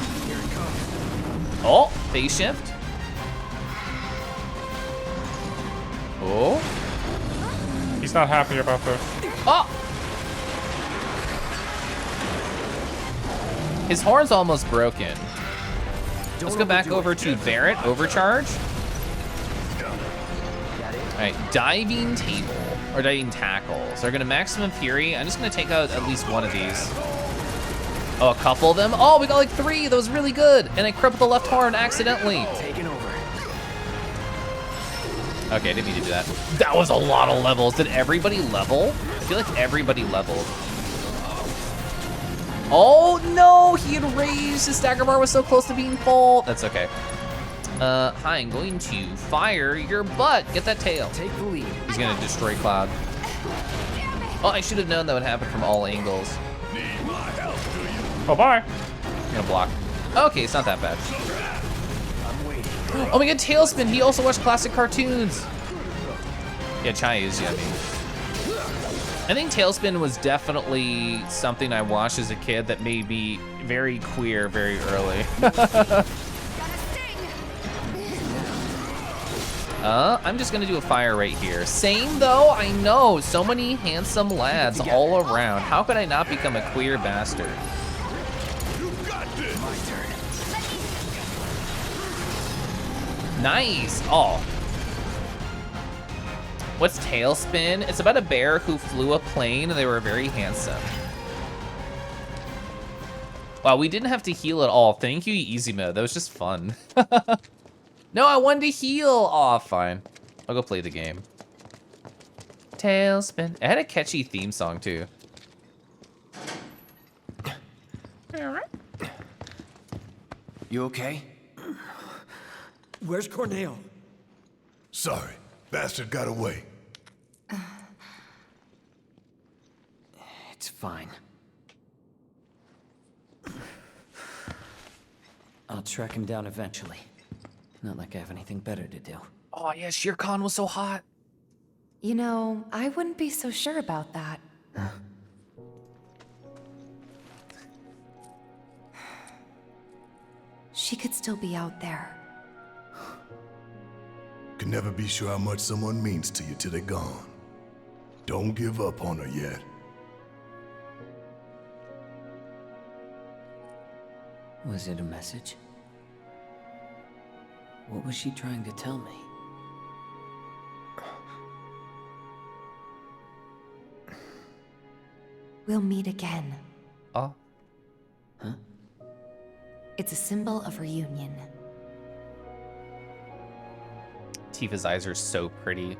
Oh, phase shift. Oh. He's not happy about this. Oh! His horn's almost broken. Let's go back over to Barret, overcharge. All right, diving table, or diving tackle. So they're gonna maximum fury. I'm just gonna take out at least one of these. Oh, a couple of them. Oh, we got like 3, that was really good. And I crippled the left horn accidentally. Taking over. Okay, I didn't mean to do that. That was a lot of levels. Did everybody level? I feel like everybody leveled. Oh no, he had raised, his stagger bar was so close to being full. That's okay. Hi, I'm going to fire your butt. Get that tail. Take the lead. He's gonna destroy Cloud. Oh, I should have known that would happen from all angles. Oh, bye. I'm gonna block. Okay, it's not that bad. Oh my god, Tailspin, he also watched classic cartoons. Yeah, Chai-Uzi, I mean. I think Tailspin was definitely something I watched as a kid that made me very queer very early. I'm just gonna do a fire right here. Same though, I know, so many handsome lads all around. How could I not become a queer bastard? Nice, oh. What's Tailspin? It's about a bear who flew a plane and they were very handsome. Wow, we didn't have to heal at all. Thank you, Easy Mode, that was just fun. No, I wanted to heal. Oh, fine. I'll go play the game. Tailspin. It had a catchy theme song, too. You okay? Where's Corneo? Sorry, bastard got away. It's fine. I'll track him down eventually. Not like I have anything better to do. Oh yeah, Shere Khan was so hot. You know, I wouldn't be so sure about that. She could still be out there. Can never be sure how much someone means to you till they're gone. Don't give up on her yet. Was it a message? What was she trying to tell me? We'll meet again. Oh. Huh? It's a symbol of reunion. Tifa's eyes are so pretty.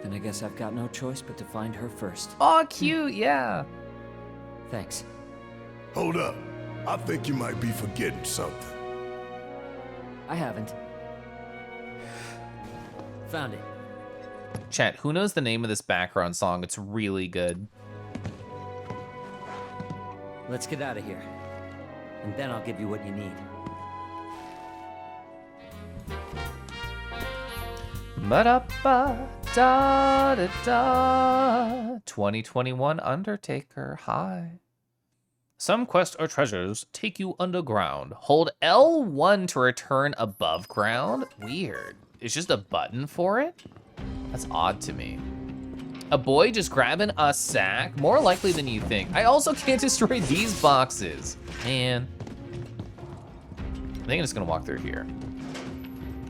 Then I guess I've got no choice but to find her first. Oh, cute, yeah. Thanks. Hold up. I think you might be forgetting something. I haven't. Found it. Chat, who knows the name of this background song? It's really good. Let's get out of here. And then I'll give you what you need. Ba-da-ba, da-da-da. 2021 Undertaker, hi. Some quests or treasures take you underground. Hold L1 to return above ground? Weird. It's just a button for it? That's odd to me. A boy just grabbing a sack? More likely than you think. I also can't destroy these boxes. Man. I think I'm just gonna walk through here.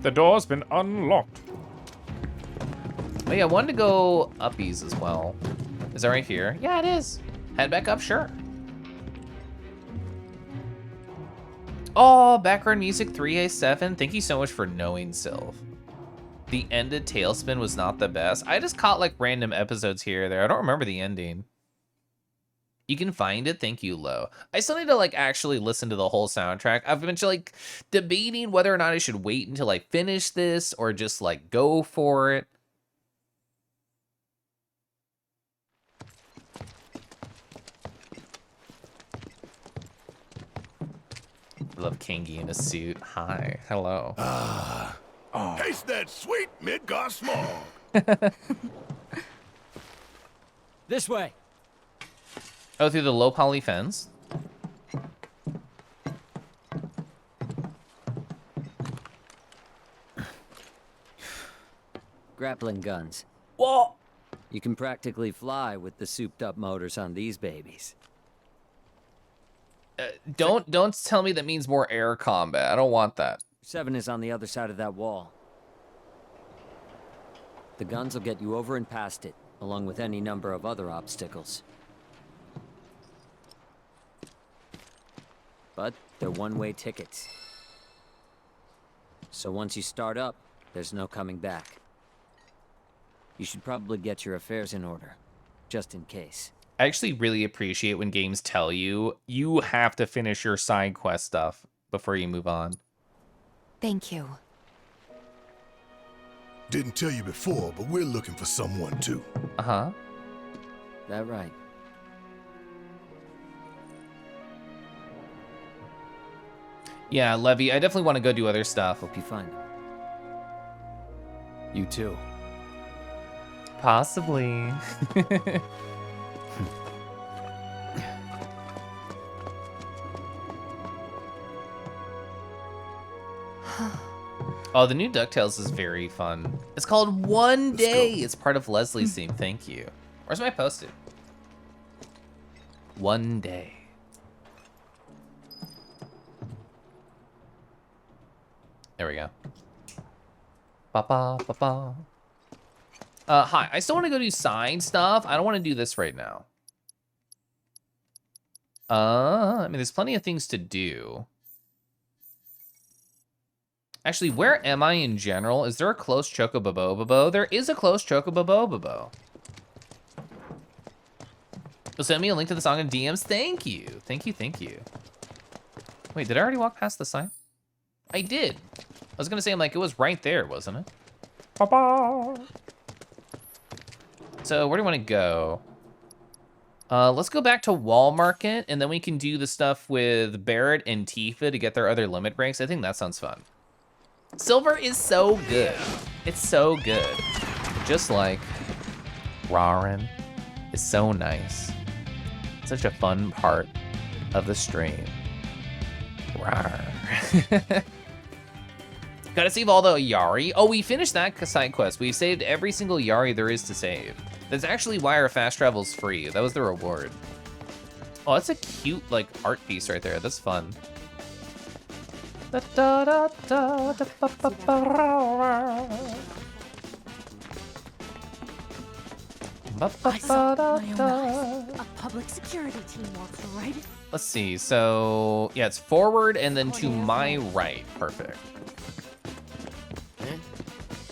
The door's been unlocked. Oh yeah, I wanted to go uppies as well. Is that right here? Yeah, it is. Head back up, sure. Oh, background music 3A7. Thank you so much for knowing, Sylph. The ended Tailspin was not the best. I just caught like random episodes here or there. I don't remember the ending. You can find it. Thank you, Lo. I still need to like actually listen to the whole soundtrack. I've been like debating whether or not I should wait until I finish this or just like go for it. I love Kingy in a suit. Hi. Hello. Taste that sweet Midgar smog. This way. Oh, through the low poly fence. Grappling guns. Whoa! You can practically fly with the souped-up motors on these babies. Don't tell me that means more air combat. I don't want that. 7 is on the other side of that wall. The guns will get you over and past it, along with any number of other obstacles. But they're one-way tickets. So once you start up, there's no coming back. You should probably get your affairs in order, just in case. I actually really appreciate when games tell you, you have to finish your side quest stuff before you move on. Thank you. Didn't tell you before, but we're looking for someone too. Uh-huh. That right. Yeah, Levy, I definitely want to go do other stuff. Hope you find him. You too. Possibly. Oh, the new DuckTales is very fun. It's called One Day. It's part of Leslie's theme. Thank you. Where's my post-it? One Day. There we go. Ba-ba, ba-ba. Hi, I still want to go do side stuff. I don't want to do this right now. I mean, there's plenty of things to do. Actually, where am I in general? Is there a close Chocobobo? There is a close Chocobobo. You'll send me a link to the song in DMs. Thank you. Thank you, thank you. Wait, did I already walk past the sign? I did. I was gonna say, I'm like, it was right there, wasn't it? Ba-ba. So where do you want to go? Let's go back to Wall Market, and then we can do the stuff with Barrett and Tifa to get their other limit breaks. I think that sounds fun. Silver is so good. It's so good. Just like Rarin is so nice. Such a fun part of the stream. Rawr. Gotta save all the Yari. Oh, we finished that side quest. We've saved every single Yari there is to save. That's actually why our fast travel's free. That was the reward. Oh, that's a cute, like, art piece right there. That's fun. I saw with my own eyes. A public security team walks right in. Let's see. So, yeah, it's forward and then to my right. Perfect.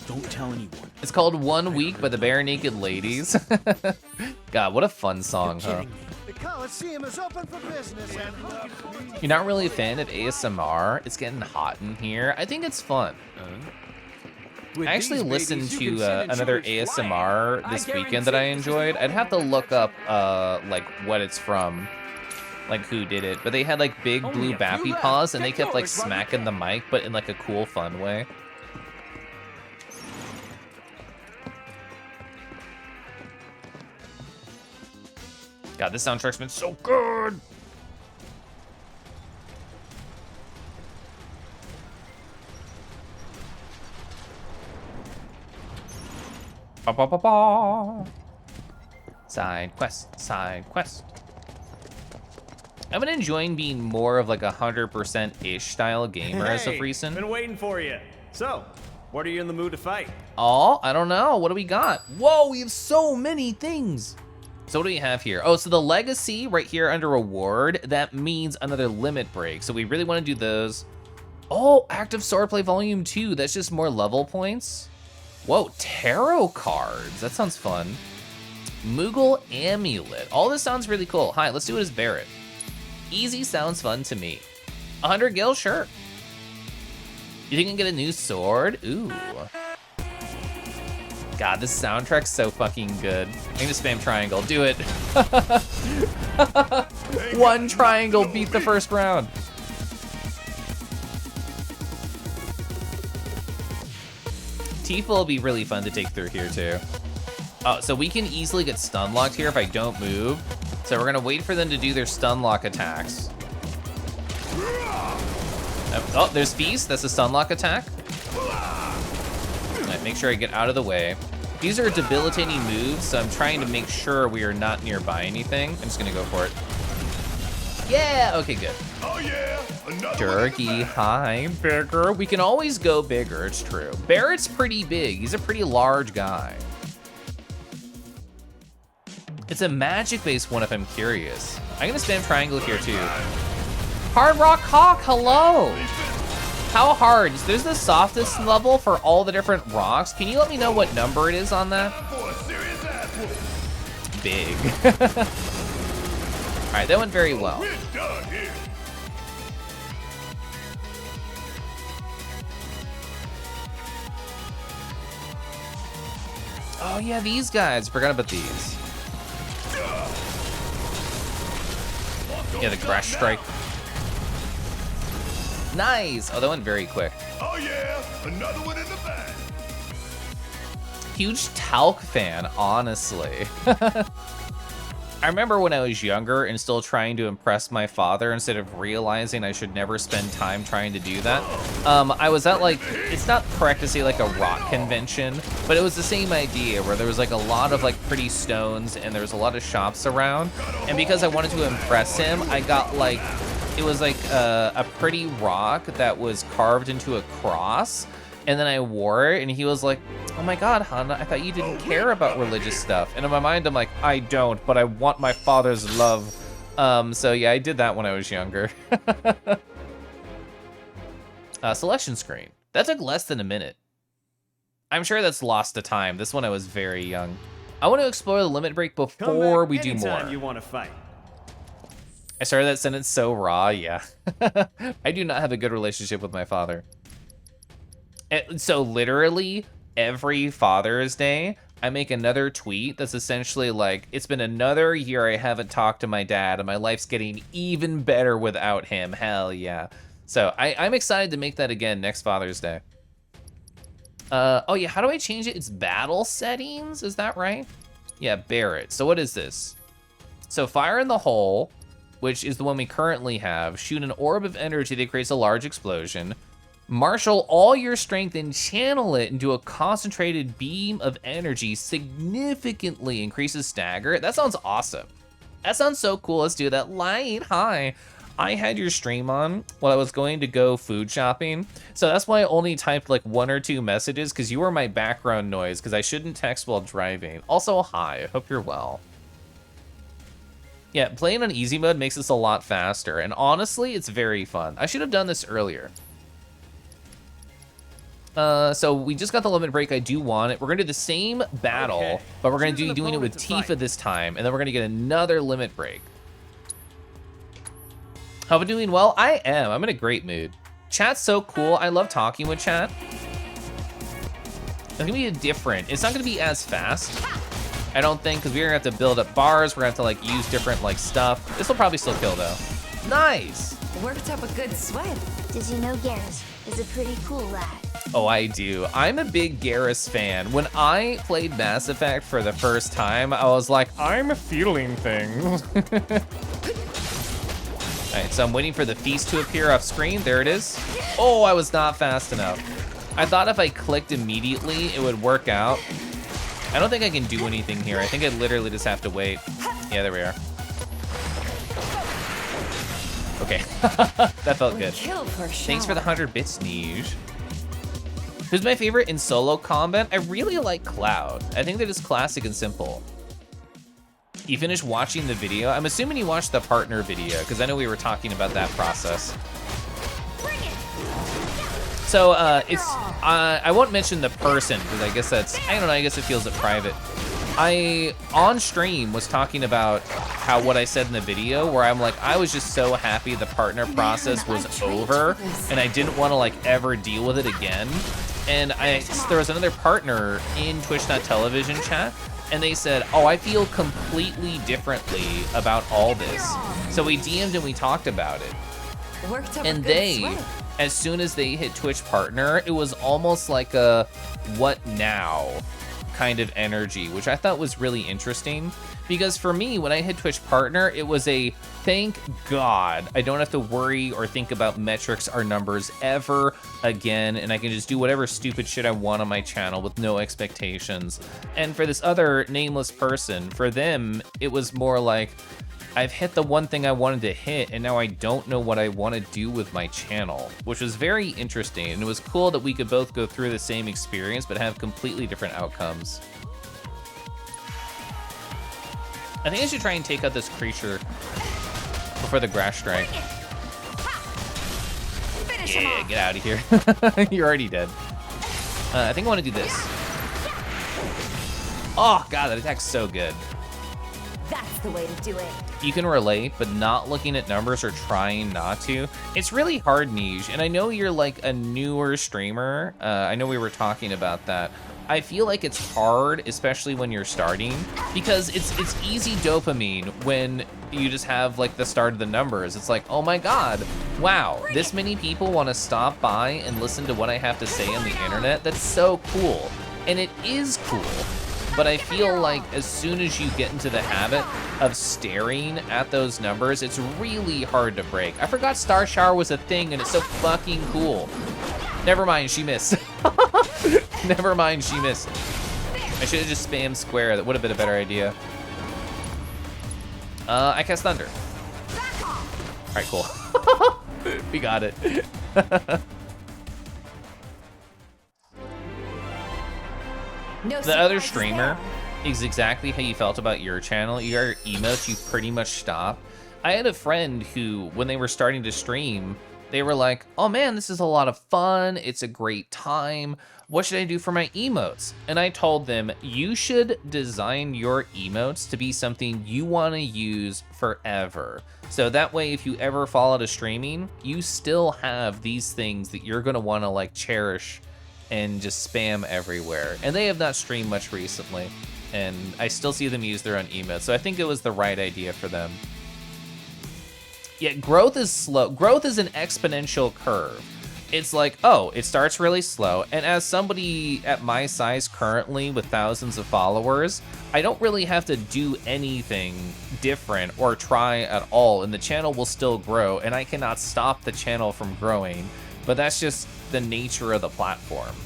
Don't tell anyone. It's called 1 Week by the Bare Naked Ladies. God, what a fun song, huh? The Coliseum is open for business. You're not really a fan of ASMR? It's getting hot in here. I think it's fun. I actually listened to another ASMR this weekend that I enjoyed. I'd have to look up like what it's from, like who did it. But they had like big blue bappy paws and they kept like smacking the mic, but in like a cool, fun way. God, this soundtrack's been so good. Ba ba ba ba. Side quest, side quest. I've been enjoying being more of like 100%-ish style gamer as of recent. Been waiting for you. So, what are you in the mood to fight? Oh, I don't know. What do we got? Whoa, we have so many things. So what do we have here? Oh, so the legacy right here under reward, that means another limit break. So we really want to do those. Oh, active swordplay volume 2. That's just more level points. Whoa, tarot cards. That sounds fun. Moogle amulet. All this sounds really cool. Hi, let's do it as Barrett. Easy sounds fun to me. 100 gil, sure. You think I can get a new sword? Ooh. God, this soundtrack's so fucking good. I'm gonna spam triangle. Do it. One triangle beat the first round. Tifa will be really fun to take through here too. Oh, so we can easily get stun locked here if I don't move. So we're gonna wait for them to do their stun lock attacks. Oh, there's Feast. That's a stun lock attack. Right, make sure I get out of the way. These are debilitating moves, so I'm trying to make sure we are not nearby anything. I'm just gonna go for it. Yeah, okay, good. Oh yeah, another Jerky, hi, bigger. We can always go bigger, it's true. Barrett's pretty big, he's a pretty large guy. It's a magic-based one if I'm curious. I'm gonna spam triangle here too. Hard Rock Hawk, hello! How hard? There's the softest level for all the different rocks. Can you let me know what number it is on that? Big. All right, that went very well. Oh yeah, these guys. Forgot about these. Yeah, the crash strike. Nice! Oh, that went very quick. Oh yeah, another one in the bag. Huge Talc fan, honestly. I remember when I was younger and still trying to impress my father instead of realizing I should never spend time trying to do that. I was at like, it's not correct to say like a rock convention, but it was the same idea where there was like a lot of like pretty stones and there was a lot of shops around. And because I wanted to impress him, I got like, it was like a pretty rock that was carved into a cross. And then I wore it and he was like, oh my God, hon, I thought you didn't care about religious stuff. And in my mind, I'm like, I don't, but I want my father's love. So yeah, I did that when I was younger. Selection screen. That took less than a minute. I'm sure that's lost to time. This one I was very young. I want to explore the limit break before we do more. You want to fight. I started that sentence so raw, yeah. I do not have a good relationship with my father. So literally every Father's Day, I make another tweet that's essentially like, it's been another year I haven't talked to my dad, and my life's getting even better without him. Hell yeah. So I'm excited to make that again next Father's Day. Oh yeah, how do I change it? It's battle settings, is that right? Yeah, Barrett. So what is this? So fire in the hole, which is the one we currently have. Shoot an orb of energy that creates a large explosion. Marshal all your strength and channel it into a concentrated beam of energy. Significantly increases stagger. That sounds awesome. That sounds so cool. Let's do that. Light, hi. I had your stream on while I was going to go food shopping. So that's why I only typed like 1 or 2 messages, because you were my background noise, because I shouldn't text while driving. Also, hi, hope you're well. Yeah, playing on easy mode makes this a lot faster, and honestly, it's very fun. I should have done this earlier. So we just got the limit break. I do want it. We're gonna do the same battle, but we're gonna be doing it with Tifa this time, and then we're gonna get another limit break. How am I doing? Well, I am. I'm in a great mood. Chat's so cool. I love talking with chat. It's gonna be different. It's not gonna be as fast, I don't think, because we're gonna have to build up bars. We're gonna have to like use different like stuff. This will probably still kill though. Nice. Worked up a good sweat. Did you know Garrus is a pretty cool lad? Oh, I do. I'm a big Garrus fan. When I played Mass Effect for the first time, I was like, I'm feeling things. All right, so I'm waiting for the feast to appear off screen. There it is. Oh, I was not fast enough. I thought if I clicked immediately, it would work out. I don't think I can do anything here. I think I literally just have to wait. Yeah, there we are. Okay, that felt good. Thanks for the 100 bits, Neige. Who's my favorite in solo combat? I really like Cloud. I think they're just classic and simple. You finished watching the video? I'm assuming you watched the partner video, because I know we were talking about that process. So I won't mention the person, because I guess that's, I don't know, I guess it feels private. I, on stream, was talking about how what I said in the video, where I'm like, I was just so happy the partner process was over, and I didn't want to like ever deal with it again. And there was another partner in Twitch.television chat, and they said, oh, I feel completely differently about all this. So we DM'd and we talked about it. And they, as soon as they hit Twitch partner, it was almost like a what now kind of energy, which I thought was really interesting. Because for me, when I hit Twitch partner, it was a thank God I don't have to worry or think about metrics or numbers ever again, and I can just do whatever stupid shit I want on my channel with no expectations. And for this other nameless person, for them, it was more like, I've hit the one thing I wanted to hit, and now I don't know what I want to do with my channel, which was very interesting. And it was cool that we could both go through the same experience, but have completely different outcomes. I think I should try and take out this creature before the grass strike. Yeah, get out of here. You're already dead. I think I want to do this. Oh God, that attack's so good. That's the way to do it. You can relate, but not looking at numbers or trying not to. It's really hard, Niche, and I know you're like a newer streamer. I know we were talking about that. I feel like it's hard, especially when you're starting, because it's easy dopamine when you just have like the start of the numbers. It's like, oh my God, wow, this many people want to stop by and listen to what I have to say on the internet. That's so cool, and it is cool. But I feel like as soon as you get into the habit of staring at those numbers, it's really hard to break. I forgot Star Shower was a thing, and it's so fucking cool. Never mind, she missed. Never mind, she missed. I should have just spammed square. That would have been a better idea. I cast Thunder. All right, cool. We got it. The other streamer is exactly how you felt about your channel. Your emotes, you pretty much stop. I had a friend who, when they were starting to stream, they were like, oh man, this is a lot of fun. It's a great time. What should I do for my emotes? And I told them, you should design your emotes to be something you want to use forever. So that way, if you ever fall out of streaming, you still have these things that you're going to want to like cherish and just spam everywhere. And they have not streamed much recently, and I still see them use their own emotes, so I think it was the right idea for them. Yeah, growth is slow. Growth is an exponential curve. It's like, oh, it starts really slow, and as somebody at my size currently with thousands of followers, I don't really have to do anything different or try at all, and the channel will still grow, and I cannot stop the channel from growing, but that's just the nature of the platform.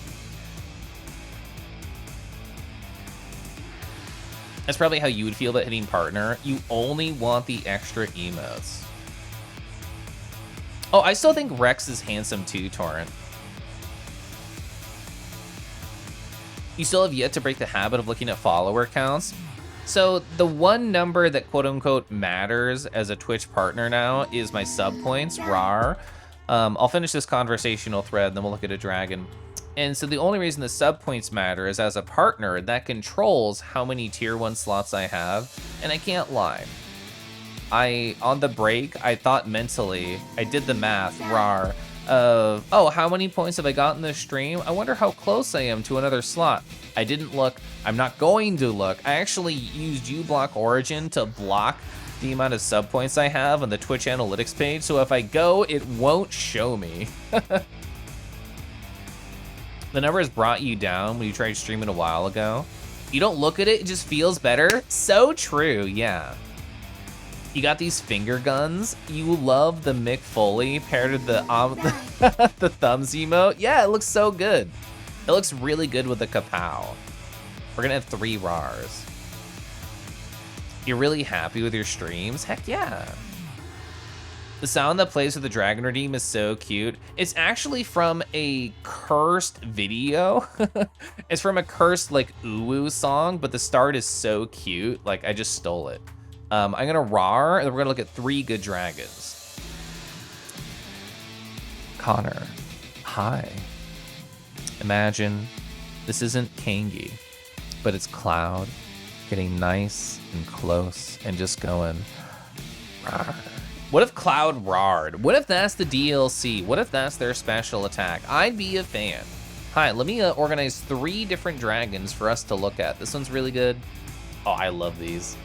That's probably how you would feel about hitting partner. You only want the extra emotes. Oh, I still think Rex is handsome too, Torrent. You still have yet to break the habit of looking at follower counts. So the one number that quote unquote matters as a Twitch partner now is my sub points, RAR. I'll finish this conversational thread, then we'll look at a dragon. And so the only reason the sub points matter is as a partner, that controls how many tier 1 slots I have, and I can't lie. On the break, I thought mentally, I did the math, RAR, of, oh, how many points have I got in this stream? I wonder how close I am to another slot. I didn't look. I'm not going to look. I actually used uBlock Origin to block the amount of sub points I have on the Twitch analytics page, so if I go, it won't show me. The number has brought you down when you tried streaming a while ago. You don't look at it, it just feels better. So true, yeah. You got these finger guns. You love the Mick Foley paired with the the thumbs emote. Yeah, it looks so good. It looks really good with the kapow. We're gonna have 3 RARs. You're really happy with your streams? Heck yeah. The sound that plays with the Dragon Redeem is so cute. It's actually from a cursed video. It's from a cursed like uwu song, but the start is so cute. Like I just stole it. I'm gonna RAR, and then we're gonna look at 3 good dragons. Connor, hi. Imagine this isn't Kangi, but it's Cloud getting nice and close and just going RAR. What if Cloud RAR'd? What if that's the DLC? What if that's their special attack? I'd be a fan. Hi, let me organize 3 different dragons for us to look at. This one's really good. Oh, I love these.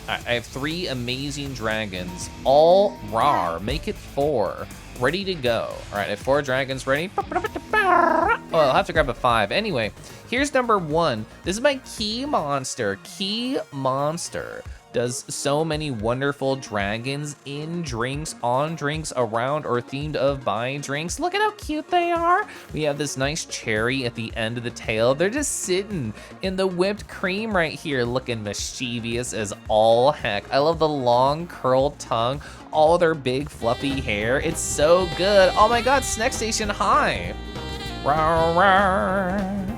I have 3 amazing dragons, all RAR. Make it 4. Ready to go. All right, I have 4 dragons ready. Oh, I'll have to grab a 5. Anyway, here's number 1. This is my key monster. Key monster does so many wonderful dragons in drinks, on drinks, around, or themed of by drinks. Look at how cute they are. We have this nice cherry at the end of the tail. They're just sitting in the whipped cream right here, looking mischievous as all heck. I love the long curled tongue, all their big fluffy hair. It's so good. Oh my God, Snack Station, hi. Rawr, rawr.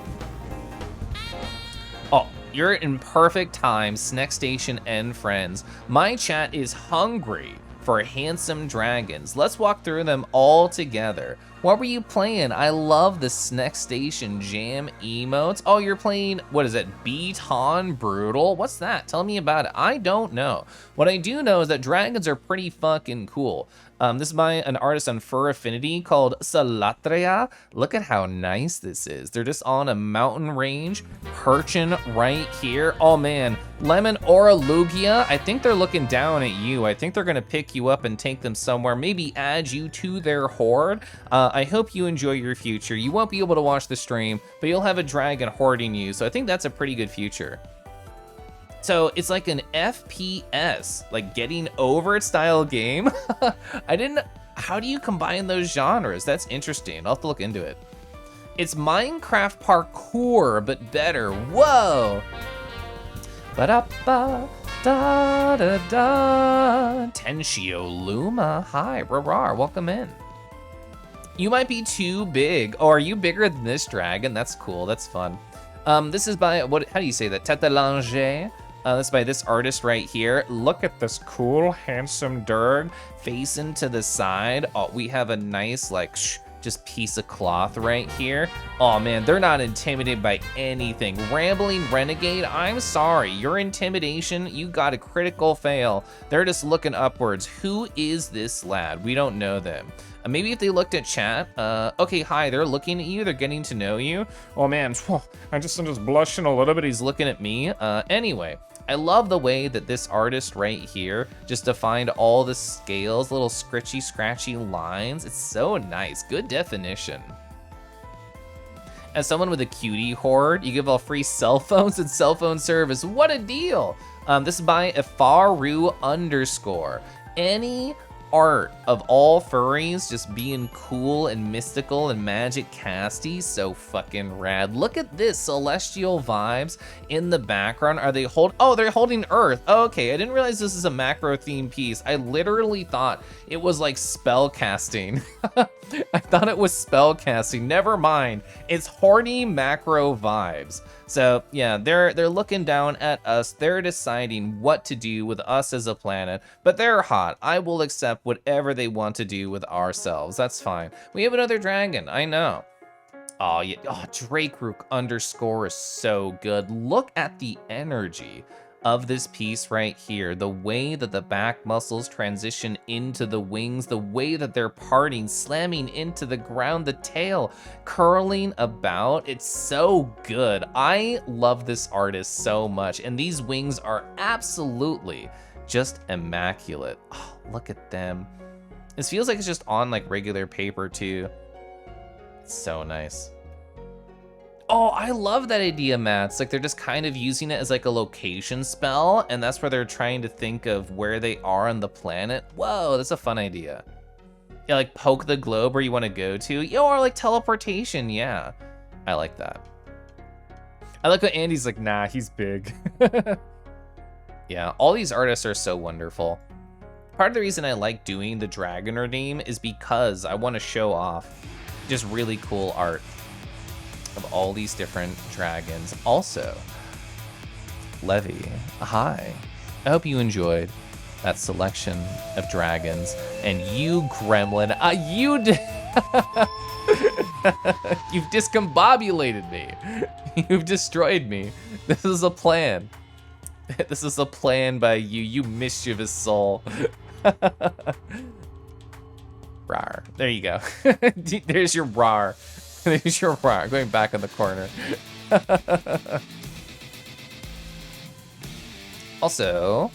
Oh, you're in perfect time, Snack Station and friends. My chat is hungry for handsome dragons. Let's walk through them all together. What were you playing? I love the Snack Station jam emotes. Oh, you're playing, what is it, Beaton Brutal? What's that? Tell me about it. I don't know. What I do know is that dragons are pretty fucking cool. This is by an artist on Fur Affinity called Salatria. Look at how nice this is. They're just on a mountain range, perching right here. Oh man, Lemon Aura Lugia, I think they're looking down at you. I think they're gonna pick you up and take them somewhere, maybe add you to their horde. I hope you enjoy your future. You won't be able to watch the stream, but you'll have a dragon hoarding you, so I think that's a pretty good future. So it's like an FPS, like getting over it style game. How do you combine those genres? That's interesting. I'll have to look into it. It's Minecraft parkour, but better. Whoa. Ba-da-ba, da-da-da. Tenshio Luma, hi, Rarar, welcome in. You might be too big. Oh, are you bigger than this dragon? That's cool, that's fun. This is by, how do you say that? Tetalange. This is by this artist right here. Look at this cool, handsome Durg facing to the side. Oh, we have a nice, like, just piece of cloth right here. Oh man, they're not intimidated by anything. Rambling Renegade, I'm sorry. Your intimidation, you got a critical fail. They're just looking upwards. Who is this lad? We don't know them. Maybe if they looked at chat, okay, hi, they're looking at you, they're getting to know you. Oh man, I'm just blushing a little bit, he's looking at me. Anyway, I love the way that this artist right here just defined all the scales, little scritchy, scratchy lines. It's so nice, good definition. As someone with a cutie hoard, you give all free cell phones and cell phone service. What a deal. This is by Faru_. Any art of all furries just being cool and mystical and magic casty, so fucking rad. Look at this, celestial vibes in the background. Are they they're holding Earth. Okay, I didn't realize this is a macro theme piece. I literally thought it was like spell casting. I thought it was spell casting. Never mind. It's horny macro vibes. So yeah, they're looking down at us. They're deciding what to do with us as a planet, but they're hot. I will accept whatever they want to do with ourselves. That's fine. We have another dragon. I know. Oh yeah. Oh, Drakerook_ is so good. Look at the energy of this piece right here, the way that the back muscles transition into the wings, the way that they're parting, slamming into the ground, the tail curling about. It's so good. I love this artist so much, and these wings are absolutely just immaculate. Oh, look at them. This feels like it's just on like regular paper too. It's so nice. Oh, I love that idea, Matt. It's like they're just kind of using it as like a location spell, and that's where they're trying to think of where they are on the planet. Whoa, that's a fun idea. Yeah, like poke the globe where you want to go to. Yo, or like teleportation, yeah. I like that. I like what Andy's like, nah, he's big. Yeah, all these artists are so wonderful. Part of the reason I like doing the dragon redeem is because I want to show off just really cool art of all these different dragons. Also, Levy, hi. I hope you enjoyed that selection of dragons. And you, Gremlin, you've discombobulated me. You've destroyed me. This is a plan. This is a plan by you, you mischievous soul. Rawr. There you go. There's your rawr. There's your rawr. Going back in the corner. Also,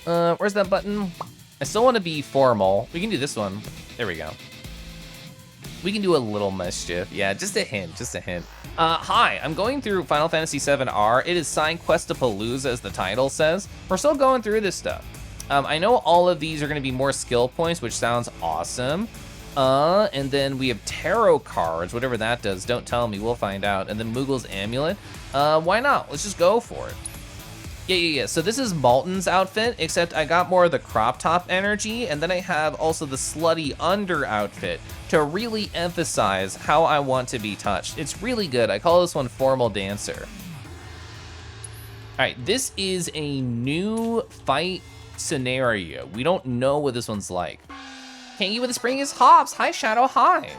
where's that button? I still want to be formal. We can do this one. There we go. We can do a little mischief. Yeah, just a hint, just a hint. Hi, I'm going through Final Fantasy 7R. It is Side Questapalooza, as the title says. We're still going through this stuff. I know all of these are gonna be more skill points, which sounds awesome. And then we have tarot cards, whatever that does, don't tell me, we'll find out. And then Moogle's Amulet. Why not? Let's just go for it. Yeah. So this is Malton's outfit, except I got more of the crop top energy, and then I have also the slutty under outfit to really emphasize how I want to be touched. It's really good. I call this one Formal Dancer. All right, this is a new fight scenario. We don't know what this one's like. Kangy with the spring is hops. Hi, Shadow, hi.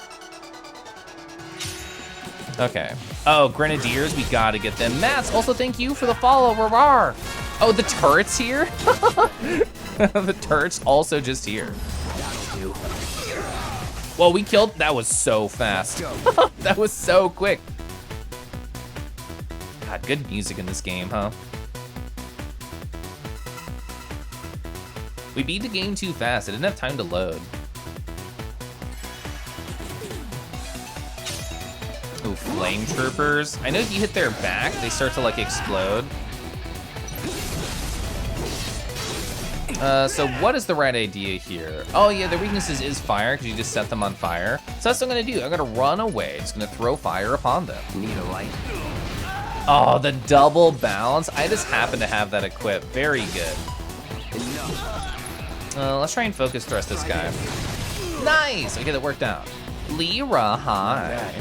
Okay. Oh, Grenadiers, we gotta get them. Mats, also thank you for the follow, Rawr. Oh, the turret's here? The turret's also just here. Well, we killed, that was so fast. That was so quick. God, good music in this game, huh? We beat the game too fast, I didn't have time to load. Ooh, flame troopers. I know if you hit their back, they start to like explode. So what is the right idea here? Oh yeah, their weaknesses is fire, because you just set them on fire. So that's what I'm gonna do. I'm gonna run away. Just gonna throw fire upon them. Need a light? Oh, the double bounce. I just happen to have that equipped. Very good. Let's try and focus thrust this guy. Nice! Okay, that worked out. Lyra, hi.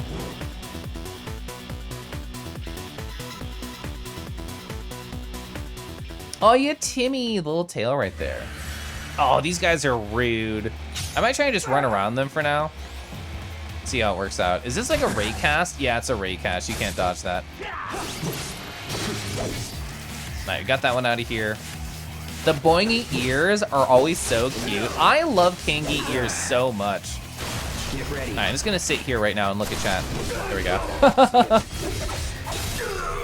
Oh yeah, Timmy, little tail right there. Oh, these guys are rude. I might try and just run around them for now. see how it works out. Is this like a ray cast? Yeah, it's a ray cast. You can't dodge that. Alright, we got that one out of here. The boingy ears are always so cute. I love Kangi ears so much. Get ready. Alright, I'm just gonna sit here right now and look at chat. There we go.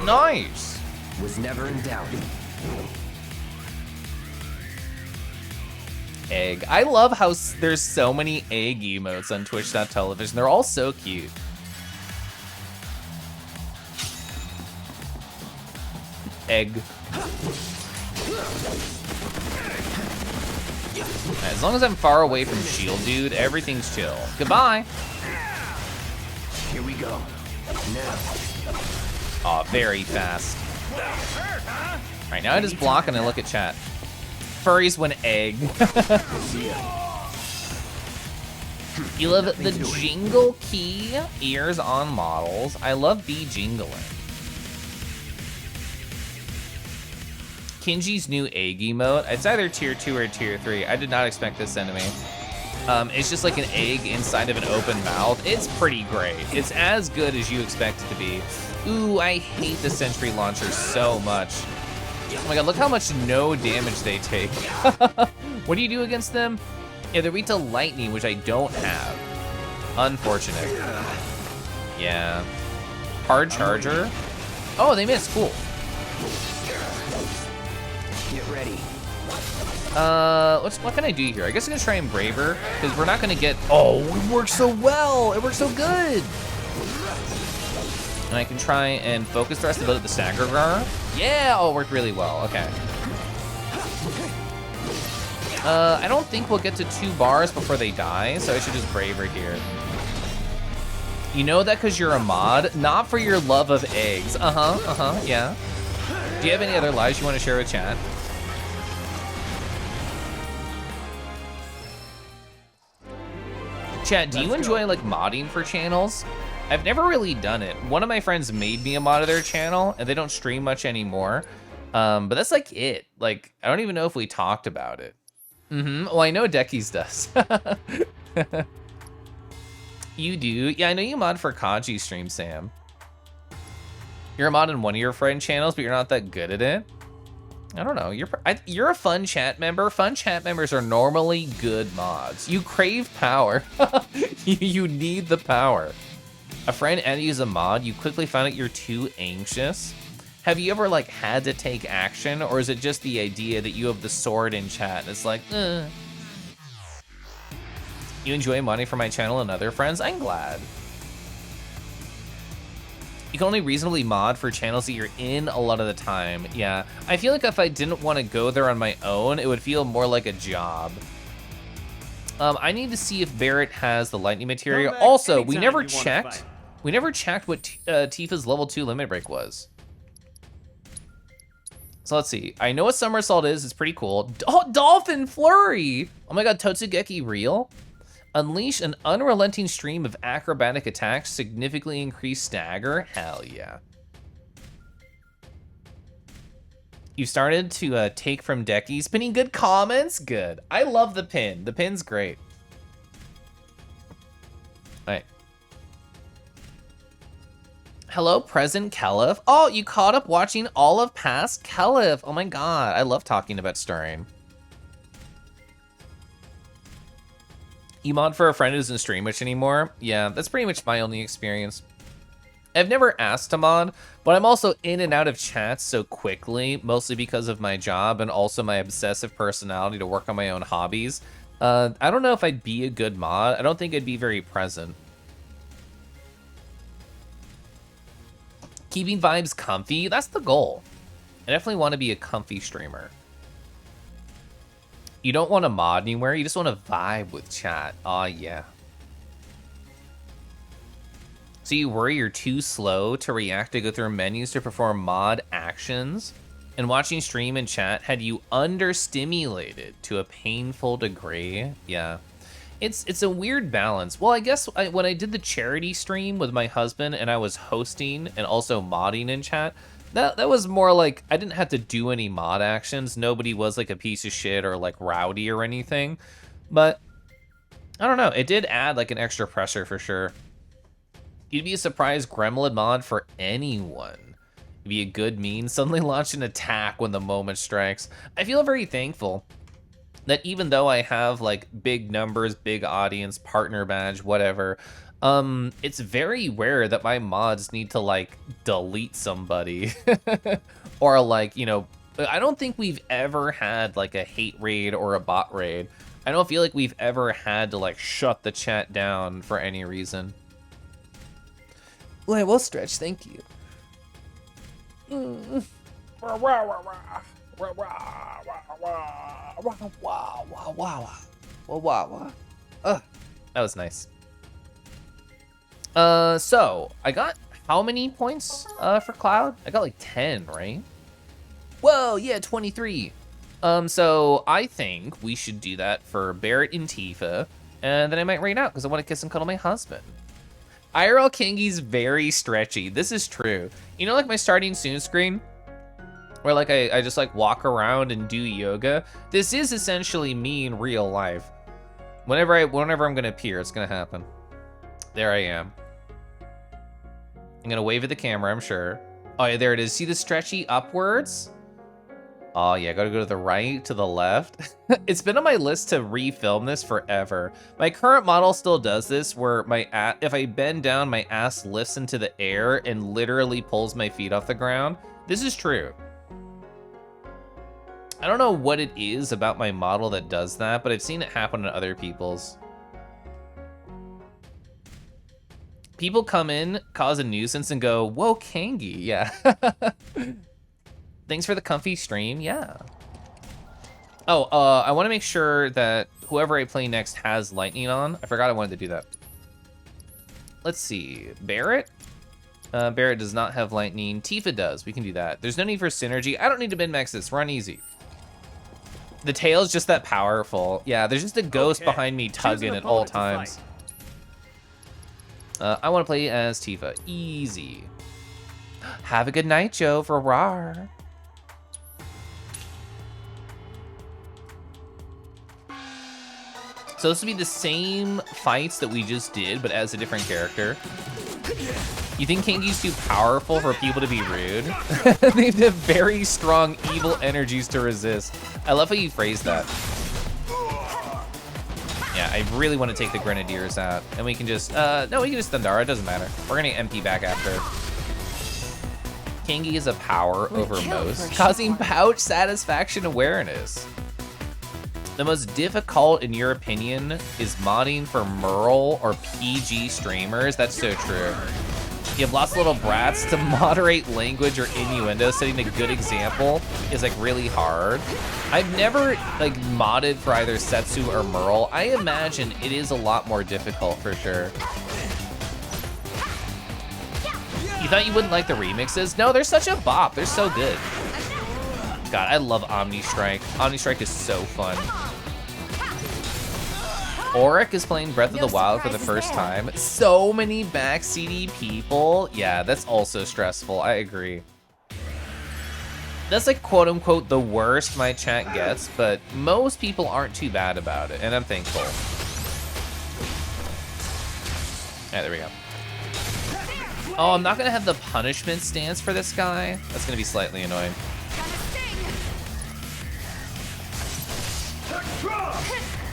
Nice. Was never in doubt. Egg. I love how there's so many egg emotes on Twitch.tv. They're all so cute. Egg. As long as I'm far away from Shield Dude, everything's chill. Goodbye. Here we go. Now. Aw, very fast. Alright, now I just block and I look at chat. Furries when egg. You love the jingle key ears on models. I love bee jingling. Kinji's new egg emote. It's either tier 2 or tier 3. I did not expect this enemy. It's just like an egg inside of an open mouth. It's pretty great. It's as good as you expect it to be. Ooh, I hate the sentry launcher so much. Oh my god, look how much no damage they take. What do you do against them? Yeah, they're weak to lightning, which I don't have. Unfortunate. Yeah. Hard charger. Oh, they missed. Cool. Get ready. What can I do here? I guess I'm gonna try and Braver, because we're not gonna get. Oh, it works so well. It works so good. And I can try and focus the rest of the stagger rar. Yeah, oh, it worked really well. Okay. I don't think we'll get to 2 bars before they die, so I should just Braver here. You know that because you're a mod, not for your love of eggs. Yeah. Do you have any other lives you want to share with chat? Chat, do you enjoy like modding for channels? I've never really done it. One of my friends made me a mod of their channel, and they don't stream much anymore. But that's like it. Like, I don't even know if we talked about it. Well, I know Deckies does. You do? Yeah, I know you mod for Kaji stream, Sam. You're a mod in one of your friend channels, but you're not that good at it. I don't know. You're a fun chat member. Fun chat members are normally good mods. You crave power. You need the power. A friend added you as a mod. You quickly found out you're too anxious. Have you ever like had to take action, or is it just the idea that you have the sword in chat? It's like, You enjoy modding for my channel and other friends? I'm glad. You can only reasonably mod for channels that you're in a lot of the time. Yeah, I feel like if I didn't want to go there on my own, it would feel more like a job. I need to see if Barrett has the lightning material. Also, we never checked. We never checked what Tifa's level 2 limit break was. So let's see. I know what somersault is. It's pretty cool. Dolphin flurry. Oh my god, Totsugeki real? Unleash an unrelenting stream of acrobatic attacks, significantly increase stagger. Hell yeah. You started to take from Deckies. Pinning good comments? Good. I love the pin. The pin's great. All right. Hello, present Keliff. Oh, you caught up watching all of past Keliff. Oh my god, I love talking about Stirring. You mod for a friend who doesn't stream much anymore? Yeah, that's pretty much my only experience. I've never asked to mod, but I'm also in and out of chats so quickly, mostly because of my job and also my obsessive personality to work on my own hobbies. I don't know if I'd be a good mod. I don't think I'd be very present. Keeping vibes comfy, that's the goal. I definitely want to be a comfy streamer. You don't want to mod anywhere, you just want to vibe with chat. Aw, yeah. So you worry you're too slow to react to go through menus to perform mod actions? And watching stream and chat had you understimulated to a painful degree? Yeah. It's a weird balance. Well, I guess when I did the charity stream with my husband and I was hosting and also modding in chat, that was more like I didn't have to do any mod actions. Nobody was like a piece of shit or like rowdy or anything. But I don't know. It did add like an extra pressure for sure. You'd be a surprise gremlin mod for anyone. It'd be a good mean, suddenly launch an attack when the moment strikes. I feel very thankful that even though I have like big numbers, big audience, partner badge, whatever, it's very rare that my mods need to like delete somebody or like, you know, I don't think we've ever had like a hate raid or a bot raid. I don't feel like we've ever had to like shut the chat down for any reason. Well, Stretch, thank you. That was nice. So I got how many points for Cloud? I got like 10, right? Whoa, yeah, 23. So I think we should do that for Barrett and Tifa, and then I might raid out because I want to kiss and cuddle my husband. IRL Kingy's very stretchy. This is true. You know, like my starting soon screen, where like I just like walk around and do yoga. This is essentially me in real life. Whenever I'm gonna appear, it's gonna happen. There I am. I'm gonna wave at the camera, I'm sure. Oh yeah, there it is. See the stretchy upwards? Oh yeah, gotta go to the right, to the left. It's been on my list to refilm this forever. My current model still does this, where if I bend down, my ass lifts into the air and literally pulls my feet off the ground. This is true. I don't know what it is about my model that does that, but I've seen it happen to other people's. People come in, cause a nuisance, and go, whoa, Kangi, yeah. Thanks for the comfy stream, yeah. Oh, I want to make sure that whoever I play next has lightning on. I forgot I wanted to do that. Let's see, Barrett? Barrett does not have lightning. Tifa does, we can do that. There's no need for synergy. I don't need to min-max this, run easy. The tail's just that powerful. Yeah, there's just a ghost behind me tugging at all times. I want to play as Tifa, easy. Have a good night, Joe, for RAR. So this would be the same fights that we just did, but as a different character. You think Kangi's too powerful for people to be rude? They have very strong evil energies to resist. I love how you phrase that. Yeah, I really want to take the Grenadiers out. And we can just, no, we can just Thundara, it doesn't matter. We're gonna MP back after. Kangi is a power over most, causing pouch satisfaction awareness. The most difficult, in your opinion, is modding for Merle or PG streamers. That's so true. You have lots of little brats. To moderate language or innuendo, setting a good example is like really hard. I've never like modded for either Setsu or Merle. I imagine it is a lot more difficult for sure. You thought you wouldn't like the remixes? No, they're such a bop. They're so good. God, I love Omni Strike. Omni Strike is so fun. Auric is playing Breath of the Wild for the first time. So many backseaty people. Yeah, that's also stressful. I agree. That's like quote unquote the worst my chat gets, but most people aren't too bad about it, and I'm thankful. Alright, there we go. Oh, I'm not gonna have the punishment stance for this guy. That's gonna be slightly annoying.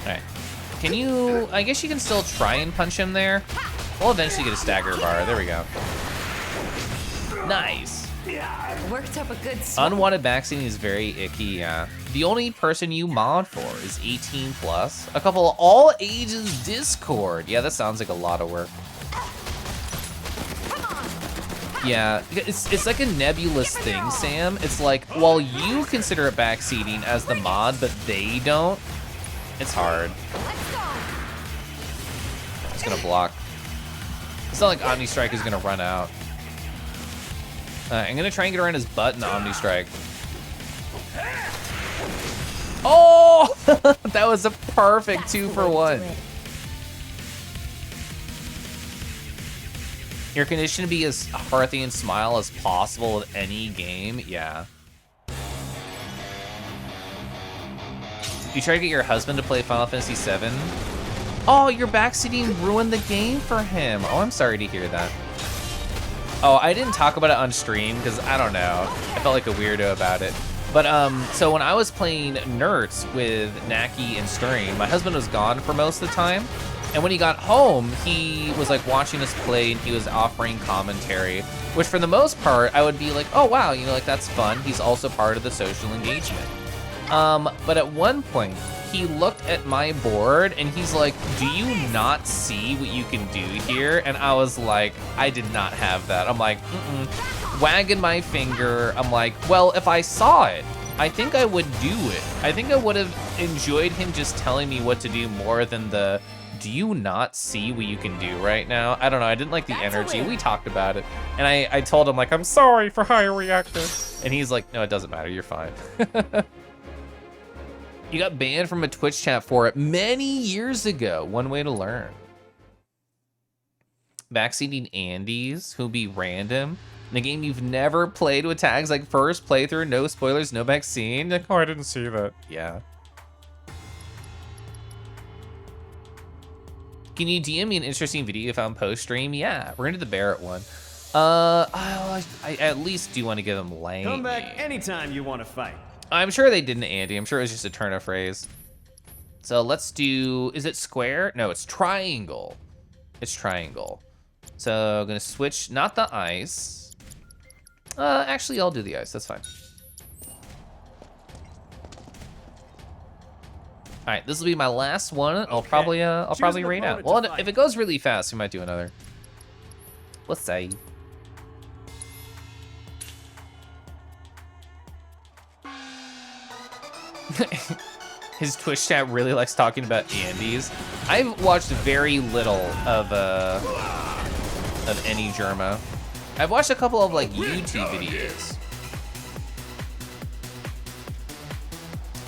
Alright. Can you, I guess you can still try and punch him there. We'll eventually get a stagger bar. There we go. Nice. Worked up a good swing. Unwanted backseating is very icky, yeah. The only person you mod for is 18 plus. A couple of all ages Discord. Yeah, that sounds like a lot of work. Yeah, it's like a nebulous thing, Sam. It's like, while you consider it backseating as the mod, but they don't, it's hard. It's gonna block. It's not like Omni Strike is gonna run out. I'm gonna try and get around his butt in the Omni Strike. Oh! That was a perfect 2-for-1. You're conditioned to be as hearty and smile as possible with any game, yeah. You try to get your husband to play Final Fantasy VII? Oh, your backseating ruined the game for him. Oh, I'm sorry to hear that. Oh, I didn't talk about it on stream because I don't know. I felt like a weirdo about it. But so when I was playing Nerds with Naki and Stirring, my husband was gone for most of the time. And when he got home, he was like watching us play and he was offering commentary, which for the most part, I would be like, oh wow, you know, like that's fun. He's also part of the social engagement. But at one point, he looked at my board and he's like, do you not see what you can do here? And I was like, I did not have that. I'm like, wagging my finger. I'm like, well, if I saw it, I think I would do it. I think I would have enjoyed him just telling me what to do more than the, do you not see what you can do right now? I don't know, I didn't like the energy. We talked about it. And I told him like, I'm sorry for how you reacted. And he's like, no, it doesn't matter, you're fine. You got banned from a Twitch chat for it many years ago. One way to learn. Backseating Andes, who'll be random. In a game you've never played with tags like first playthrough, no spoilers, no backseat. Like, oh, I didn't see that. Yeah. Can you DM me an interesting video you found post-stream? Yeah, we're into the Barrett one. I at least do want to give them lane. Come back anytime you want to fight. I'm sure they didn't, Andy. I'm sure it was just a turn of phrase. So let's do, is it square? No, it's triangle. It's triangle. So I'm gonna switch, not the ice. Actually, I'll do the ice, that's fine. All right, this will be my last one. I'll probably raid out. Well, if it goes really fast, we might do another. Let's say. His Twitch chat really likes talking about Andes. I've watched very little of any Germa. I've watched a couple of like YouTube videos.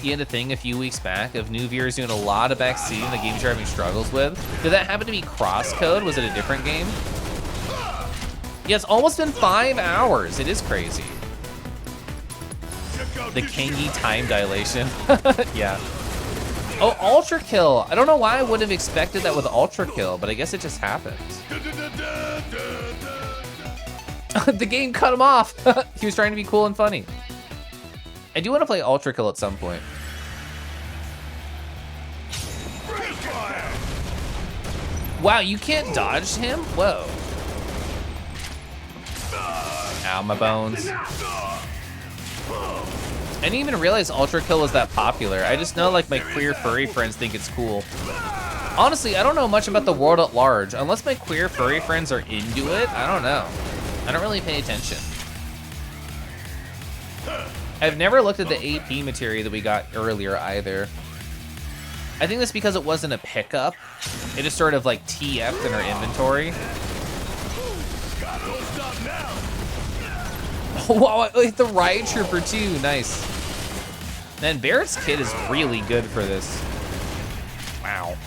He had a thing a few weeks back of new viewers doing a lot of backseating the games you're having struggles with. Did that happen to be Crosscode? Was it a different game? Yeah, it's almost been 5 hours. It is crazy. The Kangi time dilation. Yeah. Oh, Ultra Kill. I don't know why I would have expected that with Ultra Kill, but I guess it just happens. The game cut him off. He was trying to be cool and funny. I do want to play Ultra Kill at some point. Wow, you can't dodge him? Whoa. Ow, my bones. I didn't even realize Ultra Kill was that popular. I just know like my queer furry friends think it's cool. Honestly, I don't know much about the world at large. Unless my queer furry friends are into it, I don't know. I don't really pay attention. I've never looked at the AP materia that we got earlier either. I think that's because it wasn't a pickup. It just sort of like TF'd in our inventory. Wow, like the Riot Trooper too, nice. Man, Barrett's kit is really good for this. Wow.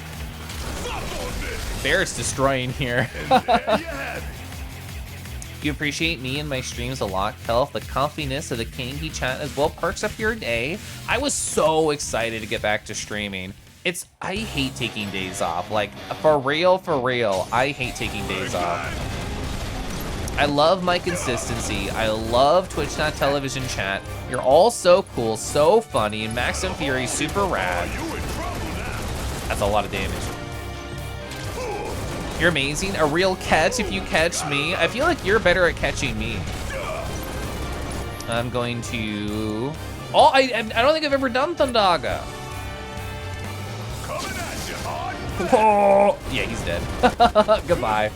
Barrett's destroying here. You appreciate me and my streams a lot, Keliff. The comfiness of the Kangi chat as well perks up your day. I was so excited to get back to streaming. I hate taking days off. Like, for real, I hate taking days off. I love my consistency. I love Twitch.tv chat. You're all so cool, so funny, and Max and Fury super rad. That's a lot of damage. You're amazing. A real catch if you catch me. I feel like you're better at catching me. I'm going to... Oh, I don't think I've ever done Thundaga. Whoa! Yeah, he's dead. Goodbye.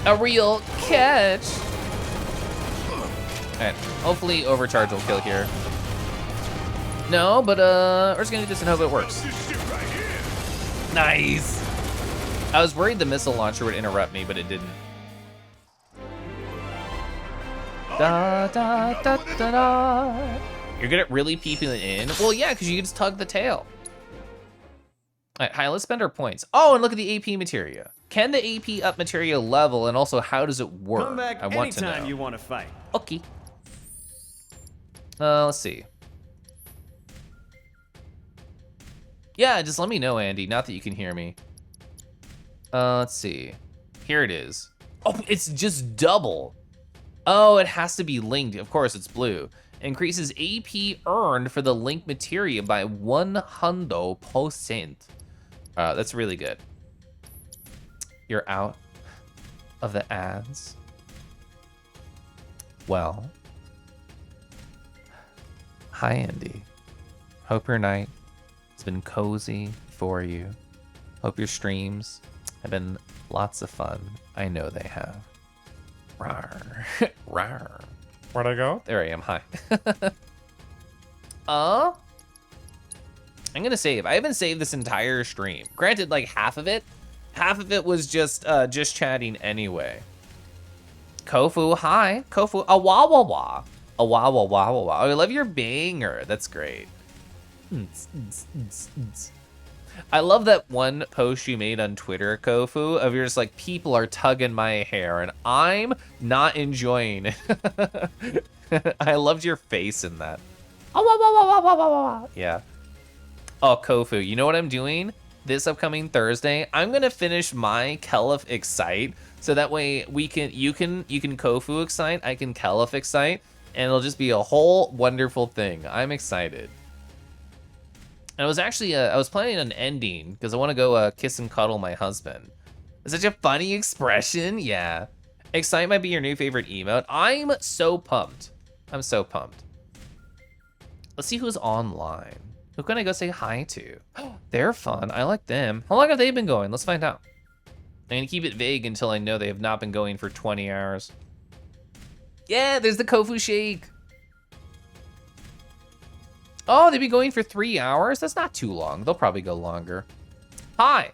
A real catch. Alright, hopefully overcharge will kill here. No, but we're just gonna do this and hope it works. Nice. I was worried the missile launcher would interrupt me, but it didn't. Da da da da da. You're good at really peeping it in? Well, yeah, because you can just tug the tail. Alright, hi, let's spend our points. Oh, and look at the AP materia. Can the AP up materia level, and also how does it work? Come back I want to know. anytime you want to fight. Okay. Let's see. Yeah, just let me know, Andy. Not that you can hear me. Let's see. Here it is. Oh, it's just double. Oh, it has to be linked. Of course, it's blue. Increases AP earned for the link material by 100%. That's really good. You're out of the ads. Well, hi, Andy. Hope your night has been cozy for you. Hope your streams have been lots of fun. I know they have. Rawr. Rawr. Where'd I go? There I am. Hi. I'm gonna save. I haven't saved this entire stream. Granted, like half of it was just chatting anyway. Kofu, hi. Kofu, a wah wah wah. A wah wah wah wah wah. I love your banger. That's great. I love that one post you made on Twitter, Kofu, of yours like, people are tugging my hair and I'm not enjoying it. I loved your face in that. Yeah. Oh, Kofu, you know what I'm doing? This upcoming Thursday, I'm gonna finish my Keliff Excite, so that way you can Kofu Excite, I can Keliff Excite, and it'll just be a whole wonderful thing. I'm excited. And I was actually, I was planning on ending because I want to go kiss and cuddle my husband. It's such a funny expression. Yeah. Excite might be your new favorite emote. I'm so pumped. I'm so pumped. Let's see who's online. Who can I go say hi to? They're fun. I like them. How long have they been going? Let's find out. I'm gonna keep it vague until I know they have not been going for 20 hours. Yeah, there's the Kofu Shake. Oh, they've been going for 3 hours? That's not too long. They'll probably go longer. Hi,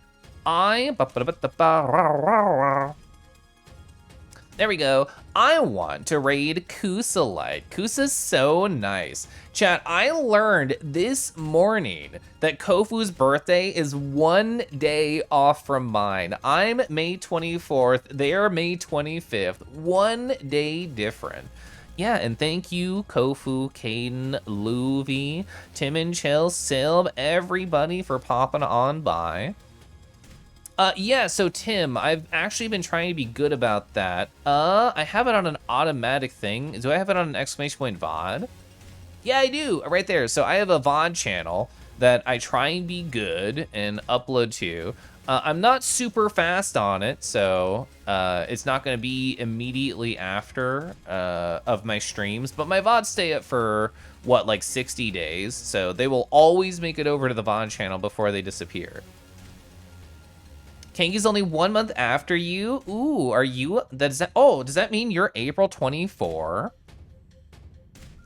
there we go. I want to raid Kusalite. Kusa's so nice. Chat, I learned this morning that Kofu's birthday is 1 day off from mine. I'm May 24th, they're May 25th. 1 day different. Yeah, and thank you, Kofu, Caden, Luvi, Tim and Chill, Silb, everybody for popping on by. Yeah, so Tim, I've actually been trying to be good about that. I have it on an automatic thing. Do I have it on an exclamation point VOD? Yeah, I do, right there. So I have a VOD channel that I try and be good and upload to. I'm not super fast on it, so it's not gonna be immediately after of my streams, but my VODs stay up for, what, like 60 days, so they will always make it over to the VOD channel before they disappear. Kangi's only 1 month after you? Ooh, are you, does that mean you're April 24?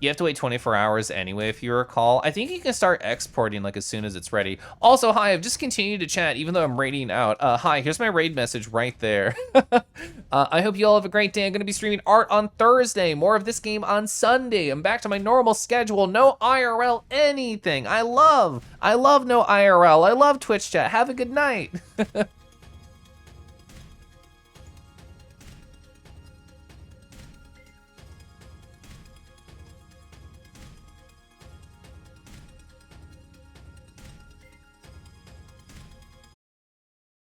You have to wait 24 hours anyway, if you recall. I think you can start exporting like as soon as it's ready. Also, hi, I've just continued to chat even though I'm raiding out. Hi, here's my raid message right there. I hope you all have a great day. I'm gonna be streaming art on Thursday, more of this game on Sunday. I'm back to my normal schedule, no IRL anything. I love no IRL. I love Twitch chat. Have a good night.